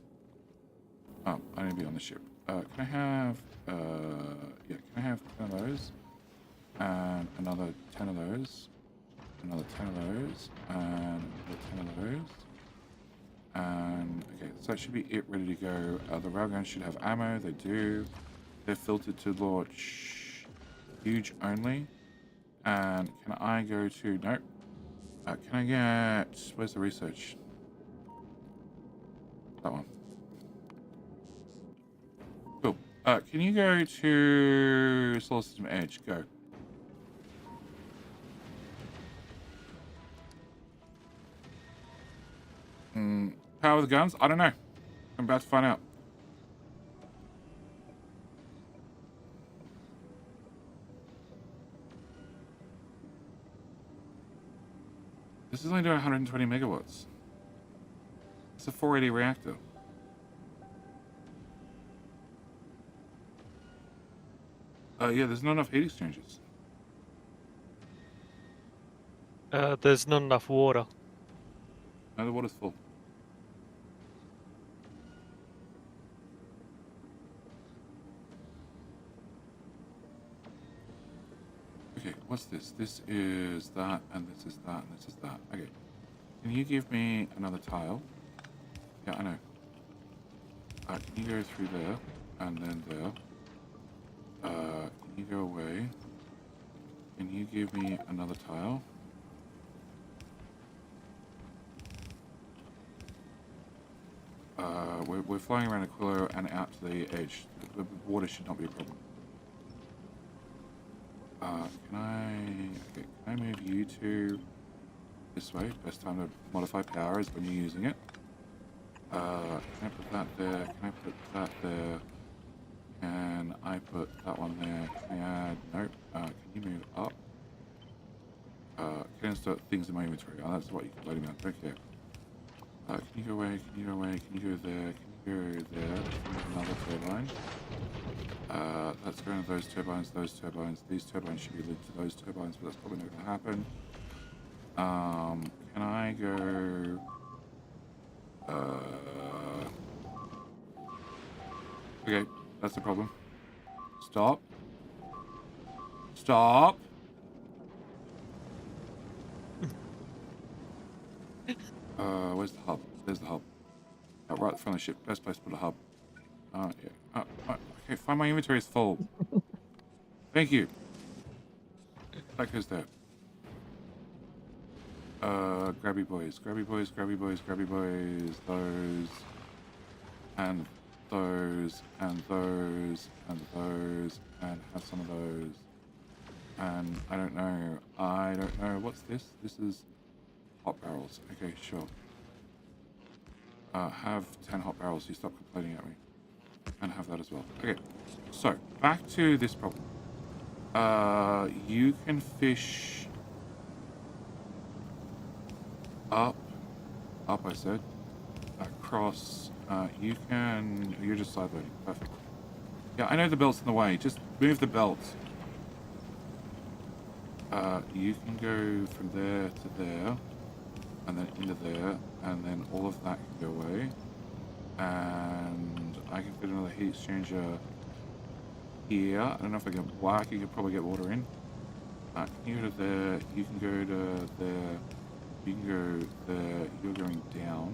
Oh, I need to be on the ship. Can I have, can I have 10 of those? And another 10 of those. Another 10 of those. And another 10 of those. And, okay, so that should be it, ready to go. The railguns should have ammo. They do. They're filtered to launch huge only. And can I go to... Nope. Can I get... Where's the research? That one. Cool. Can you go to Solar System Edge? Go. Power the guns? I don't know. I'm about to find out. This is only doing 120 megawatts. It's a 480 reactor. Yeah, there's not enough heat exchangers. There's not enough water. No, the water's full. Okay, what's this? This is that, and this is that, and this is that. Okay. Can you give me another tile? Yeah, I know. Can you go through there, and then there? Can you go away? Can you give me another tile? We're flying around Aquilo and out to the edge. The water should not be a problem. Can I move you to this way? Best time to modify power is when you're using it. Can I put that there? Can I put that there? Can I put that one there? Can I add? Nope. Can you move up? Can I start things in my inventory? Oh, that's what you can load me up. Okay. Can you go away? Can you go away? Can you go there? Can you go there? Another turbine. That's going to those turbines, those turbines. These turbines should be linked to those turbines, but that's probably not going to happen. Can I go... Okay, that's the problem. Stop. Stop. Where's the hub? There's the hub. Right from the ship. Best place to put a hub. Yeah. Okay, find my inventory is full. Thank you. That goes there. Grabby boys, grabby boys, grabby boys, grabby boys. Those. And those. And those. And those. And have some of those. And I don't know. What's this? This is hot barrels. Okay, sure. Have 10 hot barrels, so you stop complaining at me. And have that as well. Okay, so back to this problem. You can fish up I said, across, you're just side loading, perfect. Yeah, I know the belt's in the way, just move the belt. You can go from there to there, and then into there, and then all of that can go away. And I can fit another heat exchanger here. I don't know if I can whack, you could probably get water in. Can you go to there, you can go to there, you can go there, you're going down.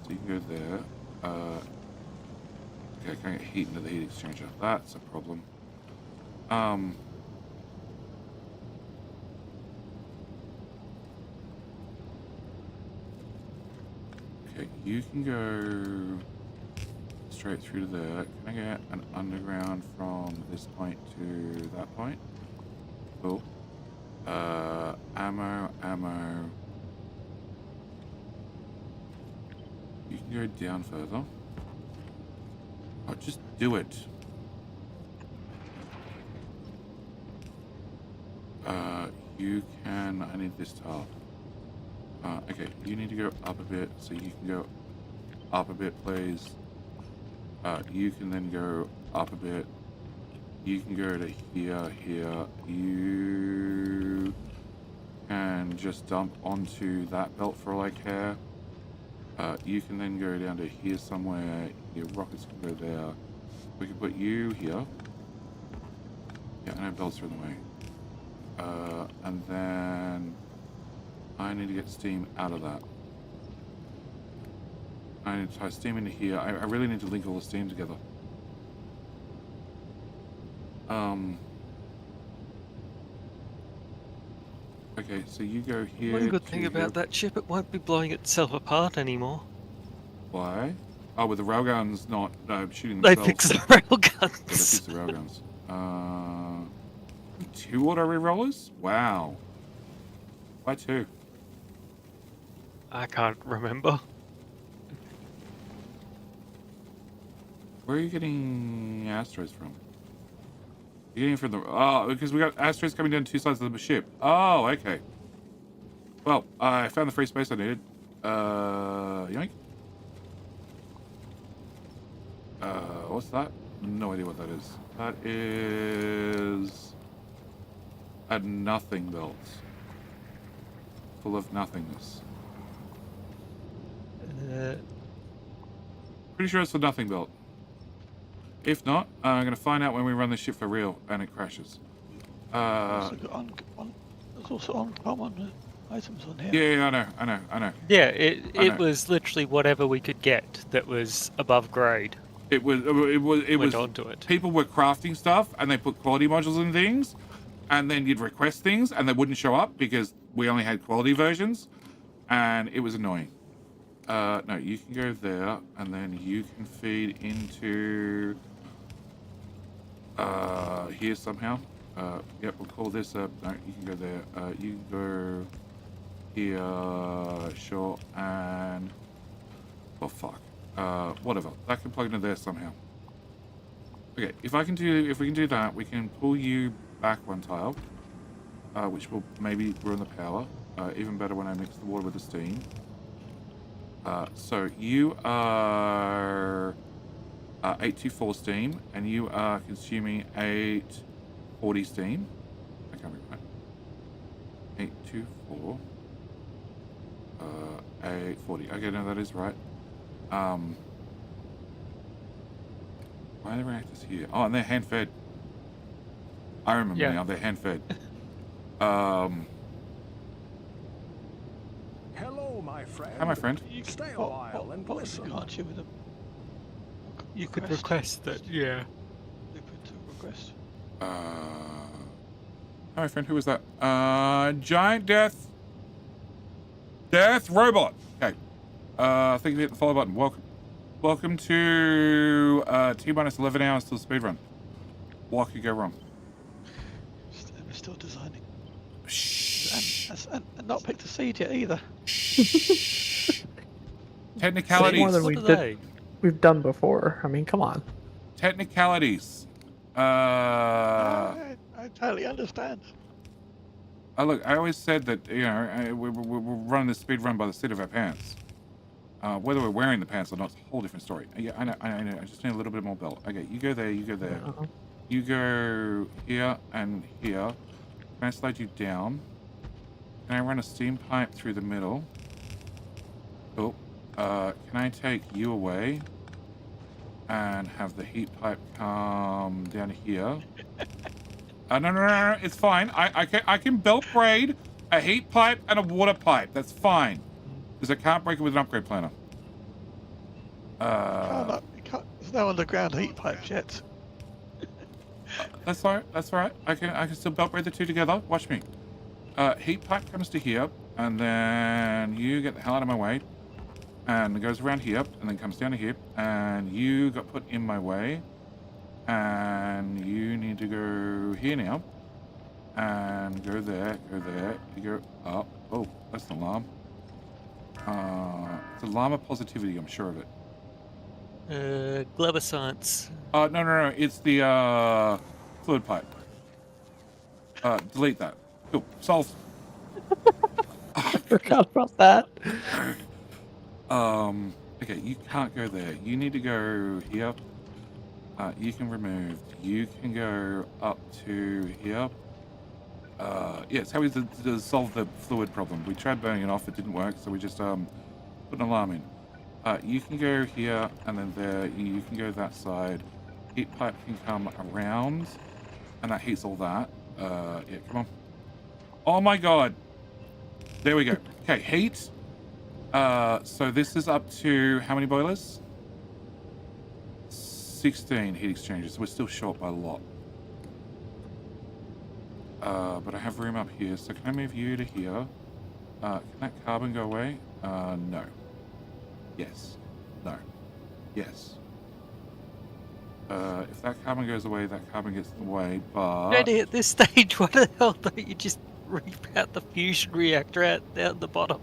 So you can go there. Okay, I can't get heat into the heat exchanger. That's a problem. Okay, you can go straight through to there. Can I get an underground from this point to that point? Cool. Ammo. You can go down further. Oh, just do it. You can... I need this tile. Okay, you need to go up a bit, so you can go up a bit, please. You can then go up a bit. You can go to here. You can just dump onto that belt for all I care. You can then go down to here somewhere. Your rockets can go there. We can put you here. Yeah, I know belts are in the way. And then I need to get steam out of that. I need to tie steam into here. I really need to link all the steam together. Okay, so you go here. One good thing about that ship, it won't be blowing itself apart anymore. Why? Oh, with the railguns not shooting They themselves. fix the railguns. Yeah, they fix the railguns. 2 auto rerollers? Wow. Why 2? I can't remember. Where are you getting asteroids from? You're getting it from the... Oh, because we got asteroids coming down 2 sides of the ship. Oh, okay. Well, I found the free space I needed. Yoink. What's that? No idea what that is. That is a nothing belt. Full of nothingness. Pretty sure it's the nothing belt. If not, I'm going to find out when we run this ship for real and it crashes. There's also uncommon items on here. Yeah, I know. Yeah, it was literally whatever we could get that was above grade. It was onto it. People were crafting stuff and they put quality modules in things, and then you'd request things and they wouldn't show up because we only had quality versions, and it was annoying. No, you can go there and then you can feed into here somehow. Yep, we'll call this up. No, you can go there. You can go here, sure, and oh fuck. Whatever. That can plug into there somehow. Okay, if we can do that, we can pull you back one tile, which will maybe ruin the power. Even better when I mix the water with the steam. So you are 824 steam, and you are consuming 840 steam. I can't remember. 824. 840. Okay, no, that is right. Why are the reactors here? Oh, and they're hand-fed. I remember now, they're hand-fed. Hello, my friend. Hi, my friend. Stay a while and listen. Can't you with a You could request that, yeah. Blueprint to request. Hi, my friend. Who was that? Giant death robot. Okay. Thank you for hitting the follow button. Welcome to T-minus 11 hours till speedrun. What could go wrong? We're still designing. Shh. And not picked a seed yet either. Technicalities. More than we've done before. I mean, come on. Technicalities. I totally understand. Look, I always said that, you know, we're running this speed run by the seat of our pants. Whether we're wearing the pants or not, it's a whole different story. Yeah, I know. I just need a little bit more belt. Okay, you go there, you go there. You go here and here. Can I slide you down? Can I run a steam pipe through the middle? Cool. Can I take you away and have the heat pipe come down here? No, it's fine. I can belt braid a heat pipe and a water pipe. That's fine. Because I can't break it with an upgrade planner. There's no underground heat pipes yet. That's alright. That's alright. I can still belt braid the two together. Watch me. Heat pipe comes to here, and then you get the hell out of my way, and it goes around here, and then comes down to here, and you got put in my way, and you need to go here now, and go there. You go up. Oh, that's an alarm. It's alarm of positivity. I'm sure of it. Glover science. No. It's the fluid pipe. Delete that. Cool. Solved. I forgot about that. Okay, you can't go there. You need to go here. You can remove. You can go up to here. Yeah, it's how we solve the fluid problem. We tried burning it off. It didn't work, so we just put an alarm in. You can go here, and then there. You can go that side. Heat pipe can come around, and that heats all that. Yeah, come on. Oh my god. There we go. Okay, heat. So this is up to how many boilers? 16 heat exchangers. So we're still short by a lot. But I have room up here. So can I move you to here? Can that carbon go away? No. Yes. No. Yes. If that carbon goes away, that carbon gets away, but... Ready at this stage, why the hell don't you just reap out the fusion reactor out down the bottom?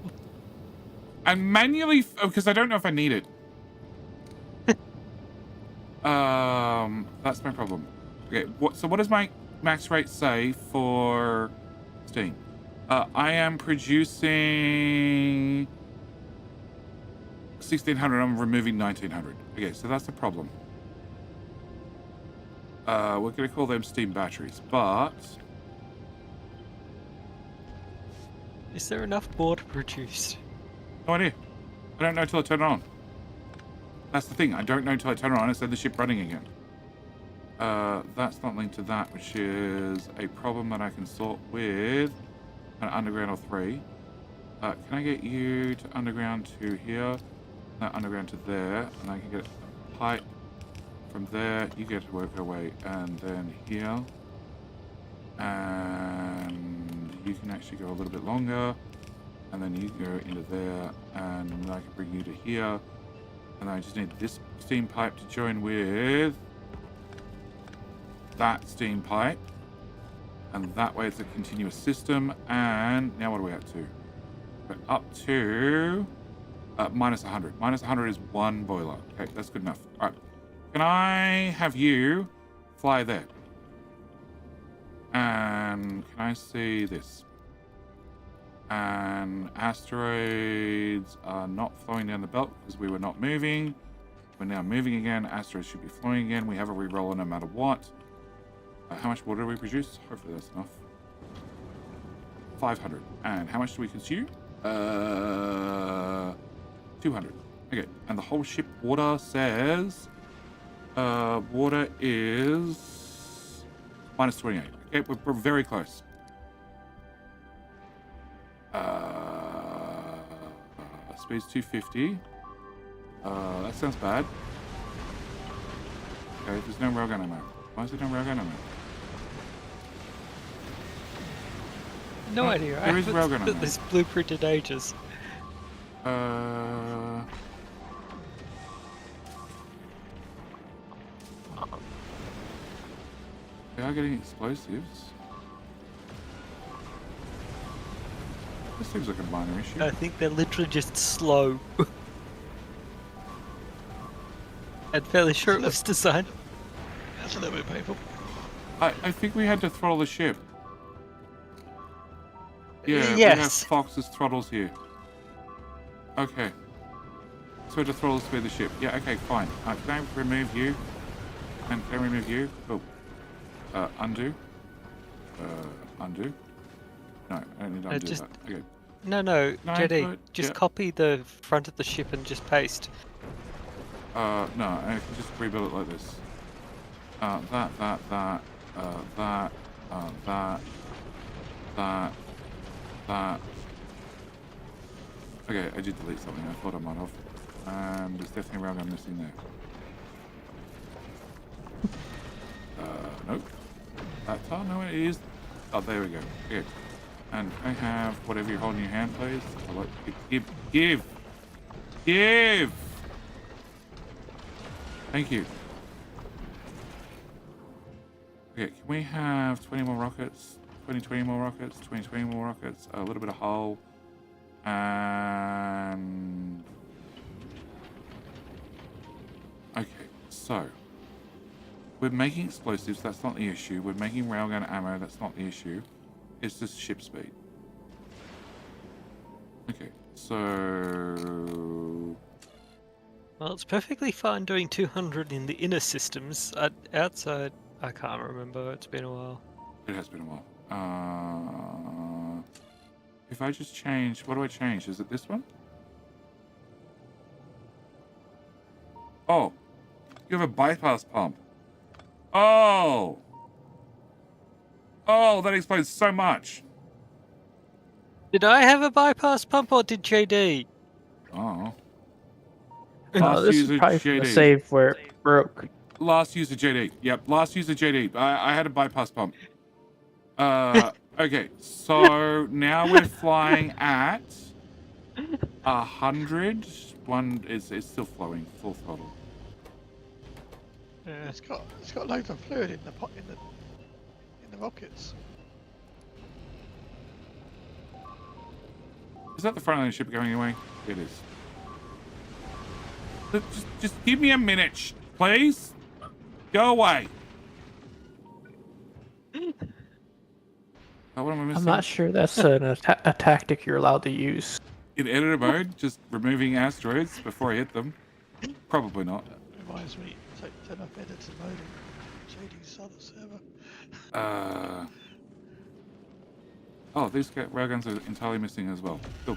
I'm manually... because I don't know if I need it. That's my problem. Okay, so what does my max rate say for steam? I am producing 1600. I'm removing 1900. Okay, so that's the problem. We're going to call them steam batteries, but Is there enough water produced? no idea. I don't know until I turn it on. That's the thing. I don't know until I turn it on and set the ship running again. That's not linked to that, which is a problem that I can sort with an underground or 3. Can I get you to underground to here? No, underground to there, and I can get a pipe from there. You get to work away, and then here, and you can actually go a little bit longer, and then you go into there, and I can bring you to here, and I just need this steam pipe to join with that steam pipe, and that way it's a continuous system. And now what are we up to? We're up to minus 100. Minus 100 is 1 boiler. Okay, that's good enough. All right. Can I have you fly there? And can I see this? And asteroids are not flowing down the belt because we were not moving. We're now moving again. Asteroids should be flowing again. We have a reroller no matter what. How much water do we produce? Hopefully that's enough. 500. And how much do we consume? 200. Okay, and the whole ship water says water is minus 28. Okay, we're very close. Speed's 250. That sounds bad. Okay, there's no railgun ammo. Why is there no railgun ammo? No idea. There is railgun ammo. This blueprinted ages. They are getting explosives. This seems like a minor issue. I think they're literally just slow. I'm fairly sure it was designed. That's a little bit painful. I think we had to throttle the ship. Yeah, Yes. we have Fox's throttles here. Okay. So we had to throttle the speed of the ship. Yeah, okay, fine. Can I remove you? And can I remove you? Oh. Undo. Undo. No, I don't need to undo just- that. Okay. No, No, JD, but- just yeah. copy the front of the ship and just paste. No, I can just rebuild it like this. That. Okay, I did delete something. I thought I might have. And there's definitely a railgun missing there. Nope. Oh, no, it is. Oh, there we go. Okay. And I have whatever you're holding in your hand, please. I'll let you give. Thank you. Okay, can we have 20 more rockets? 20 more rockets? 20 more rockets? A little bit of hull. And... okay, so... we're making explosives, that's not the issue. We're making railgun ammo, that's not the issue. It's just ship speed. Okay, so... Well, it's perfectly fine doing 200 in the inner systems. Outside, I can't remember. It's been a while. it has been a while. If I just change... what do I change? Is it this one? Oh! You have a bypass pump. Oh! Oh, that explains so much. Did I have a bypass pump or did JD? Oh. No, this is probably from the save where it broke. Last user JD. Yep, last user JD. I had a bypass pump. Okay, so now we're flying at 100. One is still flowing, full throttle. Yeah, it's got loads of fluid in the rockets. Is that the front of the ship going away? It is. Just give me a minute, please. Go away. Oh, what am I missing? I'm not sure that's a tactic you're allowed to use. In editor mode, just removing asteroids before I hit them. Probably not. That reminds me, turn off editor mode and JD's other server. Oh, these railguns are entirely missing as well. Cool.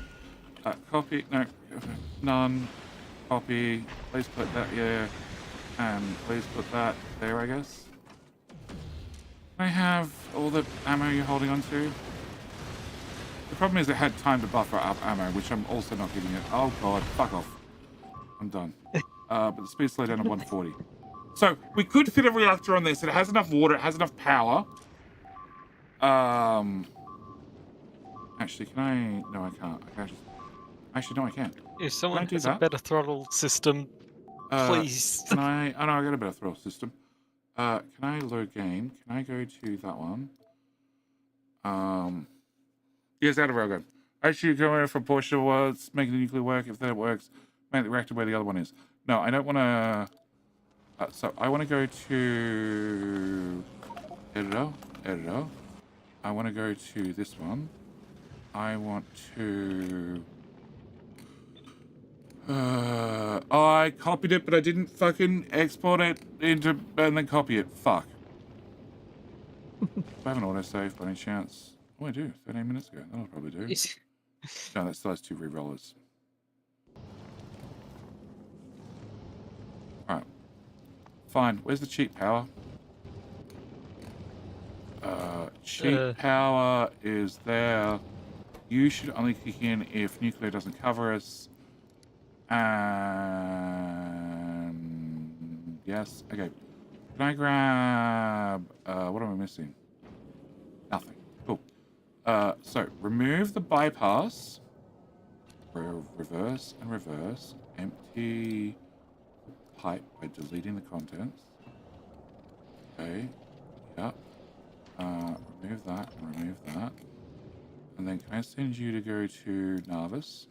Copy. No. None. Copy. Please put that here. And please put that there, I guess. Can I have all the ammo you're holding on to? The problem is it had time to buffer up ammo, which I'm also not giving it. Oh god, fuck off. I'm done. But the speed slowed down to 140. So, we could fit a reactor on this. It has enough water, it has enough power. Actually, can I... No, I can't. Actually, no, I can't. If someone has a better throttle system, please. Can I... Oh, no, I got a better throttle system. Can I load game? Can I go to that one? Yes, out of railgun. Actually, go over for a portion of what's making the nuclear work. If that works, make the reactor where the other one is. No, I don't want to... so, I want to go to... Editor. I want to go to this one. I want to... I copied it, but I didn't fucking export it into... and then copy it. Fuck. Do I have an autosave by any chance? Oh, I do. 13 minutes ago. That'll probably do. No, that still has 2 re-rollers. Alright. Fine. Where's the cheap power? Cheap power is there. You should only kick in if nuclear doesn't cover us. And... yes. Okay. Can I grab... what am I missing? Nothing. Cool. So, remove the bypass. Reverse and reverse. Empty pipe by deleting the contents. Okay. Yep. Remove that and remove that. And then can I send you to go to Narvis?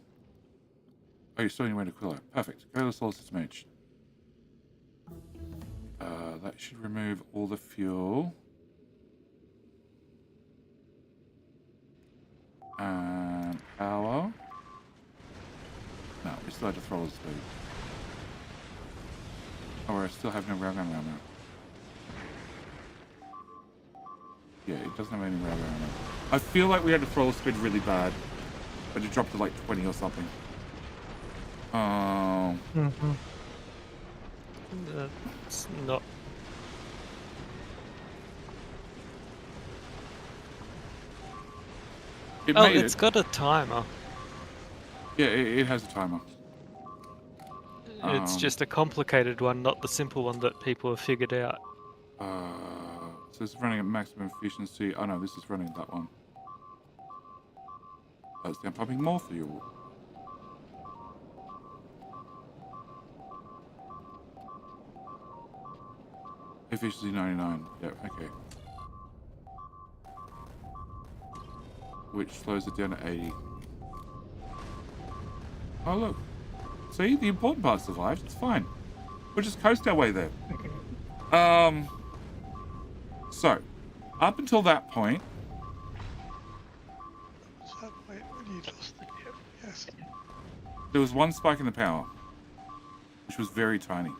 Oh, you're still on your way to Quillo. Perfect. Go to the solar system H. That should remove all the fuel. And power. No, we still have to throw the speed. Oh, I still have no railgun around now. Yeah, it doesn't have any railgun ammo. I feel like we had to throw the speed really bad, but it dropped to like 20 or something. That's not. It's got a timer. Yeah, it has a timer. It's just a complicated one, not the simple one that people have figured out. So it's running at maximum efficiency. Oh no, this is running that one. Oh, it's now pumping more fuel. Efficiency 99. Yeah, okay. Which slows it down to 80. Oh look. See, the important part survived. It's fine. We'll just coast our way there. So, up until that point... Was that point when you lost the ship? Yes. There was one spike in the power, which was very tiny,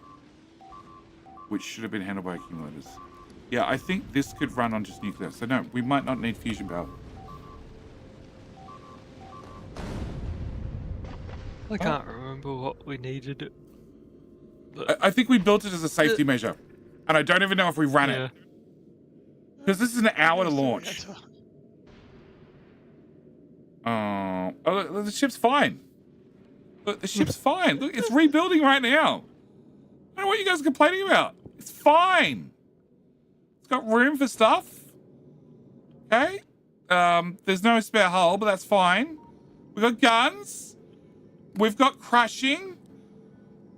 which should have been handled by accumulators. Yeah, I think this could run on just nuclear. So no, we might not need fusion power. I can't remember what we needed. I think we built it as a safety measure, and I don't even know if we ran it. Because this is an hour to launch. Oh, look, the ship's fine. Look, the ship's fine. Look, it's rebuilding right now. I don't know what you guys are complaining about. It's fine. It's got room for stuff. Okay. There's no spare hull, but that's fine. We've got guns. We've got crushing.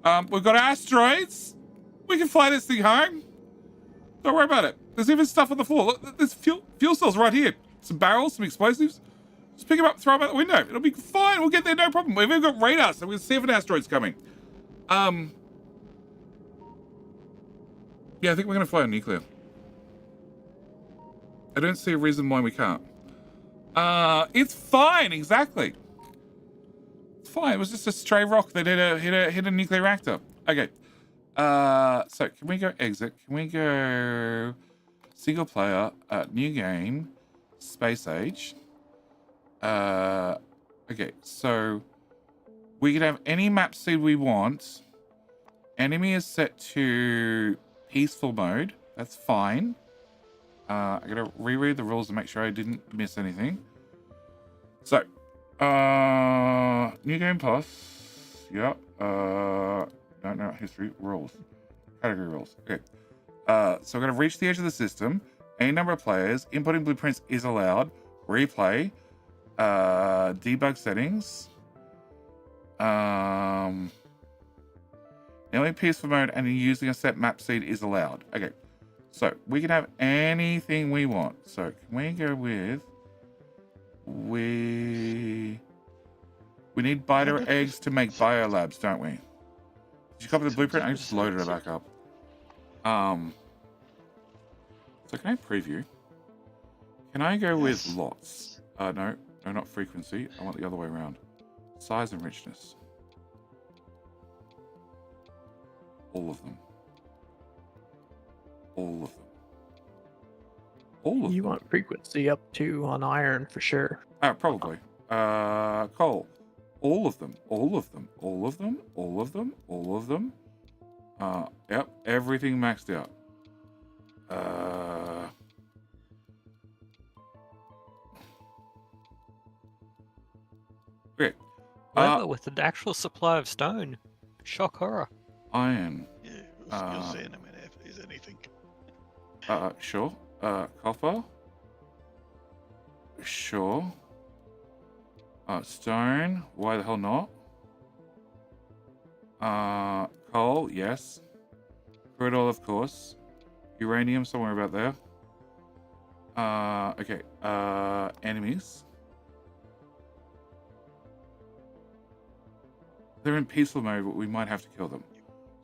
We've got asteroids. We can fly this thing home. Don't worry about it. There's even stuff on the floor. Look, there's fuel cells right here. Some barrels, some explosives. Just pick them up, throw them out the window. It'll be fine. We'll get there, no problem. We've even got radar, so we can see if an asteroid's coming. Yeah, I think we're going to fly on nuclear. I don't see a reason why we can't. It's fine, exactly. It's fine. It was just a stray rock that hit a nuclear reactor. Okay. So can we go exit? Can we go single player, new game, space age? Okay, so we can have any map seed we want. Enemy is set to peaceful mode. That's fine. I gotta reread the rules to make sure I didn't miss anything. So, new game plus. Yep. No, history rules. Category rules. Okay. So we're gonna reach the edge of the system. Any number of players. Inputting blueprints is allowed. Replay. Debug settings. Only peaceful mode and using a set map seed is allowed. Okay. So we can have anything we want. So can we go with we need biter eggs to make biolabs, don't we? Did you copy the blueprint? I just loaded it back up. So can I preview? Can I go with lots? No, not frequency. I want the other way around. Size and richness. All of them. All of them. All of them. You want frequency up to on iron for sure. Probably. Coal. All of them. All of them. All of them. All of them. All of them. Yep. Everything maxed out. Okay. Leather with an actual supply of stone. Shock horror. Iron. Yeah, you'll see in a minute if there's anything. Sure. Copper. Sure. Stone. Why the hell not? Coal. Yes. Crude oil, of course. Uranium, somewhere about there. Okay. Enemies. They're in peaceful mode, but we might have to kill them.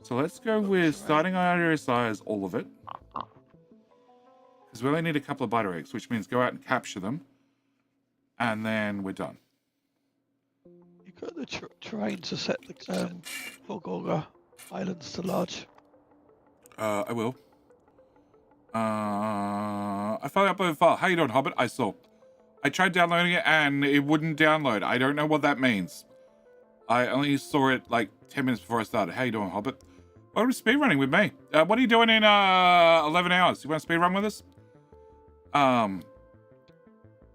So let's go with starting on area size, all of it. Because we only need a couple of biter eggs, which means go out and capture them. And then we're done. You got the terrain to set the Volgorga Islands to large. I will. I followed up with a file. How you doing, Hobbit? I saw. I tried downloading it and it wouldn't download. I don't know what that means. I only saw it like 10 minutes before I started. How you doing, Hobbit? Welcome to speedrunning with me. What are you doing in 11 hours? You want to speedrun with us?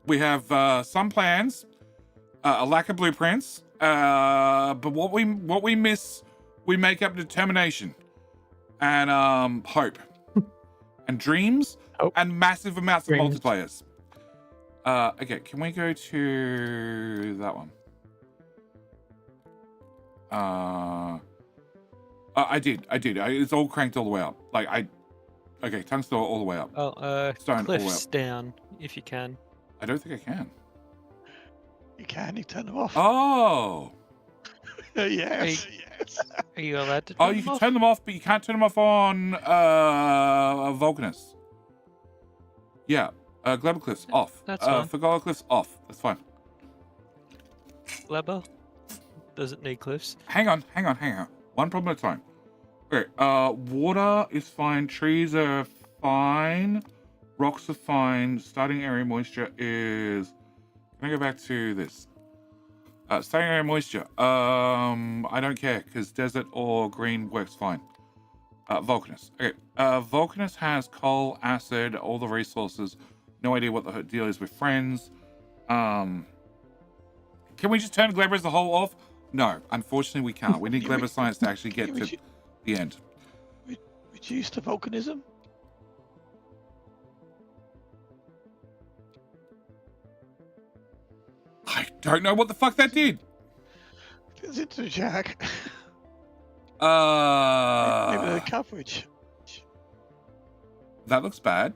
We have some plans, a lack of blueprints, but what we miss, we make up determination and hope and dreams and massive amounts of multiplayers. Okay, can we go to that one? I did. It's all cranked all the way up. Okay, tungsten all the way up. Oh, Stone cliffs all the way up. down, if you can. I don't think I can. You can, you turn them off. Oh! Yes. Are you allowed to turn Oh, you them can off? turn them off, but you can't turn them off on Vulcanus. Yeah. Global Cliffs, off. That's fine. Factorio Cliffs, off. That's fine. Leber? Doesn't need cliffs. Hang on. One problem at a time. Okay, water is fine. Trees are fine. Rocks are fine. Starting area moisture is... Can I go back to this? Starting area moisture. I don't care, because desert or green works fine. Vulcanus. Okay, Vulcanus has coal, acid, all the resources. No idea what the deal is with friends. Can we just turn Glebber as a whole off? No, unfortunately we can't. We need Glebber Science to actually get to the end. Reduce to volcanism? I don't know what the fuck that did. It's into the jack. Maybe the coverage. That looks bad.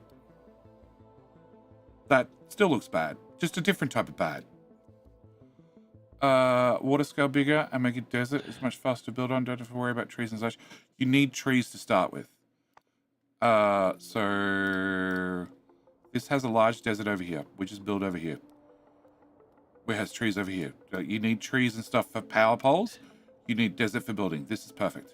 That still looks bad. Just a different type of bad. Water scale bigger and make it desert. It's much faster to build on. Don't have to worry about trees and such. You need trees to start with. So this has a large desert over here. We just build over here. Who has trees over here? You need trees and stuff for power poles. You need desert for building. This is perfect.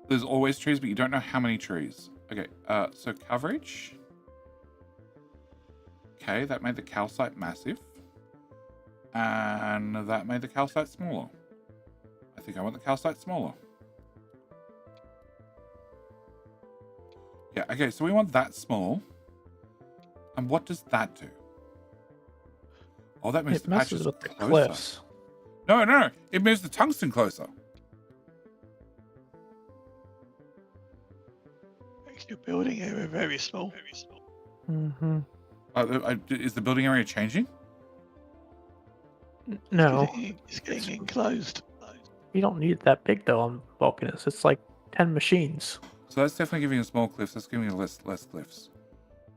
There's always trees, but you don't know how many trees. Okay, so coverage. Okay, that made the calcite massive. And that made the calcite smaller. I think I want the calcite smaller. Yeah, okay, so we want that small. And what does that do? Oh, that moves It the messes patches with the closer. cliffs. No. It moves the tungsten closer. Makes your building area very small. Mm-hmm. Is the building area changing? No, It's getting enclosed. you don't need it that big though on Vulcanus. It's like 10 machines. So that's definitely giving you small cliffs. That's giving you less cliffs.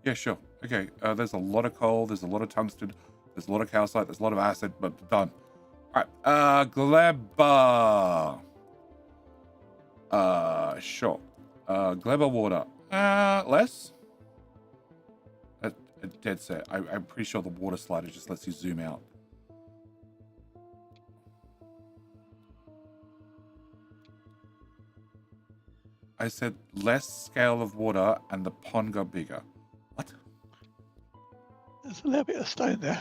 Yeah, sure. Okay, there's a lot of coal. There's a lot of tungsten. There's a lot of calcite. There's a lot of acid, but done. All right, Gleba. Sure. Gleba water. Less? Dead set. I'm pretty sure the water slider just lets you zoom out. I said less scale of water and the pond got bigger. What? There's a little bit of stone there.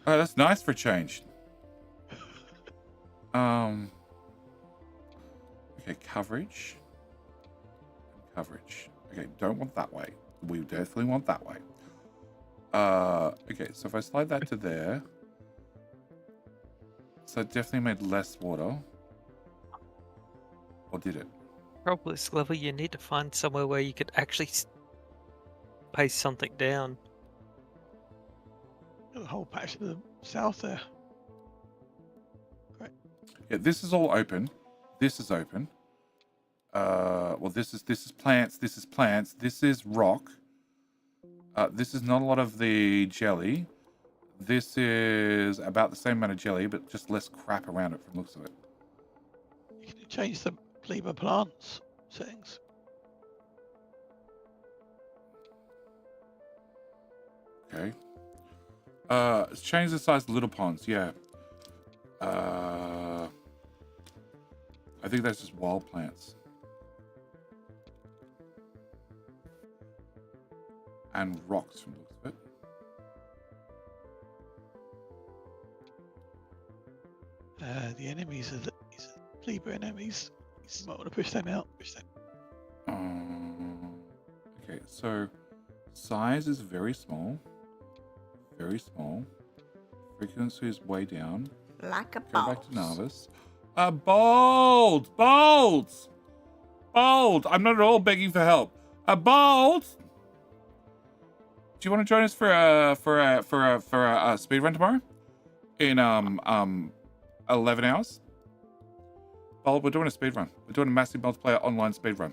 Oh, that's nice for a change. Okay, coverage. Coverage. Okay, don't want that way. We definitely want that way. Okay, so if I slide that to there. So it definitely made less water. Or did it? Probably Sliver, you need to find somewhere where you could actually paste something down. The whole patch to the south there. Great. Yeah, this is all open. This is open. Well, this is plants. This is plants. This is rock. This is not a lot of the jelly. This is about the same amount of jelly, but just less crap around it from the looks of it. You can change the Pleba plants settings. Okay. Change the size of little ponds. Yeah. I think that's just wild plants. And rocks from the looks of it. The enemies are the Pleba enemies. You might want to push them out. Okay, so size is very small. Very small. Frequency is way down. Like a Go back to boss. Narvis. Bold! I'm not at all begging for help. Bold! Do you want to join us for a speedrun tomorrow? In 11 hours? Bold, we're doing a speedrun. We're doing a massive multiplayer online speedrun.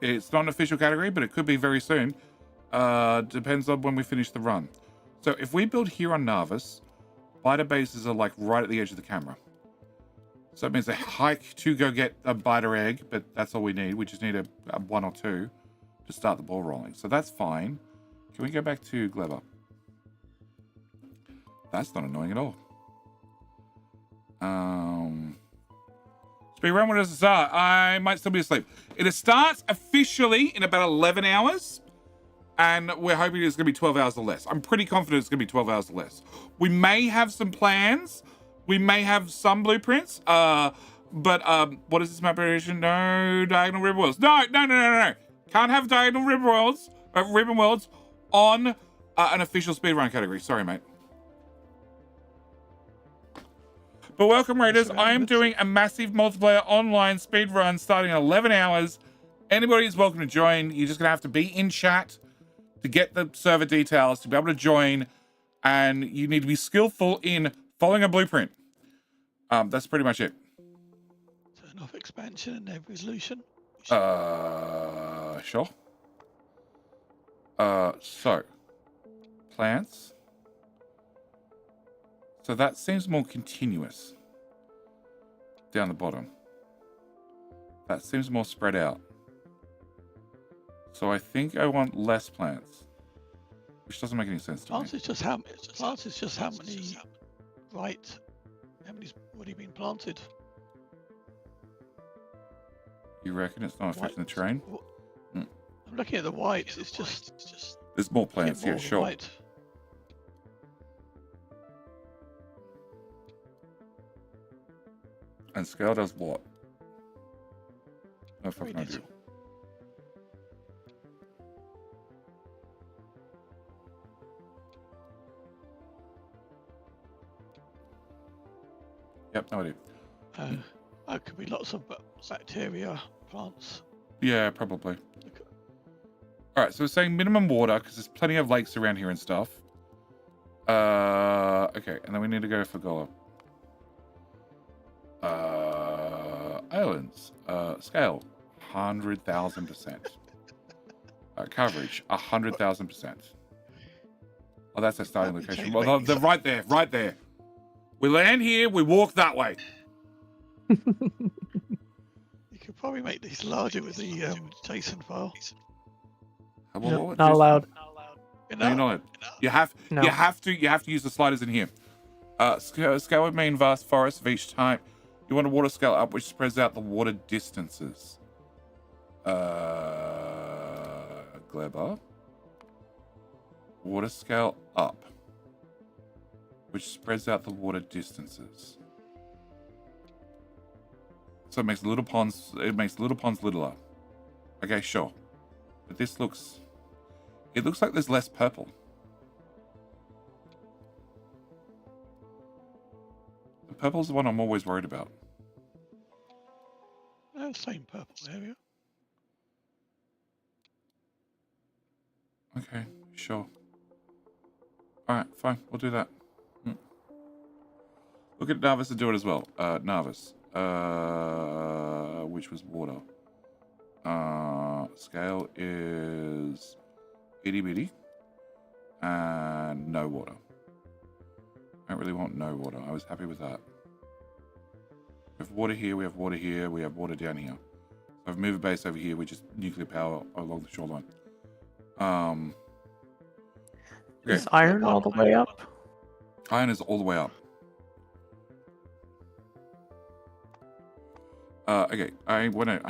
It's not an official category, but it could be very soon. Depends on when we finish the run. So if we build here on Narvis, biter bases are like right at the edge of the camera. So it means a hike to go get a biter egg, but that's all we need. We just need a 1 or 2 to start the ball rolling. So that's fine. Can we go back to Gleba? That's not annoying at all. Speedrun, when does it start? I might still be asleep. It starts officially in about 11 hours. And we're hoping it's going to be 12 hours or less. I'm pretty confident it's going to be 12 hours or less. We may have some plans. We may have some blueprints. But what is this map variation? No diagonal ribbon worlds. No. Can't have diagonal ribbon worlds on an official speedrun category. Sorry, mate. But welcome, Raiders. I am doing a massive multiplayer online speedrun starting in 11 hours. Anybody is welcome to join. You're just going to have to be in chat to get the server details, to be able to join, and you need to be skillful in following a blueprint. That's pretty much it. Turn off expansion and no resolution. Sure. So, plants. So that seems more continuous down the bottom. That seems more spread out. So I think I want less plants, which doesn't make any sense to me. Plants is just how many. Right. How many's already been planted? You reckon it's not affecting the terrain? I'm looking at the whites. It's just. There's more plants, more yeah, sure. White. And scale does what? No fucking Read it. idea. Yep, no idea. There could be lots of bacteria, plants. Yeah, probably. Alright, so we're saying minimum water, because there's plenty of lakes around here and stuff. Okay, and then we need to go for Gola. Islands. Scale, 100,000%. Coverage, 100,000%. Oh, that's our starting location. Well, they're right there, right there. We land here, we walk that way. You could probably make these larger with the JSON file. Not allowed. No, you're not. You have to use the sliders in here. Scale of main vast forest of each type. You want a water scale up, which spreads out the water distances. Gleber. Water scale up, which spreads out the water distances. So it makes little ponds. It makes little ponds littler. Okay, sure. But this looks. It looks like there's less purple. The purple's the one I'm always worried about. Same purple area. Okay, sure. Alright, fine. We'll do that. Look at Narvis to do it as well. Narvis. Which was water. Scale is itty bitty. And no water. I don't really want no water. I was happy with that. We have water here, we have water here, we have water down here. So I've moved a base over here, we just nuclear power along the shoreline. Okay. Is iron all the way up? Iron is all the way up. Okay, I'm gonna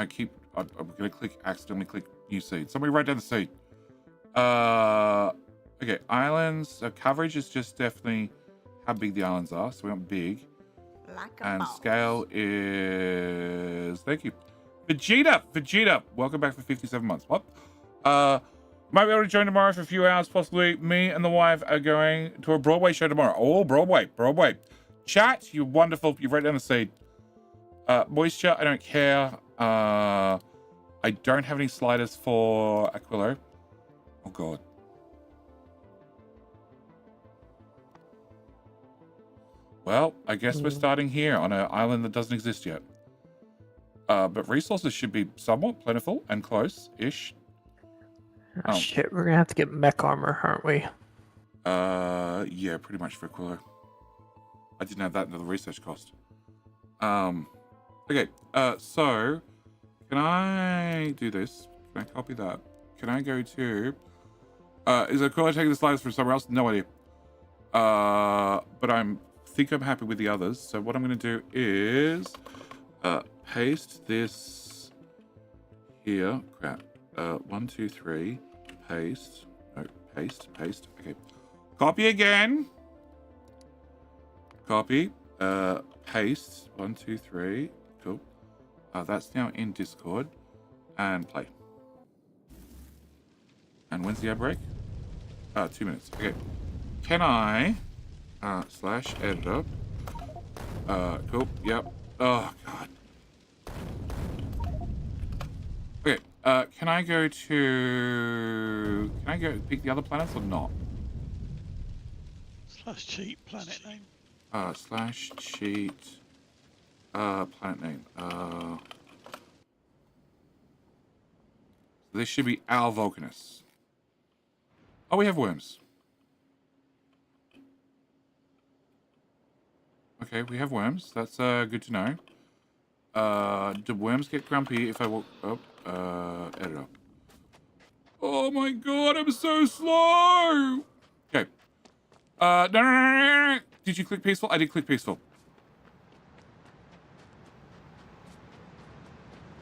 accidentally click new seed. Somebody write down the seed. Okay, islands, coverage is just definitely how big the islands are, so we want big. And scale is, thank you. Vegeta, welcome back for 57 months. What? Might be able to join tomorrow for a few hours, possibly. Me and the wife are going to a Broadway show tomorrow. Oh, Broadway. Chat, you're wonderful. You've written down the seed. Moisture, I don't care. I don't have any sliders for Aquilo. Oh, God. Well, I guess we're starting here on an island that doesn't exist yet. But resources should be somewhat plentiful and close-ish. Oh, shit, we're gonna have to get mech armor, aren't we? Yeah, pretty much for Aquilo. I didn't have that into the research cost. Okay, so can I do this? Can I copy that? Can I go to... is Aquilo taking the sliders from somewhere else? No idea. But I think I'm happy with the others. So what I'm going to do is paste this here. Crap. 1, 2, 3. Paste. No, paste. Okay. Copy again. Copy. Paste. 1, 2, 3. Cool. That's now in Discord. And play. And when's the ad break? 2 minutes. Okay. Can I slash editor? Cool. Yep. Oh God. Okay. Can I go pick the other planets or not? /cheat planet name. /cheat planet name. This should be our Vulcanus. Oh, we have worms. Okay, we have worms. That's good to know. Do worms get grumpy if I walk up? Editor. Oh my god, I'm so slow. Okay. No. Did you click peaceful? I did click peaceful.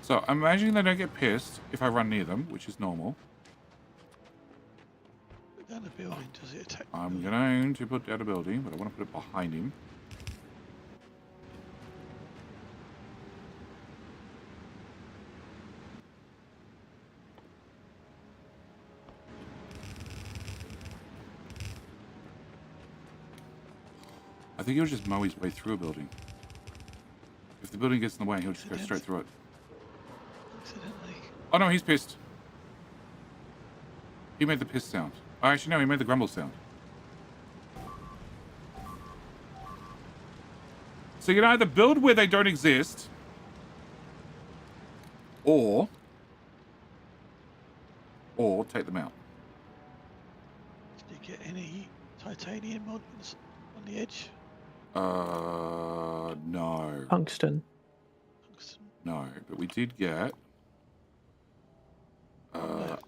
So I'm imagining they don't get pissed if I run near them, which is normal. Put down the building, does it attack? I'm going to put down a building, but I want to put it behind him. I think he'll just mow his way through a building. If the building gets in the way, he'll just go straight through it. Accidentally. Oh no, he's pissed. He made the piss sound. Oh, actually, no, he made the grumble sound. So you can either build where they don't exist, or take them out. Did you get any titanium on the edge? No. Tungsten. No, but we did get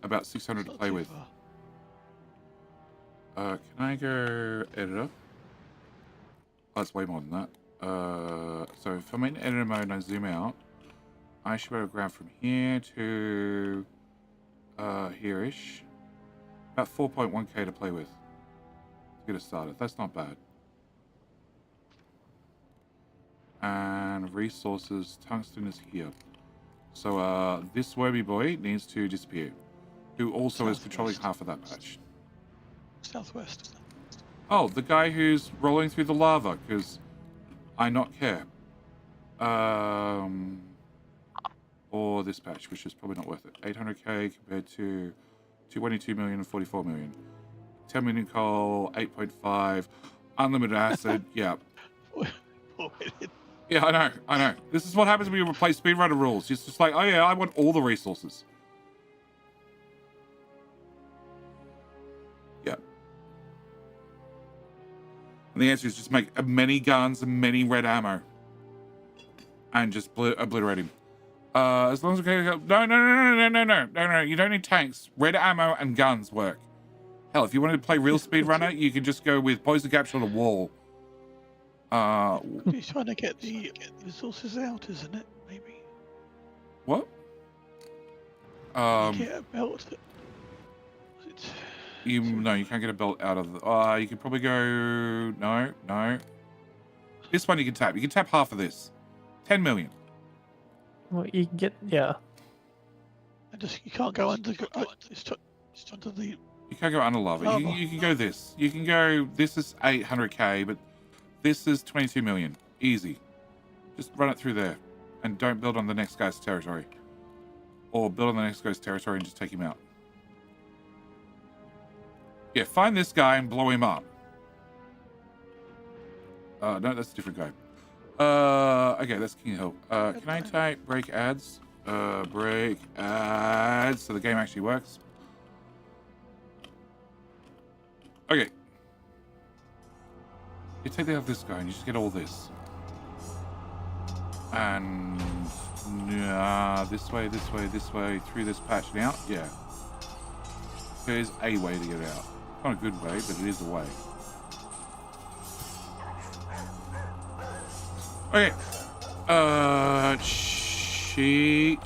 about 600 to play with. Can I go editor? Oh, that's way more than that. So if I'm in editor mode and I zoom out, I should be able to grab from here to here-ish. About 4.1k to play with. To get us started. That's not bad. And resources, tungsten is here. So this wormy boy needs to disappear. Who also is controlling half of that patch. Southwest. Oh, the guy who's rolling through the lava, because I not care. Or this patch, which is probably not worth it. 800k compared to 222 million and 44 million. 10 million coal, 8.5, unlimited acid, yeah. Yeah, I know. This is what happens when you replace speedrunner rules. It's just like, oh yeah, I want all the resources. Yeah. And the answer is just make many guns and many red ammo. And just obliterate him. As long as we can go, no, you don't need tanks. Red ammo and guns work. Hell, if you wanted to play real speedrunner, you can just go with poison capture on a wall. He's trying to get the resources out, isn't it? Maybe. What? Get a belt. No, you can't get a belt out of the... you could probably go... No. This one you can tap. You can tap half of this. 10 million. Well, you can get... Yeah. And you can't go under... It's under the... You can't go under lava. You can go this. You can go... This is 800k, but this is 22 million. Easy. Just run it through there. And don't build on the next guy's territory. Or build on the next guy's territory and just take him out. Yeah, find this guy and blow him up. No, that's a different guy. Okay, that's King Hill. Can I type break ads? Break ads, so the game actually works. Okay. You take out this guy and you just get all this. And this way, through this patch and out. Yeah. There's a way to get out. Not a good way, but it is a way. Okay. Sheet.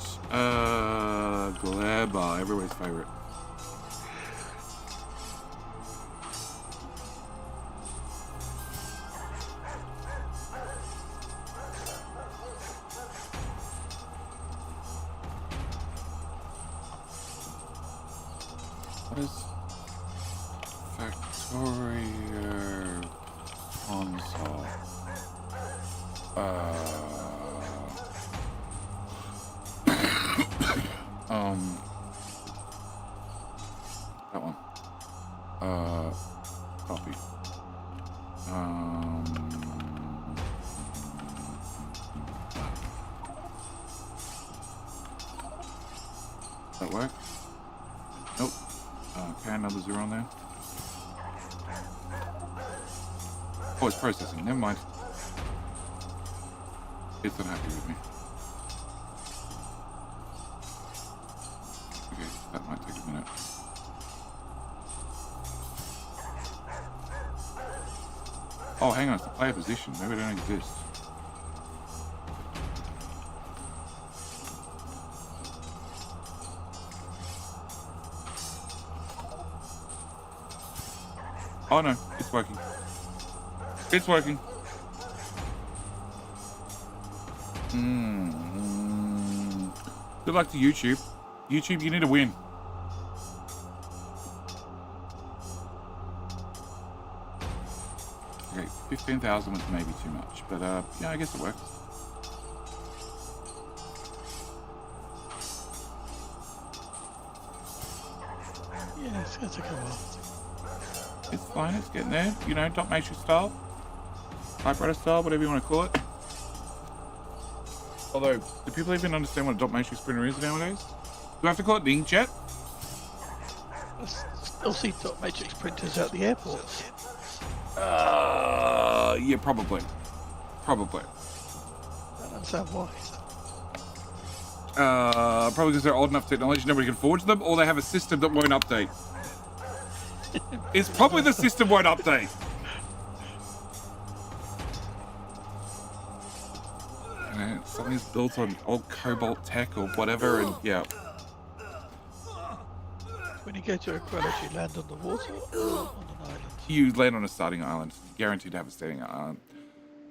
Gleba. Everybody's favorite. What is Factorio console? That one. Copy. Does that work? Nope. Okay, another 0 on there. Oh, it's processing. Never mind. It's not happy with me. Okay, that might take a minute. Oh, hang on, it's the player position. Maybe they don't exist. Oh no, it's working. It's working. Good luck to YouTube. YouTube, you need to win. Okay, 15,000 was maybe too much, but yeah, I guess it works. Yeah, it's gonna take a while. It's fine, it's getting there. You know, dot matrix style, typewriter style, whatever you want to call it. Although, do people even understand what a dot matrix printer is nowadays? Do I have to call it the inkjet? I still see dot matrix printers at the airports. Yeah, probably. Probably. I don't understand why. Probably because they're old enough technology nobody can forge them, or they have a system that won't update. It's probably the system won't update. Something's built on old cobalt tech or whatever, and yeah. When you go to Aquila, you land on the water or on an island? You land on a starting island. Guaranteed to have a starting island.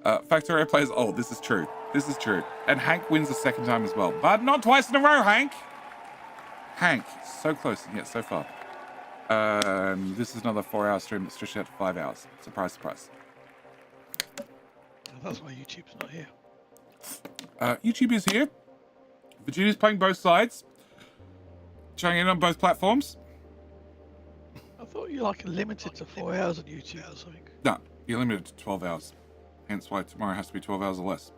Factorio plays. Oh, this is true. This is true. And Hank wins the second time as well. But not twice in a row, Hank! Hank, so close and yet so far. This is another 4-hour stream that stretched out to 5 hours. Surprise, surprise. That's why YouTube's not here. YouTube is here. Virginia's playing both sides. Showing in on both platforms. I thought you like limited to 4 hours on YouTube or something. No, you're limited to 12 hours. Hence why tomorrow has to be 12 hours or less.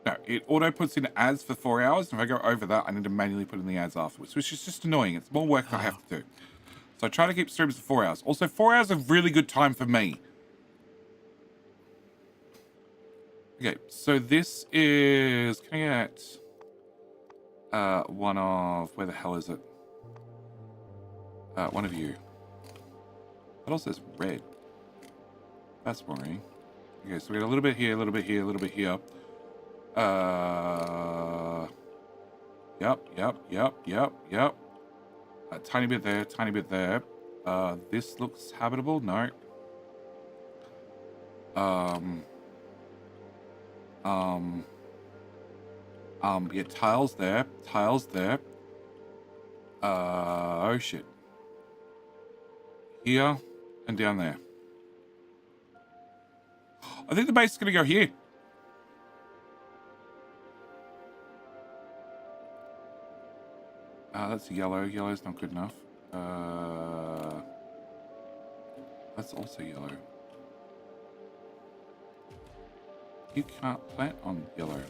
No, it auto puts in ads for 4 hours. And if I go over that, I need to manually put in the ads afterwards, which is just annoying. It's more work that I have to do. So I try to keep streams to 4 hours. Also, 4 hours is a really good time for me. Okay, so this is, can I get one of, where the hell is it? One of you. That also says red. That's worrying. Okay, so we got a little bit here, a little bit here, a little bit here. Yep. A tiny bit there, tiny bit there. This looks habitable, no. Yeah, tiles there. Oh shit. Here and down there. I think the base is gonna go here. That's yellow. Yellow's not good enough. That's also yellow. You can't plant on yellow.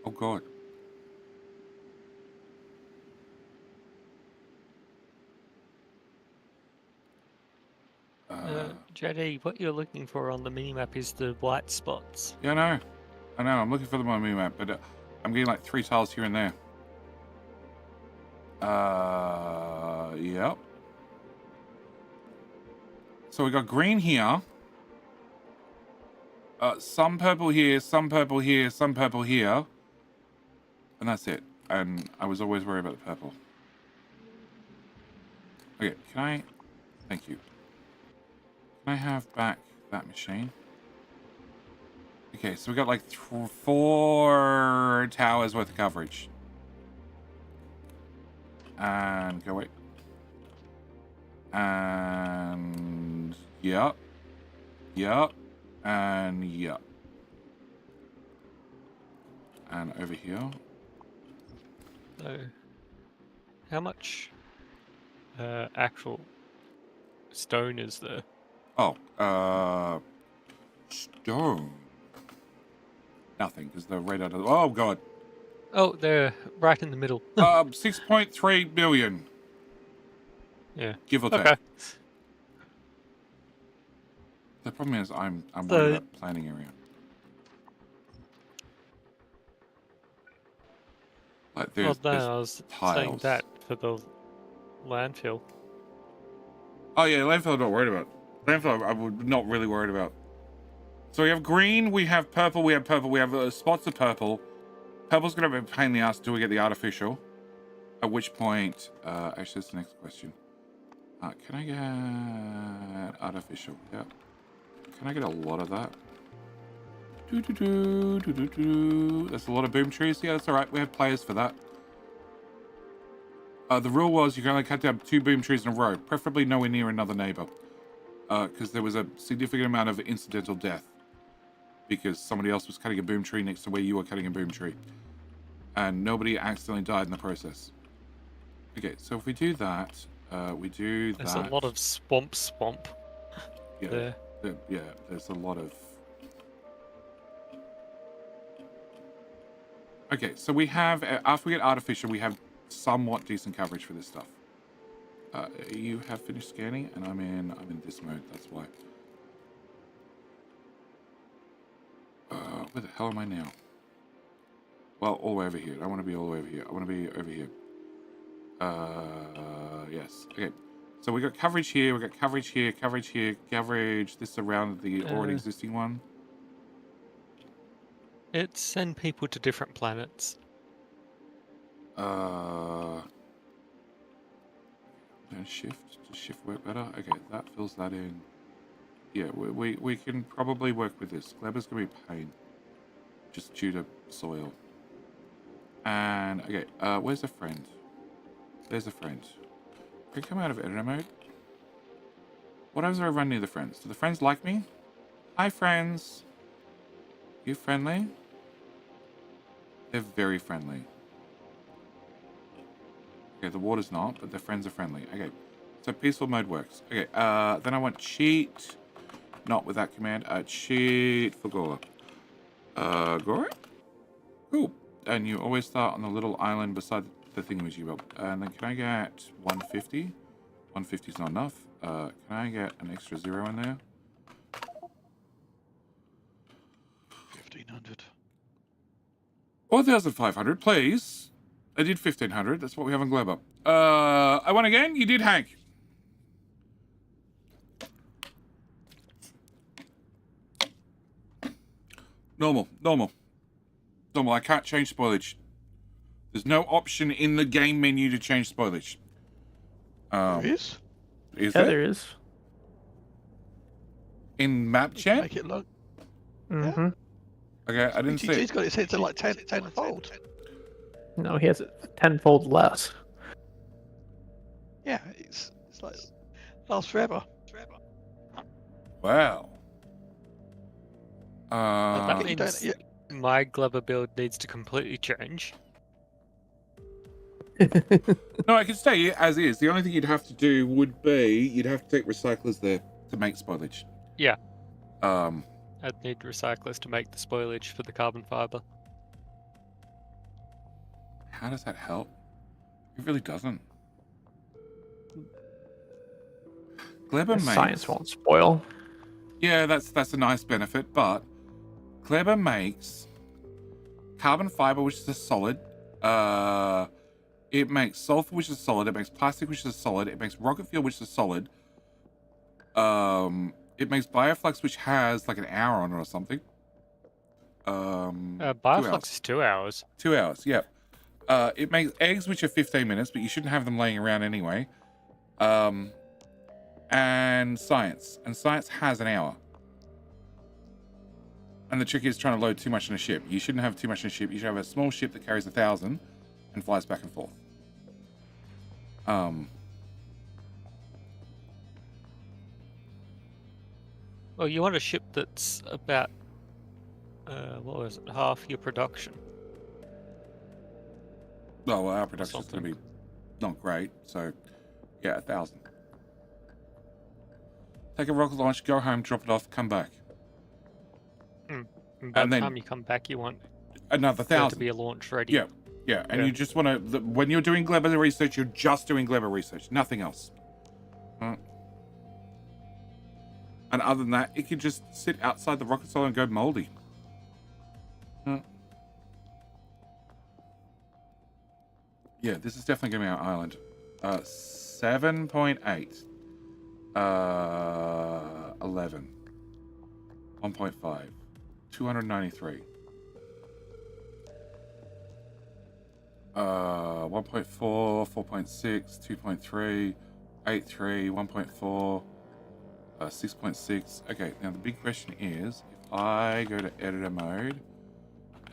Oh god. JD, what you're looking for on the minimap is the white spots. Yeah, I know. I'm looking for them on the minimap, but I'm getting like 3 tiles here and there. Yep. So we got green here. Some purple here, some purple here, some purple here. And that's it. And I was always worried about the purple. Okay, can I... Thank you. Can I have back that machine? Okay, so we got like 4 towers worth of coverage. And go away. And yep. And yep. And over here. So, how much actual stone is there? Oh, stone. Nothing, because they're right out of the... Oh, God. Oh, they're right in the middle. 6.3 billion. Yeah. Give or take. Okay. The problem is I'm worried about planning area. Like Well, there's no, I was tiles. saying that for the landfill. Oh yeah, landfill I'm not worried about. Landfill I'm not really worried about. So we have green, we have purple, we have spots of purple. Purple's gonna be a pain in the ass until we get the artificial. At which point, actually that's the next question. Can I get artificial? Yeah. Can I get a lot of that? There's a lot of boom trees. Yeah, that's all right. We have players for that. The rule was you can only cut down 2 boom trees in a row, preferably nowhere near another neighbor, because there was a significant amount of incidental death because somebody else was cutting a boom tree next to where you were cutting a boom tree, and nobody accidentally died in the process. Okay, so if we do that, we do that. There's a lot of swamp. Yeah, there. yeah. There's a lot of. Okay, so we have after we get artificial, we have somewhat decent coverage for this stuff. You have finished scanning, and I'm in this mode. That's why. Where the hell am I now? Well, all the way over here. I don't want to be all the way over here. I want to be over here. Yes. Okay. So we got coverage here. We got coverage here. Coverage here. Coverage. This around the already existing one. It's send people to different planets. Then shift. Does shift work better? Okay, that fills that in. Yeah, we can probably work with this. Glebber's gonna be a pain, just due to soil. And okay, where's a friend? There's a friend. Can we come out of editor mode? What happens if I run near the friends? Do the friends like me? Hi, friends. You friendly? They're very friendly. Okay, the water's not, but their friends are friendly. Okay, so peaceful mode works. Okay, then I want cheat. Not with that command. Cheat for Gora. Gora? Cool. And you always start on the little island beside the thingamajig. And then can I get 150? 150 is not enough. Can I get an extra 0 in there? 1,500. 1,500, please. I did 1,500. That's what we have on Globo. I won again. You did, Hank. Normal. I can't change spoilage. There's no option in the game menu to change spoilage. There is? Is Yeah, there? there is. In map chat? Make it look. Mm-hmm. Okay, I didn't see He's it. got it set to like 10-fold. No, he has it tenfold less. Yeah, it's like lasts forever. Wow. That you means don't- my Glubber build needs to completely change. No, I can stay as is. The only thing you'd have to do would be you'd have to take recyclers there to make spoilage. Yeah. Um, I'd need recyclers to make the spoilage for the carbon fiber. how does that help? It really doesn't. Glebber makes Science won't spoil. Yeah, that's a nice benefit, but Glebber makes carbon fiber, which is a solid. It makes sulfur, which is a solid. It makes plastic, which is a solid. It makes rocket fuel, which is a solid. It makes bioflux, which has like an hour on it or something. Bioflux is 2 hours. 2 hours, yeah. It makes eggs, which are 15 minutes, but you shouldn't have them laying around anyway. And science. And science has an hour. And the trick is trying to load too much in a ship. You shouldn't have too much in a ship. You should have a small ship that carries 1,000 and flies back and forth. Well, you want a ship that's about, what was it, half your production. Oh, well, our production's going to be not great. So, yeah, 1,000. Take a rocket launch, go home, drop it off, come back. And by And the then- time you come back, you want Another there to 1,000. be a launch ready. Yeah, yeah. And Yeah. you just want to, when you're doing Glebber research, you're just doing Glebber research, nothing else. And other than that, it can just sit outside the rocket cell and go moldy. Yeah, this is definitely going to be our island. 7.8. 11. 1.5. 293. 1.4, 4.6, 2.3, 8.3, 1.4, 6.6. Okay, now the big question is, if I go to editor mode,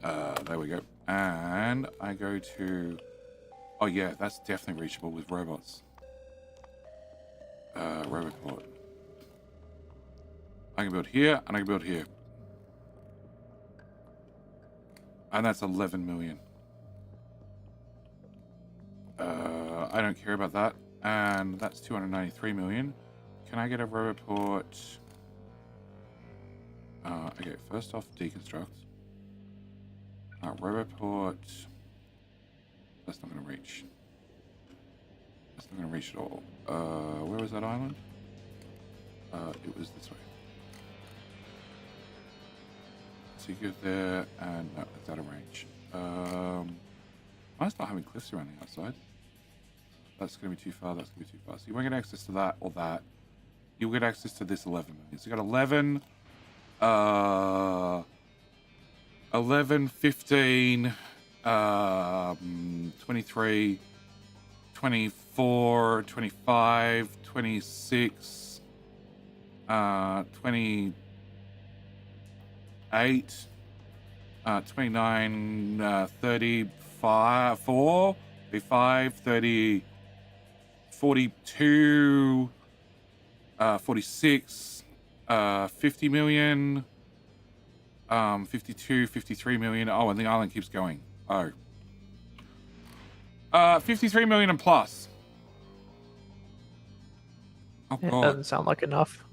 there we go, and I go to, oh yeah, that's definitely reachable with robots. Roboport. I can build here, and I can build here. And that's 11 million. I don't care about that. And that's 293 million. Can I get a roboport? Okay, first off, deconstruct. Roboport. That's not going to reach. That's not going to reach at all. Where was that island? It was this way. So you go there, and no, that's out of range. Mine's not having cliffs around the outside. That's going to be too far, that's going to be too far. So you won't get access to that or that. You'll get access to this 11 million. So you got 11, 11, 15, 23, 24, 25, 26, 28, 29, 35, 4, 35, 30, 42, 46, 50 million, 52, 53 million. Oh, and the island keeps going. Oh. 53 million and plus. Oh, It God. doesn't sound like enough.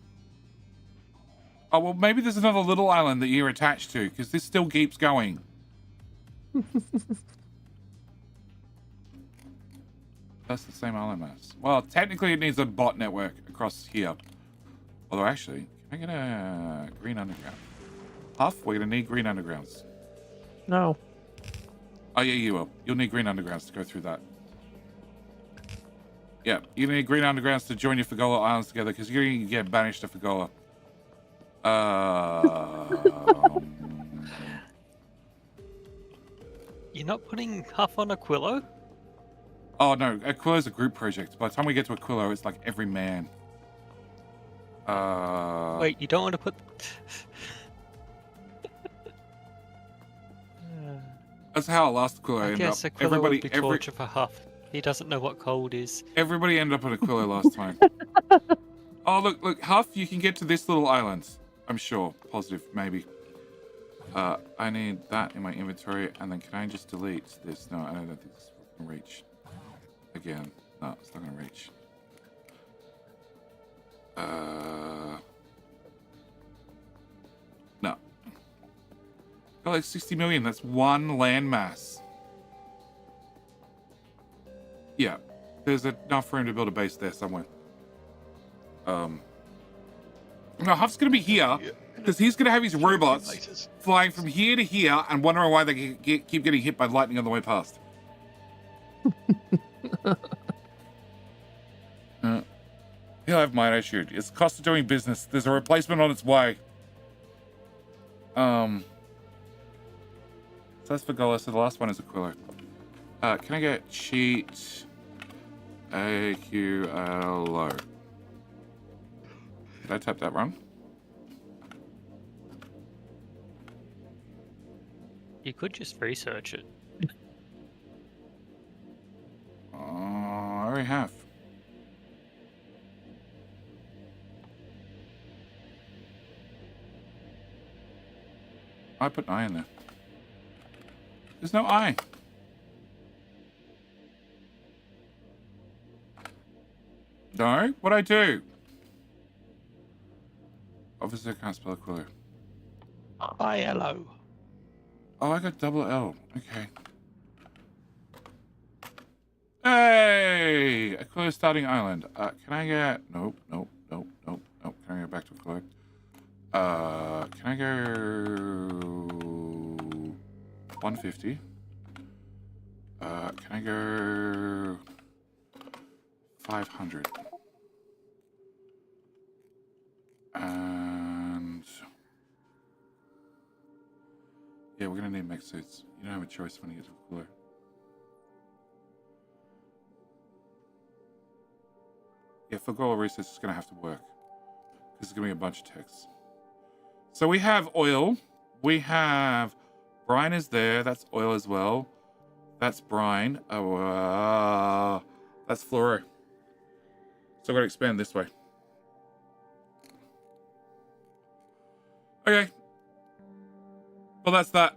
Oh, well, maybe there's another little island that you're attached to, because this still keeps going. That's the same island mass. Well, technically it needs a bot network across here. Although, actually, can I get a green underground? Huff, we're going to need green undergrounds. No. Oh, yeah, you will. You'll need green undergrounds to go through that. Yeah, you're going to need green undergrounds to join your Fagola Islands together, because you're going to get banished to Fagola. You're not putting Huff on Aquilo? Oh, no. Aquilo's a group project. By the time we get to Aquilo, it's like every man. Wait, you don't want to put... That's how last Aquilo I ended guess up. Aquilo would be torture for Huff. He doesn't know what cold is. Everybody ended up on Aquilo last time. Oh, look, Huff, you can get to this little island. I'm sure. Positive, maybe. I need that in my inventory, and then can I just delete this? No, I don't think this can reach. Again, no, it's not going to reach. No. Got like 60 million. That's one landmass. Yeah, there's enough room to build a base there somewhere. No, Huff's going to be here because he's going to have his robots flying from here to here and wondering why they keep getting hit by lightning on the way past. He'll have mine, I shoot. It's the cost of doing business. There's a replacement on its way. So that's Fagola. So the last one is Aquilo. Can I get cheat AQLO? Did I tap that wrong? You could just research it. I already have. I put an I in there. There's no I. No? What'd I do? Obviously I can't spell Aquilo. ILO. Oh, I got double L. Okay. Hey! Aquilo starting island. Can I get... Nope. Can I go back to Aquilo? Can I go... 150? Can I I go 500. And yeah, we're gonna need mech suits. You don't have a choice when you get to the cooler. Yeah, for goal research is gonna have to work. This is gonna be a bunch of text. So we have oil. We have brine is there. That's oil as well. That's brine. Oh, that's fluoro. So we're gonna expand this way. Okay. Well, that's that.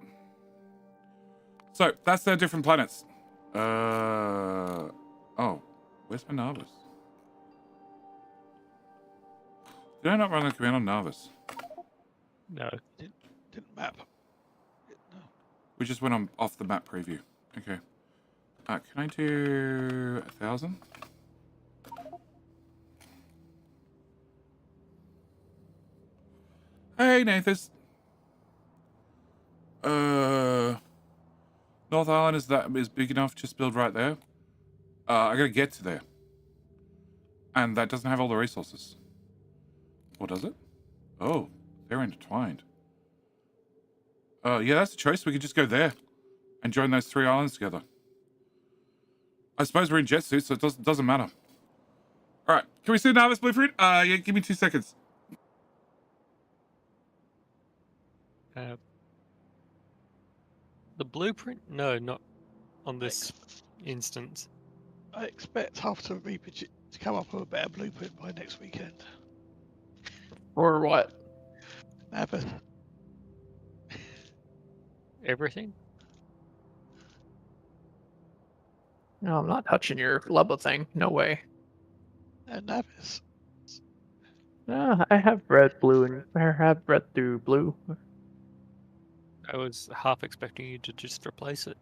So that's their different planets. Oh, where's my Narvis? Did I not run a command on Narvis? No. Didn't map. No. We just went on off the map preview. Okay. Can I do 1,000? Hey, Nathus. North Island is big enough. Just build right there. I gotta get to there, and that doesn't have all the resources. Or does it? Oh, they're intertwined. Yeah, that's a choice. We could just go there and join those 3 islands together. I suppose we're in jet suits, so it doesn't matter. All right, can we see now this blueprint? Yeah, give me 2 seconds. The blueprint? No, not on this instance. I expect half to come up with a better blueprint by next weekend. Or what? Navis. Everything? No, I'm not touching your Lubba thing. No way. Navis. I have red, blue, and I have red through blue. I was half expecting you to just replace it.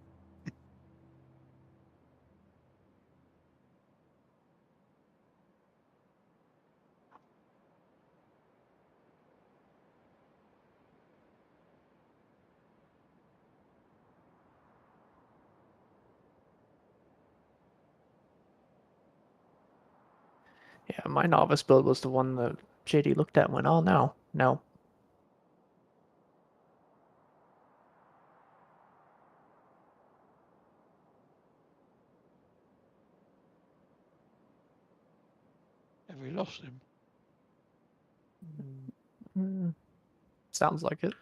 Yeah, my novice build was the one that JD looked at and went, oh no, no. Have we lost him? Sounds like it.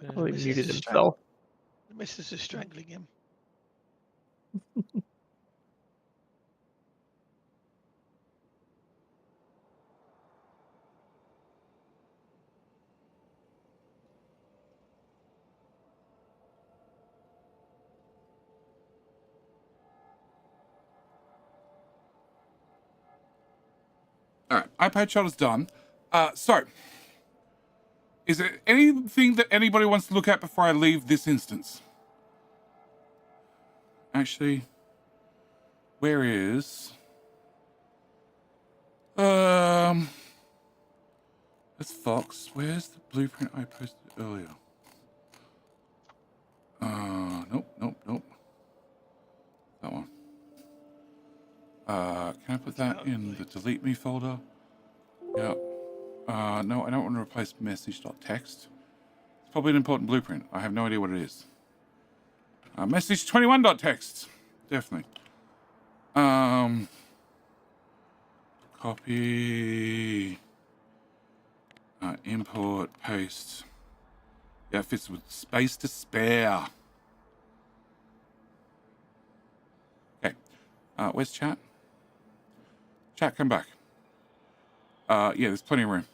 Probably muted himself. The missus is strangling him. All right, iPad shot is done. So, is there anything that anybody wants to look at before I leave this instance? Actually, where is... That's Fox. Where's the blueprint I posted earlier? Nope. That one. Can I put that in the delete me folder? Yeah. No, I don't want to replace message.txt. It's probably an important blueprint. I have no idea what it is. Message 21.txt. Definitely. Copy. Import, paste. Yeah, it fits with space to spare. Okay. Where's chat? Chat, come back. Yeah, there's plenty of room.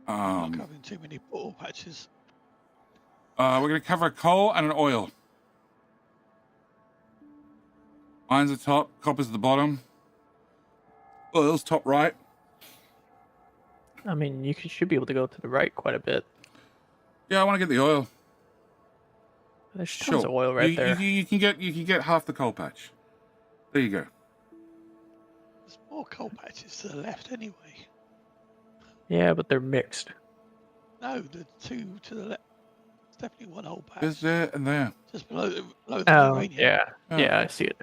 I'm not covering too many portal patches. We're going to cover a coal and an oil. Iron's at the top, copper's at the bottom. Oil's top right. I mean, you should be able to go to the right quite a bit. Yeah, I want to get the oil. There's tons of oil right there. You can get half the coal patch. There you go. There's more coal patches to the left anyway. Yeah, but they're mixed. No, the two to the left. It's definitely one whole patch. There's there and there. Just below the Oh, uranium. yeah. Oh. Yeah, I see it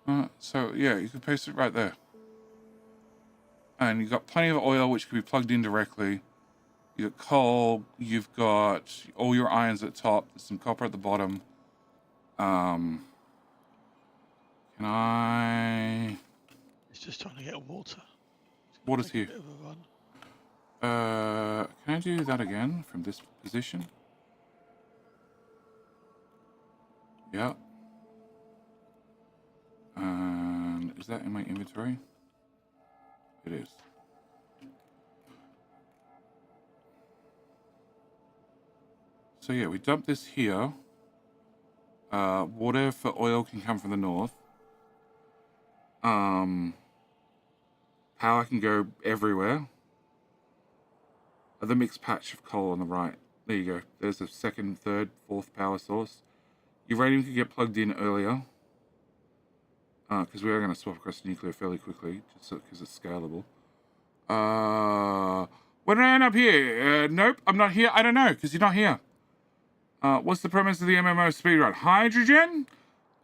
now. So yeah, you can paste it right there. And you've got plenty of oil which can be plugged in directly. You've got coal, you've got all your irons at the top, there's some copper at the bottom. Can I... It's just trying to get water. Water's here. Take a bit of a run. Can I do that again from this position? Yeah. And is that in my inventory? It is. So yeah, we dump this here. Water for oil can come from the north. Power can go everywhere. The mixed patch of coal on the right. There you go. There's a second, third, fourth power source. Uranium can get plugged in earlier. Because we are going to swap across to nuclear fairly quickly, just because it's scalable. When did I end up here? Nope, I'm not here. I don't know, because you're not here. What's the premise of the MMO speedrun? Hydrogen?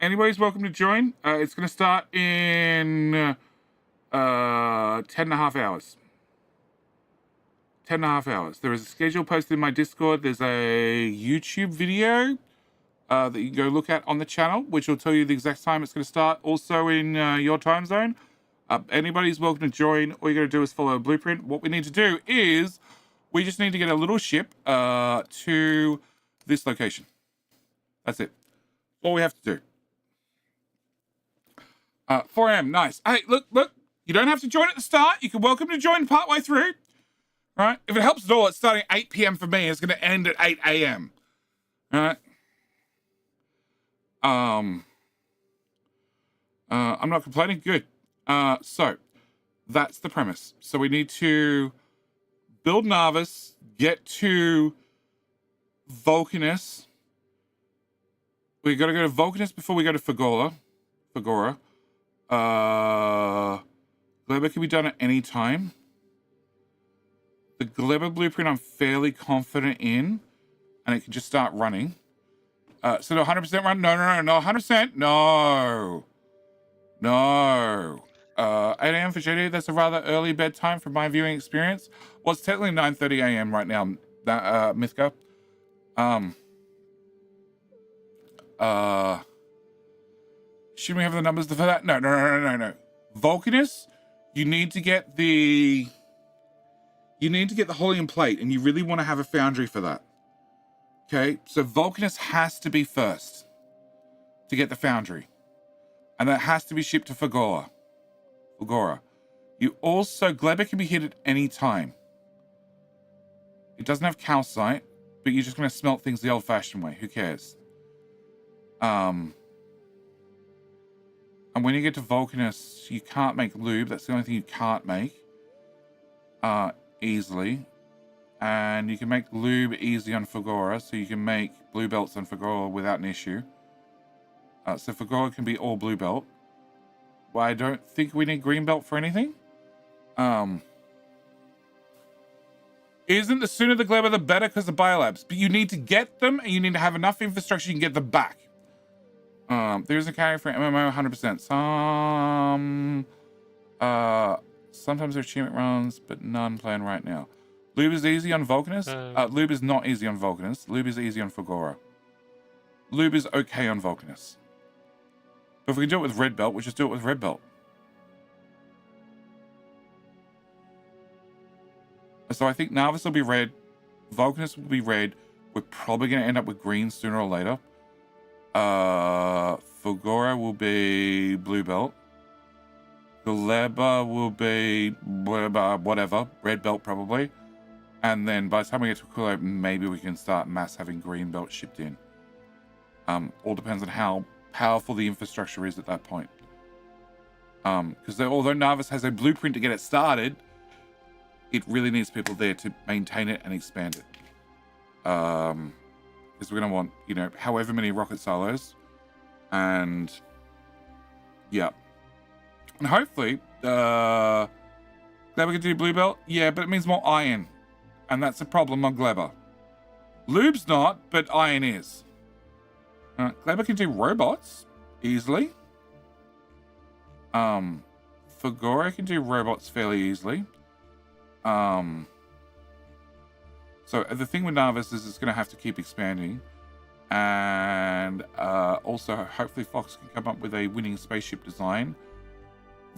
Anybody's welcome to join. It's going to start in 10.5 hours. 10.5 hours. There is a schedule posted in my Discord. There's a YouTube video that you can go look at on the channel, which will tell you the exact time it's going to start. Also in your time zone. Anybody's welcome to join. All you got to do is follow a blueprint. What we need to do is we just need to get a little ship to this location. That's it. All we have to do. 4 a.m. Nice. Hey, look. You don't have to join at the start. You can welcome to join partway through. All right. If it helps at all, it's starting at 8 p.m. for me. It's going to end at 8 a.m. All right. I'm not complaining. Good. So that's the premise. So we need to build Narvis, get to Vulcanus. We got to go to Vulcanus before we go to Fagora. Gleba can be done at any time. The Gleba blueprint I'm fairly confident in, and it can just start running. So no 100% run? No, 100%. No. 8 a.m. for JD, that's a rather early bedtime from my viewing experience. Well, it's technically 9:30 a.m. right now, Mythka. Shouldn't we have the numbers for that? No. Vulcanus, you need to get the Holium plate, and you really want to have a foundry for that. Okay, so Vulcanus has to be first to get the foundry. And that has to be shipped to Fagora. You also, Gleba can be hit at any time. It doesn't have calcite, but you're just going to smelt things the old-fashioned way. Who cares? And when you get to Vulcanus, you can't make lube. That's the only thing you can't make easily. And you can make lube easy on Fagora, so you can make blue belts on Fagora without an issue. So Fagora can be all blue belt. Well, I don't think we need green belt for anything. Isn't the sooner the Gleba the better because of biolabs? But you need to get them, and you need to have enough infrastructure you can get them back. There's a carry for MMO 100%. Sometimes there's achievement runs, but none planned right now. Lube is easy on Vulcanus. Lube is not easy on Vulcanus. Lube is easy on Fagora. Lube is okay on Vulcanus. But if we can do it with red belt, we'll just do it with red belt. So I think Narvis will be red. Vulcanus will be red. We're probably going to end up with green sooner or later. Fagora will be blue belt. Gleba will be whatever. Red belt probably. And then by the time we get to Aquilo, maybe we can start mass having green belt shipped in. All depends on how powerful the infrastructure is at that point. Because although Narvis has a blueprint to get it started, it really needs people there to maintain it and expand it. Because we're going to want, however many rocket silos. And, yeah. And hopefully, Gleba can do blue belt? Yeah, but it means more iron. And that's a problem on Gleba. Lube's not, but iron is. Gleba can do robots easily. Fagora can do robots fairly easily. So the thing with Narvis is it's going to have to keep expanding. And also, hopefully Fox can come up with a winning spaceship design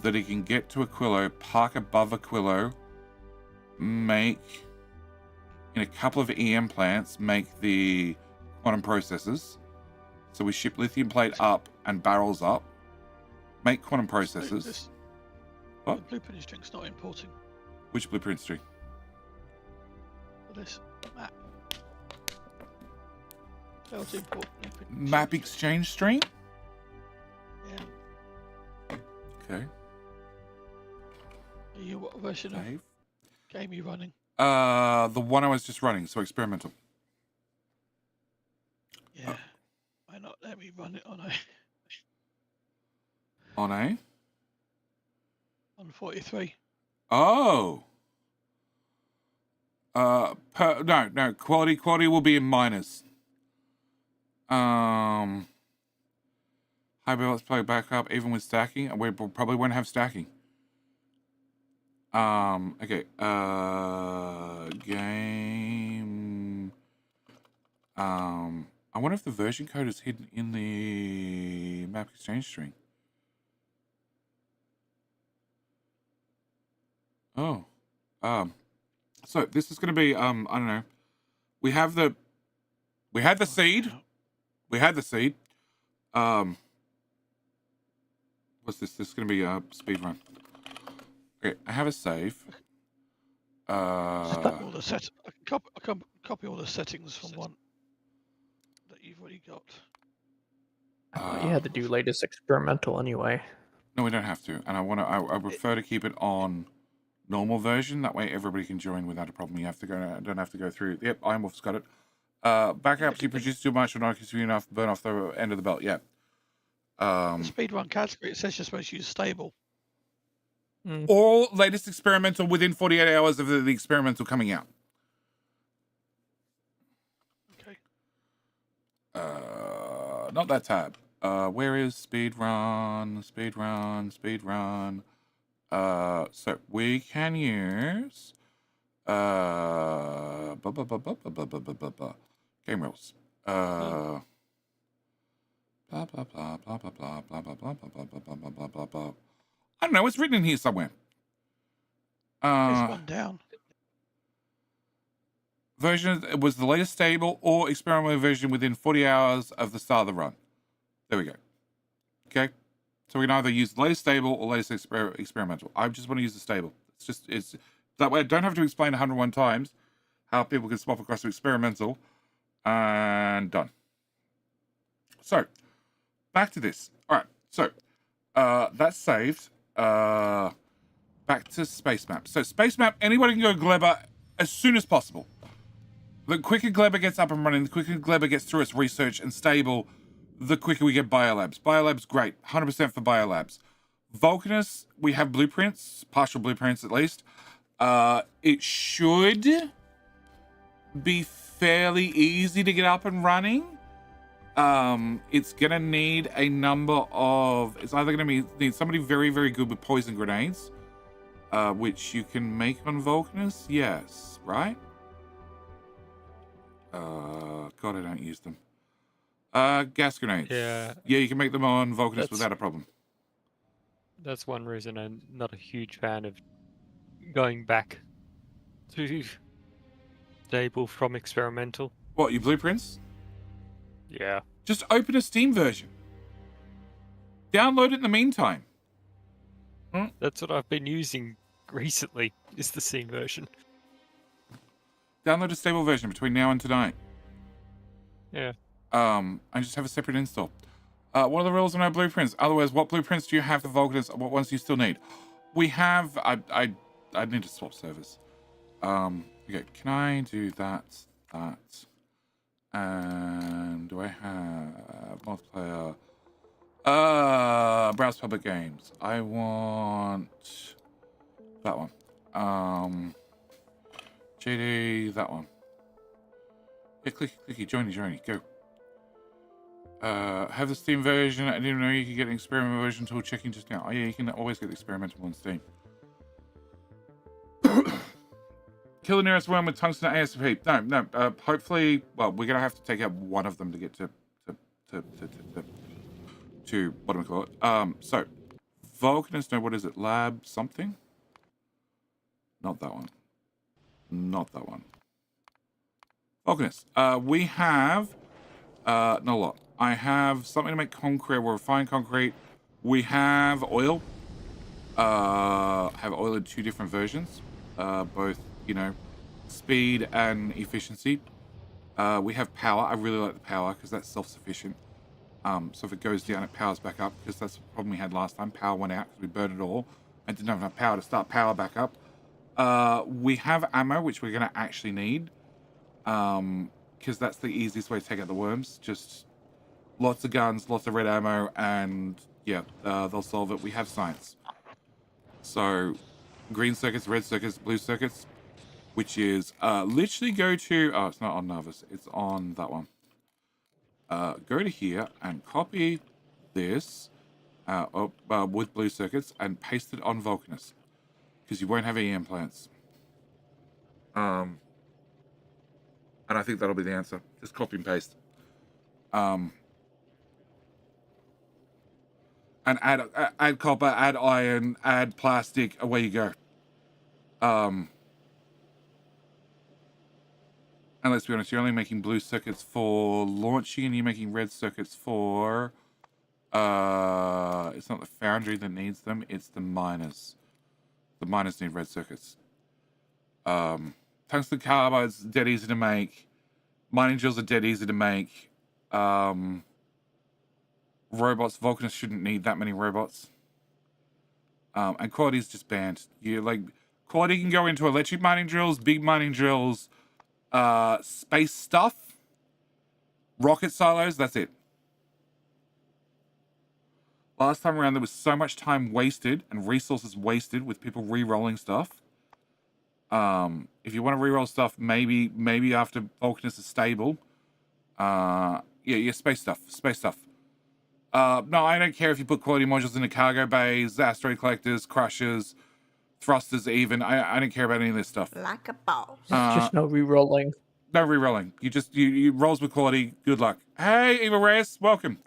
that he can get to Aquilo, park above Aquilo, make, in a couple of EM plants, make the quantum processors. So we ship lithium plate up and barrels up, make quantum processors. The blueprint string's not importing. Which blueprint string? This map. Failed to import blueprint. Map exchange string? Yeah. Okay. What version of game are you running? The one I was just running, so experimental. Yeah. Why not let me run it on a... On a? On 43. Oh. No. Quality will be in minus. High let's play back up even with stacking. We probably won't have stacking. Okay. Game. I wonder if the version code is hidden in the map exchange string. Oh. So this is going to be, I don't know. We had the seed. We had the seed. What's this? This is going to be a speed run. Okay, I have a save. All the I can copy all the settings from one that you've already got. I thought you had to do latest experimental anyway. No, we don't have to. And I prefer to keep it on normal version. That way everybody can join without a problem. You have to don't have to go through. Yep, Iron Wolf's got it. Backups, you produce too much or not consume enough, burn off the end of the belt. Yeah. The speedrun category, it says you're supposed to use stable. All latest experimental within 48 hours of the experimental coming out. Okay. Not that tab. Where is speedrun? So we can use game rules. Blah blah blah blah blah blah blah blah blah blah blah blah blah blah blah. I don't know. It's written in here somewhere. It's one down. Version it was the latest stable or experimental version within 40 hours of the start of the run. There we go. Okay, so we can either use the latest stable or latest experimental. I just want to use the stable. It's that way. I don't have to explain 101 times how people can swap across to experimental, and done. So back to this. All right. So that's saved. Back to space map. So space map. Anybody can go Gleba as soon as possible. The quicker Gleba gets up and running, the quicker Gleba gets through its research and stable, the quicker we get biolabs. Biolabs, great. 100% for biolabs. Vulcanus, we have blueprints, partial blueprints at least. It should be fairly easy to get up and running. It's going to need a number of... It's either going to need somebody very, very good with poison grenades, which you can make on Vulcanus. Yes, right? God, I don't use them. Gas grenades. Yeah, you can make them on Vulcanus without a problem. That's one reason I'm not a huge fan of going back to stable from experimental. What, your blueprints? Yeah. Just open a Steam version. Download it in the meantime. That's what I've been using recently, is the Steam version. Download a stable version between now and tonight. Yeah. And just have a separate install. What are the rules on our blueprints? Otherwise, what blueprints do you have for Vulcanus? What ones do you still need? We have... I need to swap servers. Okay, can I do that? And do I have multiplayer? Browse public games. I want that one. JD, that one. Yeah, clicky, joiny, go. Have the Steam version. I didn't know you could get an experimental version until checking just now. Oh yeah, you can always get the experimental on Steam. Kill the nearest worm with tungsten ASP. No. Hopefully, well, we're gonna have to take out one of them to get to what do we call it? So Vulcanus. No, what is it? Lab something? Not that one. Not that one. Vulcanus. We have not a lot. I have something to make concrete. We're refined concrete. We have oil. Have oil in 2 different versions. Both, you know, speed and efficiency. We have power. I really like the power because that's self-sufficient. So if it goes down, it powers back up, because that's the problem we had last time. Power went out because we burned it all and didn't have enough power to start power back up. We have ammo, which we're going to actually need, because that's the easiest way to take out the worms. Just lots of guns, lots of red ammo, and yeah, they'll solve it. We have science. So green circuits, red circuits, blue circuits, which is literally go to, oh, it's not on Narvis, it's on that one. Go to here and copy this with blue circuits and paste it on Vulcanus, because you won't have EM plants. And I think that'll be the answer. Just copy and paste. And add copper, add iron, add plastic, away you go. And let's be honest, you're only making blue circuits for launching, and you're making red circuits for it's not the foundry that needs them, it's the miners. The miners need red circuits. Tungsten carbide's dead easy to make. Mining drills are dead easy to make. Robots, Vulcanus shouldn't need that many robots. And quality is just banned. You like quality can go into electric mining drills, big mining drills, space stuff, rocket silos, that's it. Last time around, there was so much time wasted and resources wasted with people re-rolling stuff. If you want to re-roll stuff, maybe after Vulcanus is stable. Yeah, space stuff. No, I don't care if you put quality modules into cargo bays, asteroid collectors, crushers, thrusters even. I don't care about any of this stuff. Like a boss. Just no re-rolling. No re-rolling. You rolls with quality. Good luck. Hey, Eva Reyes, welcome.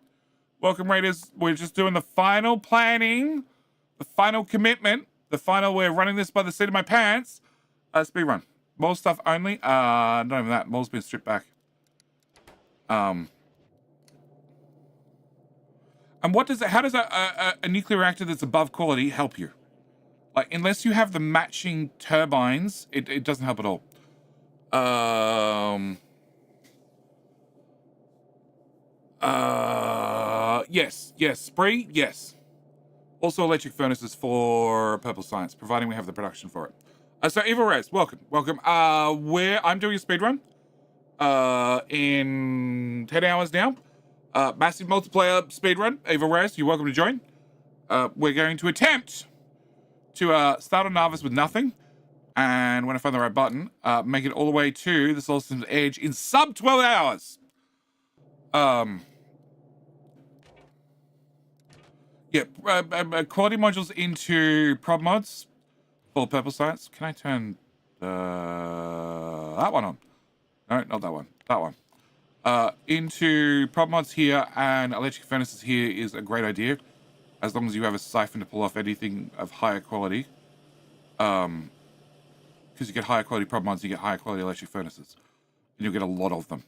Welcome, Raiders. We're just doing the final planning, the final commitment, we're running this by the seat of my pants. Speedrun. More stuff only. Not even that. More's been stripped back. And how does a nuclear reactor that's above quality help you? Like, unless you have the matching turbines, it doesn't help at all. Yes, Spree, yes. Also electric furnaces for Purple Science, providing we have the production for it. So Eva Reyes, welcome. I'm doing a speedrun in 10 hours now. Massive multiplayer speedrun. Eva Reyes, you're welcome to join. We're going to attempt to start on Narvis with nothing, and when I find the right button, make it all the way to the Solar System's edge in sub 12 hours. Quality modules into prop mods for Purple Science. Can I turn that one on? No, not that one. That one. Into prop mods here and electric furnaces here is a great idea, as long as you have a siphon to pull off anything of higher quality. Because you get higher quality prop mods, you get higher quality electric furnaces, and you'll get a lot of them.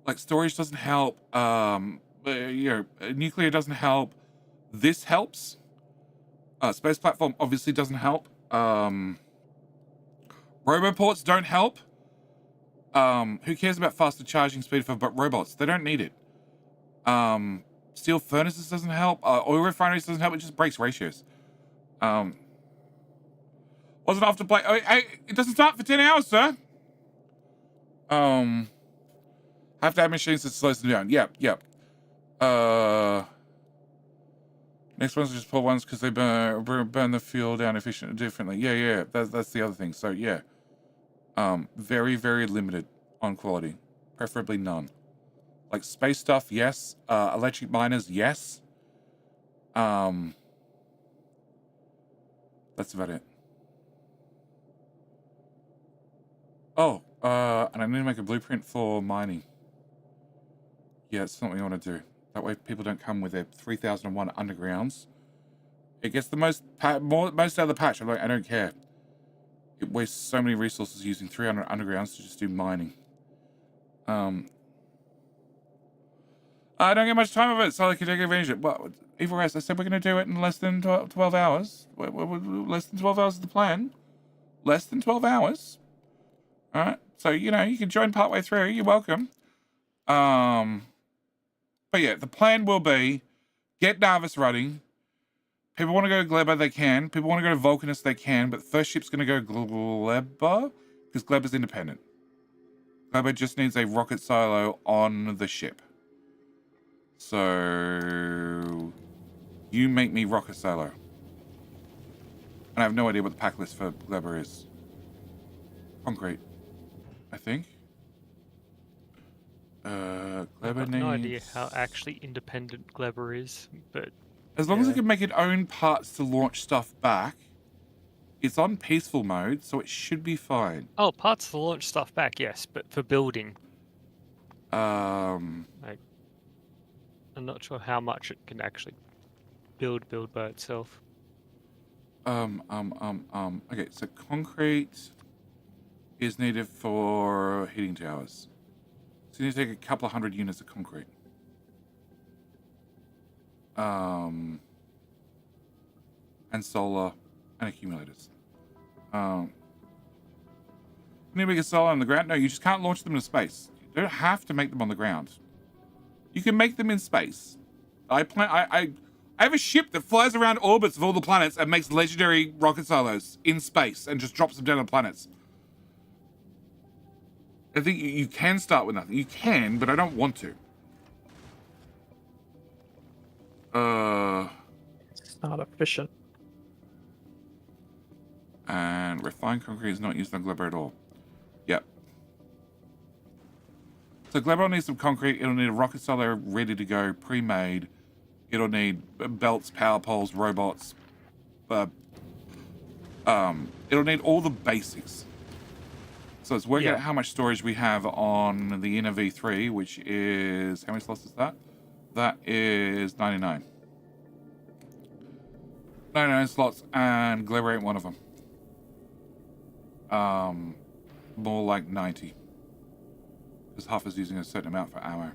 Like storage doesn't help. Nuclear doesn't help. This helps. Space platform obviously doesn't help. Roboports don't help. Who cares about faster charging speed for robots? They don't need it. Steel furnaces doesn't help. Oil refineries doesn't help. It just breaks ratios. Wasn't off to play. Oh, hey, it doesn't start for 10 hours, sir. Have to have machines that slows them down. Yep. Next one's just poor ones because they burn the fuel down differently. Yeah. That's the other thing. So yeah, very, very limited on quality, preferably none. Like space stuff, yes. Electric miners, yes. That's about it. Oh, and I need to make a blueprint for mining. Yeah, it's something I want to do. That way people don't come with their 3001 undergrounds. It gets the most out of the patch. I'm like, I don't care. It wastes so many resources using 300 undergrounds to just do mining. I don't get much time of it, so I can take advantage of it. Well, either way, I said we're going to do it in less than 12 hours. Less than 12 hours is the plan. Less than 12 hours. All right. So, you can join partway through. You're welcome. But yeah, the plan will be get Narvis running. People want to go to Gleba, they can. People want to go to Vulcanus, they can. But the first ship's going to go Gleba because Gleba's independent. Gleba just needs a rocket silo on the ship. So you make me rocket silo. And I have no idea what the pack list for Gleba is. Concrete, I think. Gleba I've got needs... no idea how actually independent Gleba is, but as long as it can make its own parts to launch stuff back, it's on peaceful mode, so it should be fine. Oh, parts to launch stuff back, yes, but for building. I'm not sure how much it can actually build by itself. Okay, so concrete is needed for heating towers. So you need to take a couple of 100 units of concrete. And solar and accumulators. You need to make a solar on the ground? No, you just can't launch them into space. You don't have to make them on the ground. You can make them in space. I have a ship that flies around orbits of all the planets and makes legendary rocket silos in space and just drops them down on planets. I think you can start with nothing. You can, but I don't want to. It's not efficient. And refined concrete is not used on Gleba at all. Yep. So Gleba needs some concrete. It'll need a rocket silo ready to go, pre-made. It'll need belts, power poles, robots. It'll need all the basics. So let's work out how much storage we have on the inner V3, which is... how many slots is that? That is 99. 99 slots, and Gleba ain't one of them. More like 90. Because half is using a certain amount for ammo.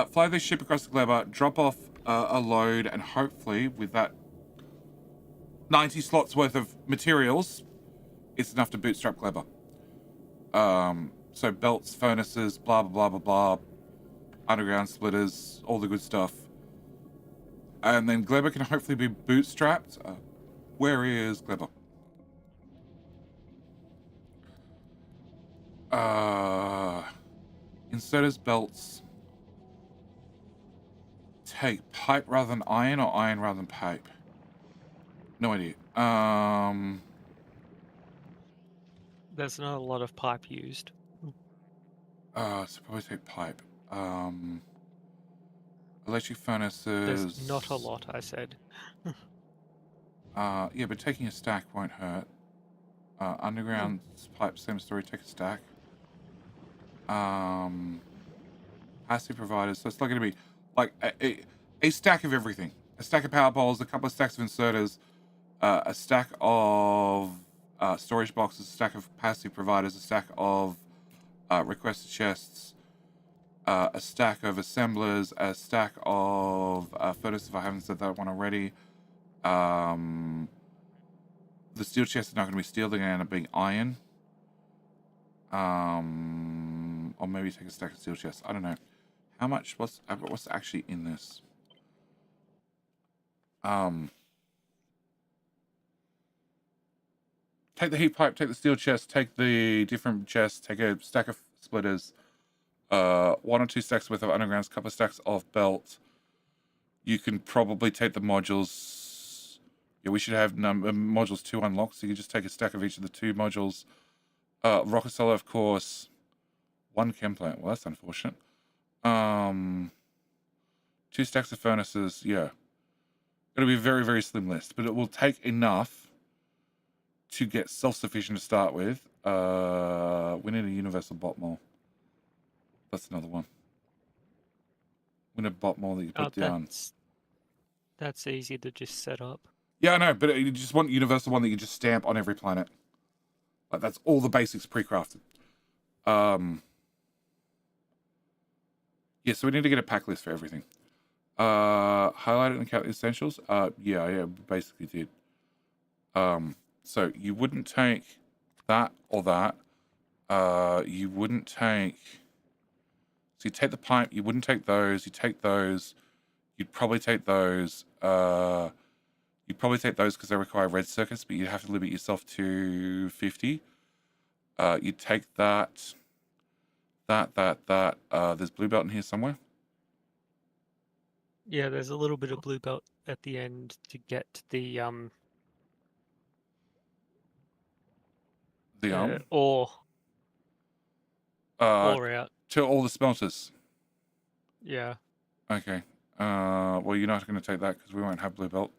Fly this ship across the Gleba, drop off a load, and hopefully with that 90 slots worth of materials, it's enough to bootstrap Gleba. So belts, furnaces, blah, blah, blah, blah, blah, underground splitters, all the good stuff. And then Gleba can hopefully be bootstrapped. Where is Gleba? Inserters, belts. Take pipe rather than iron or iron rather than pipe? No idea. There's not a lot of pipe used. So probably take pipe. Electric furnaces. There's not a lot, I said. Yeah, but taking a stack won't hurt. Underground pipe, same story, take a stack. Passive providers, so it's not going to be like a stack of everything. A stack of power poles, a couple of stacks of inserters, a stack of storage boxes, a stack of passive providers, a stack of requested chests, a stack of assemblers, a stack of furnaces, if I haven't said that one already. The steel chests are not going to be steel, they're going to end up being iron. Or maybe take a stack of steel chests. I don't know. How much? What's actually in this? Take the heat pipe, take the steel chest, take the different chests, take a stack of splitters, 1 or 2 stacks worth of undergrounds, a couple of stacks of belt. You can probably take the modules. Yeah, we should have modules 2 unlocked, so you can just take a stack of each of the 2 modules. Rocket Solar, of course. 1 chem plant. Well, that's unfortunate. 2 stacks of furnaces. Yeah. It'll be a very, very slim list, but it will take enough to get self-sufficient to start with. We need a universal bot mole. That's another one. We need a bot mole that you put down. That's easy to just set up. Yeah, I know, but you just want a universal one that you just stamp on every planet. Like, that's all the basics pre-crafted. Yeah, so we need to get a pack list for everything. Highlight it and count the essentials. Yeah, basically did. So you wouldn't take that or that. You wouldn't take. So you take the pipe. You wouldn't take those. You take those. You'd probably take those. You'd probably take those because they require red circuits, but you'd have to limit yourself to 50. You'd take that. There's blue belt in here somewhere. Yeah, there's a little bit of blue belt at the end to get the ore out to all the smelters. Yeah. Okay. Well, you're not going to take that because we won't have blue belt.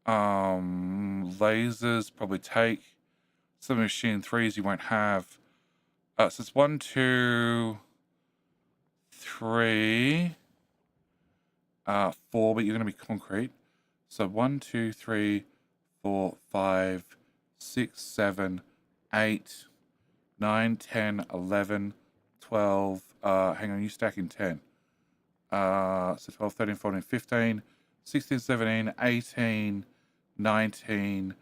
Lasers probably take. Some machine 3s you won't have. So it's 1, 2, 3, 4, but you're going to be concrete. So 1, 2, 3, 4, 5, 6, 7, 8, 9, 10, 11, 12. Hang on, you stacking 10. So 12, 13, 14, 15, 16, 17, 18, 19.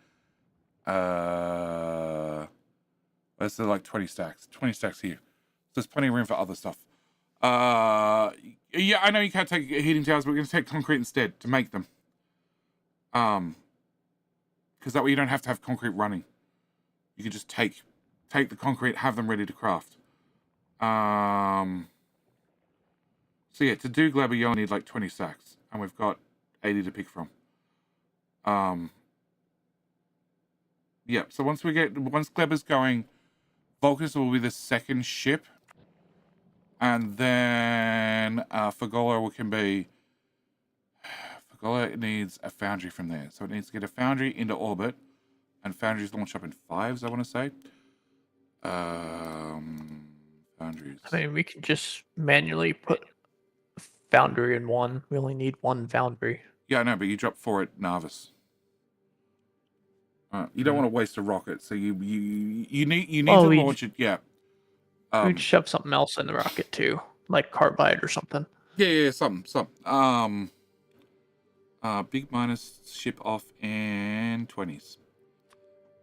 There's like 20 stacks. 20 stacks here. So there's plenty of room for other stuff. Yeah, I know you can't take heating towers, but we're going to take concrete instead to make them. Because that way you don't have to have concrete running. You can just take the concrete, have them ready to craft. So yeah, to do Glabber, you only need like 20 stacks, and we've got 80 to pick from. Yeah, so once Glabber's going, Vulcanus will be the second ship, and then Fagola can be. Fagola needs a foundry from there, so it needs to get a foundry into orbit, and foundries launch up in 5s, I want to say. Foundries. I mean, we can just manually put foundry in 1. We only need 1 foundry. Yeah, I know, but you drop 4 at Narvis. You don't want to waste a rocket, so you need to launch it. Yeah. We'd shove something else in the rocket too, like carbide or something. Yeah, something. Big minus ship off in 20s.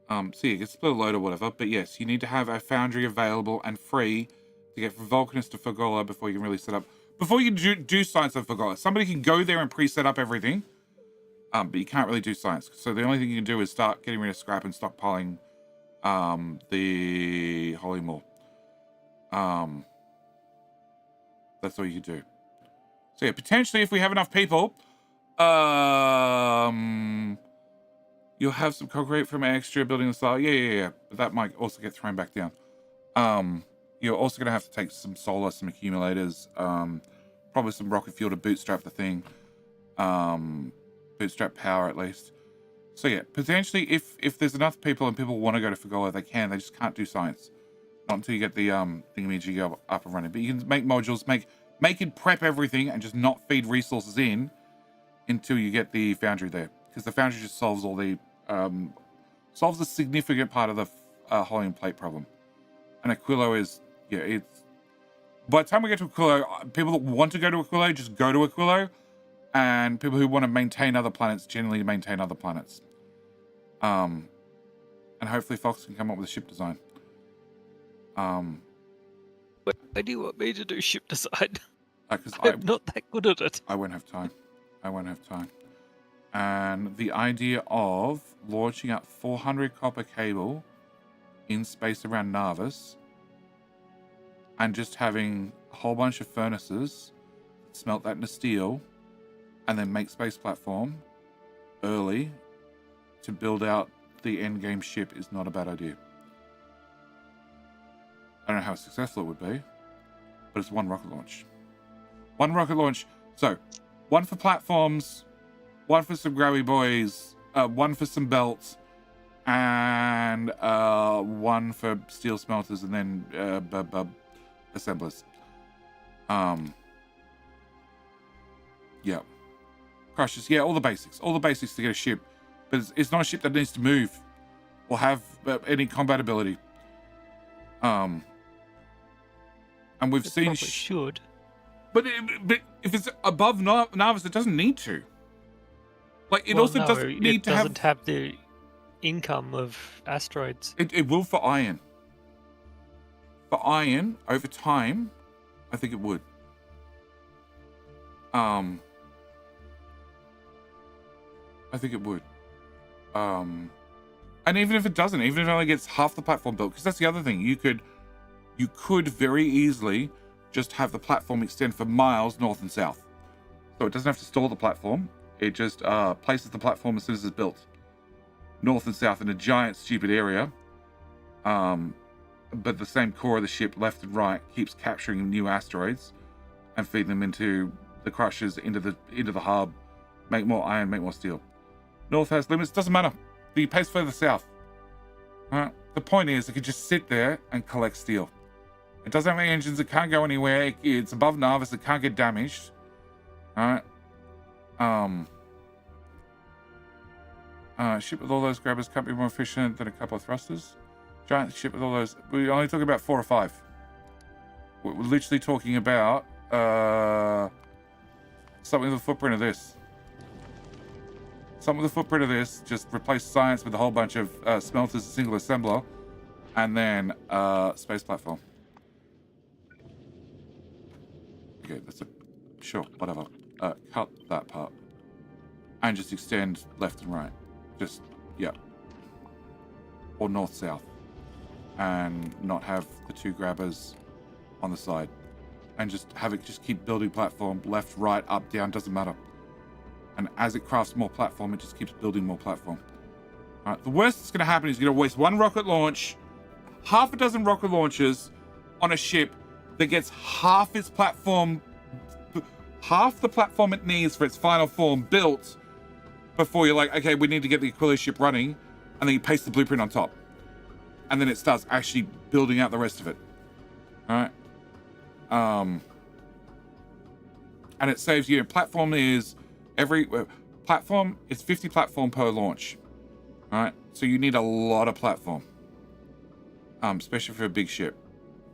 So yeah, get split a load or whatever. But yes, you need to have a foundry available and free to get from Vulcanus to Fagola before you can really set up. Before you do science of Fagola, somebody can go there and pre-set up everything. But you can't really do science. So the only thing you can do is start getting rid of scrap and stockpiling the Holy Maw. That's all you can do. So yeah, potentially if we have enough people, you'll have some concrete from extra building the style. Yeah. But that might also get thrown back down. You're also going to have to take some solar, some accumulators, probably some rocket fuel to bootstrap the thing. Bootstrap power at least. So yeah, potentially if there's enough people and people want to go to Fagola, they can. They just can't do science. Not until you get the thingamajig up and running. But you can make modules, make it prep everything and just not feed resources in until you get the foundry there. Because the foundry just solves all the solves a significant part of the hauling plate problem. And Aquilo is it's by the time we get to Aquilo, people that want to go to Aquilo just go to Aquilo. And people who want to maintain other planets generally maintain other planets. And hopefully Fox can come up with a ship design. Why do you want me to do ship design? Because I'm not that good at it. I won't have time. And the idea of launching up 400 copper cable in space around Narvis and just having a whole bunch of furnaces, smelt that into steel, and then make space platform early to build out the end game ship is not a bad idea. I don't know how successful it would be, but it's one rocket launch. One rocket launch. So, one for platforms, one for some grabby boys, one for some belts, and one for steel smelters, and then assemblers. Yeah. Crushers, yeah, all the basics to get a ship. But it's not a ship that needs to move or have any combat ability. And we've seen... should. But if it's above Narvis, it doesn't need to. Like, it also doesn't need to have... It doesn't have the income of asteroids. It will for iron. For iron, over time, I think it would. I think it would. And even if it doesn't, even if it only gets half the platform built, because that's the other thing, you could very easily just have the platform extend for miles north and south. So it doesn't have to store the platform. It just places the platform as soon as it's built. North and south in a giant, stupid area. But the same core of the ship, left and right, keeps capturing new asteroids and feeding them into the crushers, into the hub, make more iron, make more steel. North has limits, doesn't matter. You pace further south. The point is, it could just sit there and collect steel. It doesn't have any engines, it can't go anywhere, it's above Narvis, it can't get damaged. Alright. Ship with all those grabbers can't be more efficient than a couple of thrusters. Giant ship with all those, we're only talking about 4 or 5. We're literally talking about something with the footprint of this. Something with the footprint of this, just replace science with a whole bunch of smelters, single assembler, and then space platform. Okay, that's sure, whatever. Cut that part. And just extend left and right. Just, yeah. Or north-south. And not have the 2 grabbers on the side. And just have it just keep building platform, left, right, up, down, doesn't matter. And as it crafts more platform, it just keeps building more platform. All right, the worst that's going to happen is you're going to waste 1 rocket launch, half a dozen rocket launches on a ship that gets half its platform, half the platform it needs for its final form built before you're like, okay, we need to get the Aquila ship running, and then you paste the blueprint on top. And then it starts actually building out the rest of it. All right. And it saves you, platform is every platform is 50 platform per launch. All right. So you need a lot of platform. Especially for a big ship.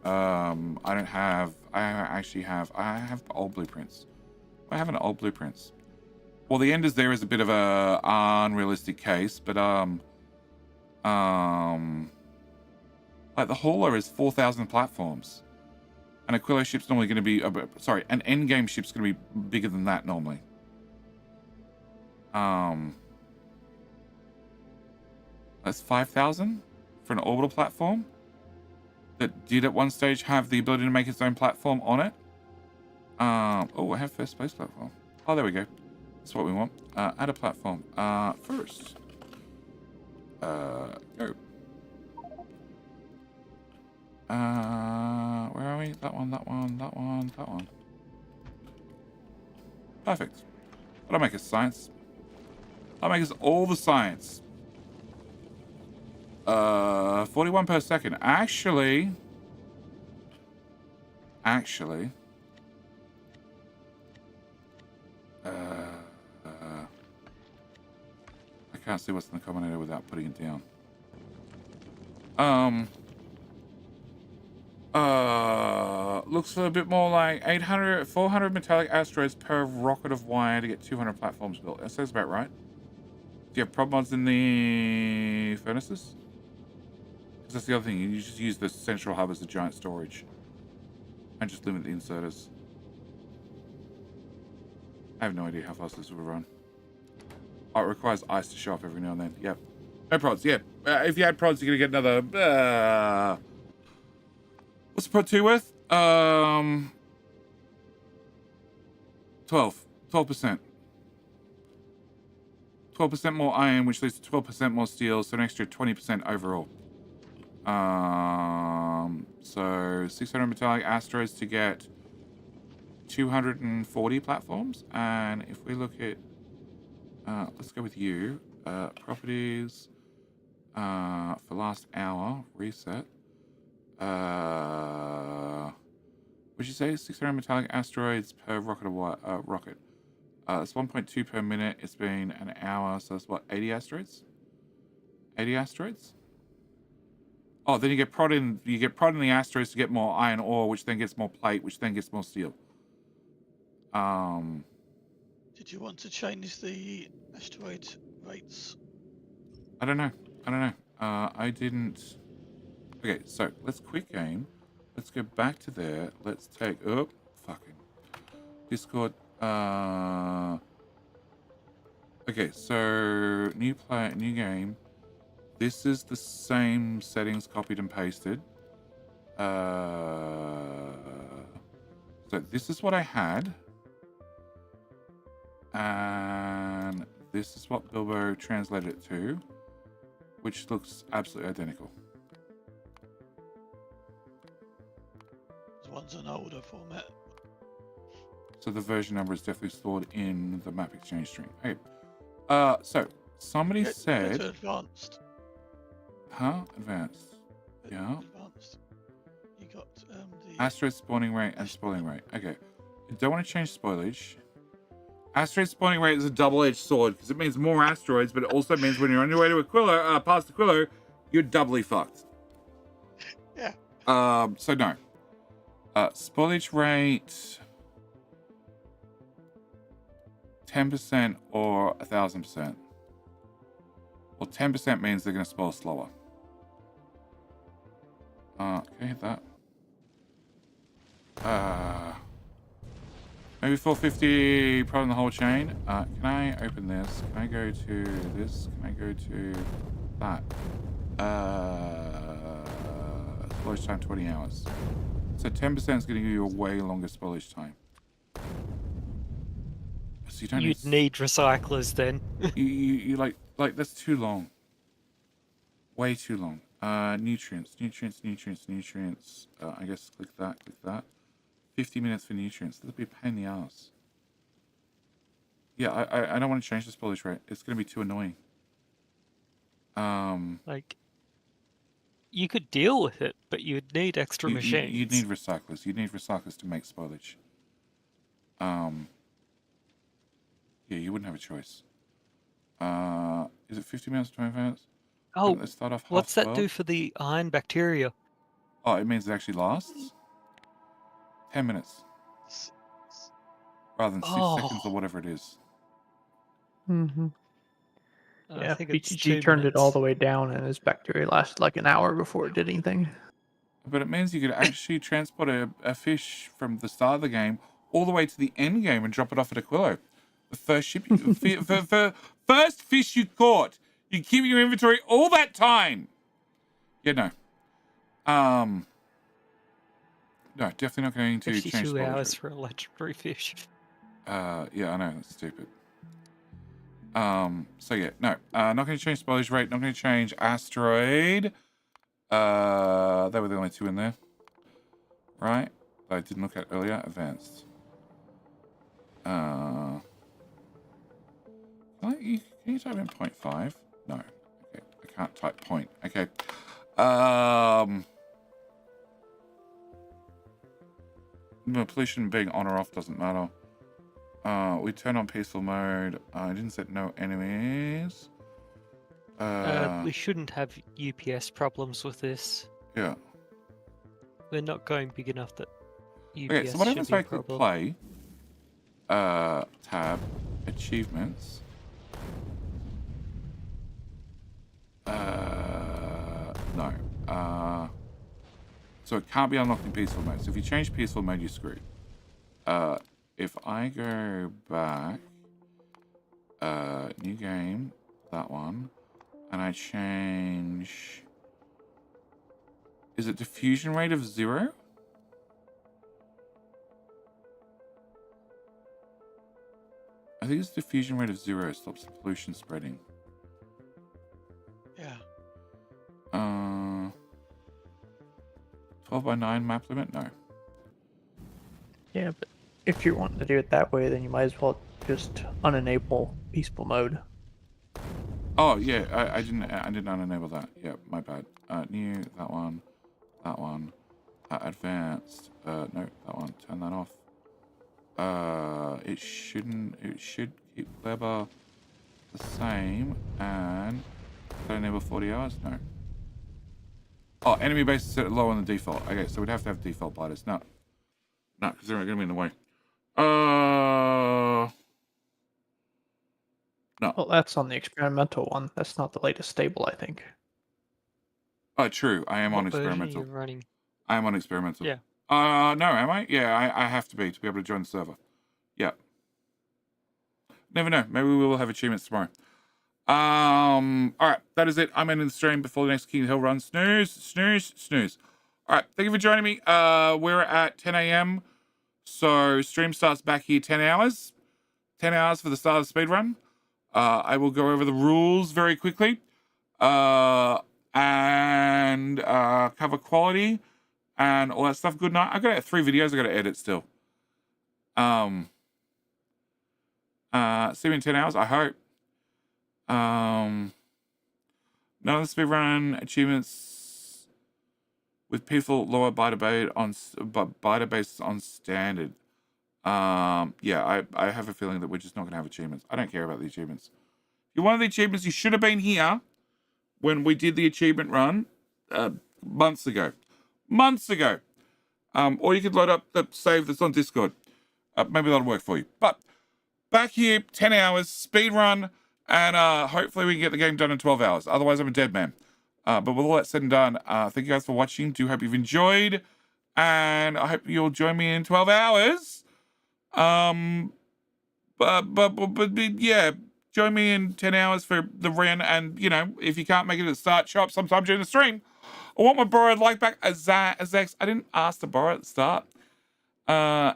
I have old blueprints. I have an old blueprints. Well, the Enders there is a bit of a unrealistic case, but like the Hauler is 4,000 platforms. An Aquila ship's normally going to be, an endgame ship's going to be bigger than that normally. That's 5,000 for an orbital platform that did at one stage have the ability to make its own platform on it. Oh, I have first space platform. Oh, there we go. That's what we want. Add a platform. First. Go. Where are we? That one. Perfect. That'll make us science. That'll make us all the science. 41 per second. Actually. I can't see what's in the combinator without putting it down. Looks a bit more like 400 metallic asteroids per rocket of wire to get 200 platforms built. That sounds about right. Do you have prop mods in the furnaces? Because that's the other thing. You just use the central hub as a giant storage. And just limit the inserters. I have no idea how fast this will run. Oh, it requires ice to show up every now and then. Yep. No prods, yeah. If you add prods, you're going to get another... what's the prod 2 worth? 12%. 12% more iron, which leads to 12% more steel, so an extra 20% overall. So 600 metallic asteroids to get 240 platforms. And if we look at, let's go with you. Properties, for last hour, reset. Would you say 600 metallic asteroids per rocket or rocket? It's 1.2 per minute. It's been an hour, so that's what, 80 asteroids? 80 asteroids? Oh, then you get prod in the asteroids to get more iron ore, which then gets more plate, which then gets more steel. Did you want to change the asteroid rates? I don't know. I didn't. Okay, so let's quit game. Let's go back to there. Let's take fucking Discord. Okay, so new player, new game. This is the same settings copied and pasted. So this is what I had. And this is what Bilbo translated it to, which looks absolutely identical. This one's an older format. So the version number is definitely stored in the map exchange string. Okay. So somebody said... advanced. Huh? Advanced. Yeah. Advanced. You got the... Asteroid spawning rate and spoiling rate. Okay. You don't want to change spoilage. Asteroid spawning rate is a double-edged sword because it means more asteroids, but it also means when you're on your way to Aquilo, past Aquilo, you're doubly fucked. Yeah. So no. Spoilage rate 10% or 1,000%. Well, 10% means they're going to spoil slower. Okay, hit that. Maybe 450, probably the whole chain. Can I open this? Can I go to this? Can I go to that? Spoilage time 20 hours. So 10% is going to give you a way longer spoilage time. So you don't You'd need recyclers then. you like that's too long. Way too long. Nutrients. I guess click that. 50 minutes for nutrients. That'll be a pain in the ass. Yeah, I don't want to change the spoilage rate. It's going to be too annoying. Like, you could deal with it, but you'd need extra machines. You'd need recyclers. You'd need recyclers to make spoilage. Yeah, you wouldn't have a choice. Is it 50 minutes, 25 minutes? Oh, let's start off what's that 12. do for the iron bacteria? Oh, it means it actually lasts 10 minutes rather than 6 seconds or whatever it is. Mm-hmm. I Yeah, think it's BTG 2 turned it all minutes. the way down, and his bacteria lasted like an hour before it did anything. But it means you could actually transport a fish from the start of the game all the way to the end game and drop it off at Aquilo. The first ship, first fish you caught, you keep in your inventory all that time. Yeah, no. No, definitely not going to change 52 spoilage hours rate. for a legendary fish. Yeah, I know, that's stupid. So yeah, no, not going to change spoilage rate, not going to change asteroid. They were the only two in there, right? That I didn't look at earlier. Advanced. Can you type in 0.5? No. Okay, I can't type point. Okay. No, pollution being on or off doesn't matter. We turn on peaceful mode. I didn't set no enemies. We shouldn't have UPS problems with this. Yeah. We're not going big enough that UPS Okay, so what should happens be if a I click problem. play? Tab, achievements. No. So it can't be unlocked in peaceful mode. So if you change peaceful mode, you're screwed. If I go back, new game, that one, and I change, is it diffusion rate of 0? think it's diffusion rate of 0 stops the pollution spreading. Yeah. 12 by 9 map limit? No. Yeah, but if you want to do it that way, then you might as well just unenable peaceful mode. Oh yeah, I didn't unenable that. Yeah, my bad. New, that one, advanced. No, that one. Turn that off. It should keep clever the same. And did I enable 40 hours? No. Oh, enemy base is set low on the default. Okay, so we'd have to have default gliders. No, because they're going to be in the way. No. Well, that's on the experimental one. That's not the latest stable, I think. Oh, true. I am on What version are experimental. you running? I am on experimental. Yeah. No, am I? Yeah, I have to be able to join the server. Yeah. Never know. Maybe we will have achievements tomorrow. All right. That is it. I'm ending the stream before the next King Hill run. Snooze. All right. Thank you for joining me. We're at 10 a.m. So stream starts back here 10 hours. 10 hours for the start of the speedrun. I will go over the rules very quickly. And cover quality and all that stuff. Good night. I've got 3 videos I got to edit still. See me in 10 hours, I hope. None of the speedrun achievements with people lower beta bases on standard. Yeah, I have a feeling that we're just not going to have achievements. I don't care about the achievements. If you wanted the achievements, you should have been here when we did the achievement run months ago. Or you could load up the save that's on Discord. Maybe that'll work for you. But back here, 10 hours, speed run, and hopefully we can get the game done in 12 hours. Otherwise, I'm a dead man. But with all that said and done, thank you guys for watching. Do hope you've enjoyed, and I hope you'll join me in 12 hours. But yeah, join me in 10 hours for the run, and, you know, if you can't make it at the start, show up sometime during the stream. I want my borrowed like back as Zax. I didn't ask to borrow at the start.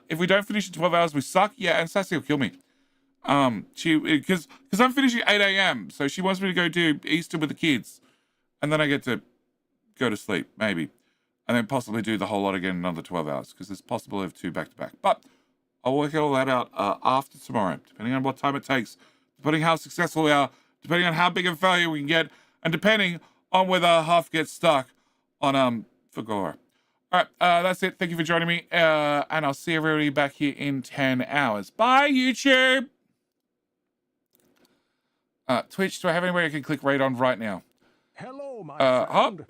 If we don't finish in 12 hours, we suck. Yeah, and Sassy will kill me. Because I'm finishing at 8 a.m. So she wants me to go do Easter with the kids. And then I get to go to sleep, maybe. And then possibly do the whole lot again in another 12 hours. Because it's possible to have 2 back-to-back. But I'll work all that out after tomorrow. Depending on what time it takes. Depending how successful we are. Depending on how big a failure we can get. And depending on whether Huff gets stuck on Fagora. All right, that's it. Thank you for joining me. And I'll see everybody back here in 10 hours. Bye, YouTube. Twitch, do I have anybody I can click raid on right now? Hello, my Hop. friend.